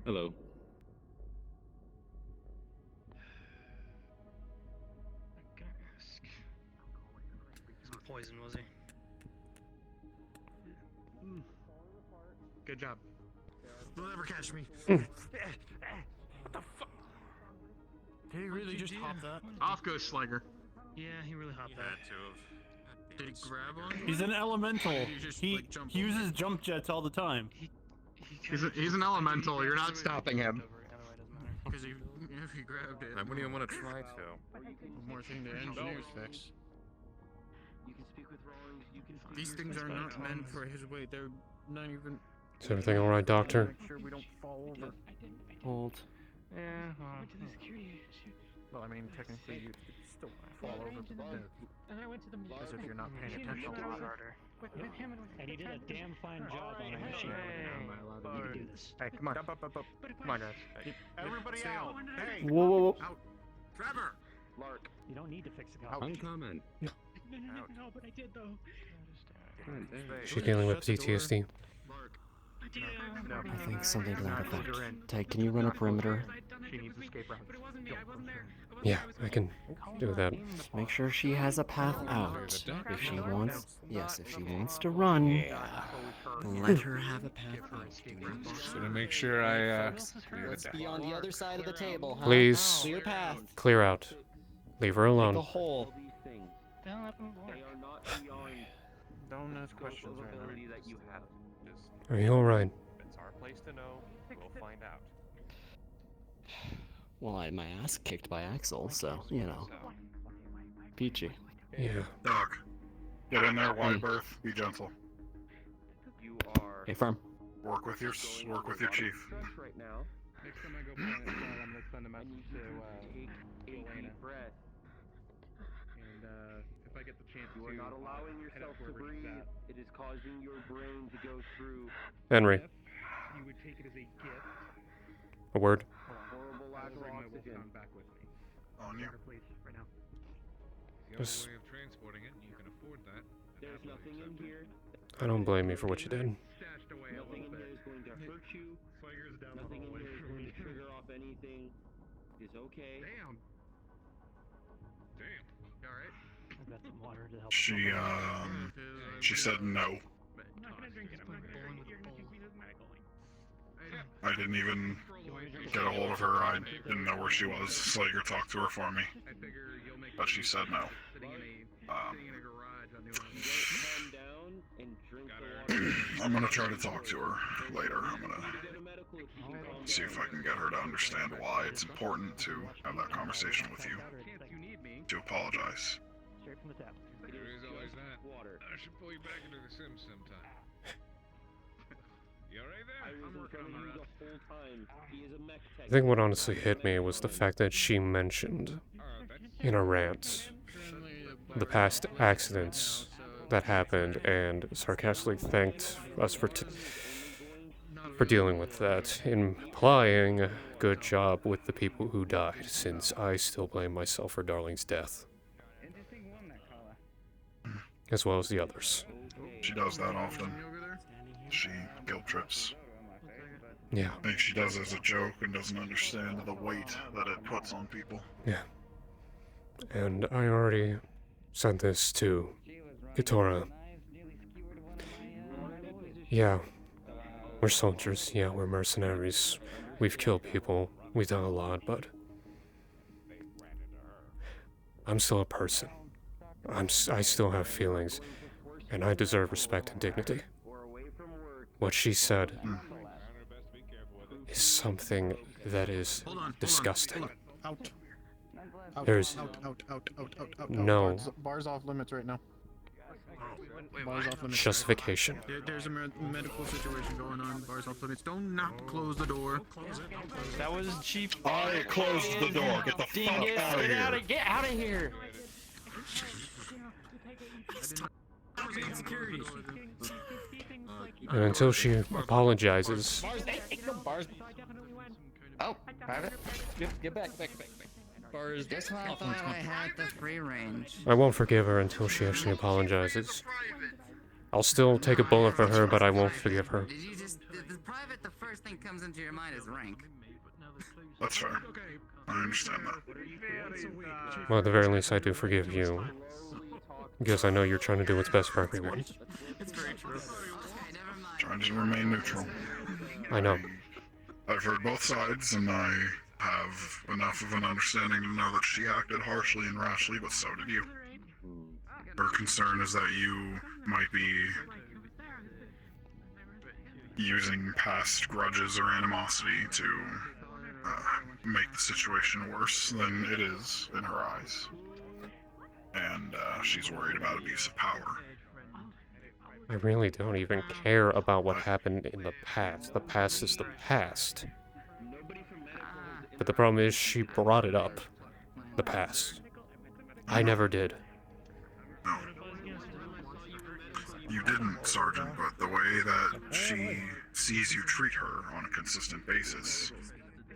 Hello. Some poison, was he? Good job. You'll never catch me. What the fuck? Did he really just hop that? Off goes Slugger. Yeah, he really hopped that. Did he grab on? He's an elemental. He like, jump uses jump jets all the time. He's an elemental. You're not stopping him. Because if he grabbed it, I wouldn't even want to try to. one more thing the engineers fix. You can speak with Rollins, you can speak These things are not meant for his weight. They're not even. Is everything alright, Doctor? Make sure we don't fall over. Hold. Yeah, well, I mean, technically, you'd still fall over. And I went to the Because if you're not paying attention. And he did a damn fine job on our machine. You can do this. Hey, come on. Up. Come on, guys. Everybody out! Hey! Whoa. Out. Trevor! Lark. You don't need to fix the car. Uncommon. No, but I did though. She's dealing with PTSD. I think something to that effect. Tag, can you run a perimeter? She needs escape routes. Yeah, I can do that. Just make sure she has a path out. If she wants to run, let her have a path out. Just gonna make sure I Let's be on the other side of the table, huh? Please, Clear path. clear out. Leave her Make a alone. hole. They are not beyond Don't ask questions scope of right now. ability that you have. Are you alright? It's our place to know. We'll find out. Well, I had my ass kicked by Axel, so, you know. Peachy. Yeah. Doc, get in there, wide berth, be gentle. You are Hey, firm. Work with your chief. right now. Next time I go planet call, I'm gonna send a message to Take a Elena. deep breath. And if I get the chance You are not allowing head up yourself to wherever he's breathe. at. It is causing your brain to go through Henry, You would take it as a gift. a word. horrible lack of Bring my oxygen. Wolfhound back with me. On you. Please, right now. The Just- only way of transporting it, and you can afford that. There's nothing in here. I don't blame you for what you did. Stashed away a Nothing little in here bit. is going to hurt you. Flaggers down the Nothing in hallway. here is going to trigger off anything. It's okay. Damn. She said no. I didn't even get a hold of her. I didn't know where she was. Slager talked to her for me, but she said no. I'm gonna try to talk to her later. I'm gonna see if I can get her to understand why it's important to have that conversation with you. To apologize. There is always that. I should pull you back into the Sims sometime. You alright there? I'm working on the whole time. He is a mech tech. I think what honestly hit me was the fact that she mentioned in a rant the past accidents that happened and sarcastically thanked us for dealing with that, implying good job with the people who died, since I still blame myself for Darling's death. As well as the others. She does that often. She guilt trips. Yeah. I think she does it as a joke and doesn't understand the weight that it puts on people. Yeah. And I already sent this to Katora. Yeah. We're soldiers. Yeah, we're mercenaries. We've killed people. We've done a lot, but I'm still a person. I still have feelings, and I deserve respect and dignity. What she said is something that is disgusting. Out. There's Out. no Bars off limits right now. Bars off limits. justification. There's a medical situation going on. Bars off limits. Don't not close the door. That was Chief. I closed the door. Get the fuck out of here. Get out of here. And until she apologizes, Oh, private. Get back. Bars. Just when I thought I had the free range. I won't forgive her until she actually apologizes. I'll still take a bullet for her, but I won't forgive her. Did you just the private? The first thing comes into your mind is rank. That's fair. I understand that. Well, at the very least, I do forgive you. Because I know you're trying to do what's best for everyone. It's very true. Trying to remain neutral. I know. I've heard both sides, and I have enough of an understanding to know that she acted harshly and rashly, but so did you. Her concern is that you might be using past grudges or animosity to make the situation worse than it is in her eyes. And she's worried about abuse of power. I really don't even care about what happened in the past. The past is the past. But the problem is she brought it up. The past. I never did. No. You didn't, Sergeant, but the way that she sees you treat her on a consistent basis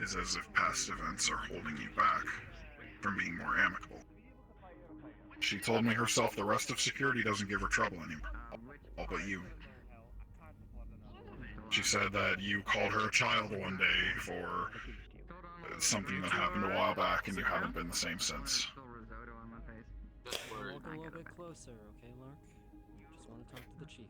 is as if past events are holding you back from being more amicable. She told me herself the rest of security doesn't give her trouble anymore. All but you. She said that you called her a child one day for something that happened a while back, and you haven't been the same since. Walk a little bit closer, okay, Lark? Just want to talk to the chief.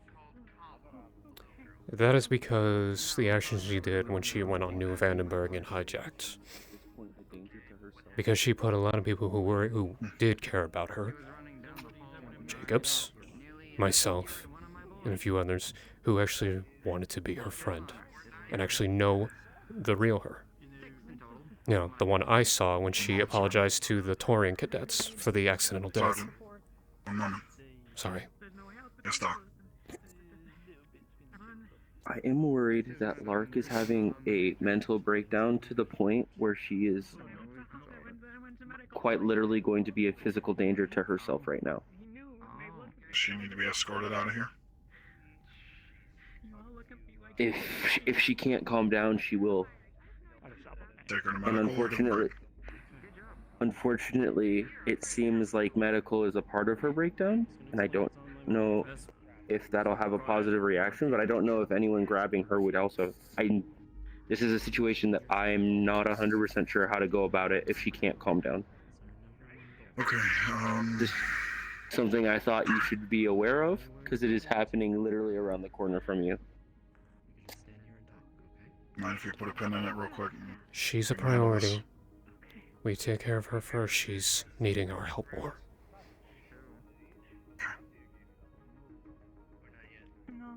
That is because the actions she did when she went on New Vandenberg and hijacked. Because she put a lot of people who did care about her, Jacobs, myself, and a few others, who actually wanted to be her friend and actually know the real her. You know, the one I saw when she apologized to the Taurian cadets for the accidental death. Sergeant, 1 moment. Sorry. Yes, Doc. I am worried that Lark is having a mental breakdown to the point where she is quite literally going to be a physical danger to herself right now. Does she need to be escorted out of here? If she can't calm down, she will. Take her to And medical. unfortunately, it seems like medical is a part of her breakdown, and I don't know if that'll have a positive reaction, but I don't know if anyone grabbing her would also. This is a situation that I'm not 100% sure how to go about it if she can't calm down. Okay, something I thought you should be aware of, because it is happening literally around the corner from you. Mind if you put a pin in it real quick? She's a priority. We take care of her first. She's needing our help more.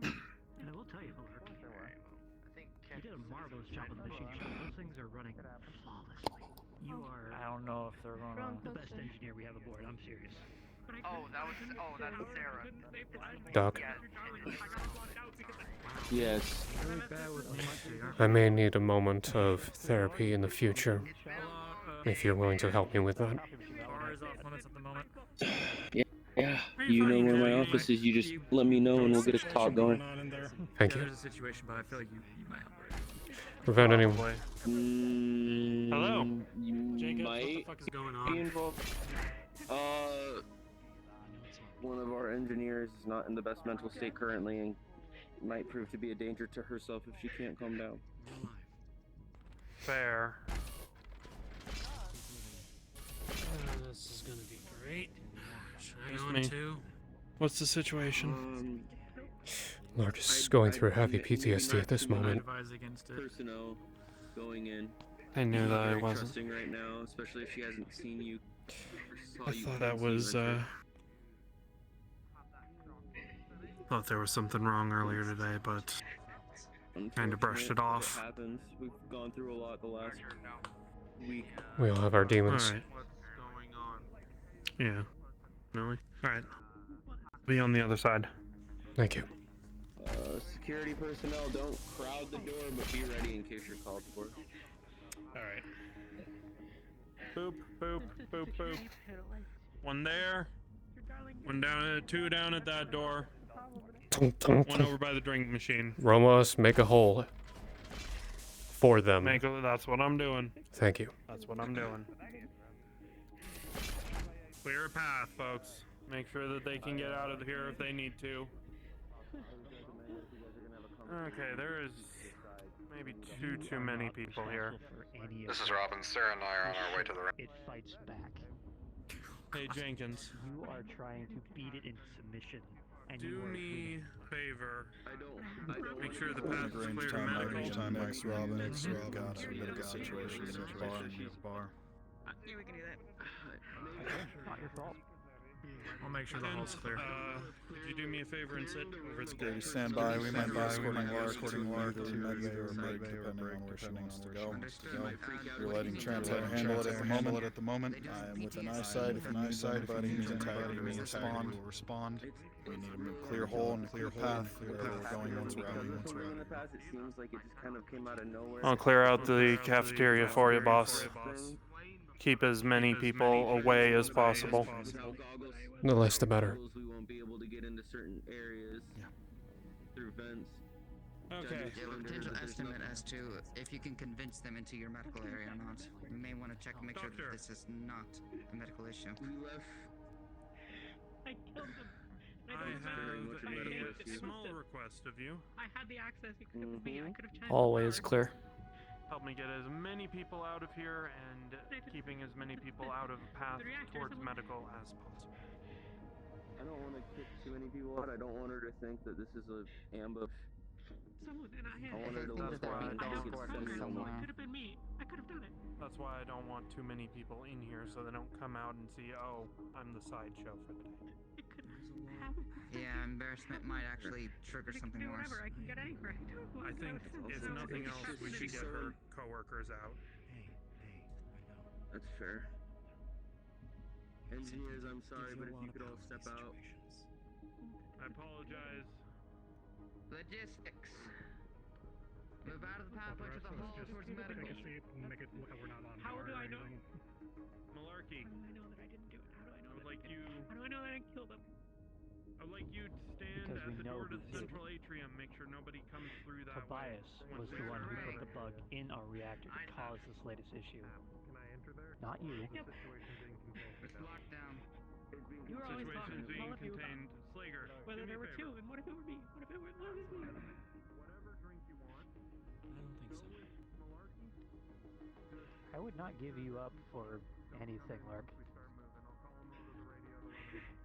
And I will tell you, you did a marvelous job with the machine shop. Those things are running flawlessly. You are. I don't know if they're gonna. The best engineer we have aboard. I'm serious. That's Sarah. Doc, Yes. I may need a moment of therapy in the future, if you're willing to help me with that. Yeah, you know where my office is, you just let me know and we'll get a talk going. Thank you. There's a situation, but I feel like you might help. Prevent any... Hello. Jacob, what the Might fuck is going be on? involved. One of our engineers is not in the best mental state currently and might prove to be a danger to herself if she can't calm down. Fair. This is gonna be great. Hang Just on me. to. What's the situation? Larkus is going through heavy PTSD at this moment. Advise against it. Personnel going in. I knew that I Very wasn't. trusting right now, especially if she hasn't seen you. I thought that was, thought there was something wrong earlier today, but kind of brushed it off. It happens. We've gone through a lot the last week. We all have our demons. Alright. Yeah. Really? Alright. Be on the other side. Thank you. Security personnel, don't crowd the door, but be ready in case you're called for. Alright. Boop, boop, boop, boop. One there. One down, two down at that door. One over by the drink machine. Romos, make a hole for them. That's what I'm doing. Thank you. That's what I'm doing. Clear a path, folks. Make sure that they can get out of here if they need to. Okay, there is maybe too many people here. This is Robin. Sarah and I are on our way to the It fights back. Hey, Jenkins. You are trying to beat it into submission. And Do you are me a favor. I don't Make sure the path is Range clear to time, medical. range time, X Robin. Got a bit of a situation in the bar. Yeah, we can do that. Not your fault. I'll make sure the hall's clear. Could you do me a favor and sit over at the Security, stand by. We might be escorting Lark to Medway or Meg, depending on where she wants to go. You're letting Translator handle it at the moment. I am within eyesight. If you need somebody, needs Taggerty will respond. We need a clear hole and a clear path where we're going once we're out. It seems like it just kind of came out of nowhere. I'll clear out the cafeteria for you, boss. Keep as many people away as possible. The less the better. We won't be able to get into certain areas through vents. Okay. You have a potential estimate as to if you can convince them into your medical area or not. You may want to check and make sure that this is not a medical issue. I killed them. I have a small request of you. I had the access. You could have me. I could have changed. Always clear. Help me get as many people out of here and keeping as many people out of the path towards medical as possible. I don't want to kick too many people out. I don't want her to think that this is an ambush. Someone and I want her to live why I don't It could have been me. I could have done it. That's why I don't want too many people in here so they don't come out and see, oh, I'm the sideshow for the day. It could happen. Yeah, embarrassment might actually trigger something worse. Whatever. I can get anywhere. I think, if nothing else, we should get her coworkers out. That's fair. Engineers, I'm sorry, but if you could all step out. I apologize. Logistics. Move out of the pathway to the hall towards medical. How do I know? Malarkey. How do I know that I didn't do it? How do I know? I would like you. How do I know that I didn't kill them? I would like you to stand Because at we the know door to who the did it. central atrium. Make sure nobody comes through that Tobias way. was the one who put the bug in our reactor to cause this latest issue. Can I enter there? Not you. It's locked down. You were always Situation talking. All being of you about contained. Slager, whether do me there a were favor. two, and what if it were me? What if it were me? Whatever drink you want. I would not give you up for anything, Lark.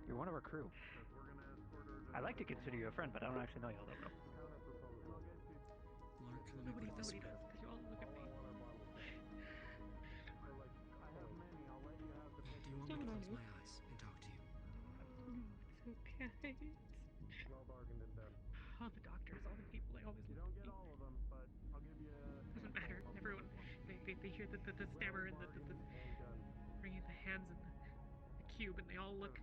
You're one one of our crew. I like to consider you a friend, but I don't actually know you all that well. Lark, let me Nobody, put it this nobody way. does, because you all look at me. Do you want me to close my eyes and talk to you? No, it's okay. All the doctors, all the people, they always look at me. all of them, but I'll give you Doesn't matter. Everyone, they hear the stammer and the bringing the hands and the cube, and they all look.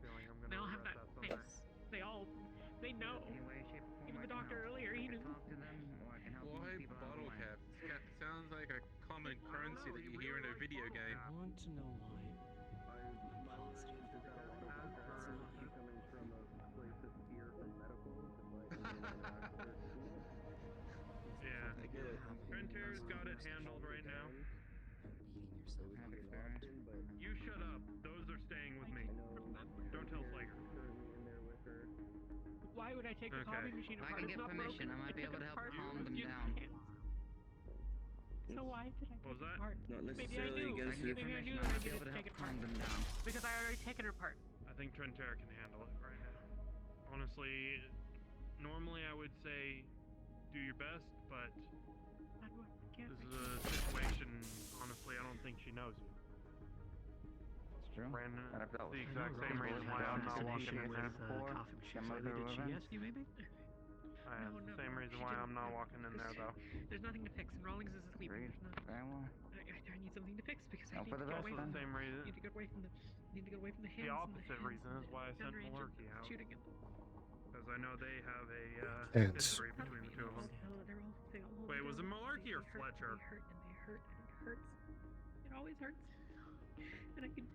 They all have that face. They know. Anyway, shape, or form, Even I the can doctor help. earlier, I he can knew. talk to them, or I can help move Why people out of the bottle way. caps? Sounds like a common currency that you hear in a video game. I want to know why. I'm positive. It's not you. Yeah. I get it. Printer's got it handled right now. Beating yourself up for it. You shut up. Those are staying with me. Don't tell Slager. Why would I take the Okay. coffee machine If I apart? can It's get not permission, broken. I might be able to help calm them Use down. my hands. So why did I take it apart? Not Maybe I necessarily knew. against If I can get it. Maybe I permission, knew I that I might be able needed to to help take it calm apart. them down. Because I already taken it apart. I think Trentera can handle it right now. Honestly, normally I would say do your best, but this is a situation, honestly, I don't think she knows you. It's true. Brandon, And I've dealt the with exact people same who reason have why I'm had not walking fascination in there. with coffee machines. Lately, did she ask you maybe? I have the same reason why I'm not walking in there, though. There's nothing to fix, and Rawlings is asleep. Agreed. There's not. Very well. I need something to fix because I Hope need for to the get best, away then. from The same reason. Need to get away from the. Need to get away from the hands. The and opposite hands reason is why I sent gun range and Malarkey out. shooting at them. Because I know they have a Hands. history between the two of them. They all hold Wait, was it together. Malarkey or They hurt, Fletcher? They hurt and they hurt and it hurts. It always hurts. And I can.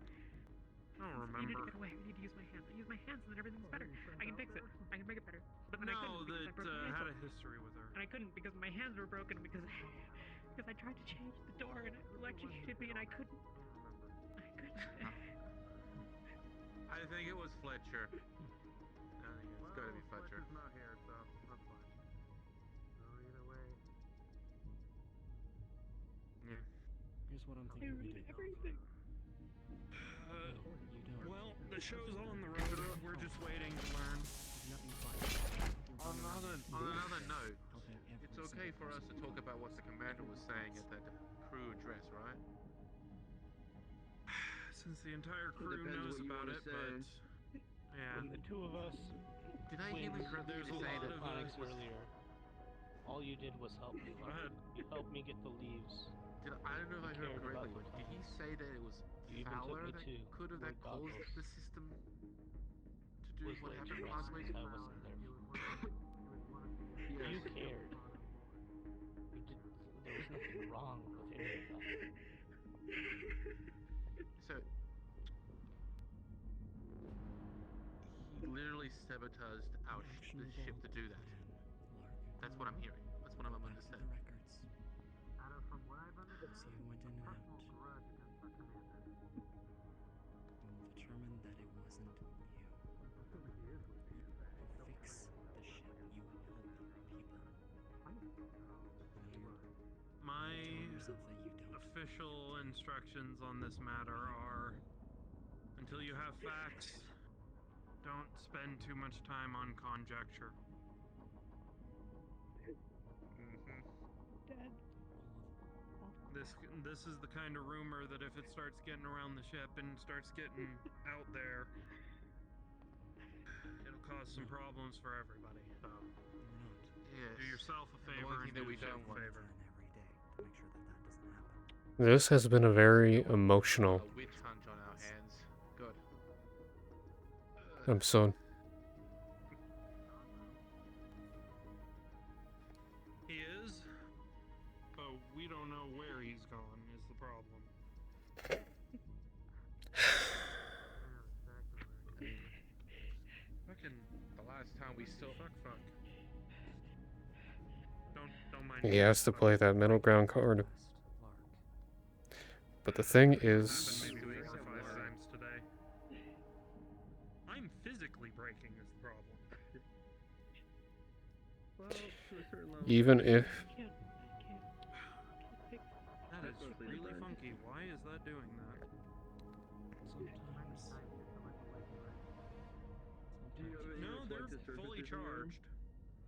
I don't You need to remember. get away. I need to use my hands. I use my hands and then everything's better. I can fix it. I can make it better. But then I No, couldn't because I that broke my had ankle. a history with her. And I couldn't because my hands were broken because I tried to change the door and it electrocuted me and I couldn't. I couldn't. I think it was Fletcher. I think it's gotta be Fletcher. Fletcher's not here, so that's fine. So either way. Yeah. Here's what I'm I thinking we ruined do. everything. You don't. Well, the show's on the road. We're just waiting to learn. Nothing fun. On another note, I'll do every it's okay single for us to possible talk about what the commander was saying at that crew address, right? Since the entire crew knows about it, but yeah. When the two of us Did I hear went correctly through to say that hydroponics earlier, all you did was help me. Go ahead. You helped me get the leaves. I don't know if I heard cared about correctly, your but did he time. say that it was You even took Fowler me that to could have Lord caused Goggles. the system to do Was what way happened too possibly? I wasn't there. You cared. You did. There was nothing wrong with any of that. So he literally sabotaged the ship to do that. That's what I'm hearing. That's what I'm understanding. records. From what I've understood, See who went in and out. grudge against our commander. We'll determine that it wasn't you. He is with me. You fix the ship. You help people. My Telling yourself that you don't. official instructions on this matter are until you have facts, don't spend too much time on conjecture. Dad. This is the kind of rumor that if it starts getting around the ship and starts getting out there, it'll cause some problems for everybody. So Yes. do yourself a And the favor one and thing do that we the ship don't a want- favor. This has been a very emotional A witch hunt on our hands. Good. episode. He is, but we don't know where he's gone is the problem. Fucking the last time we saw. Fuck. Don't mind. He has to play that middle ground card. But the thing is, Maybe 4 or 5 times today. I'm physically breaking is the problem. Well, to a certain level. even if That is really funky. Why is that doing that? Sometimes fully charged.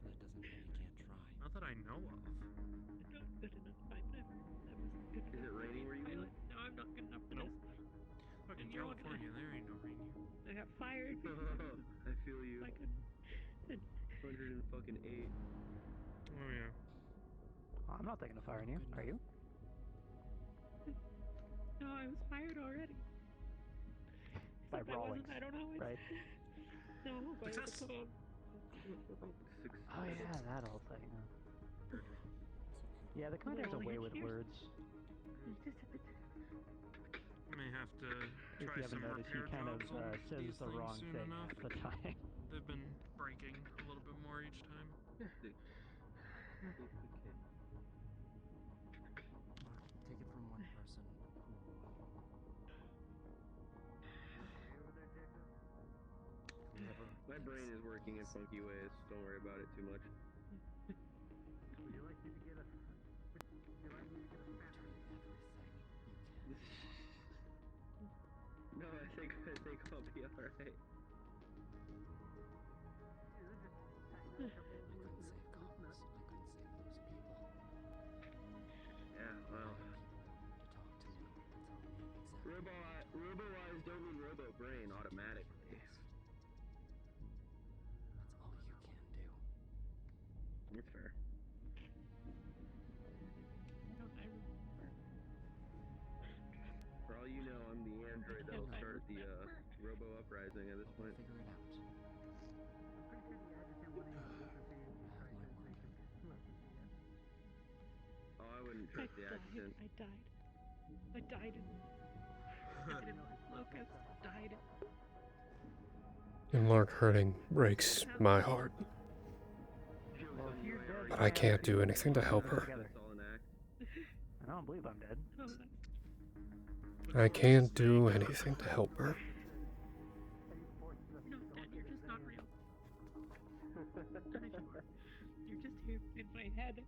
That doesn't mean you can't try. Not that I know of. I'm not good enough. I was good enough. Is it raining where you live? No, I'm not good enough for Nope. this. Fucking You're all gonna- California, there ain't no rain here. I got fired. I feel you. I couldn't. 108. Oh yeah. I'm not thinking of firing you. Are you? No, I was fired already. By Except I Rawlings, wasn't. I don't know. right? No, by the Success. command. Oh yeah, that whole thing. Huh? Yeah, the commander has a way with words. I may have to If try you haven't some noticed, he repair kind of jobs on says these the things wrong soon thing enough. half the time. They've been breaking a little bit more each time. Take it from one person My brain is working in funky ways. Don't worry about it too much. Would you like me to get a? Would you like me to get a snapper? No, I think I'll be alright. I couldn't save couples. I couldn't save those people. Yeah, well. To talk to me. Tell me exactly. Robo eyes don't mean robo brain automatically. That's all you can do. That's fair. For all you know, I'm the android that'll start the robo uprising at this point. Figure it out. I'm pretty sure the adjective one of you is the authorization. Oh, I wouldn't trust the accent. I died. I died in Locust. Died. And Lark hurting breaks my heart. But I can't do anything to help her. I don't believe I'm dead. I can't do anything to help her. No, Dad, you're just not real. You're just here in my head.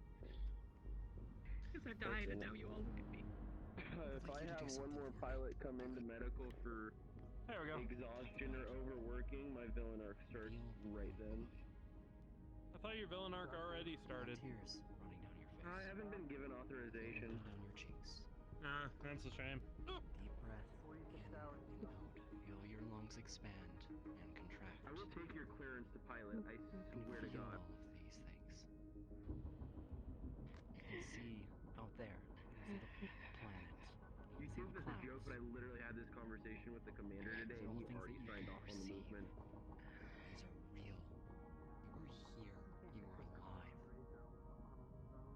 Because I died and now you all look at me. If I have one more pilot come into medical for exhaustion or overworking, my villain arc starts right then. I thought your villain arc already started. Tears running down your face. I haven't been given authorization. Down your cheeks. That's a shame. Deep breath in and out. Feel your lungs expand and contract. I will take your clearance to pilot, I swear to Feel God. all of these things. You can see out there is the planet. You think that's a joke, but I literally had this conversation with the commander today, and he already signed off on the movement. These are real. You are here. You are alive.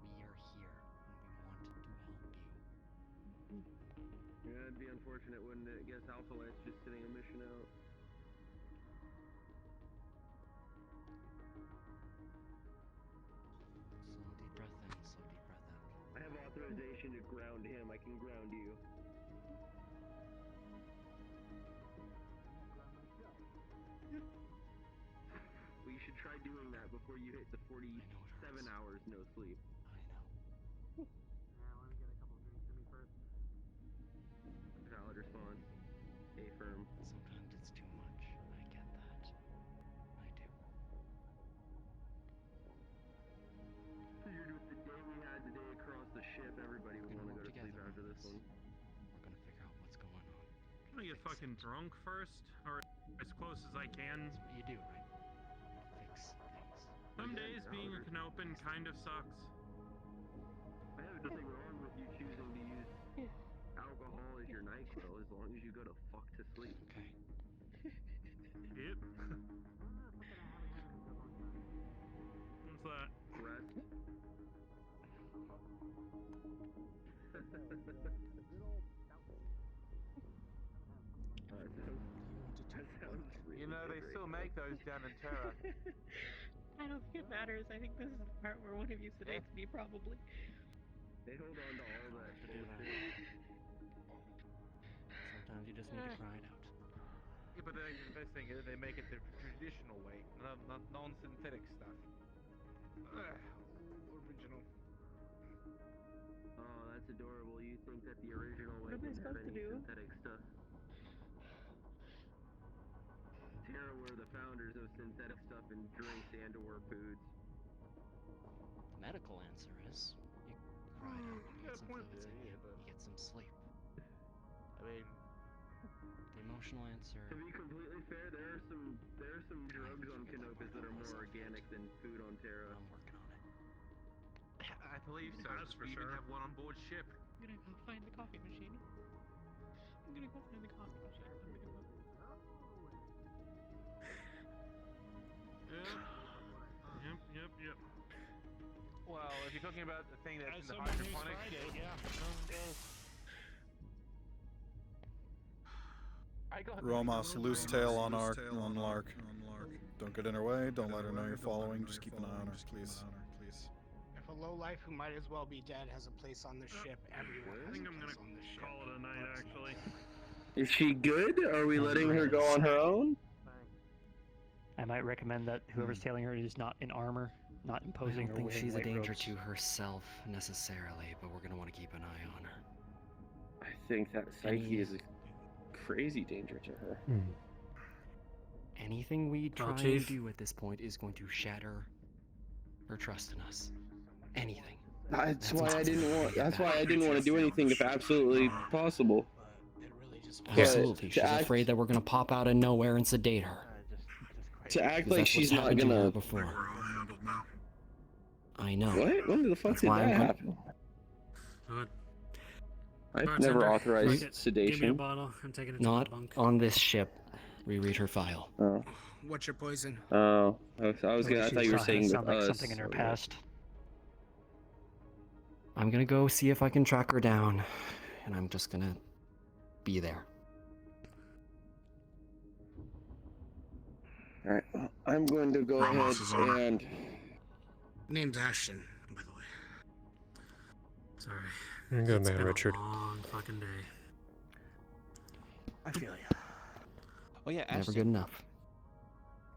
We are here, and we want to help you. Yeah, it'd be unfortunate, wouldn't it? I guess Alpha Light's just sitting a mission out. Slow deep breath in, slow deep breath out. I have authorization to ground him. I can ground you. Well, you should try doing that before you hit the 47 hours no sleep. I know. Yeah, let me get a couple drinks to me first. Valid response. Affirm. Sometimes it's too much. I get that. I do. Figured with the day we had today across the ship, everybody would want to go to sleep after this one. We're gonna figure out what's going on. I'm gonna get fucking drunk first, or as close as I can. That's what you do, right? Fix things. Some days being a Canopan kind of sucks. I have nothing wrong with you choosing to use alcohol as your NyQuil as long as you go to fuck to sleep. Okay. Yep. What's that? Rest. That sounds really You know, they great. still make those down in Terra. I don't think it matters. I think this is the part where one of you sedates me, probably. They hold on to all that bullshit. Sometimes you just need to cry it out. Yeah, but the best thing is they make it the traditional way, not non-synthetic stuff. Original. Oh, that's adorable. You think that the original way What am I didn't have supposed to any do? synthetic stuff. Terra were the founders of synthetic stuff in drinks and/or foods. The medical answer is you cry it out, you get some fluids in you, you get some sleep. I mean, The emotional answer. To be completely fair, there are some drugs on Canopus that are more organic than food on Terra. I'm working on it. I believe so. That's for we even sure. have one on board ship. I'm gonna go find the coffee machine. I'm gonna go find the coffee machine. I'm gonna go. Yep. Well, if you're talking about the thing that's in the someone who's hydroponic. Friday, yeah. Romas, loose tail on Lark. Don't get in her way. Don't let her know you're following. Just keep an eye on her, please. If a lowlife who might as well be dead has a place on the ship, everyone has a place on the ship. Call it a night, actually. Is she good? Are we letting her go on her own? I might recommend that whoever's tailing her is not in armor, not I imposing don't or think wearing she's a white danger robes. to herself necessarily, but we're gonna want to keep an eye on her. I think that Psyche is a crazy danger to her. Anything we try and Chief. do at this point is going to shatter her trust in us. Anything. That's why not I didn't something want. we get That's why back. I didn't want to do anything if absolutely possible. Absolutely. She's act- afraid that we're gonna pop out of nowhere and sedate her. To act Because like that's she's what's not happened to her gonna. before. I know. What? When the fuck That's did why that I'm happen? Good. I've Bartender, never authorized give me a sedation. bottle. I'm taking it to Not the bunk. on this ship. Reread her file. Oh. What's your poison? Oh. I was gonna. I She thought you were saw- saying with sound like us. something in her past. I'm gonna go see if I can track her down, and I'm just gonna be there. All right. Well, I'm going to go Ramos is on. ahead and. Name's Ashton, by the way. Sorry. You're a good It's man, been Richard. a long fucking day. I feel you. Oh yeah, Never Ashton. good enough.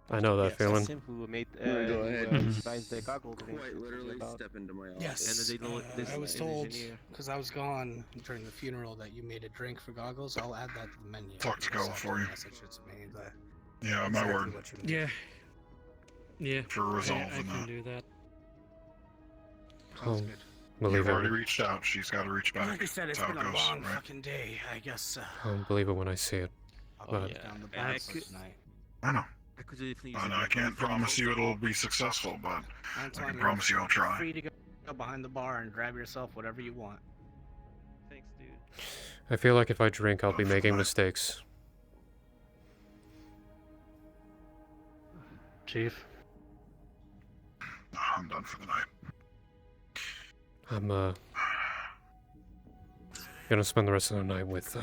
I know that feeling. That's him who made I'm gonna go ahead who, and devised the goggles. quite literally step into my office. Yes, And then they I was an told, engineer. because I was gone during the funeral, that you made a drink for Goggles. I'll add that to the menu. Talk to Go for you. Message it's made that Yeah, my exactly word. what you made. Yeah. Yeah. For I resolving can that. do that. I'll good. believe You've already it. reached out. She's got to reach back. Like I said, it's That's been how a it goes, long right? fucking day. I guess I'll believe it when I see it. I'll But put down the back for tonight. I know. I could definitely use And a I drink can't for promise you it'll be successful, but I Anton, can promise you I'll try. Free to go behind the bar and grab yourself whatever you want. Thanks, dude. I feel like if I drink, I'll be making mistakes. Chief. I'm done for the night. I'm gonna spend the rest of the night with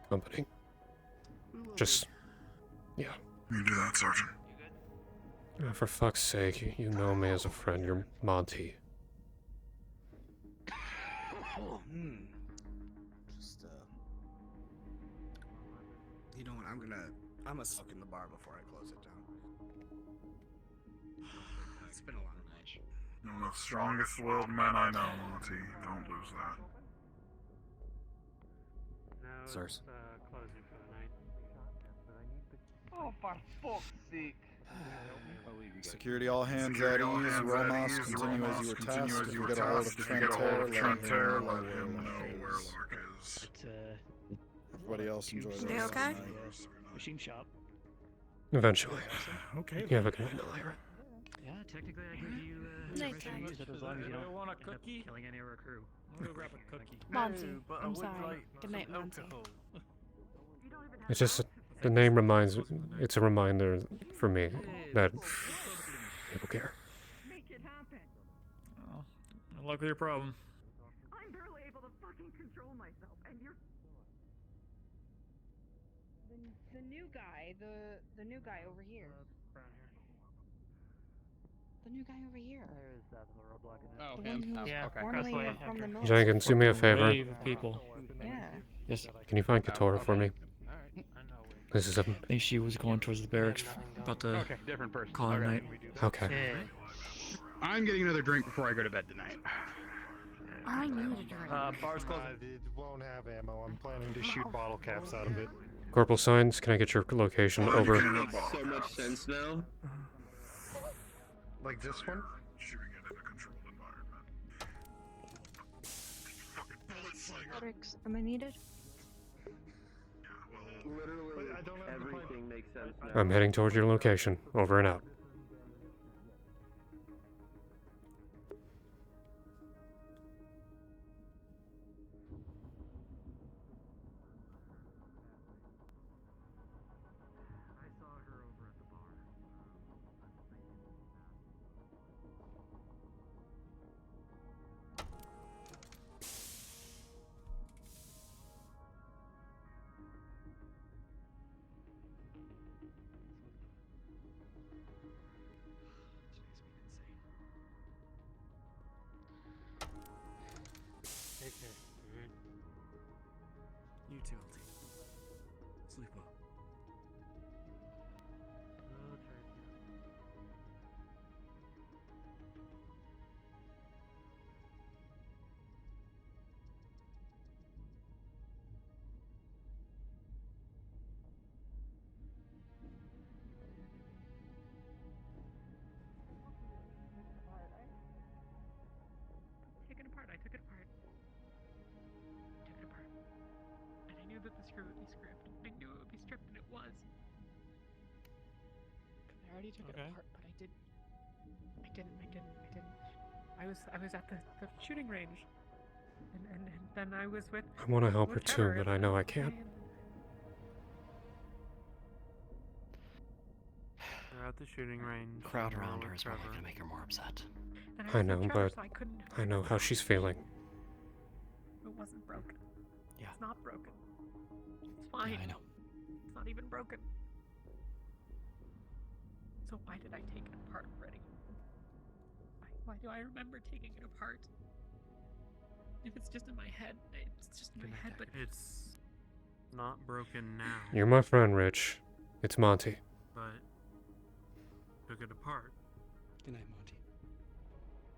company. Just yeah. You do that, Sergeant. For fuck's sake, you know me as a friend. You're Monty. Just you know what? I'm gonna suck in the bar before I close it down. It's been a long night. One of the strongest-willed men I know, Monty. Don't lose that. No, Sirs. Closing for the night. Oh, for fuck's sake. Security all hands at ease. Romas, continue as you were tasked. If you get a hold of Trentair, let him know where Lark is. Everybody else enjoy the They rest of the okay? night. Machine shop. Eventually. Okay. You have a good night, Lyra. Yeah, technically I give you Nighttime. use it as long as you don't want a end up cookie? killing any of our crew. I'm gonna grab a cookie. Monty, No, but I I'm would sorry. like Good night, some Monty. alcohol. It's just the name reminds. It's a reminder for me that people care. Oh, good luck with your problem. I'm barely able to fucking control myself, and you're the new guy, the new guy over here. The new guy over here. There's that little roadblock in Oh, there. him? The one who's Yeah, okay. formerly Crossway. from the Okay. military. Jenkins, do me a favor. Wave of people. Yeah. Yes. Can you find Katora for me? This is a. I think she was going towards the barracks, about to different person. call it Okay. night. Okay. I'm getting another drink before I go to bed tonight. I need a drink. Bar's closing. It won't have ammo. I'm planning to shoot bottle caps out of it. Corporal Signs, can I get your location over? Makes so much sense now. Like this one? Shooting it in a controlled environment. Alex, am I needed? Literally, everything makes sense now. I'm heading towards your location. Over and out. Take care, alright? You too, LT. Sleep well. Take it apart. I took it apart. Took it apart. And I knew that the screw would be stripped. I knew it would be stripped, and it was. I already took it apart, but I didn't. I was at the shooting range, and then I was with. I want to help her with too, Trevor, but I know I can't. They're at the shooting range. Crowd around her is probably going to make her more upset. And I was know, with Trevor, but so I couldn't. I know how she's feeling. It wasn't broken. Yeah. It's not broken. It's fine. Yeah, I know. It's not even broken. So why did I take it apart already? Why do I remember taking it apart? If it's just in my head, it's just in my head, but It's not broken now. You're my friend, Rich. It's Monty. But took it apart. Good night, Monty.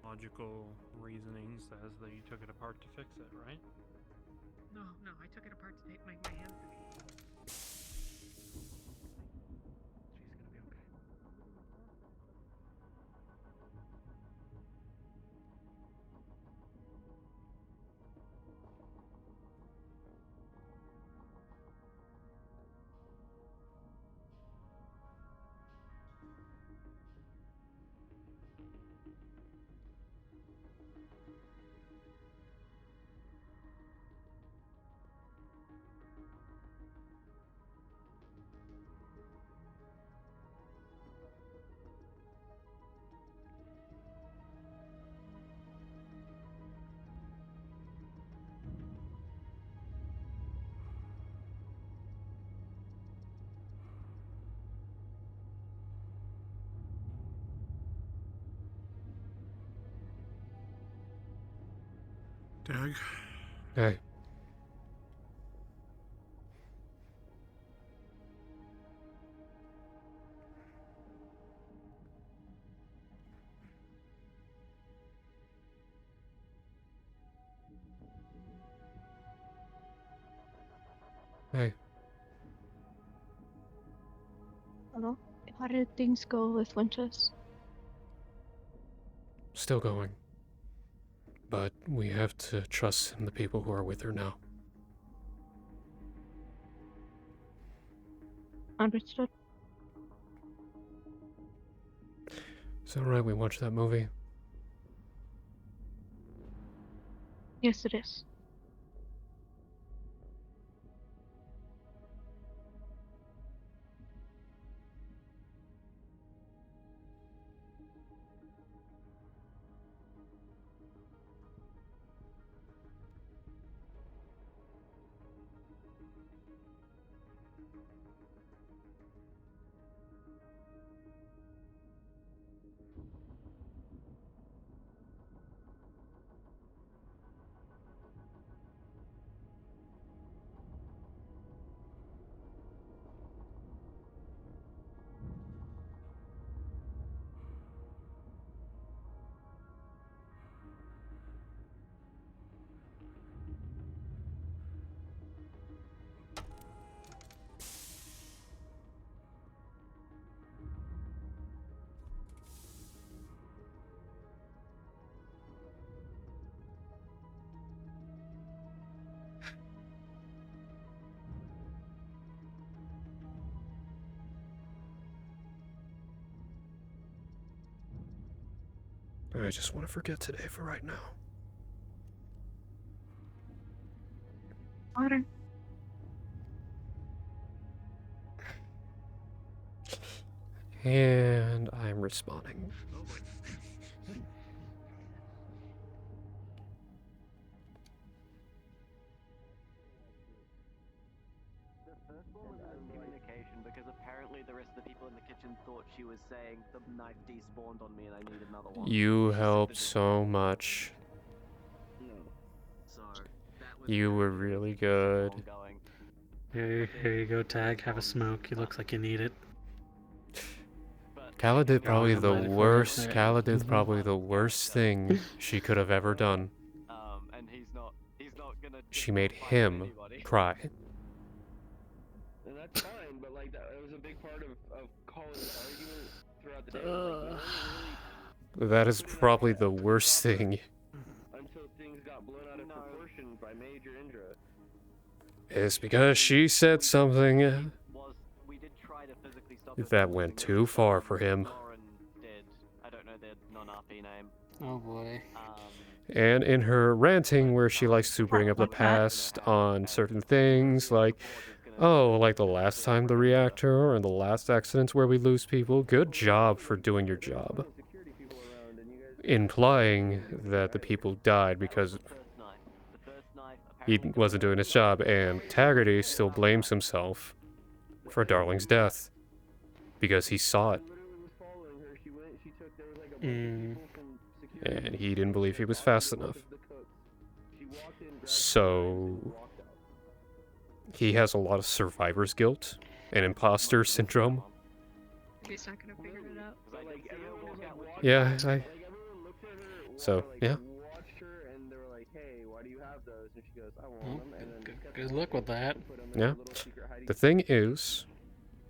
Logical reasoning says that you took it apart to fix it, right? no, I took it apart to take my hands. She's gonna be okay. Tag? Hey. Hey. Hello? How did things go with Winters? Still going. But we have to trust in the people who are with her now. Understood. Is it alright we watch that movie? Yes, it is. I just want to forget today for right now. Water. And I'm responding. Communication, because apparently the rest of the people in the kitchen thought she was saying the knife despawned on me and I need another one. You helped so much. So that was You were really good. ongoing. Here you go, Tag. Have a smoke. You look like you need it. Kala did probably I'm the ready for it. worst. Alright. Kala did probably the worst thing she could have ever done. And he's not gonna She made him cry. And that's fine, but like that was a big part of Colin's argument throughout the day. Was, like, That is probably the worst thing. until things got blown out of proportion by Major Indra. It's because she said something that went too far for him. I don't know their non-RP name. Oh boy. And in her ranting, where she likes to bring up the past on certain things, like, oh, like the last time the reactor and the last accidents where we lose people, good job for doing your job. Implying that the people died because he wasn't doing his job, and Taggerty still blames himself for Darling's death because he saw it. And he didn't believe he was fast enough. So he has a lot of survivor's guilt and imposter syndrome. He's not gonna figure it out. Yeah, So, yeah. Good luck with that. Yeah. The thing is,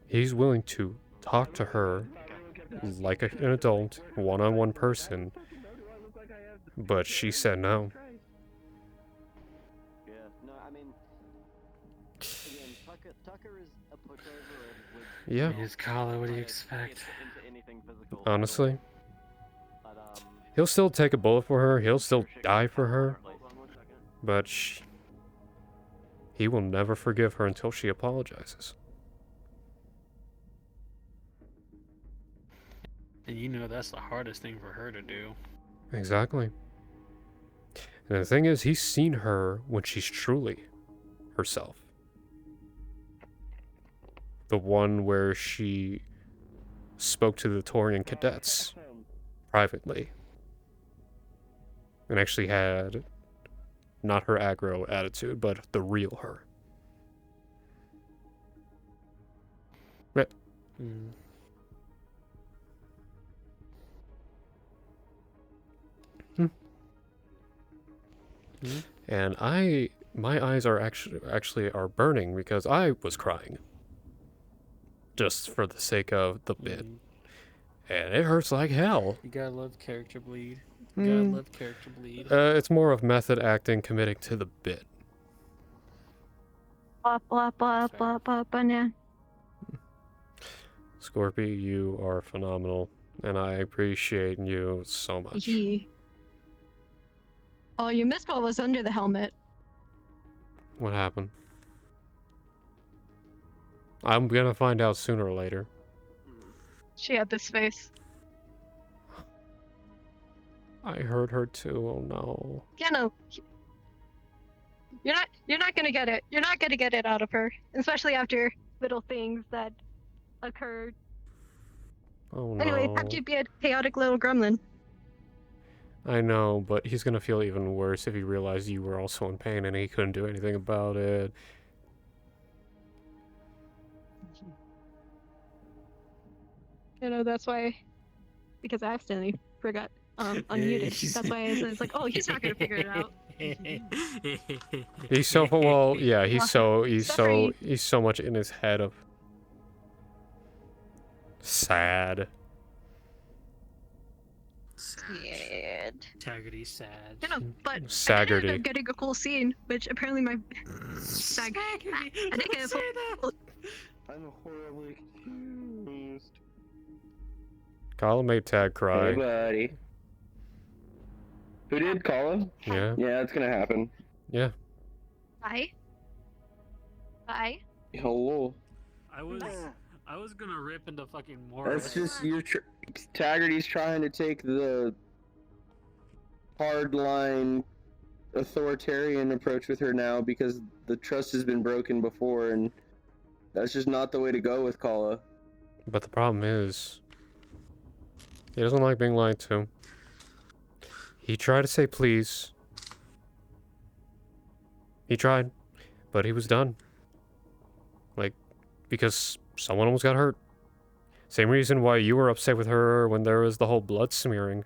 he's willing to talk to her like an adult, one-on-one person, but she said no. Yeah, no, I mean, again, Tucker is a pushover with Yeah. He's Kala, what do you expect? into anything physical. Honestly. He'll still take a bullet for her, he'll still die for her, but he will never forgive her until she apologizes. And you know that's the hardest thing for her to do. Exactly. And the thing is, he's seen her when she's truly herself. The one where she spoke to the Torian cadets privately. And actually had not her aggro attitude, but the real her. But, And my eyes are actually are burning because I was crying. Just for the sake of the bit. And it hurts like hell. You gotta love character bleed. You gotta love character bleed. It's more of method acting committing to the bit. Blah blah blah blah blah banana. Scorpy, you are phenomenal, and I appreciate you so much. Oh, you missed what was under the helmet. What happened? I'm gonna find out sooner or later. She had this face. I heard her too. Oh no. Yeah, no. You're not gonna get it. You're not gonna get it out of her, especially after little things that occurred. Oh no. Anyway, have to be a chaotic little gremlin. I know, but he's gonna feel even worse if he realized you were also in pain and he couldn't do anything about it. You know, that's why, because I accidentally forgot unmuted. That's why it's like, oh, he's not gonna figure it out. He's so well, yeah. He's so much in his head of sad. Sad. Taggerty sad. You know, but Saggerty. I ended up getting a cool scene, which apparently my Saggerty. I think it's I'm horribly confused. Colin made Tag cry. Hey, buddy. Who did? Colin? Yeah. Yeah, it's gonna happen. Yeah. Bye. Bye. Hello. I was gonna rip into fucking more. That's just Taggerty's trying to take the hardline authoritarian approach with her now because the trust has been broken before, and that's just not the way to go with Kala. But the problem is, he doesn't like being lied to. He tried to say please. He tried, but he was done. Like, because someone almost got hurt. Same reason why you were upset with her when there was the whole blood smearing.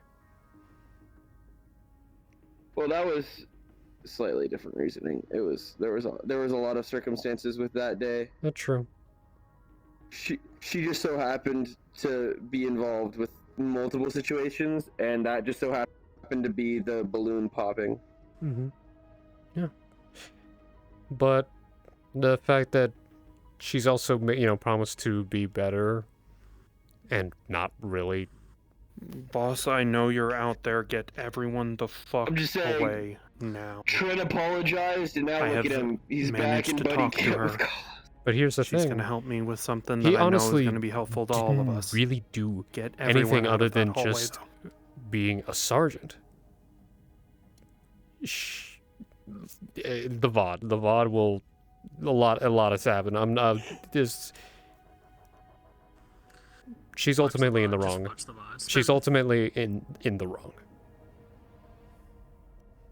Well, that was slightly different reasoning. There was a lot of circumstances with that day. That's true. She just so happened to be involved with multiple situations, and that just so happened to be the balloon popping. Mm-hmm. Yeah. But the fact that she's also, promised to be better and not really. Boss, I know you're out there. Get everyone the fuck I'm just saying, away now. Trent apologized, and now look at him. He's back in buddy camp with Kala. But here's the She's thing. gonna help me with something He that I know is honestly gonna be helpful to all of didn't us. really do Get anything everyone out other of that than hallway, just though. being a sergeant. The VOD will a lot has happened. I'm not just. She's ultimately in the wrong. She's ultimately in the wrong.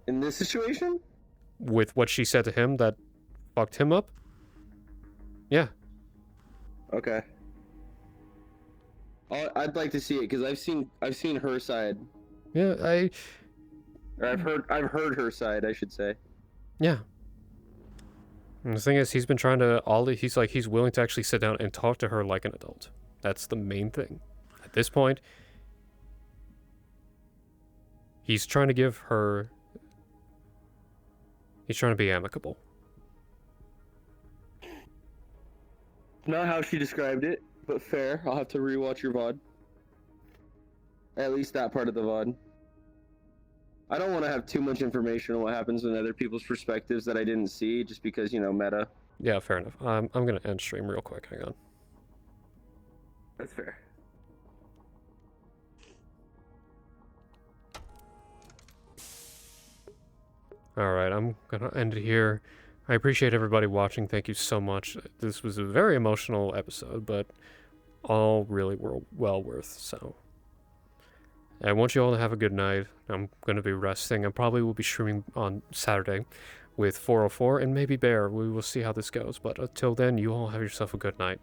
In this situation? With what she said to him that fucked him up? Yeah. Okay. I'd like to see it because I've seen her side. Yeah, Or I've heard her side, I should say. Yeah. And the thing is, he's been trying to he's willing to actually sit down and talk to her like an adult. That's the main thing. At this point, he's trying to give her. He's trying to be amicable. Not how she described it, but fair. I'll have to rewatch your VOD. At least that part of the VOD. I don't want to have too much information on what happens in other people's perspectives that I didn't see, just because, meta. Yeah, fair enough. I'm gonna end stream real quick. Hang on. That's fair. Alright, I'm gonna end it here. I appreciate everybody watching. Thank you so much. This was a very emotional episode, but all really were well worth, so. I want you all to have a good night. I'm going to be resting. I probably will be streaming on Saturday with 404 and maybe Bear. We will see how this goes, but until then, you all have yourself a good night.